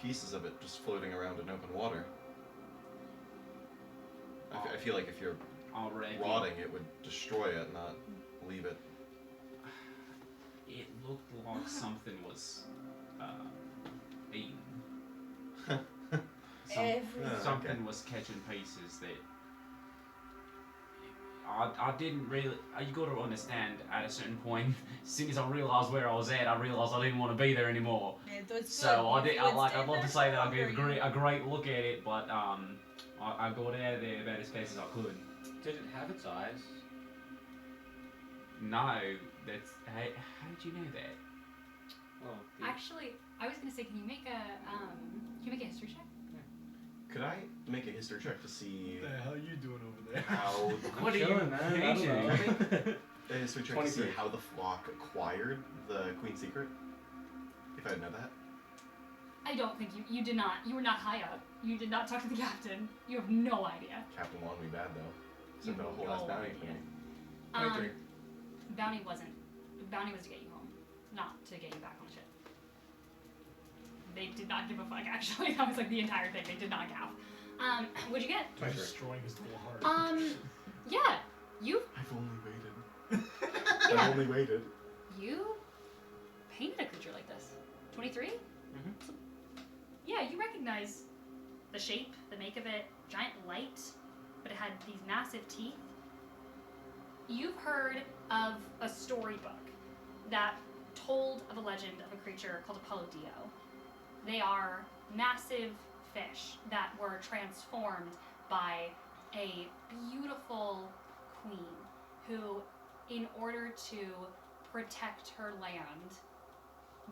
pieces of it just floating around in open water? I feel like if you're Already. rotting, it would destroy it, not leave it. It looked like something was eaten. Something okay. was catching pieces that I didn't really. You got to understand. At a certain point, as soon as I realised where I was at, I realised I didn't want to be there anymore. It was So I good. did. You would I'd stay love there to say that I longer, gave you- a great look at it, but I got out of there about as fast as I could. Did it have its eyes? No, that's. How did you know that? Well, Actually, I was gonna say, can you make a history check? Could I make a history check to see What the hell are you doing over there? how What are you chilling, man. I don't painting? know. a history check to see 23. how the flock acquired the Queen's secret? If I know that. I don't think you did not. You were not high up. You did not talk to the captain. You have no idea. Captain wanted me bad though. Sent You out a whole have ass no bounty for idea. me. 23. Bounty wasn't. Bounty was to get you home, not to get you back on the ship. They did not give a fuck. Actually, that was like the entire thing. They did not cap. What'd you get? You're 23. destroying his little heart. Yeah, you I've only waited. Yeah. I've only waited. You painted a creature like this. 23? Mhm. Yeah, you recognize the shape, the make of it, giant light, but it had these massive teeth. You've heard of a storybook that told of a legend of a creature called a Palodio. They are massive fish that were transformed by a beautiful queen who, in order to protect her land,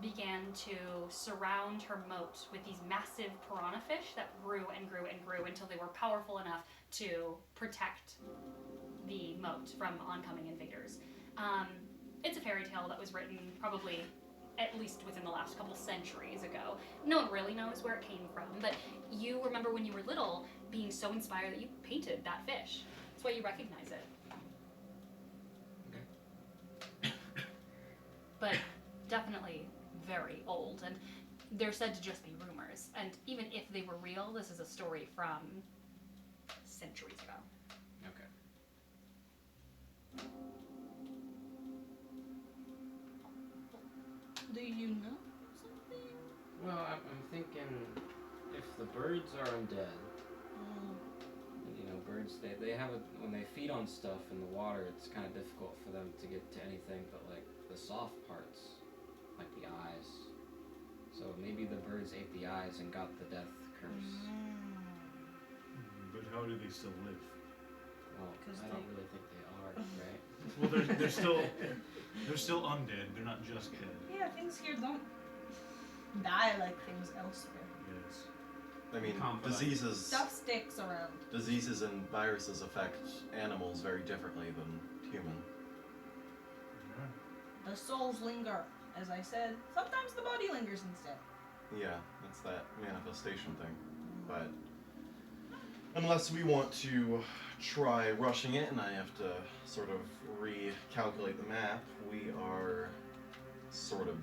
began to surround her moat with these massive piranha fish that grew and grew and grew until they were powerful enough to protect the moat from oncoming invaders. It's a fairy tale that was written probably at least within the last couple centuries ago. No one really knows where it came from, but you remember when you were little being so inspired that you painted that fish. That's why you recognize it. But definitely very old, and they're said to just be rumors. And even if they were real, this is a story from centuries ago. Okay. Do you know something? Well, I'm thinking if the birds are undead, you know, birds, they have when they feed on stuff in the water, it's kind of difficult for them to get to anything but like the soft parts, like the eyes. So maybe the birds ate the eyes and got the death curse. But how do they still live? Well, 'Cause I don't they- really think they are, right? Well, they're still undead. They're not just dead. Yeah, things here don't die like things elsewhere. Yes. I mean, Confident. diseases Stuff sticks around. and viruses affect animals very differently than human. The souls linger. As I said, sometimes the body lingers instead. Yeah, that's that manifestation thing. But unless we want to try rushing it, and I have to sort of recalculate the map, we are sort of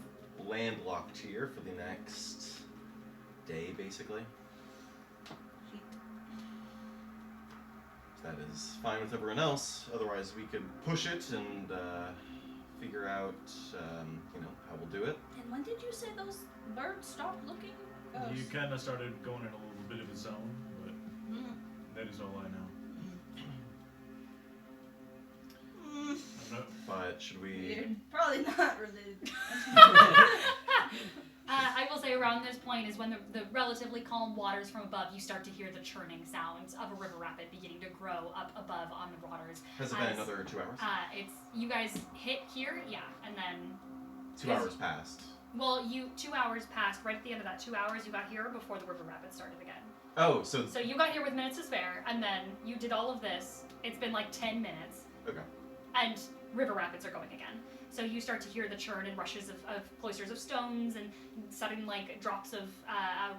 landlocked here for the next day, basically. Sheet. If that is fine with everyone else. Otherwise, we could push it and figure out, how we'll do it. And when did you say those birds stopped looking? You kind of started going in a little bit of a zone, but Mm. that is all I know. Mm. I'm not, But should we? Weird. Probably not related. I will say around this point is when the relatively calm waters from above, you start to hear the churning sounds of a river rapid beginning to grow up above on the waters. Has it been As- another 2 hours? It's you guys hit here, yeah, and then 2 hours passed. well, 2 hours passed. Right at the end of that 2 hours, you got here before the river rapid started again. Oh, so So you got here with minutes to spare, and then you did all of this. It's been like 10 minutes, okay. and river rapids are going again. So you start to hear the churn and rushes of cloisters of stones and sudden like drops of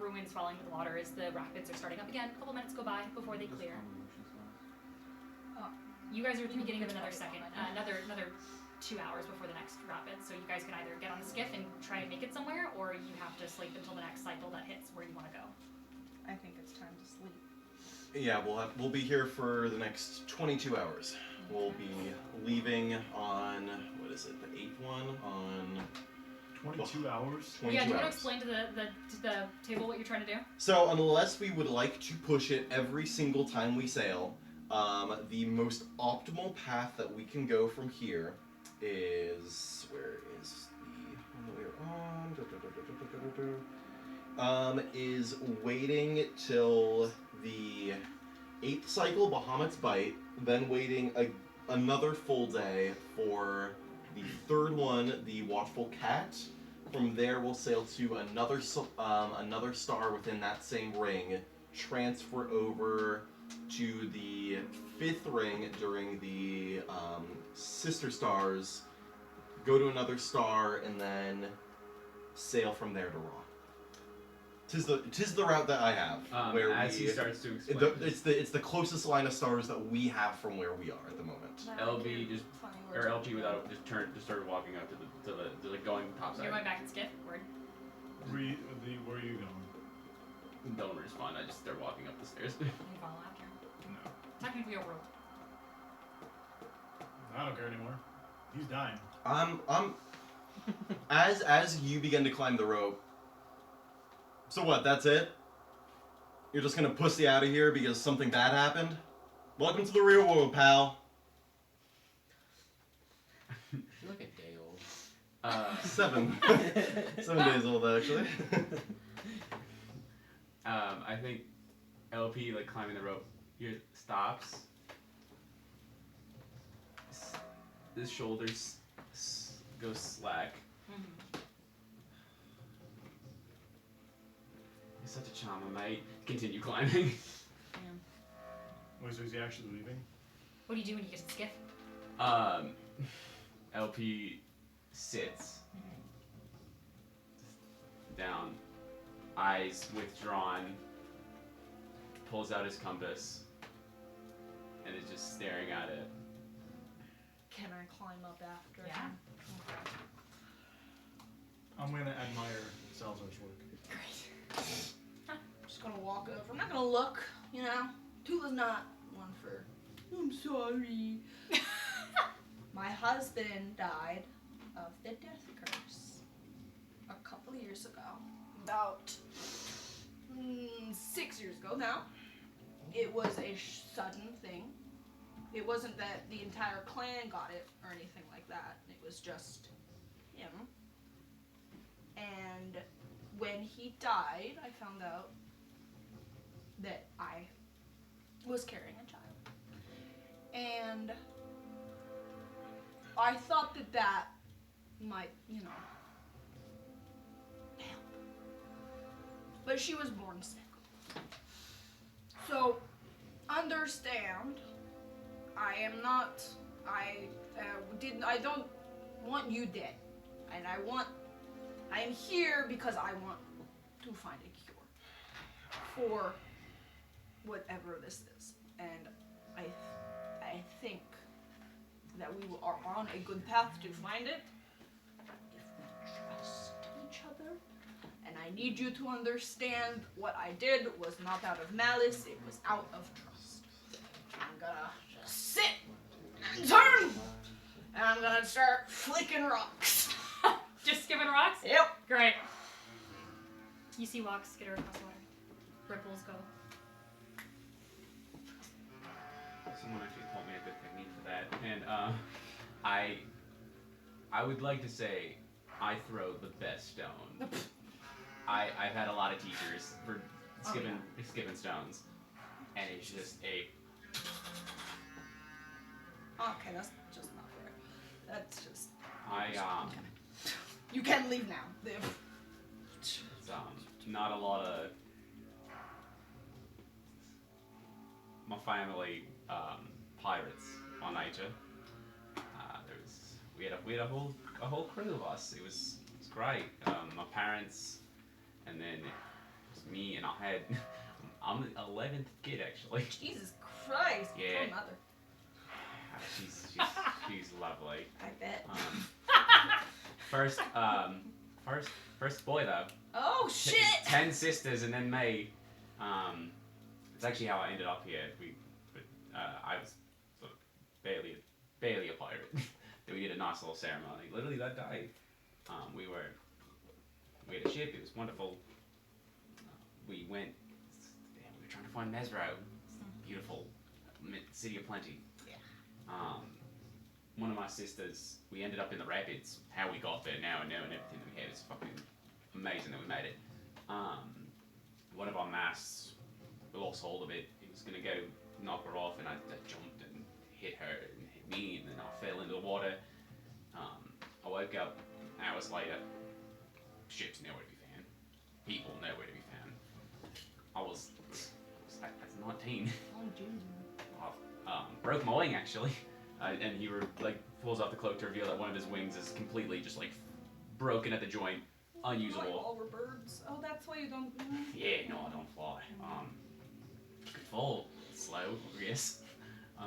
ruins falling to the water as the rapids are starting up again. A couple minutes go by before they clear. You guys are at the beginning of another second, another 2 hours before the next rapid. So you guys can either get on the skiff and try and make it somewhere, or you have to sleep until the next cycle that hits where you want to go. I think it's time to sleep. Yeah, we'll be here for the next 22 hours. We'll be leaving on, what is it, the 8th one on 22 hours? 22 Yeah, do you want to hours. explain to the table what you're trying to do? So unless we would like to push it every single time we sail, the most optimal path that we can go from here is, where is the one that we're on? Is waiting till the 8th cycle, Bahamut's Bite, then waiting another full day for the 3rd one, the Watchful Cat. From there, we'll sail to another star within that same ring, transfer over to the 5th ring during the sister stars, go to another star, and then sail from there to Ra. Tis the route that I have. Where as we, he starts to explain, it's the closest line of stars that we have from where we are at the moment. LB just or LG without just started walking up to the like going topside. You're going back and skiff? Word. Where are you going? Don't respond. I just start walking up the stairs. You follow after. No. Technically a rope. I don't care anymore. He's dying. As you begin to climb the rope. So what? That's it? You're just gonna pussy out of here because something bad happened? Welcome to the real world, pal. You're like a day old. 7 days old, actually. I think LP like climbing the rope here stops. His shoulders go slack. He's such a charmer, mate. Continue climbing. Wait, so is he actually leaving? What do you do when you get to the skiff? LP sits down, eyes withdrawn, pulls out his compass, and is just staring at it. Can I climb up after? Yeah. I'm gonna admire Salazar's work. Great. I'm just gonna walk over. I'm not gonna look, you know. Tula's not one for. I'm sorry. My husband died of the death curse a couple of years ago. About 6 years ago now. It was a sudden thing. It wasn't that the entire clan got it or anything like that. It was just him. And when he died, I found out that I was carrying a child. And I thought that might, you know, help. But she was born sick. So, understand, I don't want you dead. And I am here because I want to find a cure for whatever this is. And I think that we are on a good path to find it if we trust each other. And I need you to understand what I did was not out of malice, it was out of trust. I'm gonna just sit and turn, and I'm gonna start flicking rocks. Just skipping rocks? Yep. Great. You see rocks skitter across the water. Ripples go. Someone actually told me a good technique for that, and I would like to say I throw the best stone. I've had a lot of teachers for skipping stones, and it's just a. Okay, that's just not fair. That's just. You can leave now. It's not a lot of. My family pirates on Asia. We had a whole crew of us. It was great. My parents, and then it was me, and I'm the 11th kid actually. Jesus Christ, Yeah. poor mother. She's lovely. I bet. First boy though. Oh shit! 10 sisters and then me. It's actually how I ended up here. I was sort of barely a pirate. Then we did a nice little ceremony. Literally that day, we had a ship. It was wonderful. We were trying to find Mesro. Beautiful city of plenty. Yeah. One of my sisters, we ended up in the rapids. How we got there now and everything that we had is fucking amazing that we made it. One of our masts, we lost hold of it. It was gonna go knock her off, and I jumped and hit her and hit me, and then I fell into the water. I woke up hours later. Ship's nowhere to be found. People nowhere to be found. I was 19. Broke my wing actually, and he pulls off the cloak to reveal that one of his wings is completely just like broken at the joint, unusable. Like all the birds. Oh, that's why you don't. Yeah, no, I don't fly. Could fall slow, I guess. Yeah,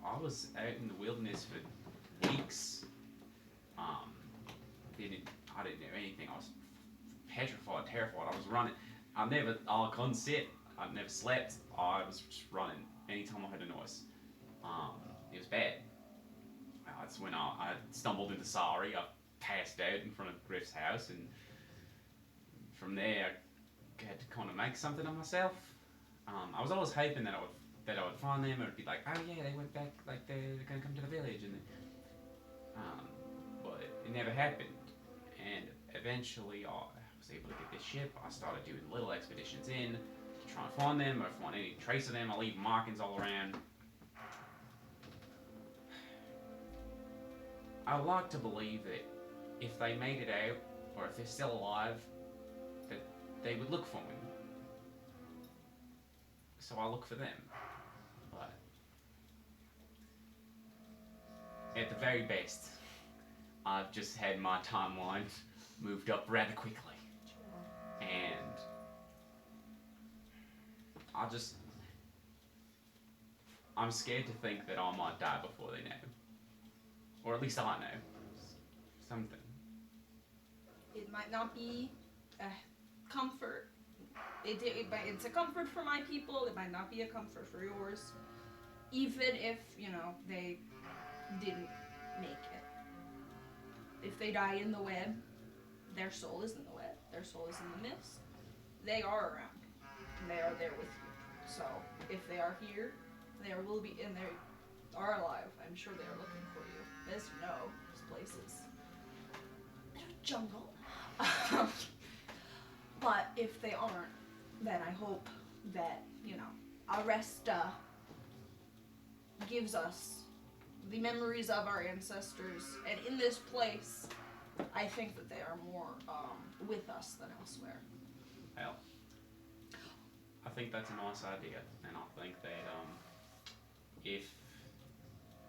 I was out in the wilderness for weeks. I didn't know anything. I was petrified, terrified. I was running. I couldn't sit. I never slept. I was just running anytime I heard a noise. It was bad. That's when I stumbled into Sari. I passed out in front of Griff's house, and from there I had to kind of make something of myself. I was always hoping that I would find them, or it'd be like, oh yeah, they went back, like they're gonna come to the village, and but it never happened. And eventually, I was able to get this ship. I started doing little expeditions in to try and find them, or find any trace of them. I leave markings all around. I like to believe that if they made it out, or if they're still alive, that they would look for me. So I look for them. But at the very best, I've just had my timeline moved up rather quickly. And I'm scared to think that I might die before they know. Or at least I know. Something. It might not be a comfort. It's a comfort for my people. It might not be a comfort for yours. Even if, they didn't make it. If they die in the web, their soul is in the web. Their soul is in the mist. They are around. And they are there with you. So, if they are here, there will be, and they are alive. I'm sure they are looking for you. As you know, this place is a jungle. But if they aren't, then I hope that, Aresta gives us the memories of our ancestors. And in this place, I think that they are more with us than elsewhere. Well, I think that's a nice idea. And I think that if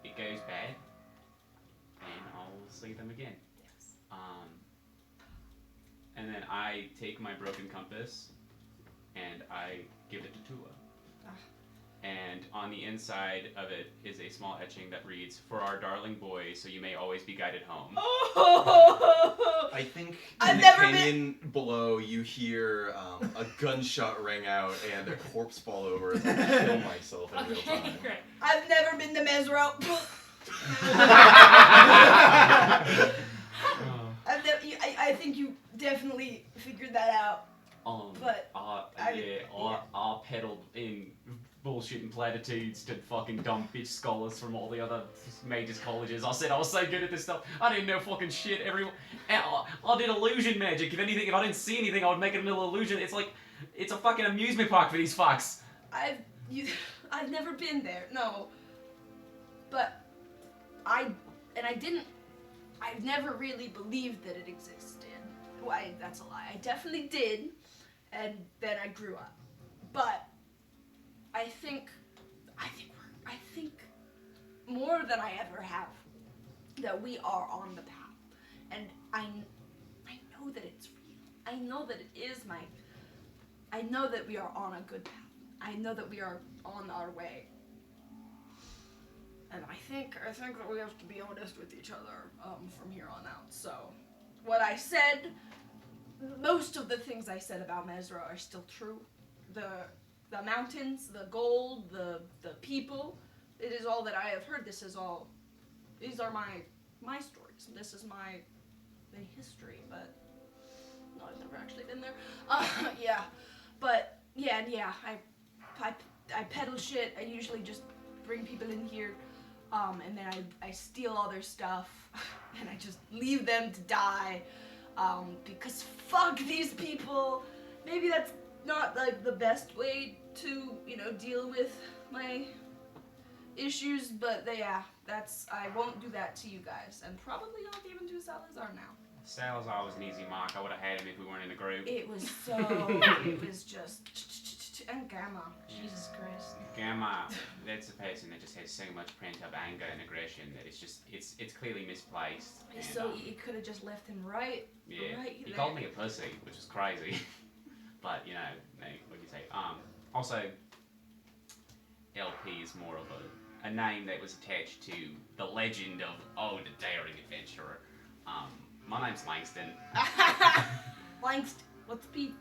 it goes bad, then I'll see them again. Yes. And then I take my broken compass and I give it to Tula. And on the inside of it is a small etching that reads, "For our darling boy, so you may always be guided home." I think I've in the never canyon below, you hear a gunshot ring out and a corpse fall over as I kill myself in real time. Great. I've never been to Mesro. I think you definitely figured that out. But I peddled in bullshit and platitudes to fucking dumb bitch scholars from all the other major colleges. I said I was so good at this stuff. I didn't know fucking shit. I did illusion magic. If anything, if I didn't see anything, I would make it a little illusion. It's a fucking amusement park for these fucks. I've never been there. No. But I've never really believed that it existed. Why? That's a lie. I definitely did, and then I grew up. But I think more than I ever have that we are on the path, and I know that it's real. I know that it is I know that we are on a good path. I know that we are on our way. And I think that we have to be honest with each other from here on out. So, what I said, most of the things I said about Mesra are still true. The mountains, the gold, the people, it is all that I have heard. These are my stories. This is my history, but no, I've never actually been there. Yeah, but yeah, I peddle shit. I usually just bring people in here, and then I steal all their stuff, and I just leave them to die, because fuck these people. Maybe that's not like the best way to, deal with my issues, but I won't do that to you guys, and probably not even to Salazar now. Salazar was an easy mark. I would have had him if we weren't in a group. It was just, and Gamma, Jesus Christ. Gamma, that's a person that just has so much pent-up anger and aggression that it's clearly misplaced. And, So you could have just left him right. Yeah, right he there. called me a pussy, which is crazy. But, no, what do you say? Also, LP is more of a name that was attached to the legend of, the daring adventurer. My name's Langston. Langston, what's Pete?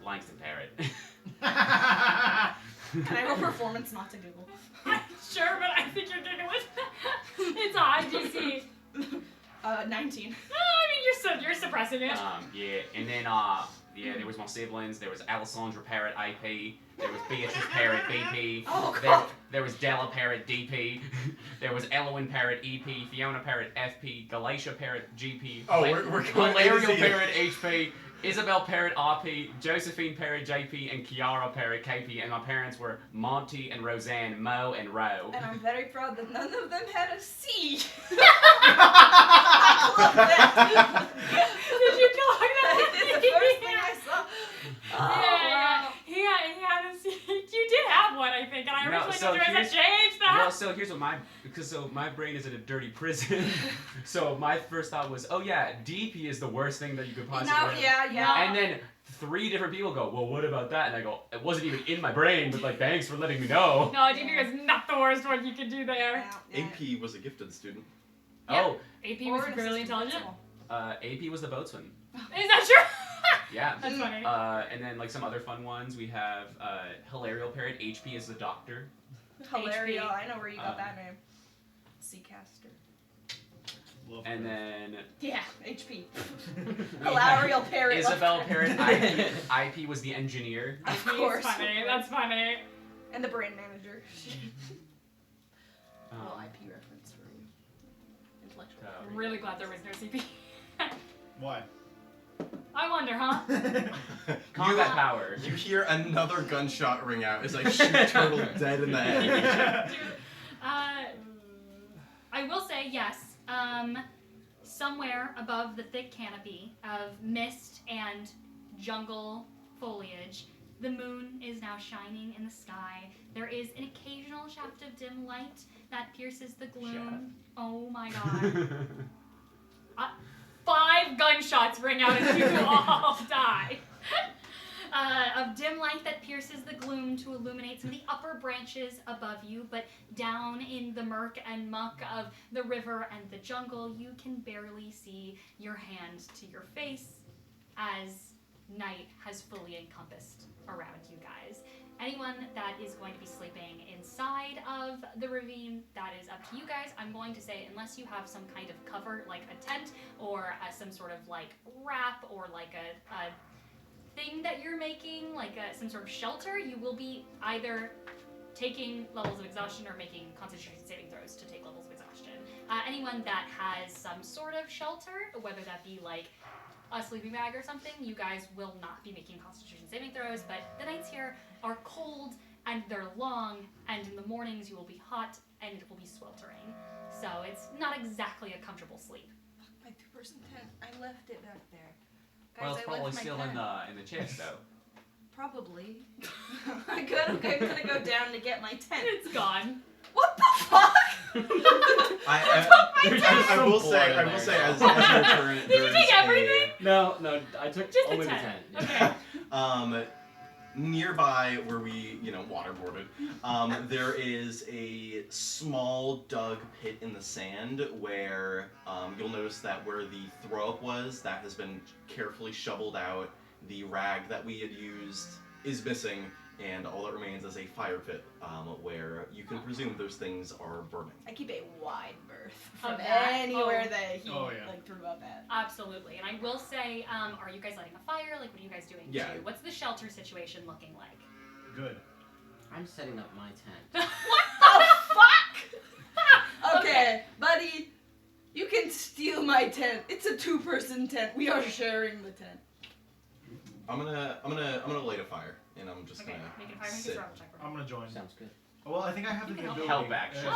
Langston Parrott. Can I roll performance not to Google? Sure, but I think you're doing it. It's a high DC. 19. You're suppressing it. Yeah, and then, there was my siblings. There was Alessandra Parrott, AP. There was Beatrice Parrott, BP. Oh, God. There was Della Parrott, DP. There was Elwyn Parrott, EP. Fiona Parrott, FP. Galatia Parrott, GP. Oh, we're going Valerial to see Parrott, HP. Isabel Parrott, RP. Josephine Parrott, JP. And Kiara Parrott, KP. And my parents were Monty and Roseanne, Mo and Ro. And I'm very proud that none of them had a C. I love that. Did you clock that? It's the first thing I saw. Yeah. He had a C. You did have one, I think, and I originally told you guys to change that. Well, so here's what my brain is in a dirty prison. So my first thought was, DP is the worst thing that you could possibly have. Yeah. And then 3 different people go, well, what about that? And I go, it wasn't even in my brain, but thanks for letting me know. No, DP is not the worst one you could do there. Yeah. AP was a gifted student. Oh, AP was really intelligent. AP was the boatswain. Is that true? Yeah. That's funny. And then some other fun ones, we have Hilarial Parrot, HP is the doctor. Hilario, HP. I know where you got that name. Seacaster. Love And her. then Yeah, HP. Hilario Parrot. Isabel Parrot, IP was the engineer. Of He's course. funny. That's funny. And the brand manager. Um, Little IP reference for you. Intellectual. I'm really glad there was no CP. Why? I wonder, huh? Combat power. You hear another gunshot ring out as I shoot Turtle dead in the head. I will say yes. Somewhere above the thick canopy of mist and jungle foliage, the moon is now shining in the sky. There is an occasional shaft of dim light that pierces the gloom. Oh my god. 5 gunshots ring out and you all die. Of dim light that pierces the gloom to illuminate some of the upper branches above you, but down in the murk and muck of the river and the jungle, you can barely see your hand to your face as night has fully encompassed around you guys. Anyone that is going to be sleeping inside of the ravine, that is up to you guys. I'm going to say, unless you have some kind of cover, like a tent or some sort of wrap or a thing that you're making, some sort of shelter, you will be either taking levels of exhaustion or making constitution saving throws to take levels of exhaustion. Anyone that has some sort of shelter, whether that be a sleeping bag or something, you guys will not be making constitution saving throws, but the nights here are cold and they're long, and in the mornings you will be hot and it will be sweltering. So it's not exactly a comfortable sleep. My 2-person tent. I left it back there. Guys, Well, it's I probably left my still tent. in the chest, though. Probably. I'm gonna go down to get my tent. It's gone. What the fuck? I will say, as your turn, Did you take everything? No, I took Just the only the tent. tent. Okay. nearby where we, waterboarded, there is a small dug pit in the sand where you'll notice that where the throw-up was, that has been carefully shoveled out. The rag that we had used is missing, and all that remains is a fire pit where you can presume those things are burning. I keep a wide berth from Of that? anywhere Oh. that he Oh, yeah. threw up at. Absolutely. And I will say, are you guys lighting a fire? Like, what are you guys doing? Yeah. Too? What's the shelter situation looking like? Good. I'm setting up my tent. Okay, buddy, you can steal my tent. It's a 2-person tent. We are sharing the tent. I'm gonna light a fire, and I'm just Okay, gonna make it a fire, make a sit. survival check. I'm gonna join. Sounds good. Well, I think I have You the can ability help, actually.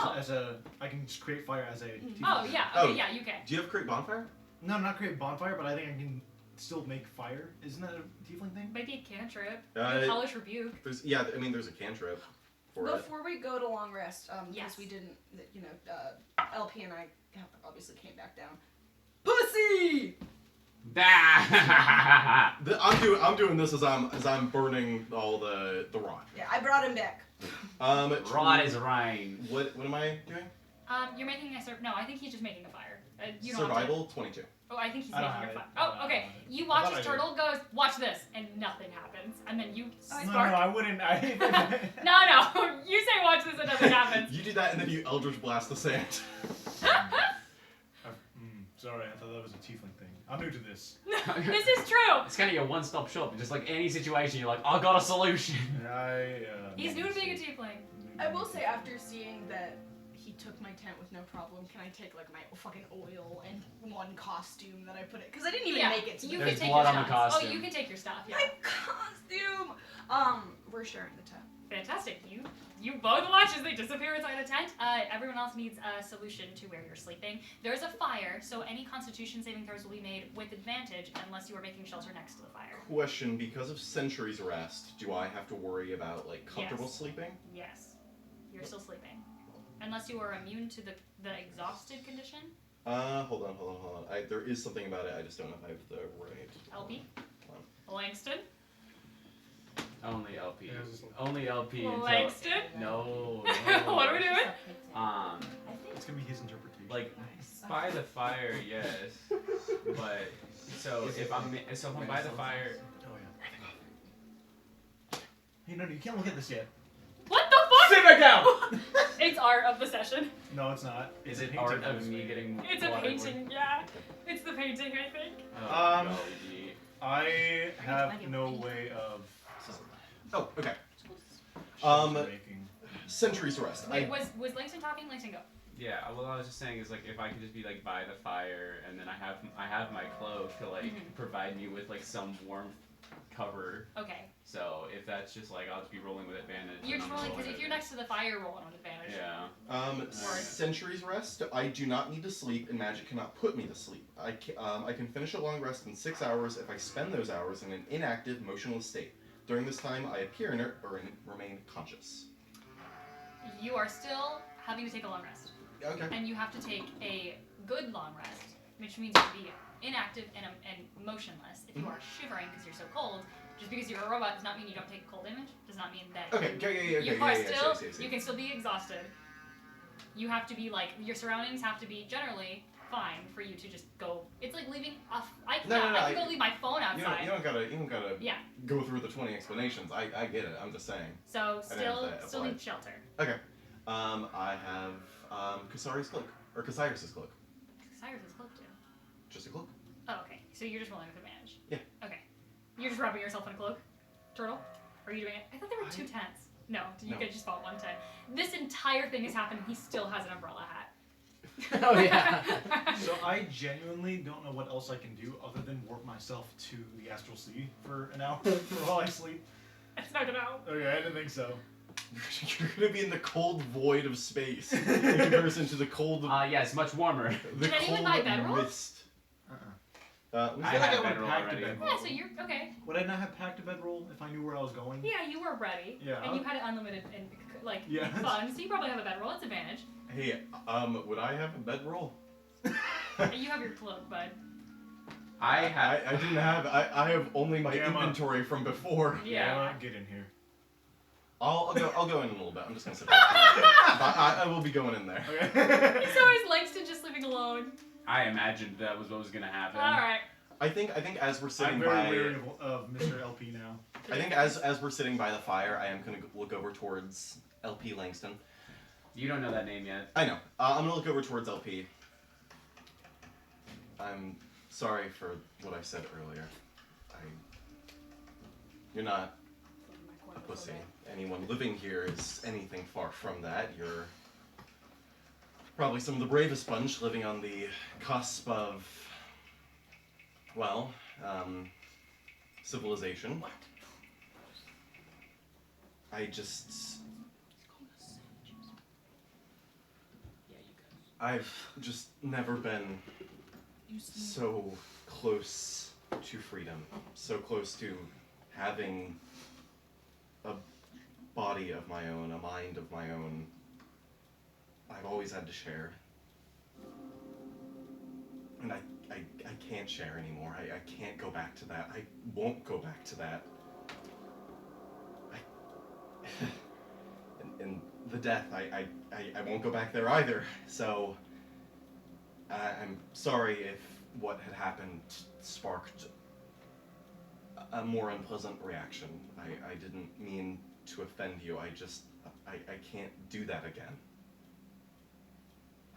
I can just create fire as a tiefling. Oh, yeah. Oh. Okay, yeah, you can. Do you have create bonfire? No, not create bonfire, but I think I can still make fire. Isn't that a tiefling thing? Might be a cantrip. Uh, a hellish rebuke. There's there's a cantrip for it. Before we go to long rest, because Yes. we didn't, LP and I obviously came back down. Pussy! I'm doing this as I'm burning all the rot. Yeah, I brought him back. Rod is rain. What am I doing? You're making a no, I think he's just making a fire. You don't have to- Survival 22. Oh, I think he's I don't making have a it. fire. Oh, okay. You watch I thought his I did. turtle goes, watch this, and nothing happens. And then you No, spark. I wouldn't. No. You say watch this and nothing happens. You do that, and then you Eldritch Blast the sand. Sorry, I thought that was a tiefling thing. I'm new to this. This is true. It's kind of your one-stop shop. Just like any situation, you're like, I got a solution. He's new to being a tiefling. I will say, after seeing that he took my tent with no problem, can I take like my fucking oil and one costume that I put it? Because I didn't even Yeah, make it to you the can There's take blood your on the stuff. costume. Oh, you can take your stuff. Yeah. my costume. We're sharing the tent. Fantastic. You both watch as they disappear inside a tent. Everyone else needs a solution to where you're sleeping. There's a fire, so any Constitution saving throws will be made with advantage unless you are making shelter next to the fire. Question: because of Century's Rest, do I have to worry about comfortable Yes. sleeping? Yes, you're still sleeping, unless you are immune to the exhausted condition. Hold on. There is something about it. I just don't know if I have the right. LP, Langston, Only LP. Yeah, I was just like- Only LP. until- Langston. No. What are we doing? It's gonna be his interpretation. Like by the fire, yes. But so if I'm by the fire, Oh yeah. Hey, no, you can't look at this yet. What the fuck? sit back down. It's art of the session. No, it's not. Is It's it a art painting of this me way. getting? It's a water painting. Yeah, it's the painting. I think. Oh, Um, golly. I have no way of. Oh, okay. shelter making. Century's Rest. Wait, was Langston talking? Langston, go. Yeah, well, I was just saying is like if I could just be like by the fire and then I have my cloak to like Mhm. provide me with like some warmth cover. Okay. So if that's just like I'll just be rolling with advantage. You're and I'm trolling because rolling if you're with next to the fire, roll on advantage. Yeah. Century's Rest. I do not need to sleep, and magic cannot put me to sleep. I can finish a long rest in 6 hours if I spend those hours in an inactive, motionless state. During this time, I appear inert or remain conscious. You are still having to take a long rest, Okay. and you have to take a good long rest, which means to be inactive and motionless. If you are shivering because you're so cold, just because you're a robot does not mean you don't take cold damage. Does not mean that Okay. you are still. You can still be exhausted. You have to be like your surroundings have to be generally fine for you to just go. It's like leaving. I can go leave my phone outside. You don't gotta. Yeah. Go through the 20 explanations. I get it. I'm just saying. So I didn't have still to still apply. need shelter. Okay. I have Kasari's cloak or Kasiris' cloak. Cyrus is cloak too. Just a cloak. Oh, okay. So you're just rolling with advantage. Yeah. Okay. You're just wrapping yourself in a cloak, turtle. Or are you doing it? I thought there were two tents. No, you No. could just bought one tent. This entire thing is happening. He still has an umbrella hat. Oh, yeah. So I genuinely don't know what else I can do other than warp myself to the astral sea for an hour while I sleep. It's not gonna help. Okay, I didn't think so. You're gonna be in the cold void of space in comparison to the cold. Yeah, it's much warmer. The Did anyone cold buy bedrolls? mist. I feel like had I would've bedroll packed a already. bedroll. Yeah, so you're okay. Would I not have packed a bedroll if I knew where I was going? Yeah, you were ready. Yeah. And you had it unlimited and Yeah. fun, so you probably have a bedroll. It's advantage. Hey, would I have a bedroll? You have your cloak, bud. I have. I didn't have. I have only my Gamma. inventory from before. Yeah. Get in here. I'll go in a little bit. I'm just gonna sit back. But I will be going in there. Okay. He's always Langston just living alone. I imagined that was what was gonna happen. All right. I think as we're sitting I'm very by. wary of Mr. LP now. I think as we're sitting by the fire, I am gonna look over towards LP Langston. You don't know that name yet. I know. I'm gonna look over towards LP. I'm sorry for what I said earlier. You're not a pussy. Anyone living here is anything far from that. You're probably some of the bravest bunch living on the cusp of, well, civilization. I just... I've just never been so close to freedom, so close to having a body of my own, a mind of my own. I've always had to share. And I can't share anymore. I can't go back to that. I won't go back to that. And the death, I won't go back there either. So, I'm sorry if what had happened sparked a more unpleasant reaction. I didn't mean to offend you. I can't do that again.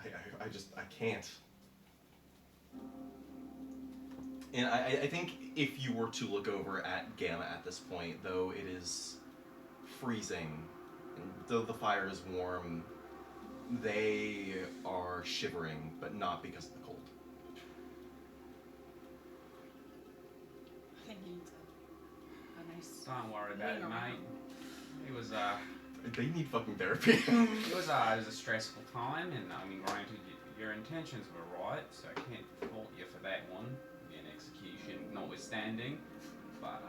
I can't. And I think if you were to look over at Gamma at this point, though it is freezing, and though the fire is warm, they are shivering, but not because of the cold. I think he needs a nice. Don't worry about it, Lean around. mate. It was They need fucking therapy. it was a stressful time, and I mean, granted, your intentions were right, so I can't fault you for that one. An execution notwithstanding, but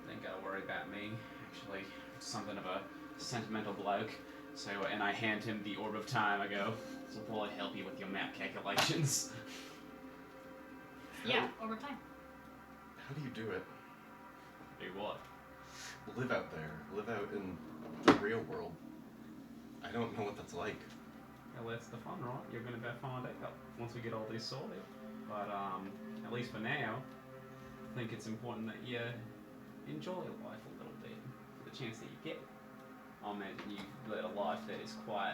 don't gotta worry about me. Actually, something of a sentimental bloke. So, and I hand him the orb of time. I go, this will probably help you with your map calculations. Yeah, over time. How do you do it? Do what? Live out there. Live out in the real world. I don't know what that's like. Well, that's the fun, right? You're gonna find out once we get all this sorted. But at least for now, I think it's important that you enjoy your life a little bit for the chance that you get. I imagine you've led a life that is quite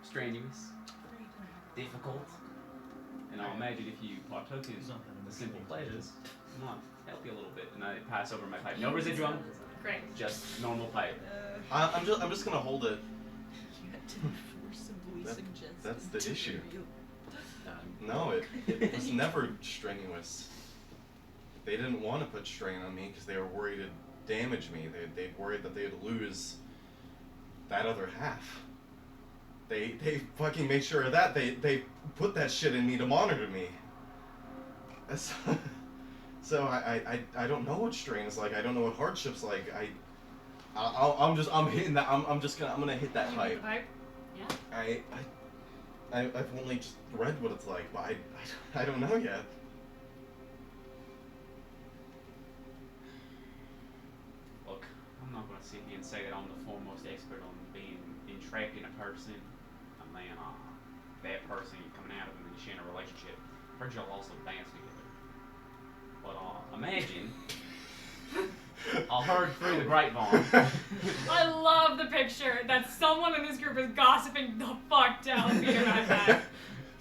strenuous, difficult, and I imagine if you partook in the simple pleasures, it might help you a little bit. And I pass over my pipe. No residuum, Great. just normal pipe. I'm just gonna hold it. You had to forcibly That- suggest. that's the issue. material. No, it was never strenuous. They didn't want to put strain on me because they were worried it'd damage me. They worried that they'd lose that other half. They fucking made sure of that. They put that shit in me to monitor me. So I don't know what strain is like. I don't know what hardship's like. I'm hitting that. I'm gonna hit that You hit the pipe. pipe? Yeah. I've only just read what it's like, but I don't know yet. Look, I'm not going to sit here and say that I'm the foremost expert on being entrapped in a person. I mean, that person coming out of them and sharing a relationship. Heard y'all also dance together. But imagine, I heard through the grapevine. I love the picture that someone in this group is gossiping the fuck down Peter about that.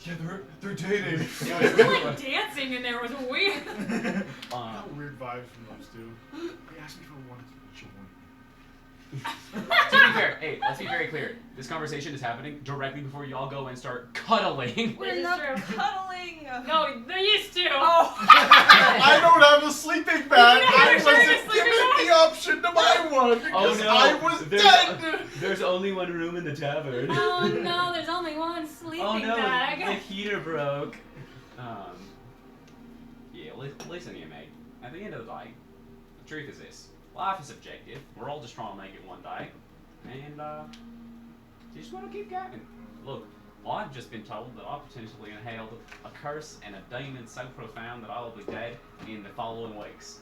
Yeah, they're dating. It was like dancing in there was weird. Got weird vibes from those two. They asked me for one to join. To be fair, hey, let's be very clear. This conversation is happening directly before y'all go and start cuddling. We're This is not true. cuddling. No, they used to. Oh. I don't have a sleeping bag. You didn't have I a sharing wasn't a sleeping given the option to buy one because I was dead. There's only one room in the tavern. Oh no, there's only one sleeping Oh no, bag. the heater broke. Yeah, listen here, mate. At the end of the day, the truth is this. Life is subjective. We're all just trying to make it one day. And, you just want to keep going. Look, I've just been told that I potentially inhaled a curse and a demon so profound that I will be dead in the following weeks.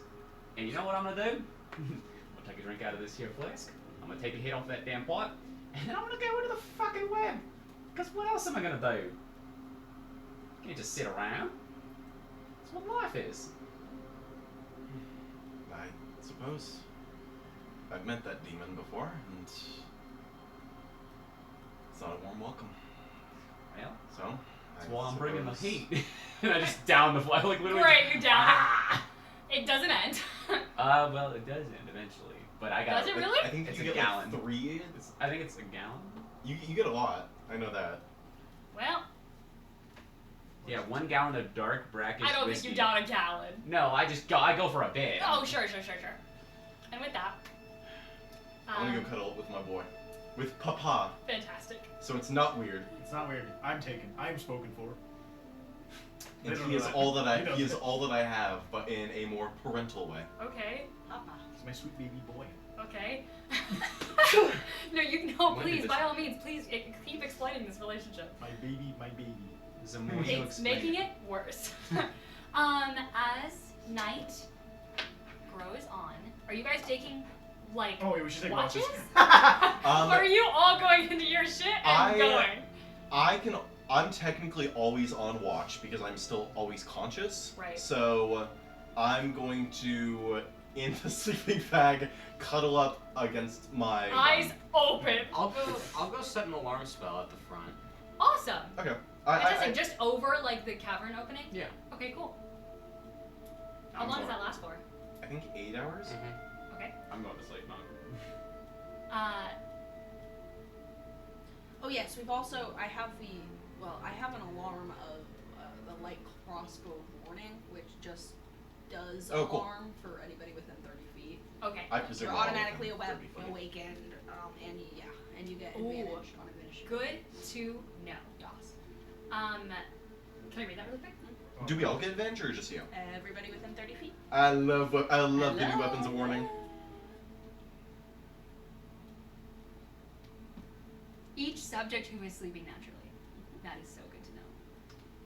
And you know what I'm gonna do? I'm gonna take a drink out of this here flask. I'm gonna take a hit off that damn pot, and then I'm gonna go into the fucking web. Cause what else am I gonna do? Can't just sit around. That's what life is. I suppose I've met that demon before, and it's not a warm welcome. Well, So, that's I why I'm bringing the suppose- heat. And I just down the fly, like literally. Great, you down it. Ah! It doesn't end. Well, it does end eventually, but I got. Does it Like, really? I think It's you a get gallon. like 3. I think it's a gallon. You get a lot. I know that. Well, Yeah, 1 gallon of dark brackish I don't whiskey. think you're down a gallon. No, I go for a bit. Oh, sure. And with that, I'm gonna go cuddle with my boy, with Papa. fantastic. So it's not weird. It's not weird. I'm taken. I'm spoken for. They And don't he know is that. all that I. You know He is that. all that I have, but in a more parental way. Okay. Papa. He's my sweet baby boy. Okay. No, When did please, this by all happen? means, please keep explaining this relationship. My baby, my baby. The more you It's explain making it worse. As night grows on, are you guys taking like Oh wait, we should take watches? watches. Or are you all going into your shit and going? I'm technically always on watch because I'm still always conscious. Right. So I'm going to, in the sleeping bag, cuddle up against my Eyes open. I'll go set an alarm spell at the front. Awesome. Okay. Fantastic. Just over like the cavern opening? Yeah. Okay, cool. How long does that last for? I think 8 hours. Okay. I'm going to sleep now. Oh yes, we've also. I have an alarm of the light crossbow warning, which just does Oh, cool. alarm for anybody within 30 feet. Okay. I presume You're all automatically within 30 feet. awakened, and you get Ooh. advantage on initiative. Good to know. Can I read that really quick? Do we all get advantage or just you? Everybody within 30 feet. I love the new weapons of warning. Each subject who is sleeping naturally. That is so good to know.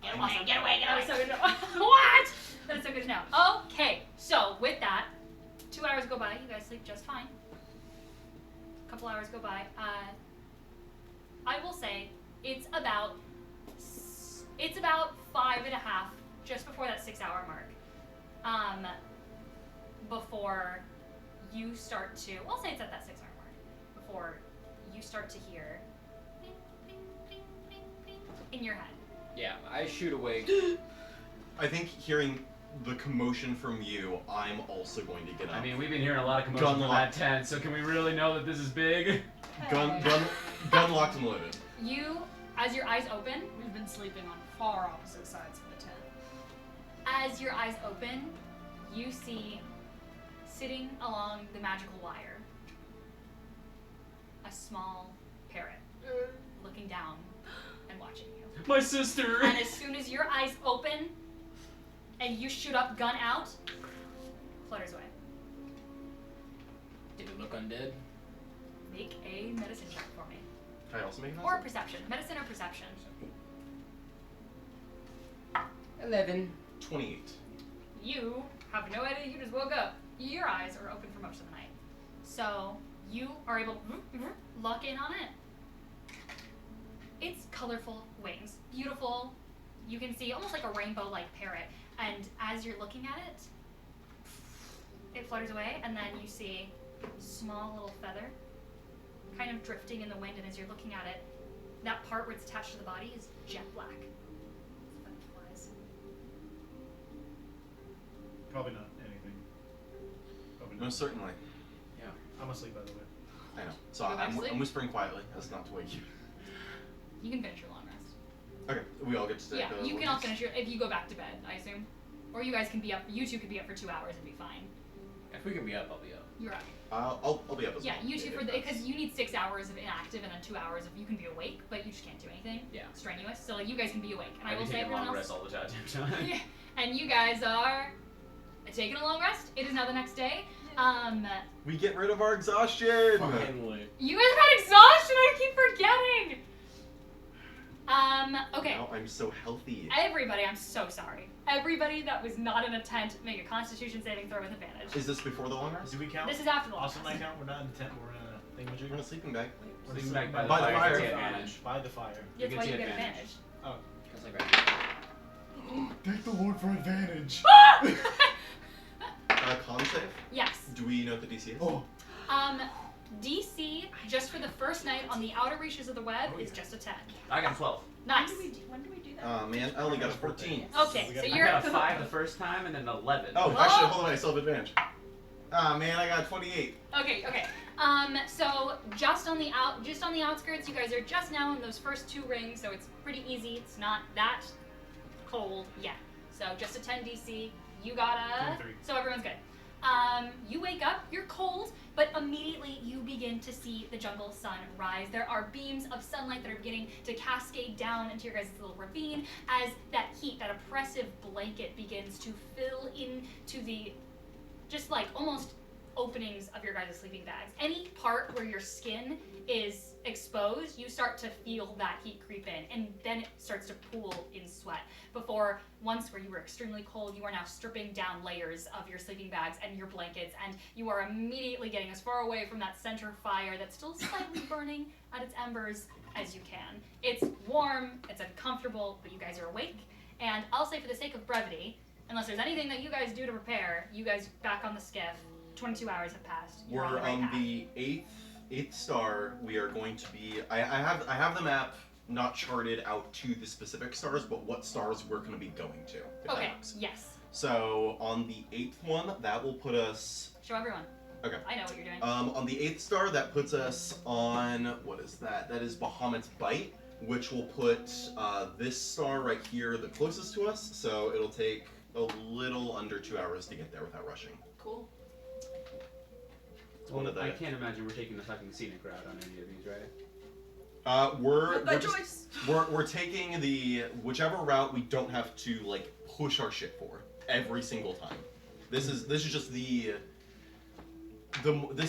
Get away, get away, get That away. is so good to know. What? That is so good to know. Okay, so with that, 2 hours go by. You guys sleep just fine. A couple hours go by. I will say it's about 5.5, just before that 6 hour mark. Before you start to, I'll say it's at that 6 hour mark. Before you start to hear ping, ping, ping, ping, ping, in your head. Yeah, I shoot awake. I think hearing the commotion from you, I'm also going to get up. I mean, we've been hearing a lot of commotion from Gun that tent, so can we really know that this is big? gun locked and loaded. You, as your eyes open, We've been sleeping on far opposite sides of the tent. as your eyes open, you see sitting along the magical wire a small parrot looking down and watching you. My sister! And as soon as your eyes open and you shoot up, gun out, flutters away. Did it look undead? Make a medicine check for me. Can I also make an Or perception. Medicine or perception. 11. 28. You have no idea, you just woke up. Your eyes are open for most of the night. So you are able to lock in on it. It's colorful wings. Beautiful. You can see almost like a rainbow-like parrot. And as you're looking at it, it flutters away, and then you see a small little feather kind of drifting in the wind, and as you're looking at it, that part where it's attached to the body is jet black. The feather flies. Probably not anything. Probably not. Most certainly. I'm asleep, by the way. I know. So Go back to sleep? I'm whispering quietly as not to wake you. You can finish your long rest. Okay, we all get to take Yeah, a you little can all rest. finish your, if you go back to bed, I assume. Or you guys can be up, you two could be up for 2 hours and be fine. If we can be up, I'll be up. You're up. I'll be up as Yeah, well. you two for the, because you need 6 hours of inactive and then 2 hours of, you can be awake, but you just can't do anything. Yeah. Strenuous, so like you guys can be awake. And I I've will been say taking everyone long else. rest all the time. Yeah, and you guys are taking a long rest. It is now the next day. We get rid of our exhaustion! Finally. You guys have had exhaustion, I keep forgetting! Okay. Now I'm so healthy. Everybody, I'm so sorry. Everybody that was not in a tent, make a Constitution saving throw with advantage. Is this before the long rest? Do we count? This is after the long Also, rest. I count. We're not in the tent. We're in a We're in thingamajig. a sleeping bag. Sleeping bag by the By the fire. fire. Get advantage. By the fire. That's You why get you the get advantage. advantage. Because I grabbed Thank the Lord for advantage. Con save? Yes. Do we know what the DC is? Oh. DC, just for the first night on the outer reaches of the web, is just a 10. I got 12. Nice. When do we do that? Man, I only got a 14. Okay, so I I you're. got a 5 the first time and then an 11. Oh, actually, hold on, I still have advantage. Man, I got 28. Okay. So just on the outskirts, you guys are just now in those first 2 rings, so it's pretty easy. It's not that cold yet. So just a 10 DC. You got a. 23. So everyone's good. You wake up, you're cold, but immediately you begin to see the jungle sun rise. There are beams of sunlight that are beginning to cascade down into your guys' little ravine as that heat, that oppressive blanket begins to fill into the just like almost openings of your guys' sleeping bags. Any part where your skin is exposed, you start to feel that heat creep in, and then it starts to pool in sweat. Before, once where you were extremely cold, you are now stripping down layers of your sleeping bags and your blankets, and you are immediately getting as far away from that center fire that's still slightly burning at its embers as you can. It's warm, it's uncomfortable, but you guys are awake, and I'll say for the sake of brevity, unless there's anything that you guys do to prepare, you guys back on the skiff. 22 hours have passed. You're We're on the right on path. the eighth star. We are going to be. I have the map not charted out to the specific stars, but what stars we're going to be going to. If Okay, That works. yes. So on the 8th one, that will put us. Show everyone. Okay. I know what you're doing. On the 8th star, that puts us on, what is that? That is Bahamut's Bite, which will put this star right here the closest to us, so it'll take a little under 2 hours to get there without rushing. Cool. It's one of the. I can't imagine we're taking the fucking scenic route on any of these, right? We're By just- choice. we're taking the whichever route we don't have to like push our shit for every single time. This is just this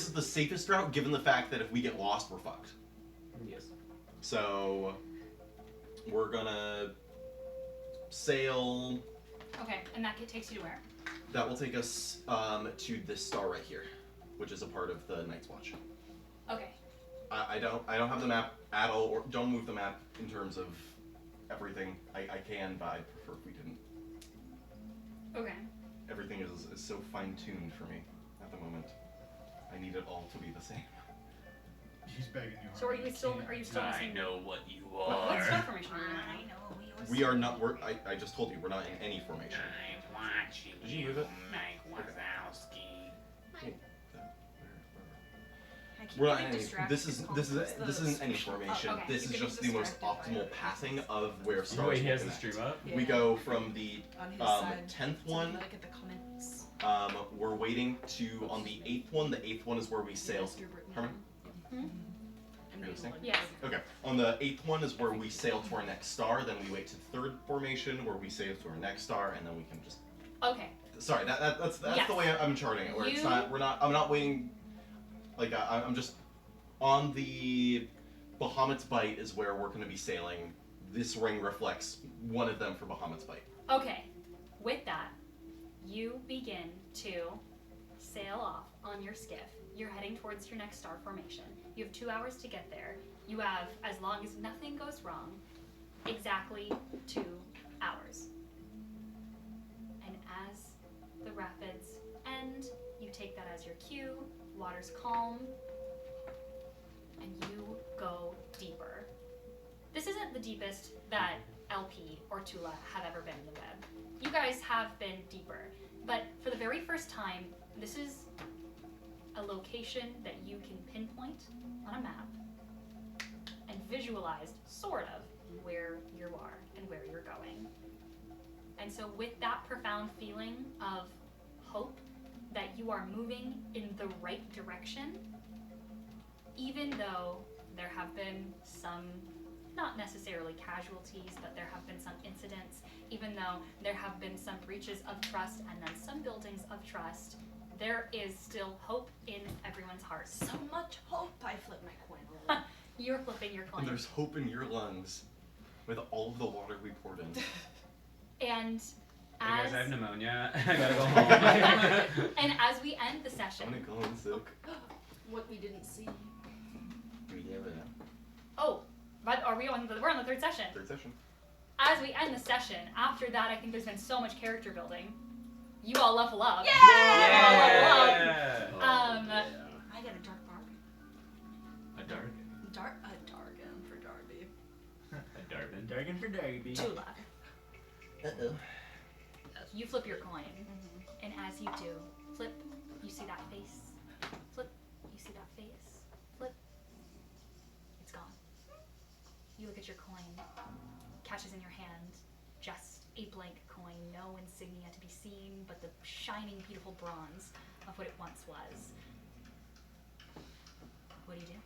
is the safest route given the fact that if we get lost we're fucked. Yes. So we're gonna sail. Okay, and that takes you to where? That will take us to this star right here, which is a part of the Night's Watch. Okay. I don't have the map at all, or don't move the map in terms of everything. I can, but I prefer if we didn't. Okay. Everything is so fine-tuned for me at the moment. I need it all to be the same. He's begging you. So are you still in the same? know what you What star formation are you in? We are not. I just told you we're not in any formation. I'm watching Did you move it? Mike Wazowski. I keep We're not getting in any. distracted This isn't any switch. formation. okay. This is You're just the getting most distracted by optimal the passing faces. of where stars Wait, he will has the connect. stream up? We go from the on his side. 10th So one. look at the comments. We're waiting to on the 8th one. The 8th one is where we sail. Mr. Brittany. Herman? Hmm? I'm You're listening? Yes. Okay. On the 8th one is where we sail to our next star. Then we wait to the 3rd formation where we sail to our next star, and then we can just. Okay. Sorry, that's Yes. the way I'm charting it. Where it's You- not. We're not. I'm not waiting. Like I'm just on the Bahamut's Bite is where we're going to be sailing. This ring reflects one of them for Bahamut's Bite. Okay. With that, you begin to sail off on your skiff. You're heading towards your next star formation. You have 2 hours to get there. You have, as long as nothing goes wrong, exactly 2 hours. And as the rapids end, you take that as your cue. Water's calm. And you go deeper. This isn't the deepest that LP or Tula have ever been in the web. You guys have been deeper, but for the very first time, this is a location that you can pinpoint on a map and visualize, sort of, where you are and where you're going. And so with that profound feeling of hope that you are moving in the right direction, even though there have been some, not necessarily casualties, but there have been some incidents, even though there have been some breaches of trust and then some buildings of trust, there is still hope in everyone's hearts. So much hope. I flip my coin a little. You're flipping your coin. And there's hope in your lungs. with all of the water we poured in. And Hey as guys, I have pneumonia. I gotta go home. and as we end the I'm session, gonna go in sick. What we didn't see. oh, but are we on we're on the third session. Third session. As we end the session, after that, I think there's been so much character building. You all level up. Yeah! I get a dark bargain. A dark. A dargan for Darby. A Darvin. Dragon for Darby. Tula. Uh-oh. You flip your coin, and as you do, flip, you see that face. Flip, you see that face. Flip, it's gone. You look at your coin, catches in your hand, just a blank coin, no insignia to be seen, but the shining, beautiful bronze of what it once was. What do you do?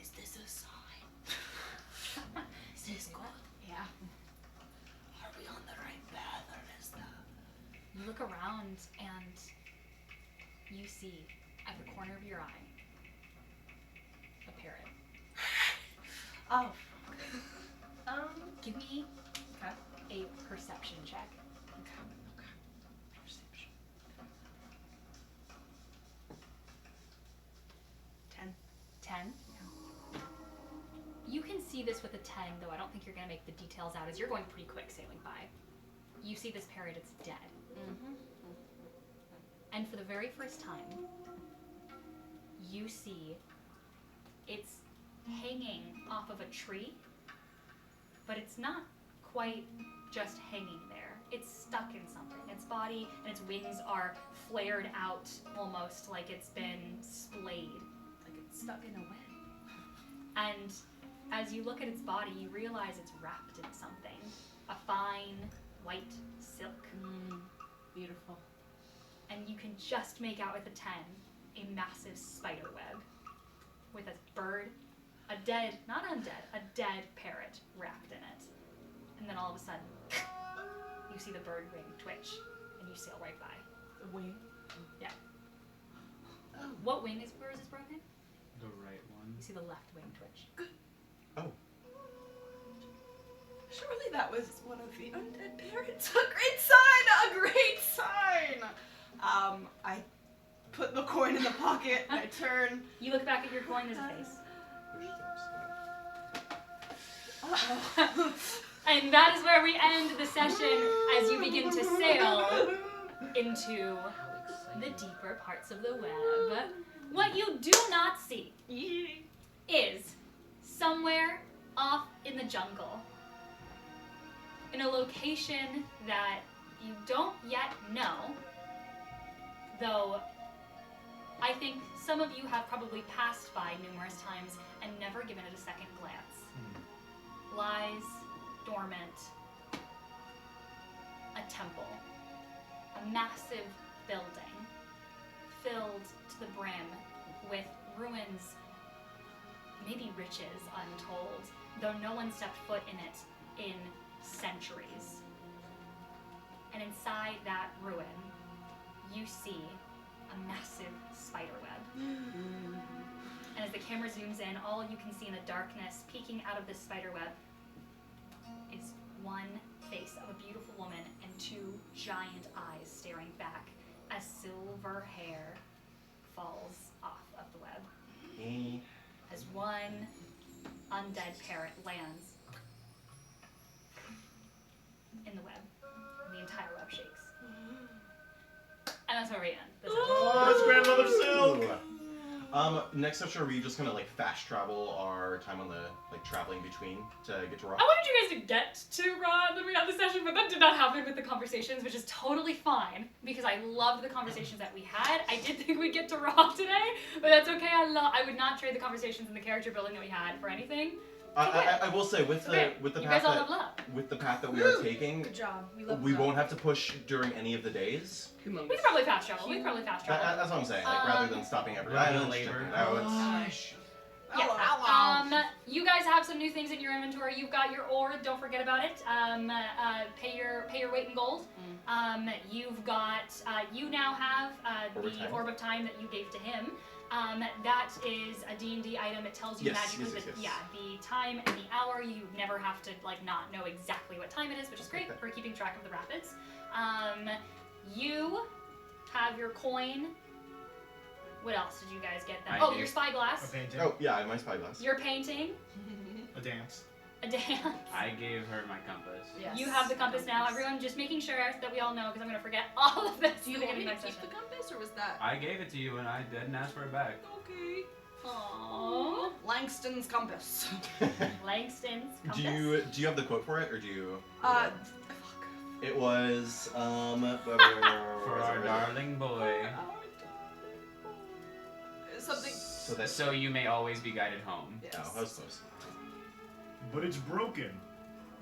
Is this a sign? Is this good? Yeah. Are we on the right path, or is that? You look around and you see at the corner of your eye a parrot. Oh. Give me a perception check. Okay. Perception. 10. You can see this with a 10, though I don't think you're going to make the details out as you're going pretty quick sailing by. You see this parrot, it's dead. And for the very first time, you see it's hanging off of a tree, but it's not quite just hanging there. It's stuck in something. Its body and its wings are flared out almost like it's been splayed, like it's stuck in a web. And as you look at its body, you realize it's wrapped in something. A fine white silk. Beautiful. And you can just make out with the 10 a massive spider web with a bird, a dead, not undead, a dead parrot wrapped in it. And then all of a sudden, you see the bird wing twitch and you sail right by. The wing. Yeah. What wing is, where is this broken? The right one. You see the left wing twitch. Surely that was one of the undead parrots. A great sign! A great sign! I put the coin in the pocket and I turn. You look back at your coin, there's a face. Uh-oh. And that is where we end the session as you begin to sail into the deeper parts of the web. What you do not see is somewhere off in the jungle, in a location that you don't yet know, though I think some of you have probably passed by numerous times and never given it a second glance. Lies dormant a temple, a massive building filled to the brim with ruins, maybe riches untold, though no one stepped foot in it in centuries. And inside that ruin, you see a massive spider web. And as the camera zooms in, all you can see in the darkness, peeking out of this spider web, is one face of a beautiful woman and two giant eyes staring back as silver hair falls off of the web. As one undead parrot lands in the web, and the entire web shakes. And that's where we end. This That's grandmother silk. Next session, are we just gonna like fast travel our time on the traveling between to get to Raw? I wanted you guys to get to Raw when we had the session, but that did not happen with the conversations, which is totally fine because I loved the conversations that we had. I did think we'd get to Raw today, but that's okay. I would not trade the conversations and the character building that we had for anything. I will say with the You path guys all level up. with the path that we are taking, Good job. We love we won't have to push during any of the days. We could probably fast travel. We could probably fast travel. That's what I'm saying. Like rather than stopping every Rather island, than labor. checking it out. Yeah. You guys have some new things in your inventory. You've got your ore. Don't forget about it. Pay your weight in gold. You've got. You now have Orb of the Time. orb of time that you gave to him. That is a D&D item. It tells you Yes, magically yes. the time and the hour. You never have to not know exactly what time it is, which is great Okay. for keeping track of the rapids. You have your coin. What else did you guys get then? I Oh, do. your A spyglass. painting. Oh yeah, I have my spyglass. Your painting. A dance. A dance. I gave her my compass. Yes. You have the compass now. Everyone, just making sure that we all know, because I'm going to forget all of this. Do you in the want me to next keep session. the compass, or was that? I gave it to you and I didn't ask for it back. Okay. Aww. Langston's compass. Langston's compass. do you have the quote for it, or do you? Fuck. It was For our darling boy. Something. So that's So you may always be guided home. Yes. Oh, that was close. But it's broken.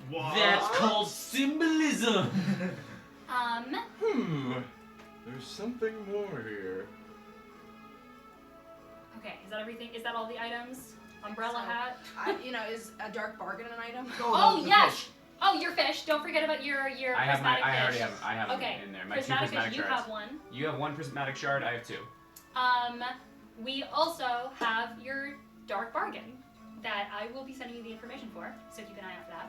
What? That's called symbolism. There's something more here. Okay, is that everything? Is that all the items? Umbrella So- hat. Is a dark bargain an item? Oh yes. Oh, your fish. Don't forget about your I have my. prismatic I already fish. have. I have Okay, them in there. My prismatic two prismatic fish. You shards. have one. You have one prismatic shard. I have two. We also have your dark bargain that I will be sending you the information for, so keep an eye out for that.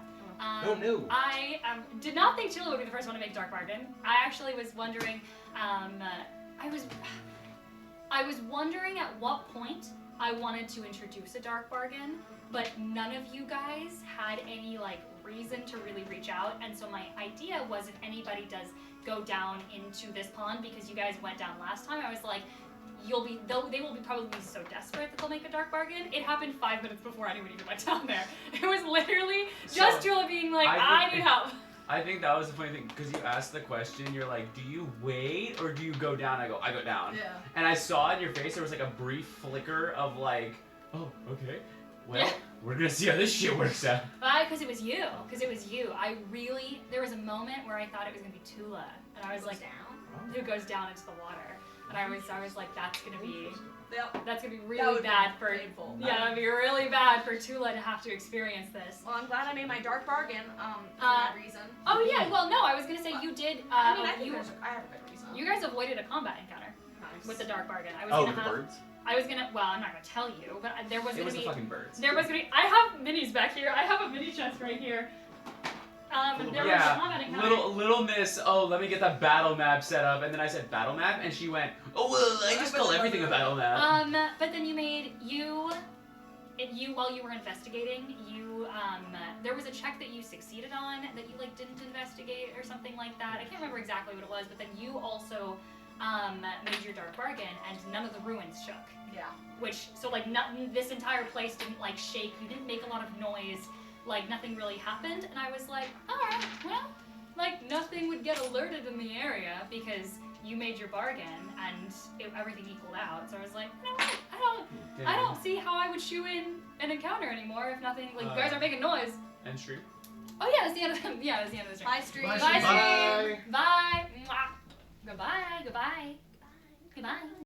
Oh, no. I did not think Tula would be the first one to make dark bargain. I actually was wondering. I was wondering at what point I wanted to introduce a dark bargain, but none of you guys had any reason to really reach out, and so my idea was if anybody does go down into this pond, because you guys went down last time, I was like, they will be probably be so desperate that they'll make a dark bargain. It happened 5 minutes before anyone even went down there. It was literally just So, Tula being like, I I think- need help. I think that was the funny thing because you asked the question. You're like, "Do you wait or do you go down?" I go down. Yeah. And I saw in your face there was a brief flicker of "Oh, okay. Well, Yeah. we're gonna see how this shit works out." Because it was you. There was a moment where I thought it was gonna be Tula, and I was like, who goes down into the water, and I was like, that's gonna be really would bad be for painful. yeah, that'd be really bad for Tula to have to experience this. Well, I'm glad I made my dark bargain. For that reason. Oh yeah, well no, I was gonna say you did. I mean, I think you I have a good reason. you guys avoided a combat encounter Nice. with the dark bargain. I was Oh, gonna with the have. birds? I was gonna. Well, I'm not gonna tell you, but there was It gonna was the be. fucking birds. There was gonna be. I have minis back here. I have a mini chest right here. There was a combat encounter. little miss. Oh, let me get that battle map set up, and then I said battle map, and she went, "Oh well, I just call everything a battle map." But then while you were investigating, there was a check that you succeeded on that you didn't investigate or something like that. I can't remember exactly what it was, but then you also made your dark bargain, and none of the ruins shook. Yeah. This entire place didn't shake. You didn't make a lot of noise. Nothing really happened, and I was like, all right, well, nothing would get alerted in the area because you made your bargain and everything equaled out. So I was like, you know what? I don't see how I would shoe in an encounter anymore if nothing. You guys are making noise. And stream. Oh yeah, that's the end of the that's the end of the stream. Bye, stream. Bye, Bye, stream. stream. Bye. Mwah. Goodbye. Goodbye. Goodbye.